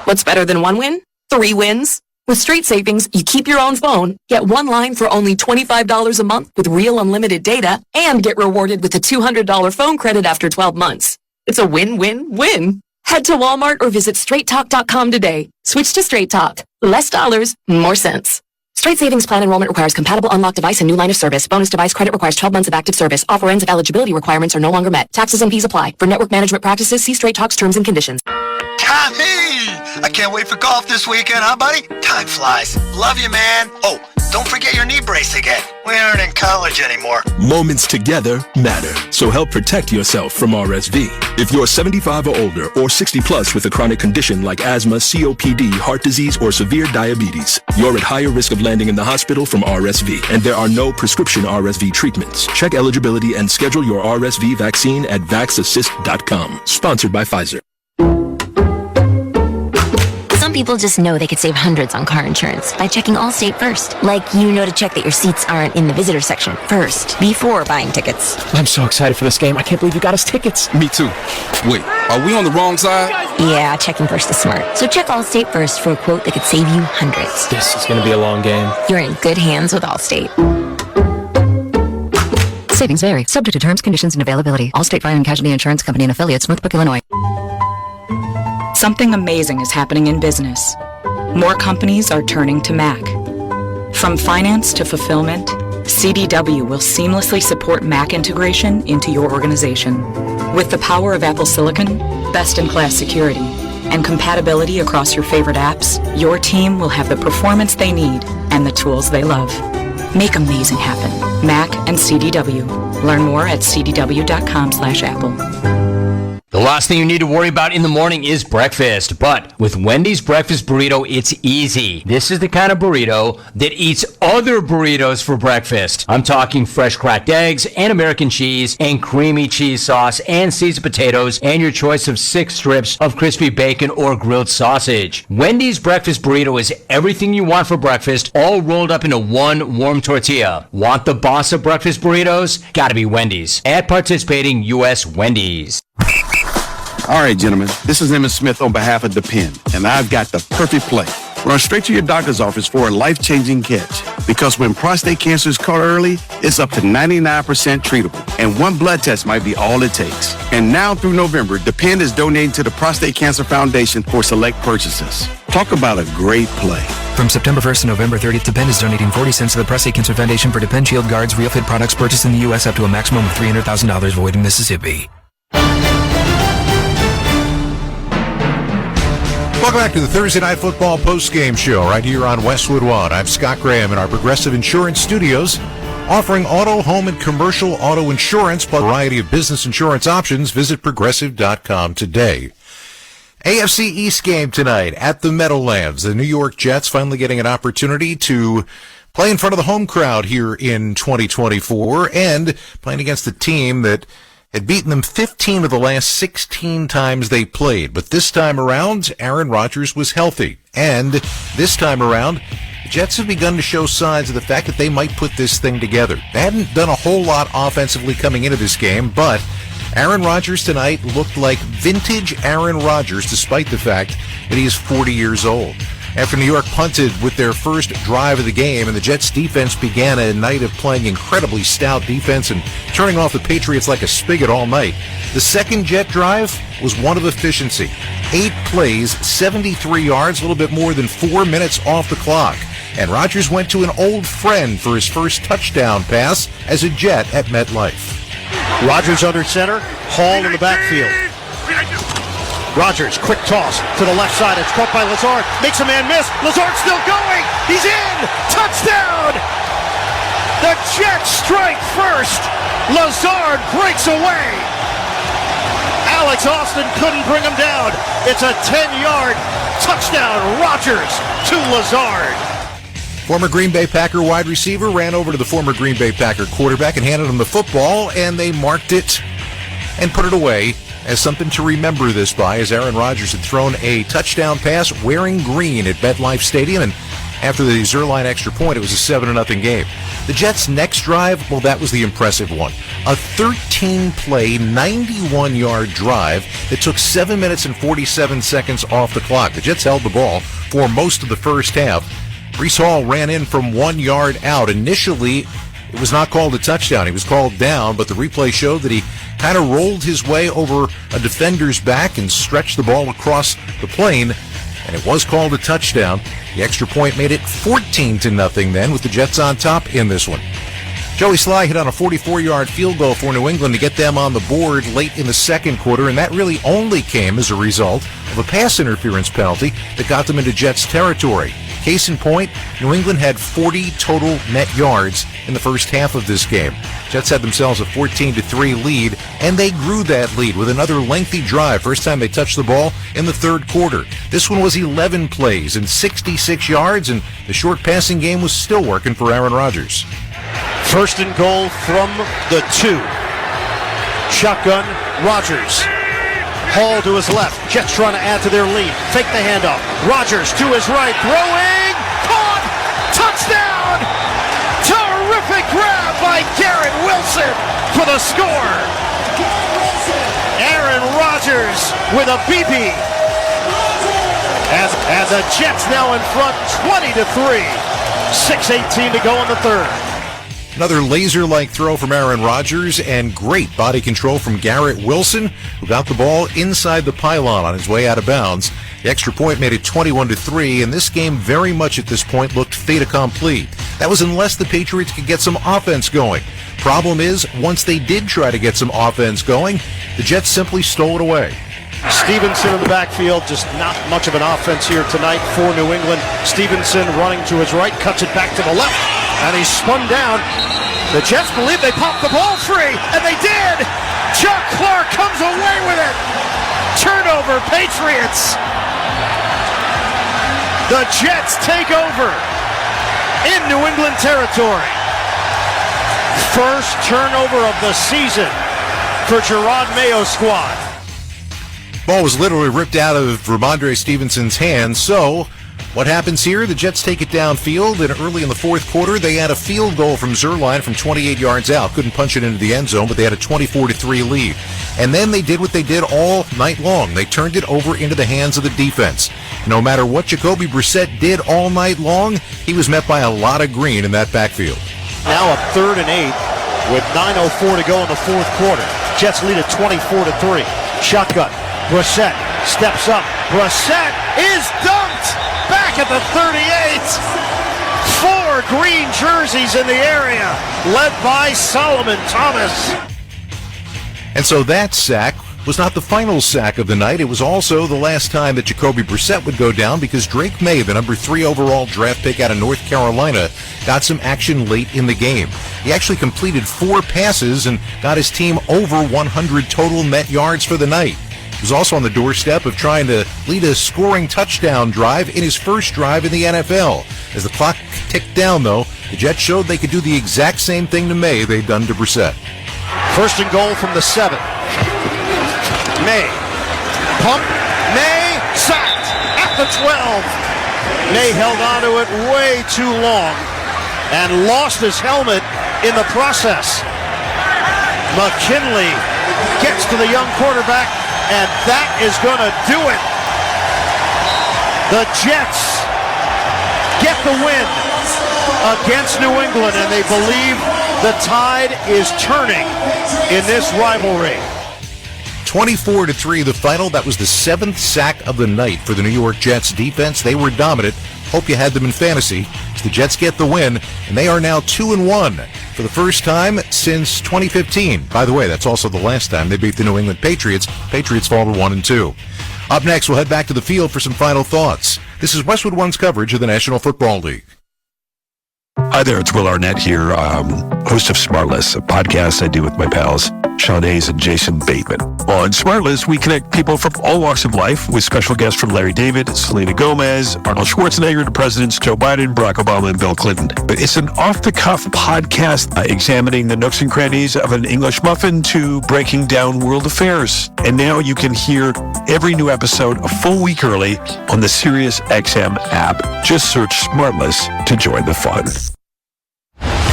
What's better than 1 win? 3 wins. With Straight Savings, you keep your own phone, get 1 line for only $25 a month with real unlimited data, and get rewarded with a $200 phone credit after 12 months. It's a win-win-win. Head to Walmart or visit straighttalk.com today. Switch to Straight Talk. Less dollars, more sense. Straight Savings Plan enrollment requires compatible unlocked device and new line of service. Bonus device credit requires 12 months of active service. Offer ends if eligibility requirements are no longer met. Taxes and fees apply. For network management practices, see Straight Talk's terms and conditions. Tommy! I can't wait for golf this weekend, huh, buddy? Time flies. Love you, man. Oh, don't forget your knee brace again. We aren't in college anymore. Moments together matter, so help protect yourself from RSV. If you're 75 or older or 60 plus with a chronic condition like asthma, COPD, heart disease, or severe diabetes, you're at higher risk of landing in the hospital from RSV, and there are no prescription RSV treatments. Check eligibility and schedule your RSV vaccine at vaxassist.com. Sponsored by Pfizer. Some people just know they could save hundreds on car insurance by checking Allstate first. Like, you know to check that your seats aren't in the visitor section first, before buying tickets. I'm so excited for this game. I can't believe you got us tickets. Me too. Wait, are we on the wrong side? Yeah, checking first is smart. So check Allstate first for a quote that could save you hundreds. This is going to be a long game. You're in good hands with Allstate. Savings vary, subject to terms, conditions, and availability. Allstate Fire and Casualty Insurance Company and affiliates, Northbrook, Illinois. Something amazing is happening in business. More companies are turning to Mac. From finance to fulfillment, CDW will seamlessly support Mac integration into your organization. With the power of Apple Silicon, best-in-class security, and compatibility across your favorite apps, your team will have the performance they need and the tools they love. Make amazing happen. Mac and CDW. Learn more at cdw.com/Apple. The last thing you need to worry about in the morning is breakfast. But with Wendy's Breakfast Burrito, it's easy. This is the kind of burrito that eats other burritos for breakfast. I'm talking fresh cracked eggs and American cheese and creamy cheese sauce and seasoned potatoes and your choice of 6 strips of crispy bacon or grilled sausage. Wendy's Breakfast Burrito is everything you want for breakfast, all rolled up into one warm tortilla. Want the boss of breakfast burritos? Gotta be Wendy's. At participating U.S. Wendy's. All right, gentlemen, this is Emmett Smith on behalf of Depend, and I've got the perfect play. Run straight to your doctor's office for a life-changing catch. Because when prostate cancer is caught early, it's up to 99% treatable, and one blood test might be all it takes. And now through November, Depend is donating to the Prostate Cancer Foundation for select purchases. Talk about a great play. From September 1st to November 30th, Depend is donating 40 cents to the Prostate Cancer Foundation for Depend Shield Guards, Real Fit products purchased in the U.S. up to a maximum of $300,000 void in Mississippi. Welcome back to the Thursday Night Football postgame show right here on Westwood One. I'm Scott Graham in our Progressive Insurance Studios, offering auto, home, and commercial auto insurance, plus a variety of business insurance options. Visit Progressive.com today. AFC East game tonight at the Meadowlands. The New York Jets finally getting an opportunity to play in front of the home crowd here in 2024 and playing against a team that had beaten them 15 of the last 16 times they played. But this time around, Aaron Rodgers was healthy. And this time around, the Jets have begun to show signs of the fact that they might put this thing together. They hadn't done a whole lot offensively coming into this game, but Aaron Rodgers tonight looked like vintage Aaron Rodgers, despite the fact that he is 40 years old. After New York punted with their first drive of the game, and the Jets defense began a night of playing incredibly stout defense and turning off the Patriots like a spigot all night, the second Jet drive was one of efficiency. 8 plays, 73 yards, a little bit more than 4 minutes off the clock. And Rodgers went to an old friend for his first touchdown pass as a Jet at MetLife. Rodgers under center, Hall in the backfield. Rodgers, quick toss to the left side. It's caught by Lazard. Makes a man miss. Lazard still going. He's in. Touchdown. The Jets strike first. Lazard breaks away. Alex Austin couldn't bring him down. It's a 10-yard touchdown. Rodgers to Lazard. Former Green Bay Packer wide receiver ran over to the former Green Bay Packer quarterback and handed him the football, and they marked it and put it away as something to remember this by, as Aaron Rodgers had thrown a touchdown pass wearing green at MetLife Stadium, and after the Zerline extra point, it was a 7-0 game. The Jets' next drive, well, that was the impressive one. A 13-play, 91-yard drive that took 7 minutes and 47 seconds off the clock. The Jets held the ball for most of the first half. Breece Hall ran in from 1 yard out. Initially, it was not called a touchdown. He was called down, but the replay showed that he kind of rolled his way over a defender's back and stretched the ball across the plane, and it was called a touchdown. The extra point made it 14-0 then, with the Jets on top in this one. Joey Sly hit on a 44-yard field goal for New England to get them on the board late in the second quarter, and that really only came as a result of a pass interference penalty that got them into Jets territory. Case in point, New England had 40 total net yards in the first half of this game. Jets had themselves a 14-3 lead, and they grew that lead with another lengthy drive. First time they touched the ball in the third quarter. This one was 11 plays and 66 yards, and the short passing game was still working for Aaron Rodgers. First and goal from the 2. Shotgun, Rodgers. Hall to his left. Jets trying to add to their lead. Fake the handoff. Rodgers to his right. Throwing. Caught. Touchdown. Terrific grab by Garrett Wilson for the score. Aaron Rodgers with a BB. As the Jets now in front 20-3. 6:18 to go in the third. Another laser-like throw from Aaron Rodgers and great body control from Garrett Wilson, who got the ball inside the pylon on his way out of bounds. The extra point made it 21-3, and this game very much at this point looked fait accompli. That was unless the Patriots could get some offense going. Problem is, once they did try to get some offense going, the Jets simply stole it away. Stevenson in the backfield, just not much of an offense here tonight for New England. Stevenson running to his right, cuts it back to the left, and he's spun down. The Jets believe they popped the ball free, and they did! Chuck Clark comes away with it! Turnover, Patriots! The Jets take over in New England territory. First turnover of the season for Gerard Mayo's squad. Ball was literally ripped out of Ramondre Stevenson's hands. So what happens here? The Jets take it downfield, and early in the fourth quarter, they had a field goal from Zuerlein from 28 yards out. Couldn't punch it into the end zone, but they had a 24-3 lead. And then they did what they did all night long. They turned it over into the hands of the defense. No matter what Jacoby Brissett did all night long, he was met by a lot of green in that backfield. Now a 3rd and 8 with 9:04 to go in the fourth quarter. Jets lead at 24-3. Shotgun. Brissett steps up. Brissett is dumped back at the 38. 4 green jerseys in the area, led by Solomon Thomas. And so that sack was not the final sack of the night. It was also the last time that Jacoby Brissett would go down, because Drake May, the number 3 overall draft pick out of North Carolina, got some action late in the game. He actually completed 4 passes and got his team over 100 total net yards for the night. He was also on the doorstep of trying to lead a scoring touchdown drive in his first drive in the NFL. As the clock ticked down, though, the Jets showed they could do the exact same thing to May they'd done to Brissett. 1st and goal from the 7. May. Pump. May. Sacked at the 12. May held on to it way too long and lost his helmet in the process. McKinley gets to the young quarterback, and that is going to do it. The Jets get the win against New England, and they believe the tide is turning in this rivalry. 24-3 the final. That was the 7th sack of the night for the New York Jets defense. They were dominant. Hope you had them in fantasy. The Jets get the win, and they are now 2-1 for the first time since 2015. By the way, that's also the last time they beat the New England Patriots. Patriots fall to 1-2. Up next, we'll head back to the field for some final thoughts. This is Westwood One's coverage of the National Football League. Hi there, it's Will Arnett here, host of Smartless, a podcast I do with my pals Sean Hayes and Jason Bateman. On Smartless, we connect people from all walks of life with special guests from Larry David, Selena Gomez, Arnold Schwarzenegger to Presidents Joe Biden, Barack Obama, and Bill Clinton. But it's an off-the-cuff podcast examining the nooks and crannies of an English muffin to breaking down world affairs. And now you can hear every new episode a full week early on the SiriusXM app. Just search Smartless to join the fun.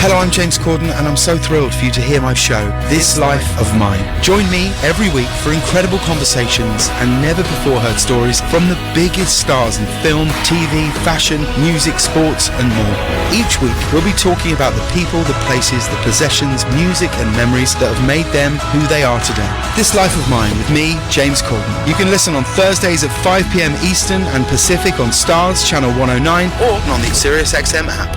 Hello, I'm James Corden, and I'm so thrilled for you to hear my show, This Life of Mine. Join me every week for incredible conversations and never-before-heard stories from the biggest stars in film, TV, fashion, music, sports, and more. Each week, we'll be talking about the people, the places, the possessions, music, and memories that have made them who they are today. This Life of Mine with me, James Corden. You can listen on Thursdays at 5 p.m. Eastern and Pacific on Stars, Channel 109, or on the SiriusXM app.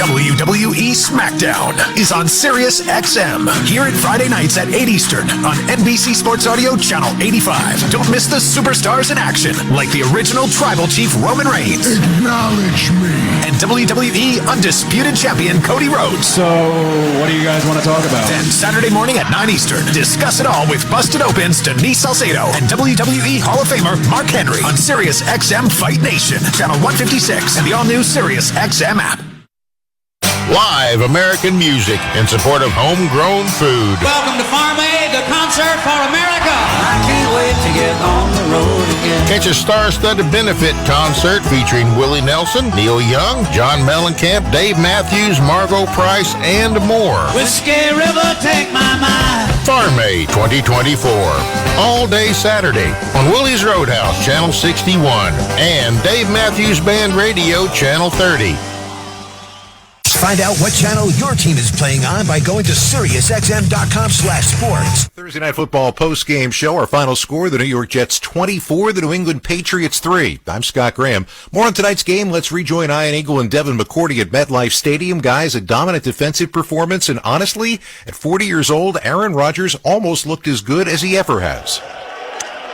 WWE SmackDown is on SiriusXM. Hear it Friday nights at 8 Eastern on NBC Sports Audio Channel 85. Don't miss the superstars in action, like the original Tribal Chief Roman Reigns. Acknowledge me. And WWE Undisputed Champion Cody Rhodes. So, what do you guys want to talk about? Then Saturday morning at 9 Eastern, discuss it all with Busted Open's Denise Salcedo and WWE Hall of Famer Mark Henry on SiriusXM Fight Nation, Channel 156, and the all-new SiriusXM app. Live American music in support of homegrown food. Welcome to Farm Aid, the concert for America. I can't wait to get on the road again. Catch a star-studded benefit concert featuring Willie Nelson, Neil Young, John Mellencamp, Dave Matthews, Margot Price, and more. Whiskey River, take my mind. Farm Aid 2024. All day Saturday on Willie's Roadhouse, Channel 61, and Dave Matthews Band Radio, Channel 30. Find out what channel your team is playing on by going to SiriusXM.com/sports. Thursday Night Football post-game show. Our final score, the New York Jets 24, the New England Patriots 3. I'm Scott Graham. More on tonight's game. Let's rejoin Ian Eagle and Devin McCourty at MetLife Stadium. Guys, a dominant defensive performance, and honestly, at 40 years old, Aaron Rodgers almost looked as good as he ever has.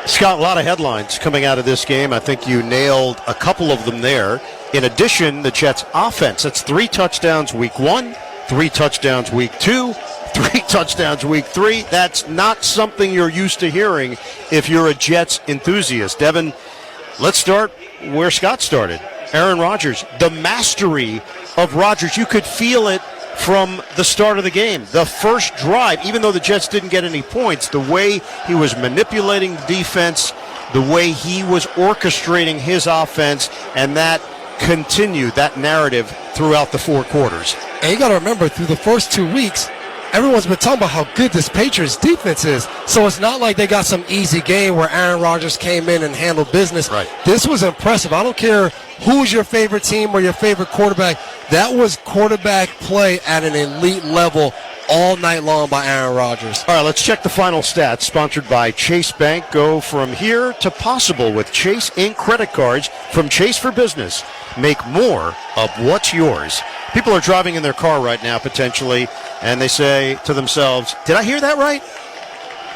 Scott, a lot of headlines coming out of this game. I think you nailed a couple of them there. In addition, the Jets' offense, that's 3 touchdowns week 1, 3 touchdowns week 2, 3 touchdowns week 3. That's not something you're used to hearing if you're a Jets enthusiast. Devin, let's start where Scott started. Aaron Rodgers, the mastery of Rodgers. You could feel it from the start of the game. The first drive, even though the Jets didn't get any points, the way he was manipulating the defense, the way he was orchestrating his offense, and that continued, that narrative, throughout the 4 quarters. And you got to remember, through the first 2 weeks, everyone's been talking about how good this Patriots defense is. So it's not like they got some easy game where Aaron Rodgers came in and handled business. Right. This was impressive. I don't care who's your favorite team or your favorite quarterback. That was quarterback play at an elite level all night long by Aaron Rodgers. All right, let's check the final stats. Sponsored by Chase Bank. Go from here to possible with Chase Inc. credit cards from Chase for Business. Make more of what's yours. People are driving in their car right now, potentially, and they say to themselves, did I hear that right?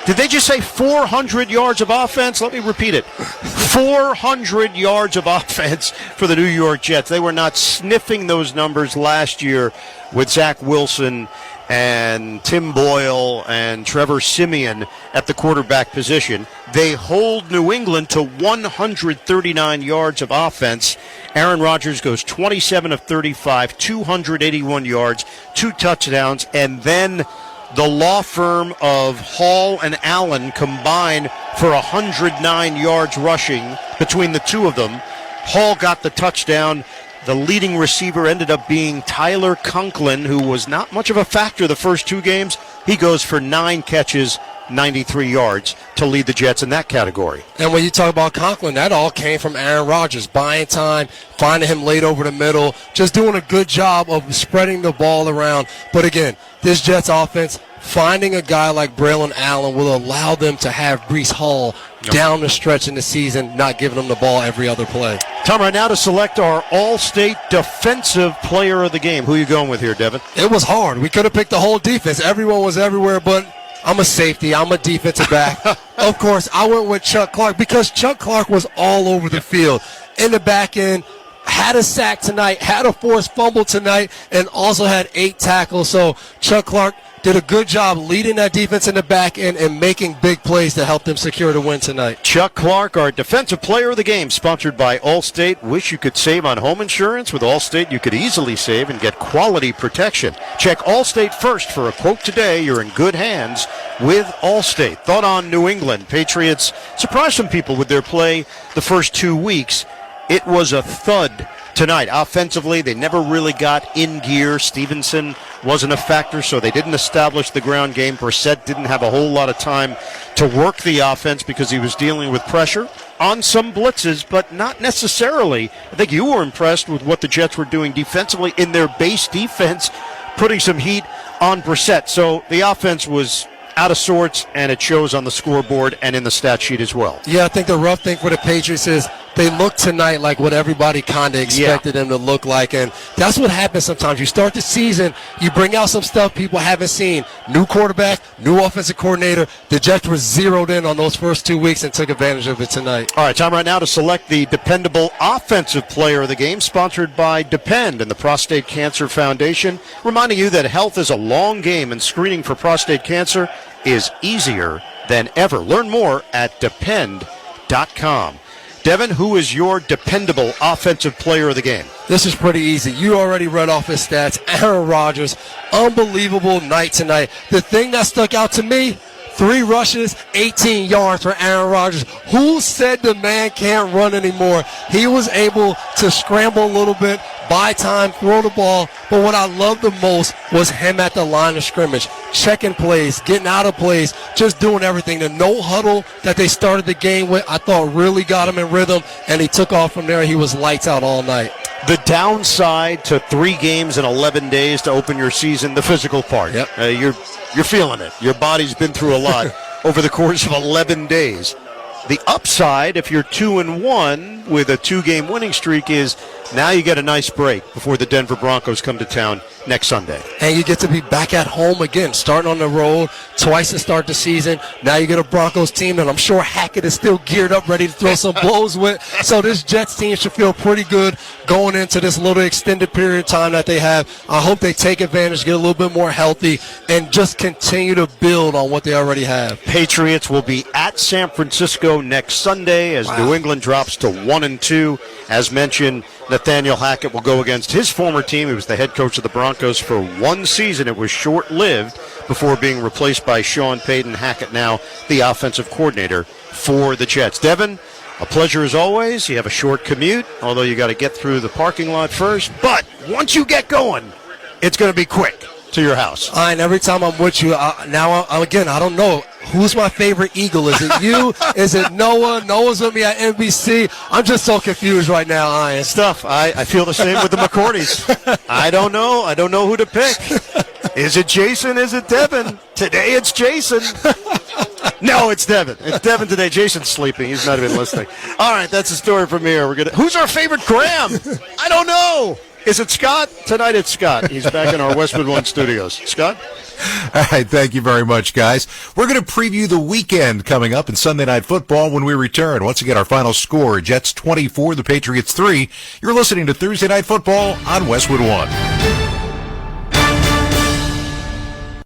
Did they just say 400 yards of offense? Let me repeat it. 400 yards of offense for the New York Jets. They were not sniffing those numbers last year with Zach Wilson and Tim Boyle and Trevor Siemian at the quarterback position. They hold New England to 139 yards of offense. Aaron Rodgers goes 27 of 35, 281 yards, 2 touchdowns, and then the law firm of Hall and Allen combined for 109 yards rushing between the two of them. Hall got the touchdown. The leading receiver ended up being Tyler Conklin, who was not much of a factor the first 2 games. He goes for 9 catches, 93 yards to lead the Jets in that category. And when you talk about Conklin, that all came from Aaron Rodgers, buying time, finding him late over the middle, just doing a good job of spreading the ball around. But again, this Jets offense, finding a guy like Braylon Allen will allow them to have Breece Hall down the stretch in the season, not giving them the ball every other play. Time right now to select our All-State Defensive Player of the Game. Who are you going with here, Devin? It was hard. We could have picked the whole defense. Everyone was everywhere, but I'm a safety. I'm a defensive back. Of course, I went with Chuck Clark because Chuck Clark was all over the field. In the back end, had a sack tonight, had a forced fumble tonight, and also had 8 tackles. So Chuck Clark did a good job leading that defense in the back end and making big plays to help them secure the win tonight. Chuck Clark, our Defensive Player of the Game, sponsored by Allstate. Wish you could save on home insurance? With Allstate, you could easily save and get quality protection. Check Allstate first for a quote today. You're in good hands with Allstate. Thought on New England. Patriots surprised some people with their play the first 2 weeks. It was a thud tonight. Offensively, they never really got in gear. Stevenson wasn't a factor, so they didn't establish the ground game. Brissett didn't have a whole lot of time to work the offense because he was dealing with pressure on some blitzes, but not necessarily. I think you were impressed with what the Jets were doing defensively in their base defense, putting some heat on Brissett. So the offense was out of sorts, and it shows on the scoreboard and in the stat sheet as well. Yeah, I think the rough thing for the Patriots is they look tonight like what everybody kind of expected them to look like, and that's what happens sometimes. You start the season, you bring out some stuff people haven't seen. New quarterback, new offensive coordinator. The Jets were zeroed in on those first 2 weeks and took advantage of it tonight. All right, time right now to select the Dependable Offensive Player of the Game, sponsored by Depend and the Prostate Cancer Foundation, reminding you that health is a long game and screening for prostate cancer is easier than ever. Learn more at depend.com. Devin, who is your Dependable Offensive Player of the Game? This is pretty easy. You already read off his stats. Aaron Rodgers, unbelievable night tonight. The thing that stuck out to me, 3 rushes, 18 yards for Aaron Rodgers. Who said the man can't run anymore? He was able to scramble a little bit, buy time, throw the ball. But what I loved the most was him at the line of scrimmage, checking plays, getting out of plays, just doing everything. The no huddle that they started the game with, I thought really got him in rhythm, and he took off from there. He was lights out all night. The downside to 3 games in 11 days to open your season, the physical part. Yep. You're feeling it. Your body's been through a lot over the course of 11 days. The upside, if you're 2-1 with a 2-game winning streak, is Now you get a nice break before the Denver Broncos come to town next Sunday. And you get to be back at home again, starting on the road twice to start the season. Now you get a Broncos team that I'm sure Hackett is still geared up, ready to throw some blows with. So this Jets team should feel pretty good going into this little extended period of time that they have. I hope they take advantage, get a little bit more healthy, and just continue to build on what they already have. Patriots will be at San Francisco next Sunday as New England drops to 1-2. As mentioned, Nathaniel Hackett will go against his former team. He was the head coach of the Broncos for one season. It was short-lived before being replaced by Sean Payton. Hackett now the offensive coordinator for the Jets. Devin, a pleasure as always. You have a short commute, although you got to get through the parking lot first. But once you get going, it's going to be quick to your house. And every time I'm with you, I don't know. Who's my favorite Eagle? Is it you? Is it Noah? Noah's with me at NBC. I'm just so confused right now, Ian. Stuff. I feel the same with the McCourtys. I don't know. I don't know who to pick. Is it Jason? Is it Devin? Today it's Jason. No, it's Devin. It's Devin today. Jason's sleeping. He's not even listening. All right, that's the story from here. Who's our favorite Graham? I don't know. Is it Scott? Tonight it's Scott. He's back in our Westwood One studios. Scott? All right, thank you very much, guys. We're going to preview the weekend coming up in Sunday Night Football when we return. Once again, our final score, Jets 24, the Patriots 3. You're listening to Thursday Night Football on Westwood One.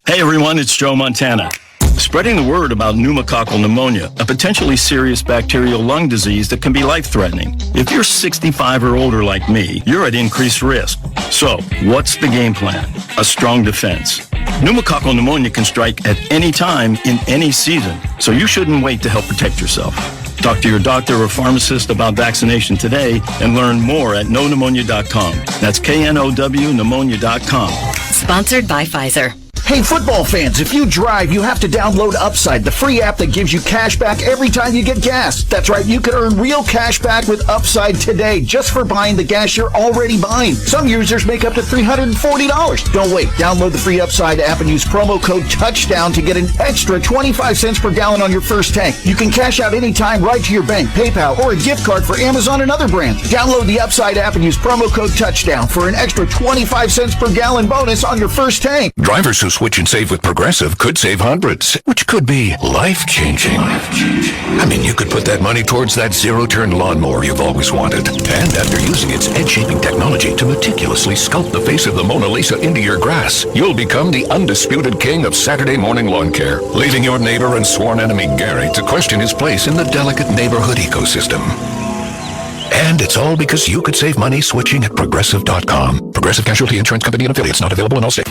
Hey everyone, it's Joe Montana. Spreading the word about pneumococcal pneumonia, a potentially serious bacterial lung disease that can be life-threatening. If you're 65 or older like me, you're at increased risk. So, what's the game plan? A strong defense. Pneumococcal pneumonia can strike at any time in any season, so you shouldn't wait to help protect yourself. Talk to your doctor or pharmacist about vaccination today and learn more at knowpneumonia.com. That's KNOW pneumonia.com. Sponsored by Pfizer. Hey, football fans, if you drive, you have to download Upside, the free app that gives you cash back every time you get gas. That's right, you can earn real cash back with Upside today just for buying the gas you're already buying. Some users make up to $340. Don't wait. Download the free Upside app and use promo code TOUCHDOWN to get an extra 25 cents per gallon on your first tank. You can cash out anytime right to your bank, PayPal, or a gift card for Amazon and other brands. Download the Upside app and use promo code TOUCHDOWN for an extra 25 cents per gallon bonus on your first tank. Drivers who switch and save with Progressive could save hundreds, which could be life-changing. I mean, you could put that money towards that zero-turn lawnmower you've always wanted. And after using its head-shaping technology to meticulously sculpt the face of the Mona Lisa into your grass, you'll become the undisputed king of Saturday morning lawn care, leaving your neighbor and sworn enemy Gary to question his place in the delicate neighborhood ecosystem. And it's all because you could save money switching at Progressive.com. Progressive Casualty Insurance Company and affiliates, not available in all states.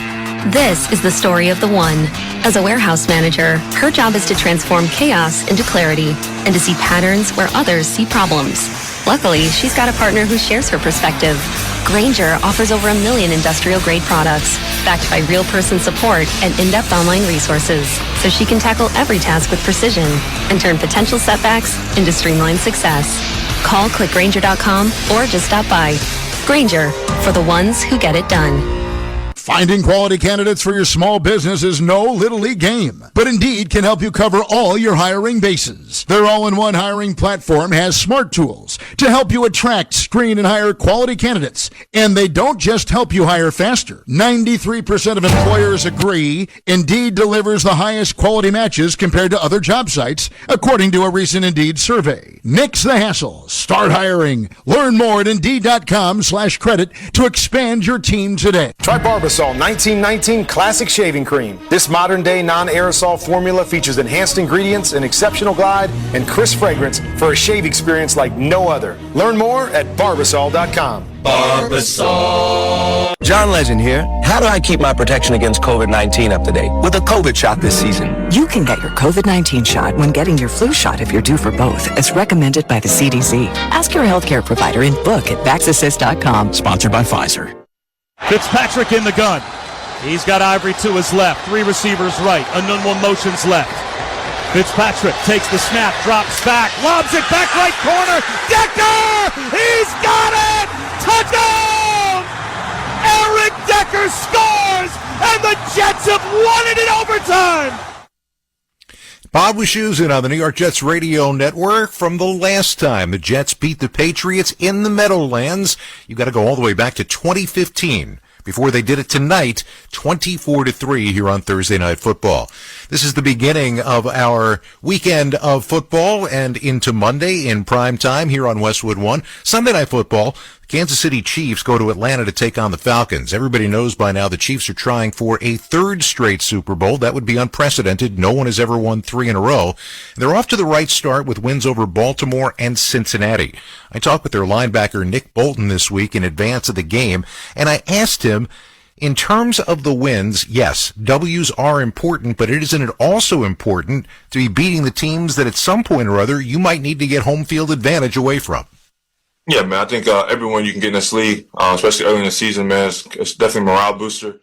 This is the story of the one. As a warehouse manager, her job is to transform chaos into clarity and to see patterns where others see problems. Luckily, she's got a partner who shares her perspective. Grainger offers over 1 million industrial-grade products, backed by real person support and in-depth online resources, so she can tackle every task with precision and turn potential setbacks into streamlined success. Call clickgrainger.com or just stop by. Grainger, for the ones who get it done. Finding quality candidates for your small business is no little league game, but Indeed can help you cover all your hiring bases. Their all-in-one hiring platform has smart tools to help you attract, screen, and hire quality candidates. And they don't just help you hire faster. 93% of employers agree Indeed delivers the highest quality matches compared to other job sites, according to a recent Indeed survey. Nix the hassle. Start hiring. Learn more at Indeed.com/credit to expand your team today. Try Barbasol 1919 Classic Shaving Cream. This modern-day non-aerosol formula features enhanced ingredients, an exceptional glide, and crisp fragrance for a shave experience like no other. Learn more at Barbasol.com. Barbasol. John Legend here. How do I keep my protection against COVID-19 up to date with a COVID shot this season? You can get your COVID-19 shot when getting your flu shot if you're due for both, as recommended by the CDC. Ask your healthcare provider and book at VaxAssist.com. Sponsored by Pfizer. Fitzpatrick in the gun. He's got Ivory to his left. 3 receivers right. Anunwa motions left. Fitzpatrick takes the snap, drops back, lobs it back right corner. Decker! He's got it! Touchdown! Eric Decker scores! And the Jets have won it in overtime! Bob Wischusen on the New York Jets radio network. From the last time the Jets beat the Patriots in the Meadowlands, you got to go all the way back to 2015 before they did it tonight, 24-3 here on Thursday Night Football. This is the beginning of our weekend of football and into Monday in prime time here on Westwood 1. Sunday Night Football, Kansas City Chiefs go to Atlanta to take on the Falcons. Everybody knows by now the Chiefs are trying for a third straight Super Bowl. That would be unprecedented. No one has ever won 3 in a row. They're off to the right start with wins over Baltimore and Cincinnati. I talked with their linebacker Nick Bolton this week in advance of the game, and I asked him, in terms of the wins, yes, W's are important, but isn't it also important to be beating the teams that at some point or other you might need to get home field advantage away from? Yeah, man, I think everyone you can get in this league, especially early in the season, man, it's definitely a morale booster.